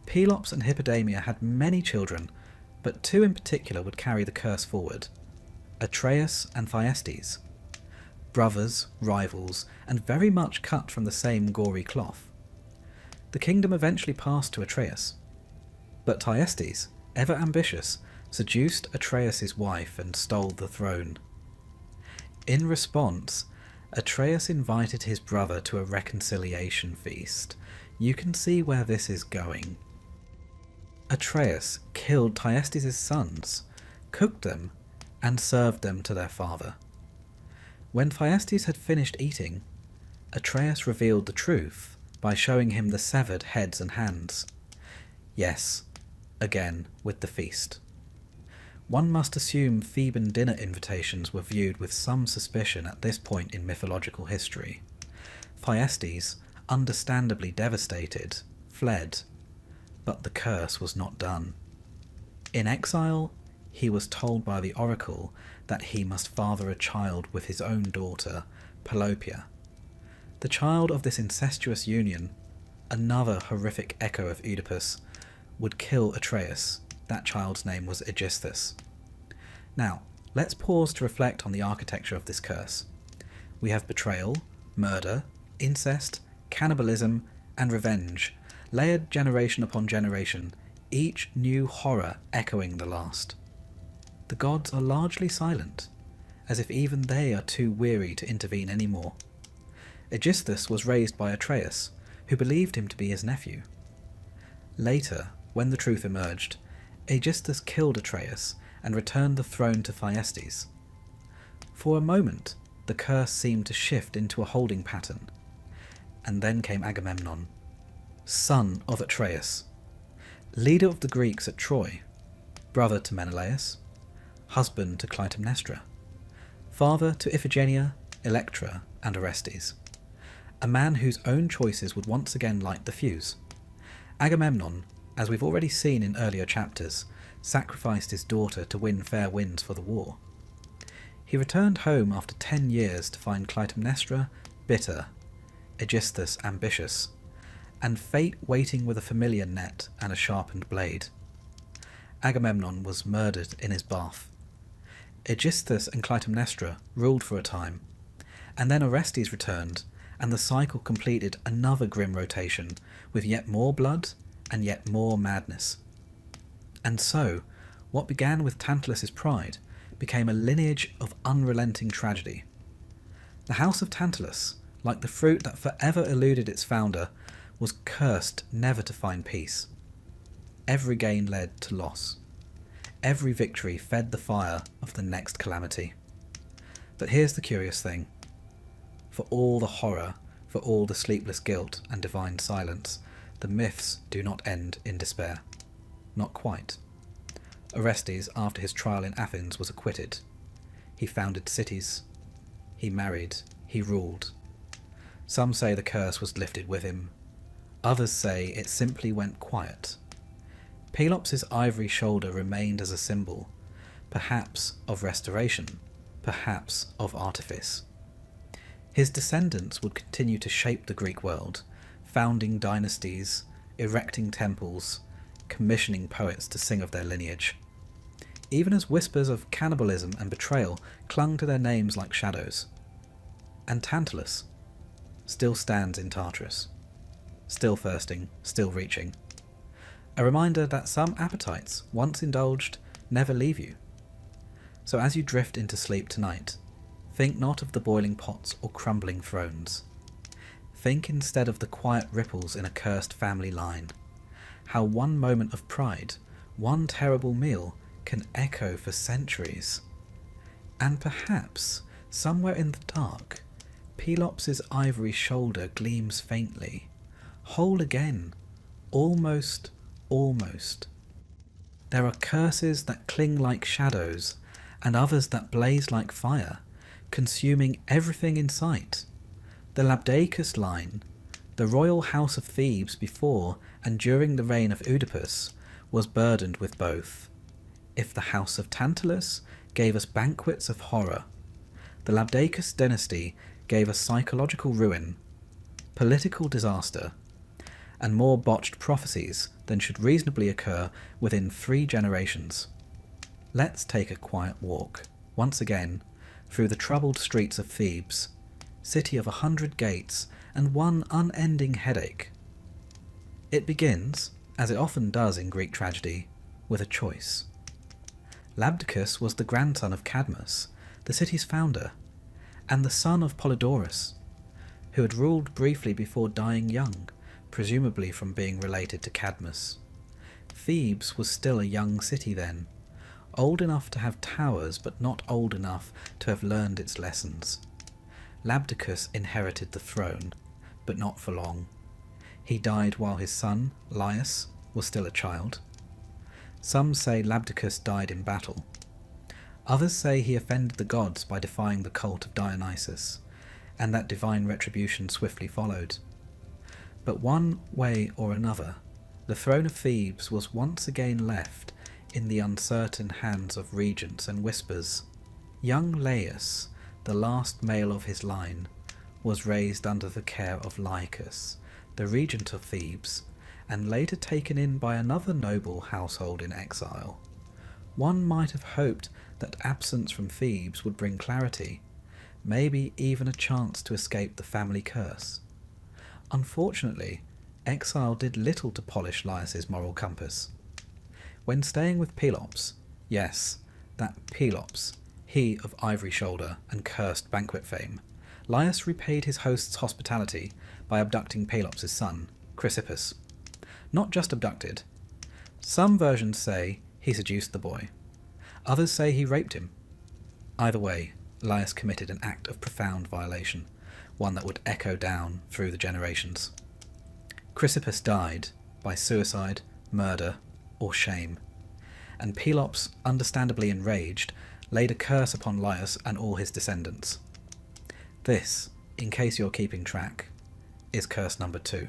Pelops and Hippodamia had many children, but 2 in particular would carry the curse forward: Atreus and Thyestes. Brothers, rivals, and very much cut from the same gory cloth. The kingdom eventually passed to Atreus, but Thyestes, ever ambitious, seduced Atreus' wife and stole the throne. In response, Atreus invited his brother to a reconciliation feast. You can see where this is going. Atreus killed Thyestes' sons, cooked them, and served them to their father. When Thyestes had finished eating, Atreus revealed the truth by showing him the severed heads and hands. Yes, again with the feast. One must assume Theban dinner invitations were viewed with some suspicion at this point in mythological history. Thyestes, understandably devastated, fled, but the curse was not done. In exile, he was told by the oracle that he must father a child with his own daughter, Pelopia. The child of this incestuous union, another horrific echo of Oedipus, would kill Atreus. That child's name was Aegisthus. Now, let's pause to reflect on the architecture of this curse. We have betrayal, murder, incest, cannibalism, and revenge, layered generation upon generation, each new horror echoing the last. The gods are largely silent, as if even they are too weary to intervene anymore. Aegisthus was raised by Atreus, who believed him to be his nephew. Later, when the truth emerged, Aegisthus killed Atreus and returned the throne to Thyestes. For a moment, the curse seemed to shift into a holding pattern. And then came Agamemnon, son of Atreus, leader of the Greeks at Troy, brother to Menelaus, husband to Clytemnestra, father to Iphigenia, Electra, and Orestes, a man whose own choices would once again light the fuse. Agamemnon, as we've already seen in earlier chapters, sacrificed his daughter to win fair winds for the war. He returned home after 10 years to find Clytemnestra bitter, Aegisthus ambitious, and fate waiting with a familiar net and a sharpened blade. Agamemnon was murdered in his bath. Aegisthus and Clytemnestra ruled for a time, and then Orestes returned, and the cycle completed another grim rotation with yet more blood and yet more madness. And so, what began with Tantalus's pride became a lineage of unrelenting tragedy. The house of Tantalus, like the fruit that forever eluded its founder, was cursed never to find peace. Every gain led to loss. Every victory fed the fire of the next calamity. But here's the curious thing. For all the horror, for all the sleepless guilt and divine silence, the myths do not end in despair. Not quite. Orestes, after his trial in Athens, was acquitted. He founded cities. He married. He ruled. Some say the curse was lifted with him. Others say it simply went quiet. Pelops' ivory shoulder remained as a symbol, perhaps of restoration, perhaps of artifice. His descendants would continue to shape the Greek world, founding dynasties, erecting temples, commissioning poets to sing of their lineage. Even as whispers of cannibalism and betrayal clung to their names like shadows. And Tantalus still stands in Tartarus, still thirsting, still reaching. A reminder that some appetites, once indulged, never leave you. So as you drift into sleep tonight, think not of the boiling pots or crumbling thrones. Think instead of the quiet ripples in a cursed family line. How one moment of pride, one terrible meal, can echo for centuries. And perhaps, somewhere in the dark, Pelops' ivory shoulder gleams faintly, whole again, almost. There are curses that cling like shadows, and others that blaze like fire, consuming everything in sight. The Labdacus line, the royal house of Thebes before and during the reign of Oedipus, was burdened with both. If the house of Tantalus gave us banquets of horror, the Labdacus dynasty gave us psychological ruin, political disaster, and more botched prophecies than should reasonably occur within 3 generations. Let's take a quiet walk, once again, through the troubled streets of Thebes, city of 100 gates and one unending headache. It begins, as it often does in Greek tragedy, with a choice. Labdacus was the grandson of Cadmus, the city's founder, and the son of Polydorus, who had ruled briefly before dying young, presumably from being related to Cadmus. Thebes was still a young city then, old enough to have towers but not old enough to have learned its lessons. Labdacus inherited the throne, but not for long. He died while his son, Laius, was still a child. Some say Labdacus died in battle. Others say he offended the gods by defying the cult of Dionysus, and that divine retribution swiftly followed. But one way or another, the throne of Thebes was once again left in the uncertain hands of regents and whispers. Young Laius, the last male of his line, was raised under the care of Lycus, the regent of Thebes, and later taken in by another noble household in exile. One might have hoped that absence from Thebes would bring clarity, maybe even a chance to escape the family curse. Unfortunately, exile did little to polish Laius's moral compass. When staying with Pelops, yes, that Pelops, he of ivory shoulder and cursed banquet fame, Laius repaid his host's hospitality by abducting Pelops' son, Chrysippus. Not just abducted. Some versions say he seduced the boy. Others say he raped him. Either way, Laius committed an act of profound violation, one that would echo down through the generations. Chrysippus died by suicide, murder, or shame, and Pelops, understandably enraged, laid a curse upon Laius and all his descendants. This, in case you're keeping track, is curse number 2.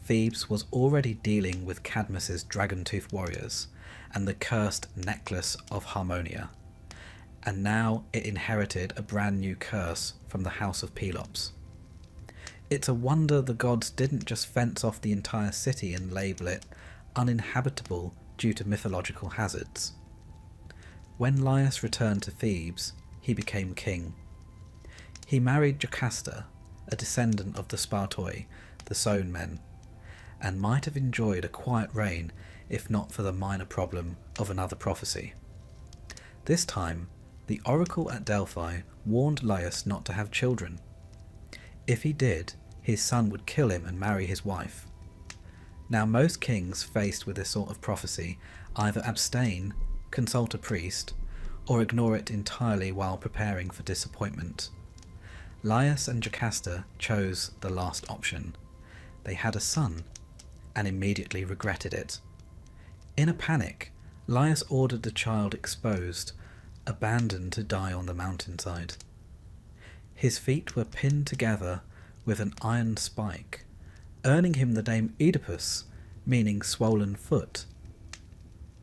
Thebes was already dealing with Cadmus's dragon-toothed warriors and the cursed necklace of Harmonia, and now it inherited a brand new curse from the house of Pelops. It's a wonder the gods didn't just fence off the entire city and label it uninhabitable due to mythological hazards. When Laius returned to Thebes, he became king. He married Jocasta, a descendant of the Spartoi, the Sown men, and might have enjoyed a quiet reign if not for the minor problem of another prophecy. This time, the oracle at Delphi warned Laius not to have children. If he did, his son would kill him and marry his wife. Now most kings faced with this sort of prophecy either abstain, consult a priest, or ignore it entirely while preparing for disappointment. Laius and Jocasta chose the last option. They had a son, and immediately regretted it. In a panic, Laius ordered the child exposed, abandoned to die on the mountainside. His feet were pinned together with an iron spike, earning him the name Oedipus, meaning swollen foot.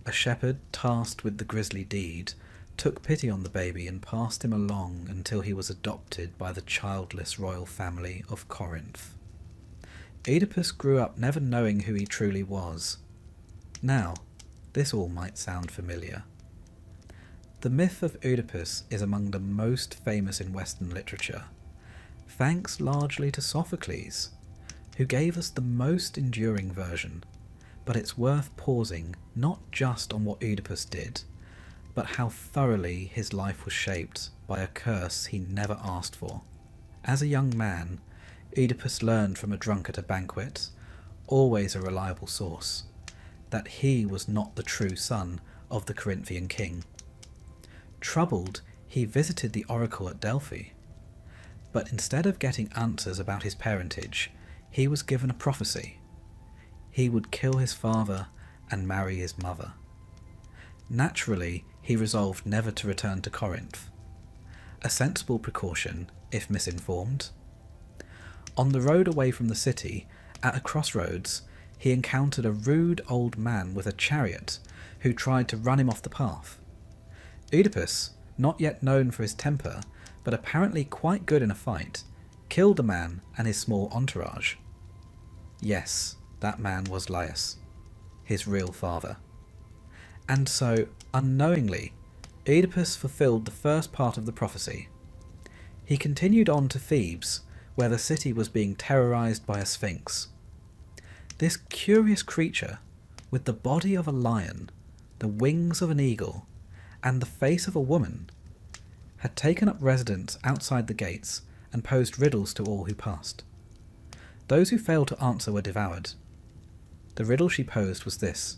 A shepherd tasked with the grisly deed took pity on the baby and passed him along until he was adopted by the childless royal family of Corinth. Oedipus grew up never knowing who he truly was. Now, this all might sound familiar. The myth of Oedipus is among the most famous in Western literature, thanks largely to Sophocles, who gave us the most enduring version, but it's worth pausing not just on what Oedipus did, but how thoroughly his life was shaped by a curse he never asked for. As a young man, Oedipus learned from a drunk at a banquet, always a reliable source, that he was not the true son of the Corinthian king. Troubled, he visited the oracle at Delphi, but instead of getting answers about his parentage, he was given a prophecy. He would kill his father and marry his mother. Naturally, he resolved never to return to Corinth. A sensible precaution, if misinformed. On the road away from the city, at a crossroads, he encountered a rude old man with a chariot who tried to run him off the path. Oedipus, not yet known for his temper, but apparently quite good in a fight, killed the man and his small entourage. Yes, that man was Laius, his real father. And so, unknowingly, Oedipus fulfilled the first part of the prophecy. He continued on to Thebes, where the city was being terrorized by a sphinx. This curious creature, with the body of a lion, the wings of an eagle, and the face of a woman, had taken up residence outside the gates and posed riddles to all who passed. Those who failed to answer were devoured. The riddle she posed was this: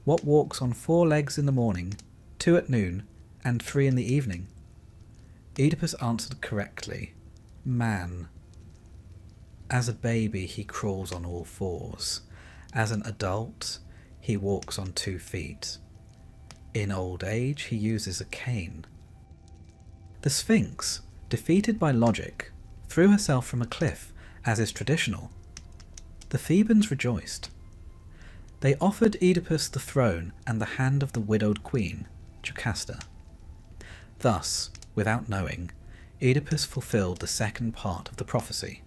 what walks on 4 legs in the morning, 2 at noon, and 3 in the evening? Oedipus answered correctly: man. As a baby he crawls on all 4s. As an adult he walks on 2 feet. In old age he uses a cane. The Sphinx, defeated by logic, threw herself from a cliff, as is traditional. The Thebans rejoiced. They offered Oedipus the throne and the hand of the widowed queen, Jocasta. Thus, without knowing, Oedipus fulfilled the second part of the prophecy.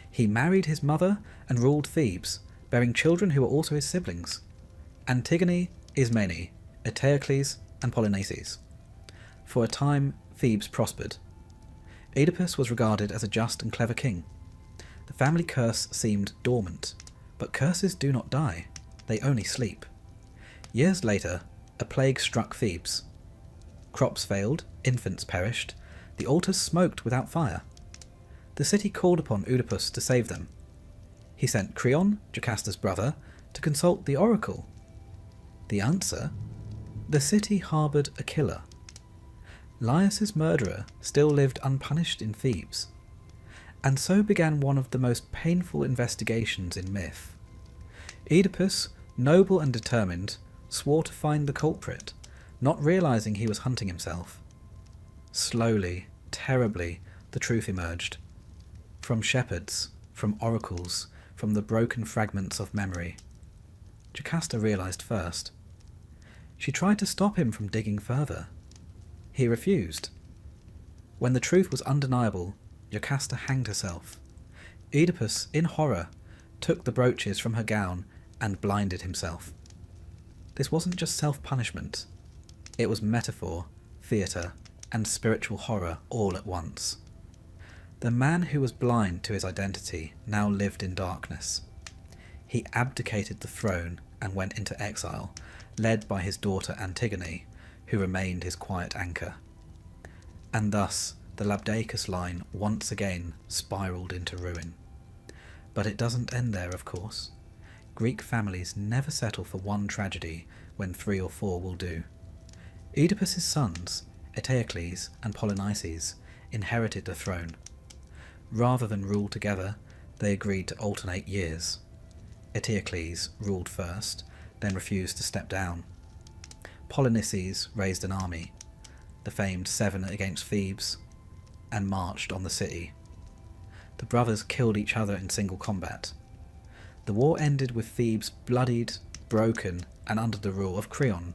He married his mother and ruled Thebes, bearing children who were also his siblings: Antigone, Ismene, Eteocles, and Polynices. For a time, Thebes prospered. Oedipus was regarded as a just and clever king. The family curse seemed dormant, but curses do not die, they only sleep. Years later, a plague struck Thebes. Crops failed, infants perished, the altars smoked without fire. The city called upon Oedipus to save them. He sent Creon, Jocasta's brother, to consult the oracle. The answer? The city harboured a killer. Laius's murderer still lived unpunished in Thebes. And so began one of the most painful investigations in myth. Oedipus, noble and determined, swore to find the culprit, not realising he was hunting himself. Slowly, terribly, the truth emerged. From shepherds, from oracles, from the broken fragments of memory. Jocasta realised first. She tried to stop him from digging further. He refused. When the truth was undeniable, Jocasta hanged herself. Oedipus, in horror, took the brooches from her gown and blinded himself. This wasn't just self-punishment. It was metaphor, theatre, and spiritual horror all at once. The man who was blind to his identity now lived in darkness. He abdicated the throne and went into exile, led by his daughter Antigone, who remained his quiet anchor. And thus the Labdacus line once again spiralled into ruin. But it doesn't end there, of course. Greek families never settle for one tragedy when 3 or 4 will do. Oedipus's sons, Eteocles and Polynices, inherited the throne. Rather than rule together, they agreed to alternate years. Eteocles ruled first, then refused to step down. Polynices raised an army, the famed 7 against Thebes, and marched on the city. The brothers killed each other in single combat. The war ended with Thebes bloodied, broken, and under the rule of Creon.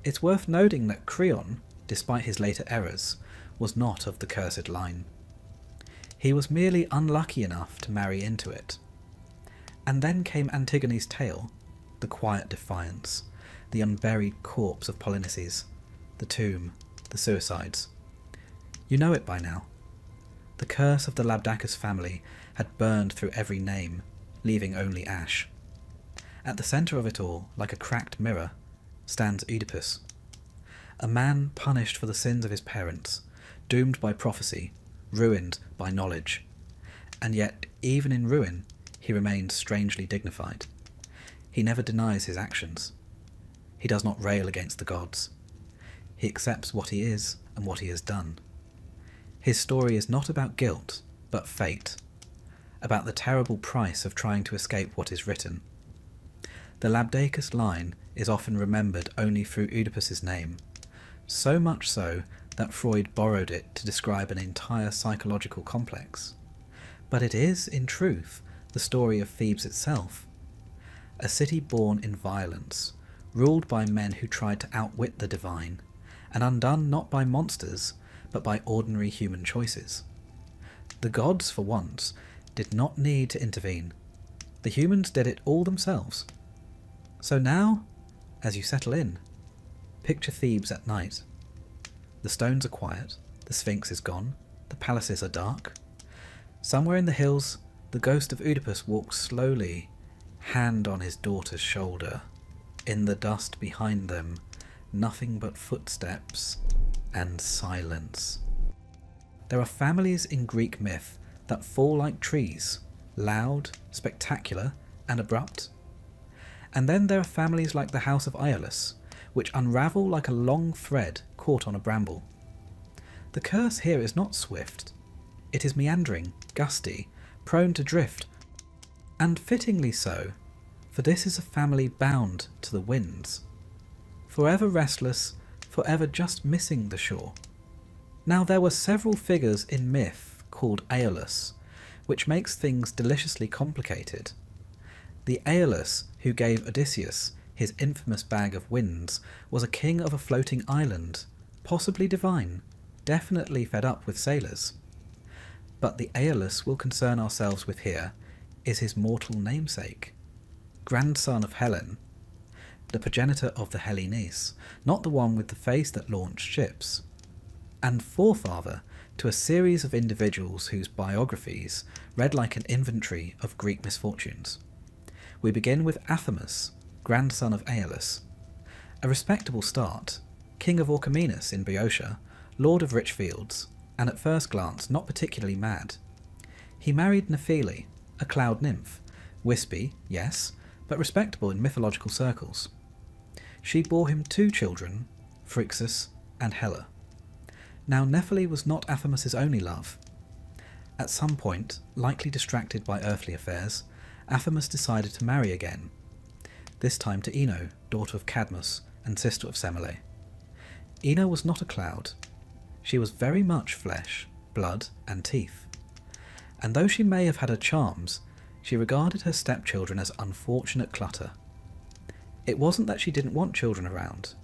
It's worth noting that Creon, despite his later errors, was not of the cursed line. He was merely unlucky enough to marry into it. And then came Antigone's tale, the quiet defiance, the unburied corpse of Polynices, the tomb, the suicides. You know it by now. The curse of the Labdacus family had burned through every name, leaving only ash. At the centre of it all, like a cracked mirror, stands Oedipus, a man punished for the sins of his parents, doomed by prophecy, ruined by knowledge. And yet, even in ruin, he remains strangely dignified. He never denies his actions. He does not rail against the gods. He accepts what he is and what he has done. His story is not about guilt, but fate, about the terrible price of trying to escape what is written. The Labdacus line is often remembered only through Oedipus's name, so much so that Freud borrowed it to describe an entire psychological complex. But it is, in truth, the story of Thebes itself, a city born in violence, ruled by men who tried to outwit the divine, and undone not by monsters, but by ordinary human choices. The gods, for once, did not need to intervene. The humans did it all themselves. So now, as you settle in, picture Thebes at night. The stones are quiet, the Sphinx is gone, the palaces are dark. Somewhere in the hills, the ghost of Oedipus walks slowly, hand on his daughter's shoulder. In the dust behind them, nothing but footsteps and silence. There are families in Greek myth that fall like trees, loud, spectacular, and abrupt. And then there are families like the House of Iolus, which unravel like a long thread caught on a bramble. The curse here is not swift. It is meandering, gusty, prone to drift, and fittingly so, for this is a family bound to the winds, forever restless, forever just missing the shore. Now there were several figures in myth called Aeolus, which makes things deliciously complicated. The Aeolus who gave Odysseus his infamous bag of winds was a king of a floating island, possibly divine, definitely fed up with sailors. But the Aeolus we'll concern ourselves with here is his mortal namesake, grandson of Helen, the progenitor of the Hellenes, not the one with the face that launched ships, and forefather to a series of individuals whose biographies read like an inventory of Greek misfortunes. We begin with Athamas, grandson of Aeolus, a respectable start, king of Orchomenus in Boeotia, lord of rich fields, and at first glance not particularly mad. He married Nephele, a cloud nymph, wispy, yes, but respectable in mythological circles. She bore him 2 children, Phrixus and Helle. Now Nephele was not Athamas's only love. At some point, likely distracted by earthly affairs, Athamas decided to marry again, this time to Ino, daughter of Cadmus and sister of Semele. Ino was not a cloud. She was very much flesh, blood, and teeth. And though she may have had her charms, she regarded her stepchildren as unfortunate clutter. It wasn't that she didn't want children around.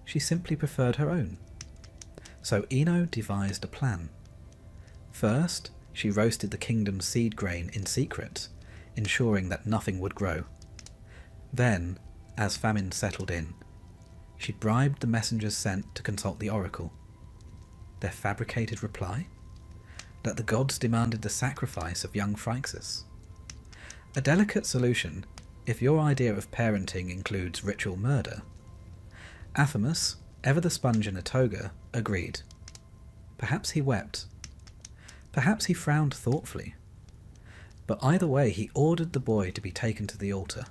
She simply preferred her own. So Ino devised a plan. First, she roasted the kingdom's seed grain in secret, ensuring that nothing would grow. Then, as famine settled in, she bribed the messengers sent to consult the oracle. Their fabricated reply? That the gods demanded the sacrifice of young Phrixus. A delicate solution if your idea of parenting includes ritual murder. Athamas, ever the sponge in a toga, agreed. Perhaps he wept. Perhaps he frowned thoughtfully. But either way, he ordered the boy to be taken to the altar.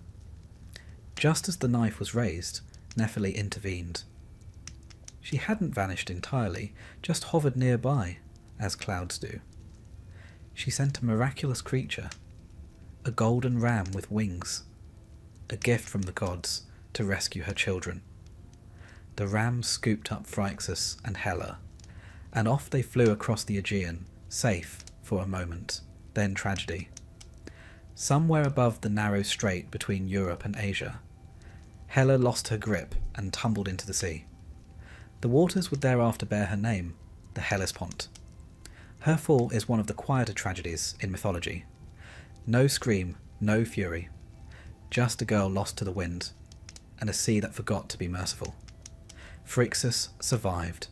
Just as the knife was raised, Nephele intervened. She hadn't vanished entirely, just hovered nearby, as clouds do. She sent a miraculous creature, a golden ram with wings, a gift from the gods to rescue her children. The ram scooped up Phrixus and Hera, and off they flew across the Aegean, safe for a moment, then tragedy. Somewhere above the narrow strait between Europe and Asia, Hera lost her grip and tumbled into the sea. The waters would thereafter bear her name, the Hellespont. Her fall is one of the quieter tragedies in mythology. No scream, no fury, just a girl lost to the wind, and a sea that forgot to be merciful. Phrixus survived.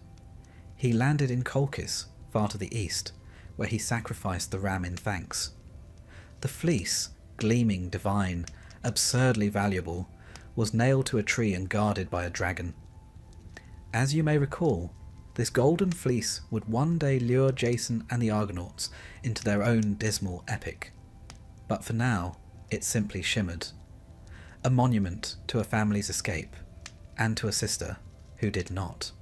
He landed in Colchis, far to the east, where he sacrificed the ram in thanks. The fleece, gleaming divine, absurdly valuable, was nailed to a tree and guarded by a dragon. As you may recall, this golden fleece would one day lure Jason and the Argonauts into their own dismal epic. But for now, it simply shimmered. A monument to a family's escape, and to a sister who did not.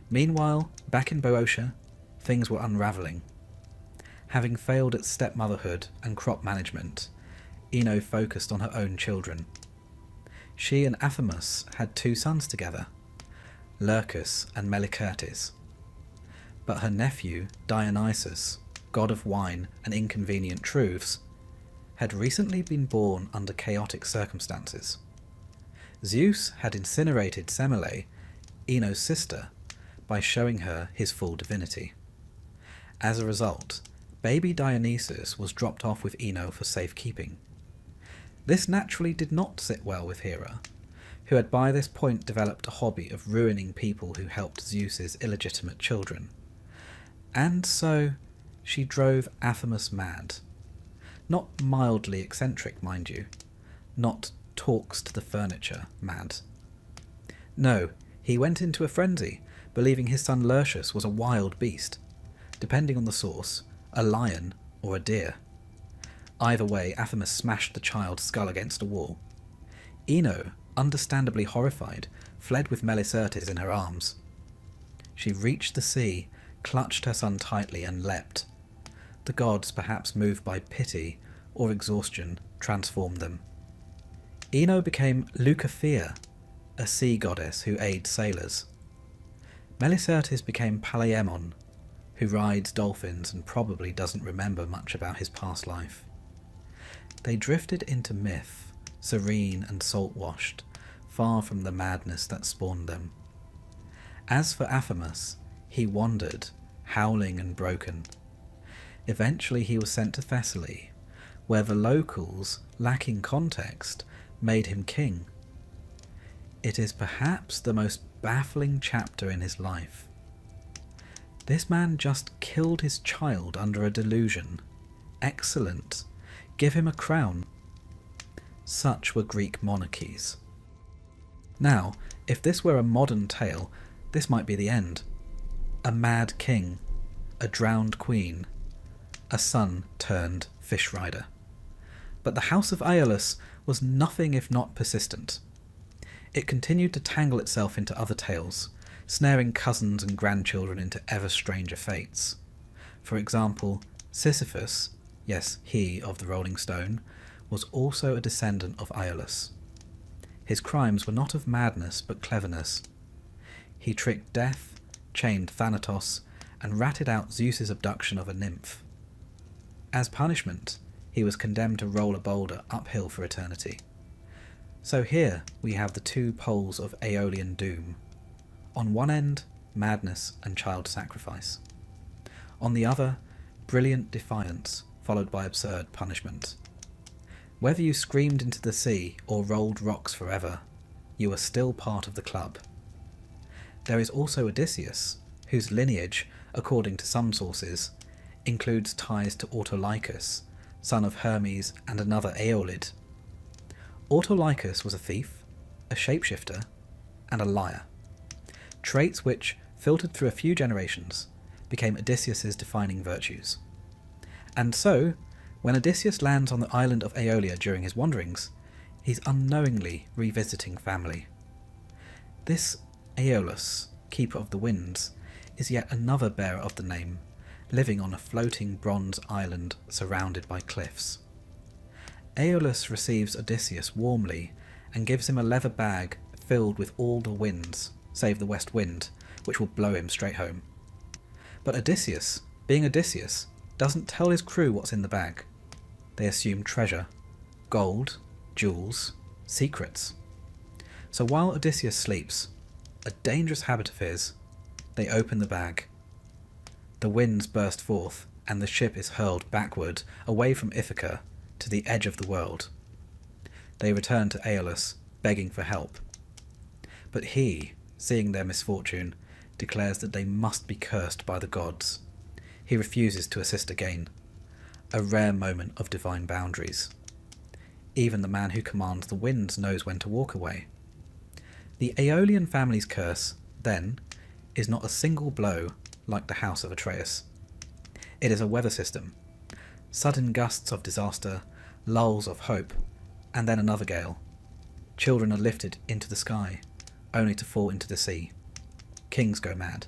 Meanwhile, back in Boeotia, things were unravelling. Having failed at stepmotherhood and crop management, Ino focused on her own children. She and Athamas had 2 sons together, Lurcus and Melicertes. But her nephew, Dionysus, god of wine and inconvenient truths, had recently been born under chaotic circumstances. Zeus had incinerated Semele, Ino's sister, by showing her his full divinity. As a result, baby Dionysus was dropped off with Ino for safekeeping. This naturally did not sit well with Hera, who had by this point developed a hobby of ruining people who helped Zeus's illegitimate children. And so she drove Athamas mad. Not mildly eccentric, mind you. Not talks to the furniture mad. No, he went into a frenzy, believing his son Lurcus was a wild beast. Depending on the source, a lion or a deer. Either way, Athamas smashed the child's skull against a wall. Ino, understandably horrified, fled with Melicertes in her arms. She reached the sea, clutched her son tightly and leapt. The gods, perhaps moved by pity or exhaustion, transformed them. Ino became Leucothea, a sea goddess who aids sailors. Melicertes became Palaemon, who rides dolphins and probably doesn't remember much about his past life. They drifted into myth, serene and salt-washed, far from the madness that spawned them. As for Athamas, he wandered, howling and broken. Eventually he was sent to Thessaly, where the locals, lacking context, made him king. It is perhaps the most baffling chapter in his life. This man just killed his child under a delusion. Excellent. Give him a crown. Such were Greek monarchies. Now, if this were a modern tale, this might be the end. A mad king, a drowned queen, a son turned fish rider. But the house of Aeolus was nothing if not persistent. It continued to tangle itself into other tales, snaring cousins and grandchildren into ever stranger fates. For example, Sisyphus, yes, he of the Rolling Stone, was also a descendant of Aeolus. His crimes were not of madness but cleverness. He tricked death, chained Thanatos, and ratted out Zeus's abduction of a nymph. As punishment, he was condemned to roll a boulder uphill for eternity. So here we have the 2 poles of Aeolian doom. On one end, madness and child sacrifice. On the other, brilliant defiance followed by absurd punishment. Whether you screamed into the sea or rolled rocks forever, you are still part of the club. There is also Odysseus, whose lineage, according to some sources, includes ties to Autolycus, son of Hermes and another Aeolid. Autolycus was a thief, a shapeshifter, and a liar. Traits which, filtered through a few generations, became Odysseus's defining virtues. And so, when Odysseus lands on the island of Aeolia during his wanderings, he's unknowingly revisiting family. This Aeolus, keeper of the winds, is yet another bearer of the name, living on a floating bronze island surrounded by cliffs. Aeolus receives Odysseus warmly and gives him a leather bag filled with all the winds, save the west wind, which will blow him straight home. But Odysseus, being Odysseus, doesn't tell his crew what's in the bag. They assume treasure, gold, jewels, secrets. So while Odysseus sleeps, a dangerous habit of his, they open the bag. The winds burst forth, and the ship is hurled backward, away from Ithaca, to the edge of the world. They return to Aeolus, begging for help. But he, seeing their misfortune, declares that they must be cursed by the gods. He refuses to assist again, a rare moment of divine boundaries. Even the man who commands the winds knows when to walk away. The Aeolian family's curse, then, is not a single blow like the house of Atreus. It is a weather system. Sudden gusts of disaster, lulls of hope, and then another gale. Children are lifted into the sky, only to fall into the sea. Kings go mad.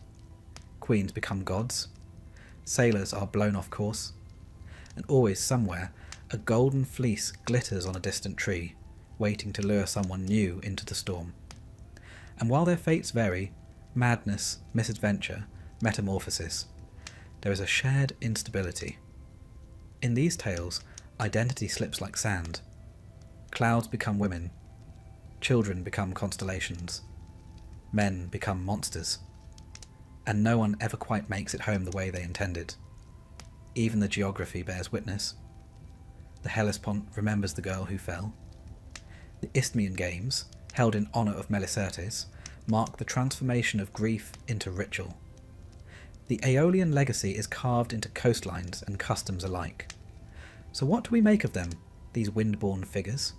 Queens become gods. Sailors are blown off course. And always somewhere, a golden fleece glitters on a distant tree, waiting to lure someone new into the storm. And while their fates vary, madness, misadventure, metamorphosis, there is a shared instability. In these tales, identity slips like sand. Clouds become women. Children become constellations. Men become monsters. And no one ever quite makes it home the way they intended. Even the geography bears witness. The Hellespont remembers the girl who fell. The Isthmian Games, held in honour of Melicertes, mark the transformation of grief into ritual. The Aeolian legacy is carved into coastlines and customs alike. So what do we make of them, these wind-born figures?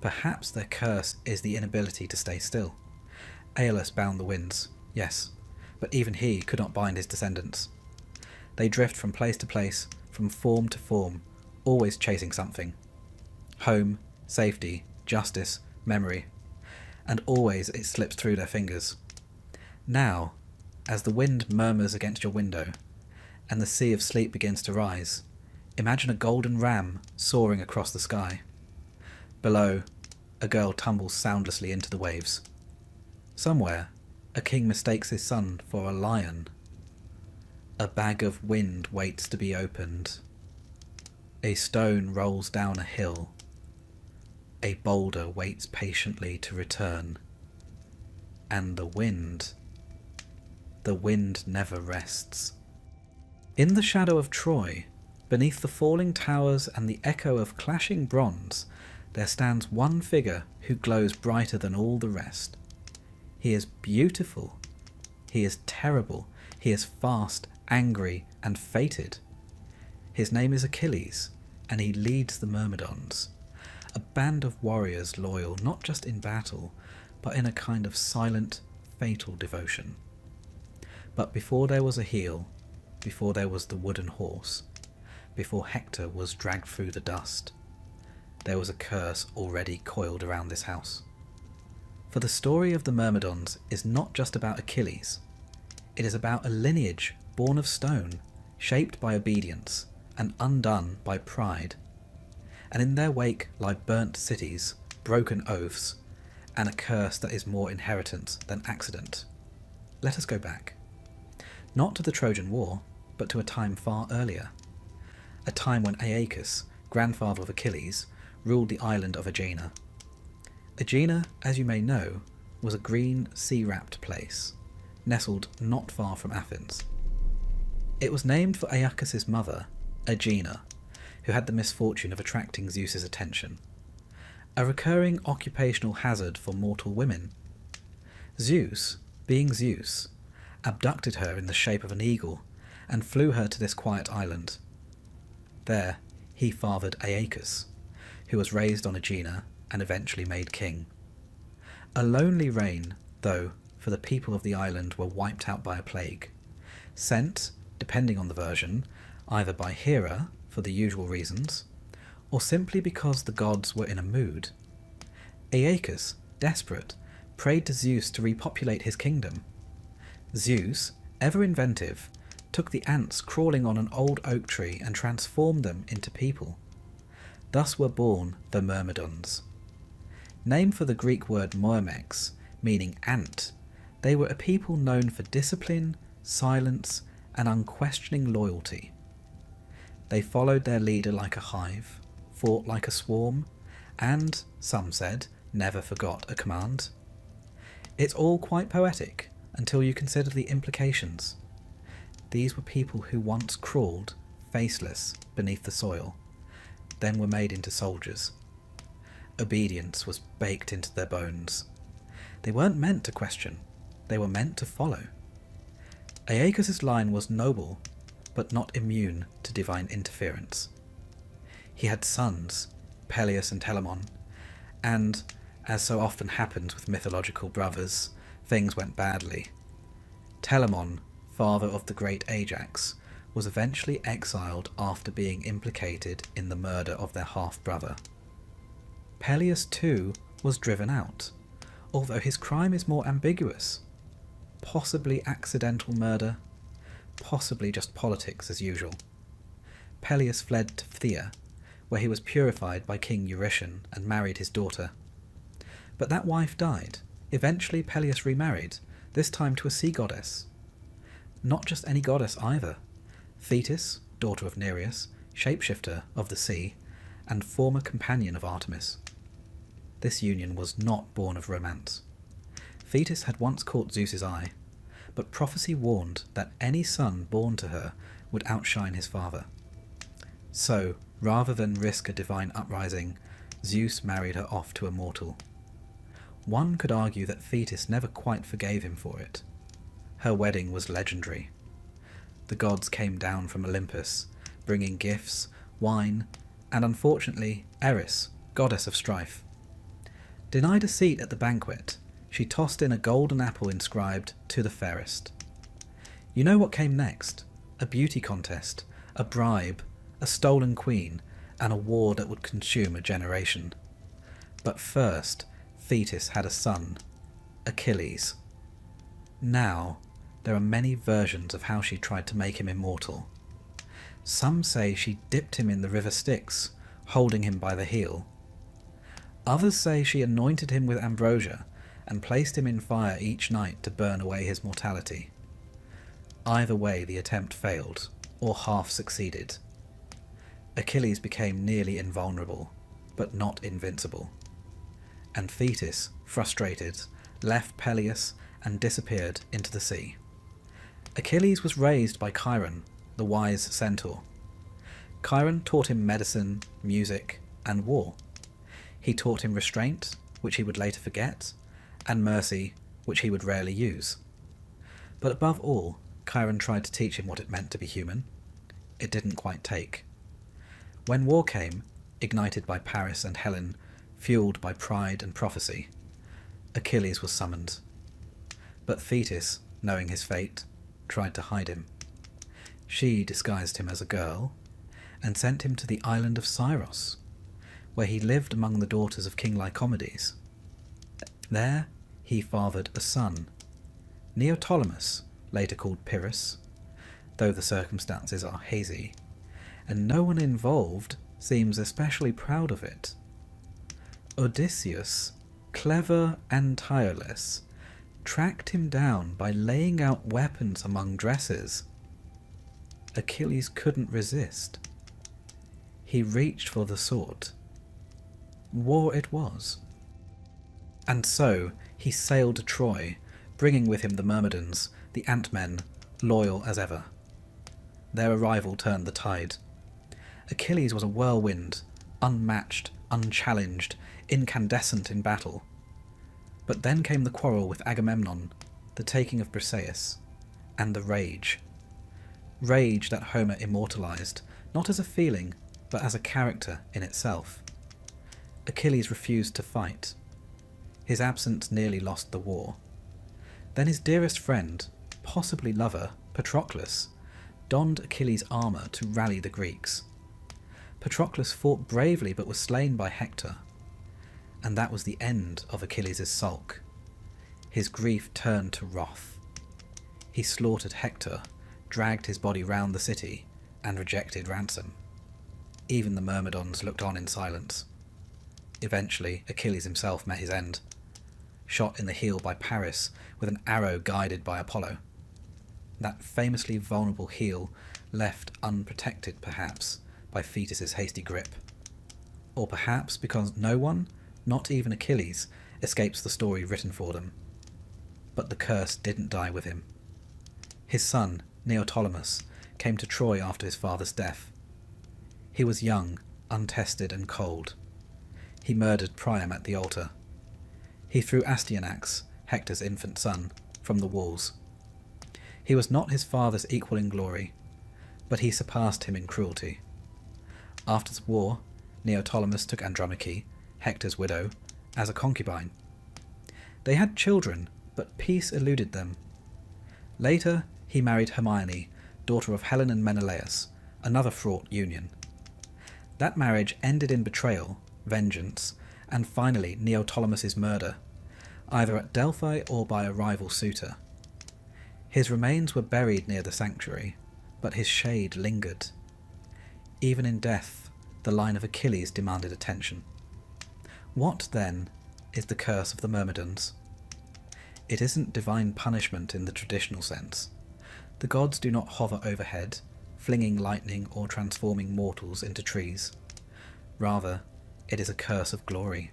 Perhaps their curse is the inability to stay still. Aeolus bound the winds, yes, but even he could not bind his descendants. They drift from place to place, from form to form, always chasing something. Home, safety, justice, memory. And always it slips through their fingers. Now, as the wind murmurs against your window, and the sea of sleep begins to rise, imagine a golden ram soaring across the sky. Below, a girl tumbles soundlessly into the waves. Somewhere, a king mistakes his son for a lion. A bag of wind waits to be opened. A stone rolls down a hill. A boulder waits patiently to return. And the wind never rests. In the shadow of Troy, beneath the falling towers and the echo of clashing bronze, there stands one figure who glows brighter than all the rest. He is beautiful. He is terrible. He is fast, angry, and fated. His name is Achilles, and he leads the Myrmidons, a band of warriors loyal not just in battle, but in a kind of silent, fatal devotion. But before there was a heel, before there was the wooden horse, before Hector was dragged through the dust, there was a curse already coiled around this house. For the story of the Myrmidons is not just about Achilles. It is about a lineage born of stone, shaped by obedience, and undone by pride. And in their wake lie burnt cities, broken oaths, and a curse that is more inheritance than accident. Let us go back. Not to the Trojan War, but to a time far earlier. A time when Aeacus, grandfather of Achilles, ruled the island of Aegina. Aegina, as you may know, was a green, sea-wrapped place, nestled not far from Athens. It was named for Aeacus' mother, Aegina, who had the misfortune of attracting Zeus's attention. A recurring occupational hazard for mortal women. Zeus, being Zeus, abducted her in the shape of an eagle and flew her to this quiet island. There he fathered Aeacus, who was raised on Aegina and eventually made king. A lonely reign, though, for the people of the island were wiped out by a plague, sent, depending on the version, either by Hera, for the usual reasons, or simply because the gods were in a mood. Aeacus, desperate, prayed to Zeus to repopulate his kingdom. Zeus, ever inventive, took the ants crawling on an old oak tree and transformed them into people. Thus were born the Myrmidons. Named for the Greek word moimex, meaning ant, they were a people known for discipline, silence, and unquestioning loyalty. They followed their leader like a hive, fought like a swarm, and, some said, never forgot a command. It's all quite poetic until you consider the implications. These were people who once crawled, faceless, beneath the soil, then were made into soldiers. Obedience was baked into their bones. They weren't meant to question, they were meant to follow. Aeacus' line was noble, but not immune to divine interference. He had sons, Peleus and Telamon, and, as so often happens with mythological brothers, things went badly. Telamon, father of the great Ajax, was eventually exiled after being implicated in the murder of their half-brother. Peleus too was driven out, although his crime is more ambiguous. Possibly accidental murder, possibly just politics as usual. Peleus fled to Phthia, where he was purified by King Eurytion and married his daughter. But that wife died. Eventually Peleus remarried, this time to a sea goddess. Not just any goddess either. Thetis, daughter of Nereus, shapeshifter of the sea, and former companion of Artemis. This union was not born of romance. Thetis had once caught Zeus's eye, but prophecy warned that any son born to her would outshine his father. So, rather than risk a divine uprising, Zeus married her off to a mortal. One could argue that Thetis never quite forgave him for it. Her wedding was legendary. The gods came down from Olympus, bringing gifts, wine, and unfortunately, Eris, goddess of strife. Denied a seat at the banquet, she tossed in a golden apple inscribed, "To the fairest." You know what came next? A beauty contest, a bribe, a stolen queen, and a war that would consume a generation. But first, Thetis had a son, Achilles. Now, there are many versions of how she tried to make him immortal. Some say she dipped him in the river Styx, holding him by the heel. Others say she anointed him with ambrosia and placed him in fire each night to burn away his mortality. Either way, the attempt failed, or half succeeded. Achilles became nearly invulnerable, but not invincible. And Thetis, frustrated, left Peleus and disappeared into the sea. Achilles was raised by Chiron, the wise centaur. Chiron taught him medicine, music, and war. He taught him restraint, which he would later forget, and mercy, which he would rarely use. But above all, Chiron tried to teach him what it meant to be human. It didn't quite take. When war came, ignited by Paris and Helen, fueled by pride and prophecy, Achilles was summoned. But Thetis, knowing his fate, tried to hide him. She disguised him as a girl and sent him to the island of Scyros, where he lived among the daughters of King Lycomedes. There he fathered a son, Neoptolemus, later called Pyrrhus, though the circumstances are hazy, and no one involved seems especially proud of it. Odysseus, clever and tireless, tracked him down by laying out weapons among dresses. Achilles couldn't resist. He reached for the sword. War it was. And so he sailed to Troy, bringing with him the Myrmidons, the Ant-Men, loyal as ever. Their arrival turned the tide. Achilles was a whirlwind, unmatched, unchallenged, incandescent in battle. But then came the quarrel with Agamemnon, the taking of Briseis, and the rage. Rage that Homer immortalised, not as a feeling, but as a character in itself. Achilles refused to fight. His absence nearly lost the war. Then his dearest friend, possibly lover, Patroclus, donned Achilles' armour to rally the Greeks. Patroclus fought bravely but was slain by Hector. And that was the end of Achilles' sulk. His grief turned to wrath. He slaughtered Hector, dragged his body round the city, and rejected ransom. Even the Myrmidons looked on in silence. Eventually, Achilles himself met his end, shot in the heel by Paris with an arrow guided by Apollo. That famously vulnerable heel left unprotected, perhaps, by Thetis' hasty grip. Or perhaps because no one, not even Achilles, escapes the story written for them. But the curse didn't die with him. His son, Neoptolemus, came to Troy after his father's death. He was young, untested and cold. He murdered Priam at the altar. He threw Astyanax, Hector's infant son, from the walls. He was not his father's equal in glory, but he surpassed him in cruelty. After the war, Neoptolemus took Andromache, Hector's widow, as a concubine. They had children, but peace eluded them. Later, he married Hermione, daughter of Helen and Menelaus, another fraught union. That marriage ended in betrayal, vengeance, and finally Neoptolemus' murder, either at Delphi or by a rival suitor. His remains were buried near the sanctuary, but his shade lingered. Even in death, the line of Achilles demanded attention. What, then, is the curse of the Myrmidons? It isn't divine punishment in the traditional sense. The gods do not hover overhead, flinging lightning or transforming mortals into trees. Rather, it is a curse of glory,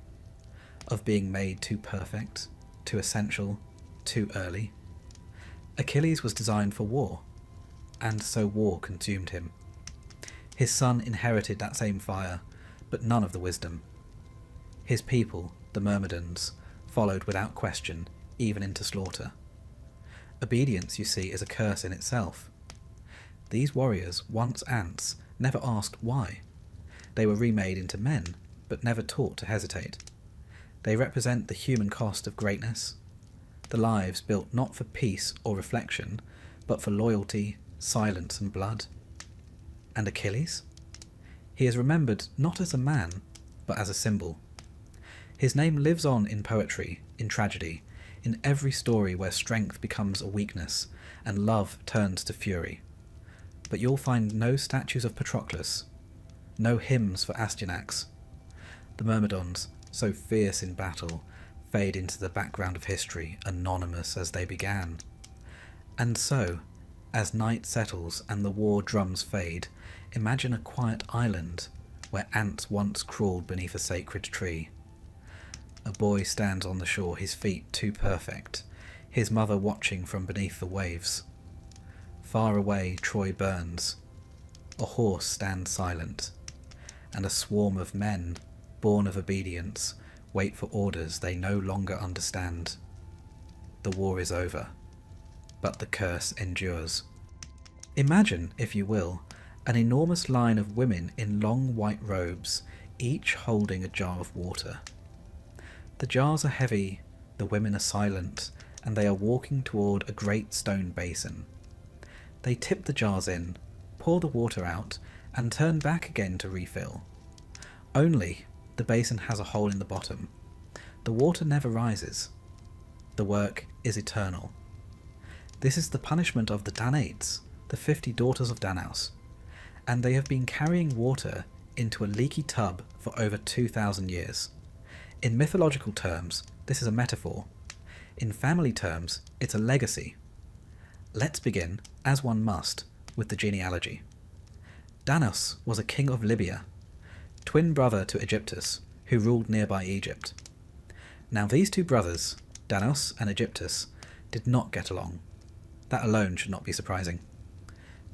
of being made too perfect, too essential, too early. Achilles was designed for war, and so war consumed him. His son inherited that same fire, but none of the wisdom. His people, the Myrmidons, followed without question, even into slaughter. Obedience, you see, is a curse in itself. These warriors, once ants, never asked why. They were remade into men, but never taught to hesitate. They represent the human cost of greatness, the lives built not for peace or reflection, but for loyalty, silence and blood. And Achilles? He is remembered not as a man, but as a symbol. His name lives on in poetry, in tragedy, in every story where strength becomes a weakness and love turns to fury. But you'll find no statues of Patroclus, no hymns for Astyanax. The Myrmidons, so fierce in battle, fade into the background of history, anonymous as they began. And so, as night settles and the war drums fade, imagine a quiet island where ants once crawled beneath a sacred tree. A boy stands on the shore, his feet too perfect, his mother watching from beneath the waves. Far away Troy burns. A horse stands silent, and a swarm of men, born of obedience, wait for orders they no longer understand. The war is over, but the curse endures. Imagine, if you will, an enormous line of women in long white robes, each holding a jar of water. The jars are heavy, the women are silent, and they are walking toward a great stone basin. They tip the jars in, pour the water out, and turn back again to refill. Only, the basin has a hole in the bottom. The water never rises. The work is eternal. This is the punishment of the Danaids, the 50 daughters of Danaus, and they have been carrying water into a leaky tub for over 2,000 years. In mythological terms, this is a metaphor. In family terms, it's a legacy. Let's begin, as one must, with the genealogy. Danaus was a king of Libya, twin brother to Aegyptus, who ruled nearby Egypt. Now these two brothers, Danaus and Aegyptus, did not get along. That alone should not be surprising.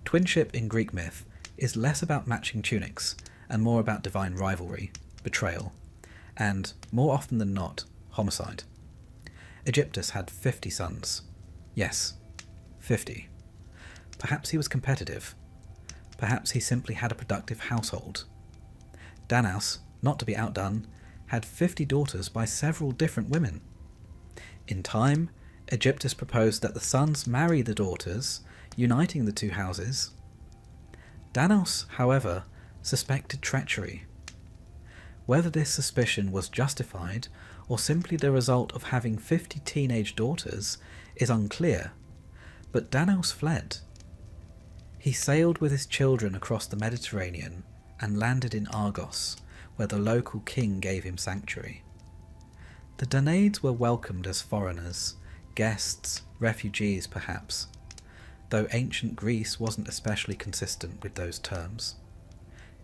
Twinship in Greek myth is less about matching tunics and more about divine rivalry, betrayal, and, more often than not, homicide. Aegyptus had 50 sons. Yes, 50. Perhaps he was competitive. Perhaps he simply had a productive household. Danaus, not to be outdone, had 50 daughters by several different women. In time, Aegyptus proposed that the sons marry the daughters, uniting the two houses. Danaus, however, suspected treachery. Whether this suspicion was justified or simply the result of having 50 teenage daughters is unclear, but Danaus fled. He sailed with his children across the Mediterranean and landed in Argos, where the local king gave him sanctuary. The Danaids were welcomed as foreigners, guests, refugees perhaps, though ancient Greece wasn't especially consistent with those terms.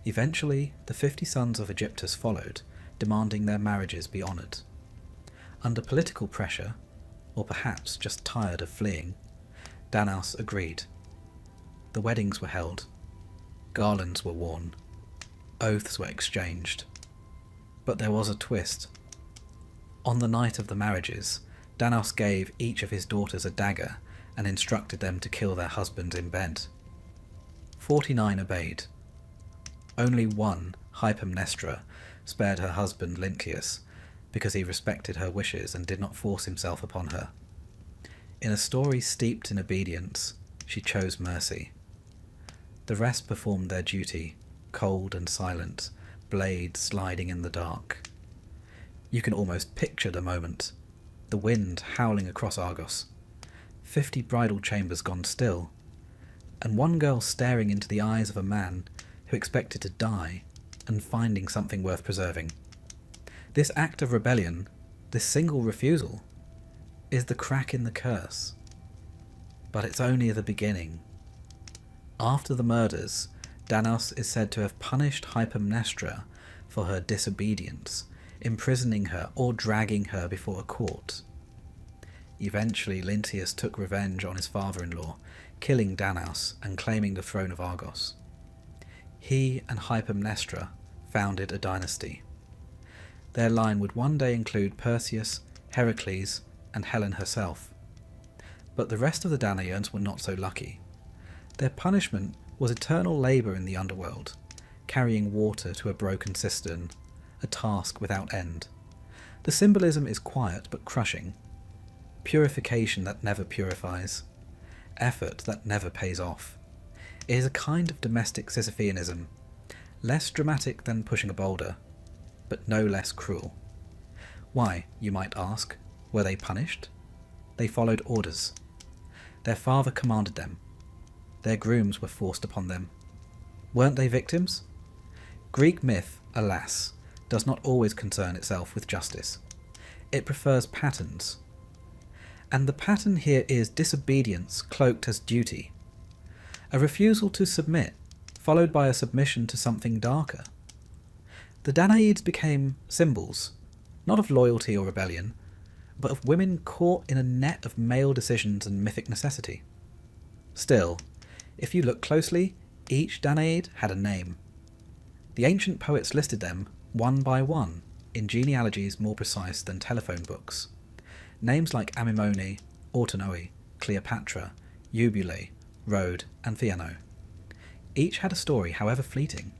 Eventually, the 50 sons of Aegyptus followed, demanding their marriages be honoured. Under political pressure, or perhaps just tired of fleeing, Danaus agreed. The weddings were held, garlands were worn, oaths were exchanged. But there was a twist. On the night of the marriages, Danaus gave each of his daughters a dagger and instructed them to kill their husbands in bed. 49 obeyed. Only one, Hypermnestra, spared her husband Lynceus, because he respected her wishes and did not force himself upon her. In a story steeped in obedience, she chose mercy. The rest performed their duty, cold and silent, blades sliding in the dark. You can almost picture the moment, the wind howling across Argos, 50 bridal chambers gone still, and one girl staring into the eyes of a man who expected to die and finding something worth preserving. This act of rebellion, this single refusal, is the crack in the curse. But it's only the beginning. After the murders, Danaus is said to have punished Hypermnestra for her disobedience, imprisoning her or dragging her before a court. Eventually, Lynceus took revenge on his father-in-law, killing Danaus and claiming the throne of Argos. He and Hypermnestra founded a dynasty. Their line would one day include Perseus, Heracles, and Helen herself. But the rest of the Danaians were not so lucky. Their punishment was eternal labour in the underworld, carrying water to a broken cistern, a task without end. The symbolism is quiet but crushing. Purification that never purifies. Effort that never pays off. It is a kind of domestic Sisypheanism, less dramatic than pushing a boulder, but no less cruel. Why, you might ask, were they punished? They followed orders. Their father commanded them. Their grooms were forced upon them. Weren't they victims? Greek myth, alas, does not always concern itself with justice. It prefers patterns. And the pattern here is disobedience cloaked as duty. A refusal to submit, followed by a submission to something darker. The Danaids became symbols, not of loyalty or rebellion, but of women caught in a net of male decisions and mythic necessity. Still, if you look closely, each Danaid had a name. The ancient poets listed them one by one in genealogies more precise than telephone books. Names like Amymone, Autonoe, Cleopatra, Eubule, Rhode, and Theano. Each had a story, however fleeting.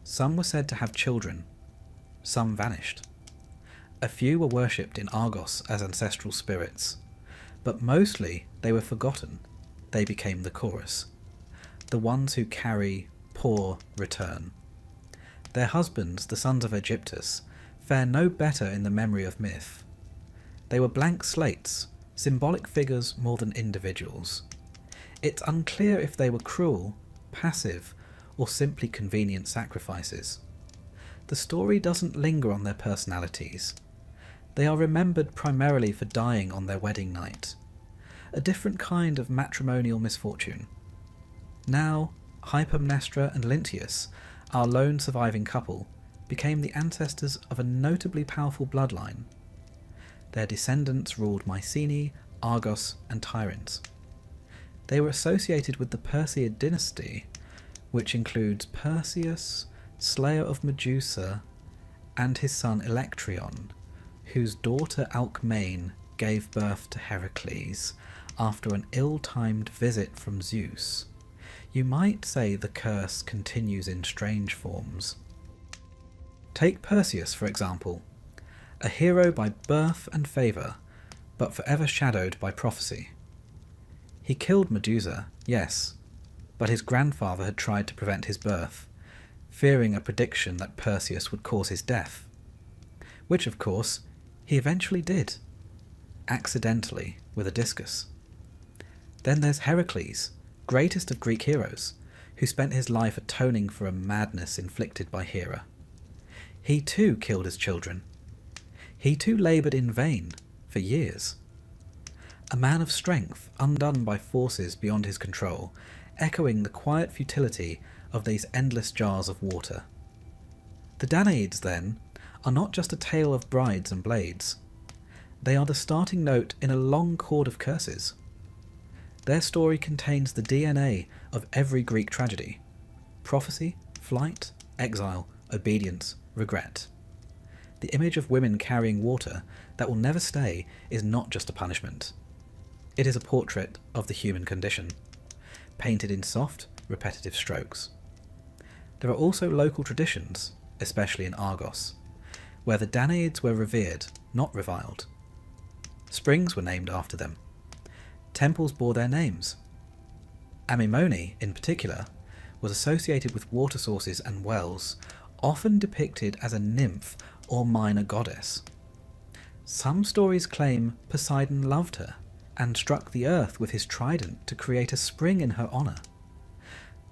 Some were said to have children. Some vanished. A few were worshipped in Argos as ancestral spirits, but mostly they were forgotten. They became the chorus. The ones who carry, pour, return. Their husbands, the sons of Aegyptus, fare no better in the memory of myth. They were blank slates, symbolic figures more than individuals. It's unclear if they were cruel, passive, or simply convenient sacrifices. The story doesn't linger on their personalities. They are remembered primarily for dying on their wedding night. A different kind of matrimonial misfortune. Now, Hypermnestra and Lynceus, our lone surviving couple, became the ancestors of a notably powerful bloodline. Their descendants ruled Mycenae, Argos, and Tiryns. They were associated with the Perseid dynasty, which includes Perseus, slayer of Medusa, and his son Electron, whose daughter Alcmene gave birth to Heracles after an ill-timed visit from Zeus. You might say the curse continues in strange forms. Take Perseus, for example, a hero by birth and favour, but forever shadowed by prophecy. He killed Medusa, yes, but his grandfather had tried to prevent his birth, fearing a prediction that Perseus would cause his death. Which, of course, he eventually did, accidentally with a discus. Then there's Heracles, greatest of Greek heroes, who spent his life atoning for a madness inflicted by Hera. He too killed his children. He too laboured in vain for years. A man of strength, undone by forces beyond his control, echoing the quiet futility of these endless jars of water. The Danaids, then, are not just a tale of brides and blades. They are the starting note in a long chord of curses. Their story contains the DNA of every Greek tragedy: prophecy, flight, exile, obedience, regret. The image of women carrying water that will never stay is not just a punishment. It is a portrait of the human condition, painted in soft, repetitive strokes. There are also local traditions, especially in Argos, where the Danaids were revered, not reviled. Springs were named after them. Temples bore their names. Amymone, in particular, was associated with water sources and wells, often depicted as a nymph or minor goddess. Some stories claim Poseidon loved her and struck the earth with his trident to create a spring in her honour.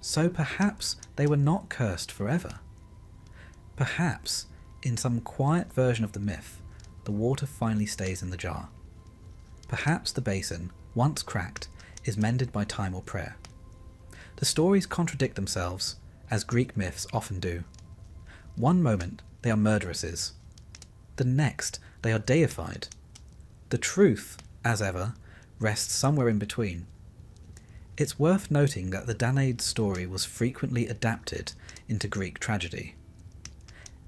So perhaps they were not cursed forever. Perhaps, in some quiet version of the myth, the water finally stays in the jar. Perhaps the basin, once cracked, is mended by time or prayer. The stories contradict themselves, as Greek myths often do. One moment they are murderesses. The next they are deified. The truth, as ever, rests somewhere in between. It's worth noting that the Danaid story was frequently adapted into Greek tragedy.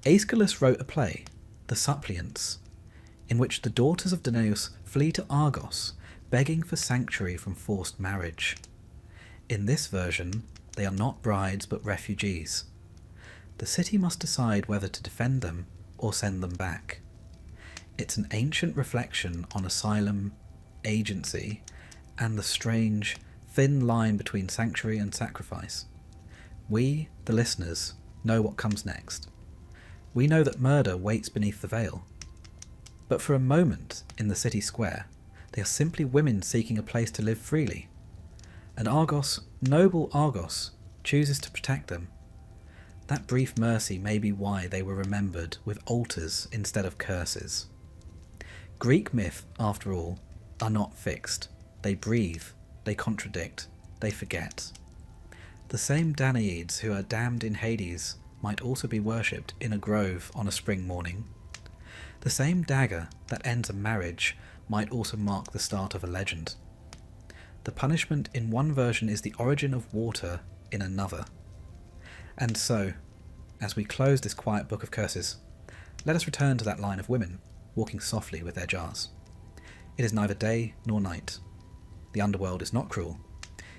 Aeschylus wrote a play, The Suppliants, in which the daughters of Danaus flee to Argos, begging for sanctuary from forced marriage. In this version, they are not brides but refugees. The city must decide whether to defend them or send them back. It's an ancient reflection on asylum, agency, and the strange, thin line between sanctuary and sacrifice. We, the listeners, know what comes next. We know that murder waits beneath the veil. But for a moment in the city square, they are simply women seeking a place to live freely. And Argos, noble Argos, chooses to protect them. That brief mercy may be why they were remembered with altars instead of curses. Greek myth, after all, are not fixed. They breathe, they contradict, they forget. The same Danaids who are damned in Hades might also be worshipped in a grove on a spring morning. The same dagger that ends a marriage might also mark the start of a legend. The punishment in one version is the origin of water in another. And so, as we close this quiet book of curses, let us return to that line of women walking softly with their jars. It is neither day nor night. The underworld is not cruel.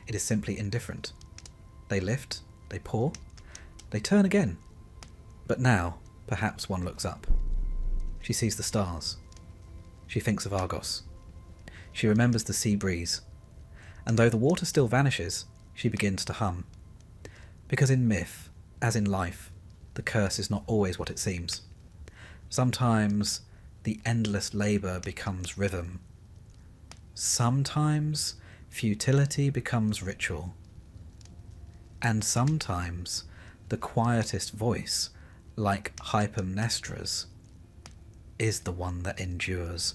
It is simply indifferent. They lift, they pour, they turn again. But now, perhaps one looks up. She sees the stars. She thinks of Argos. She remembers the sea breeze. And though the water still vanishes, she begins to hum. Because in myth, as in life, the curse is not always what it seems. Sometimes the endless labour becomes rhythm. Sometimes futility becomes ritual. And sometimes the quietest voice, like Hypermnestra's, is the one that endures.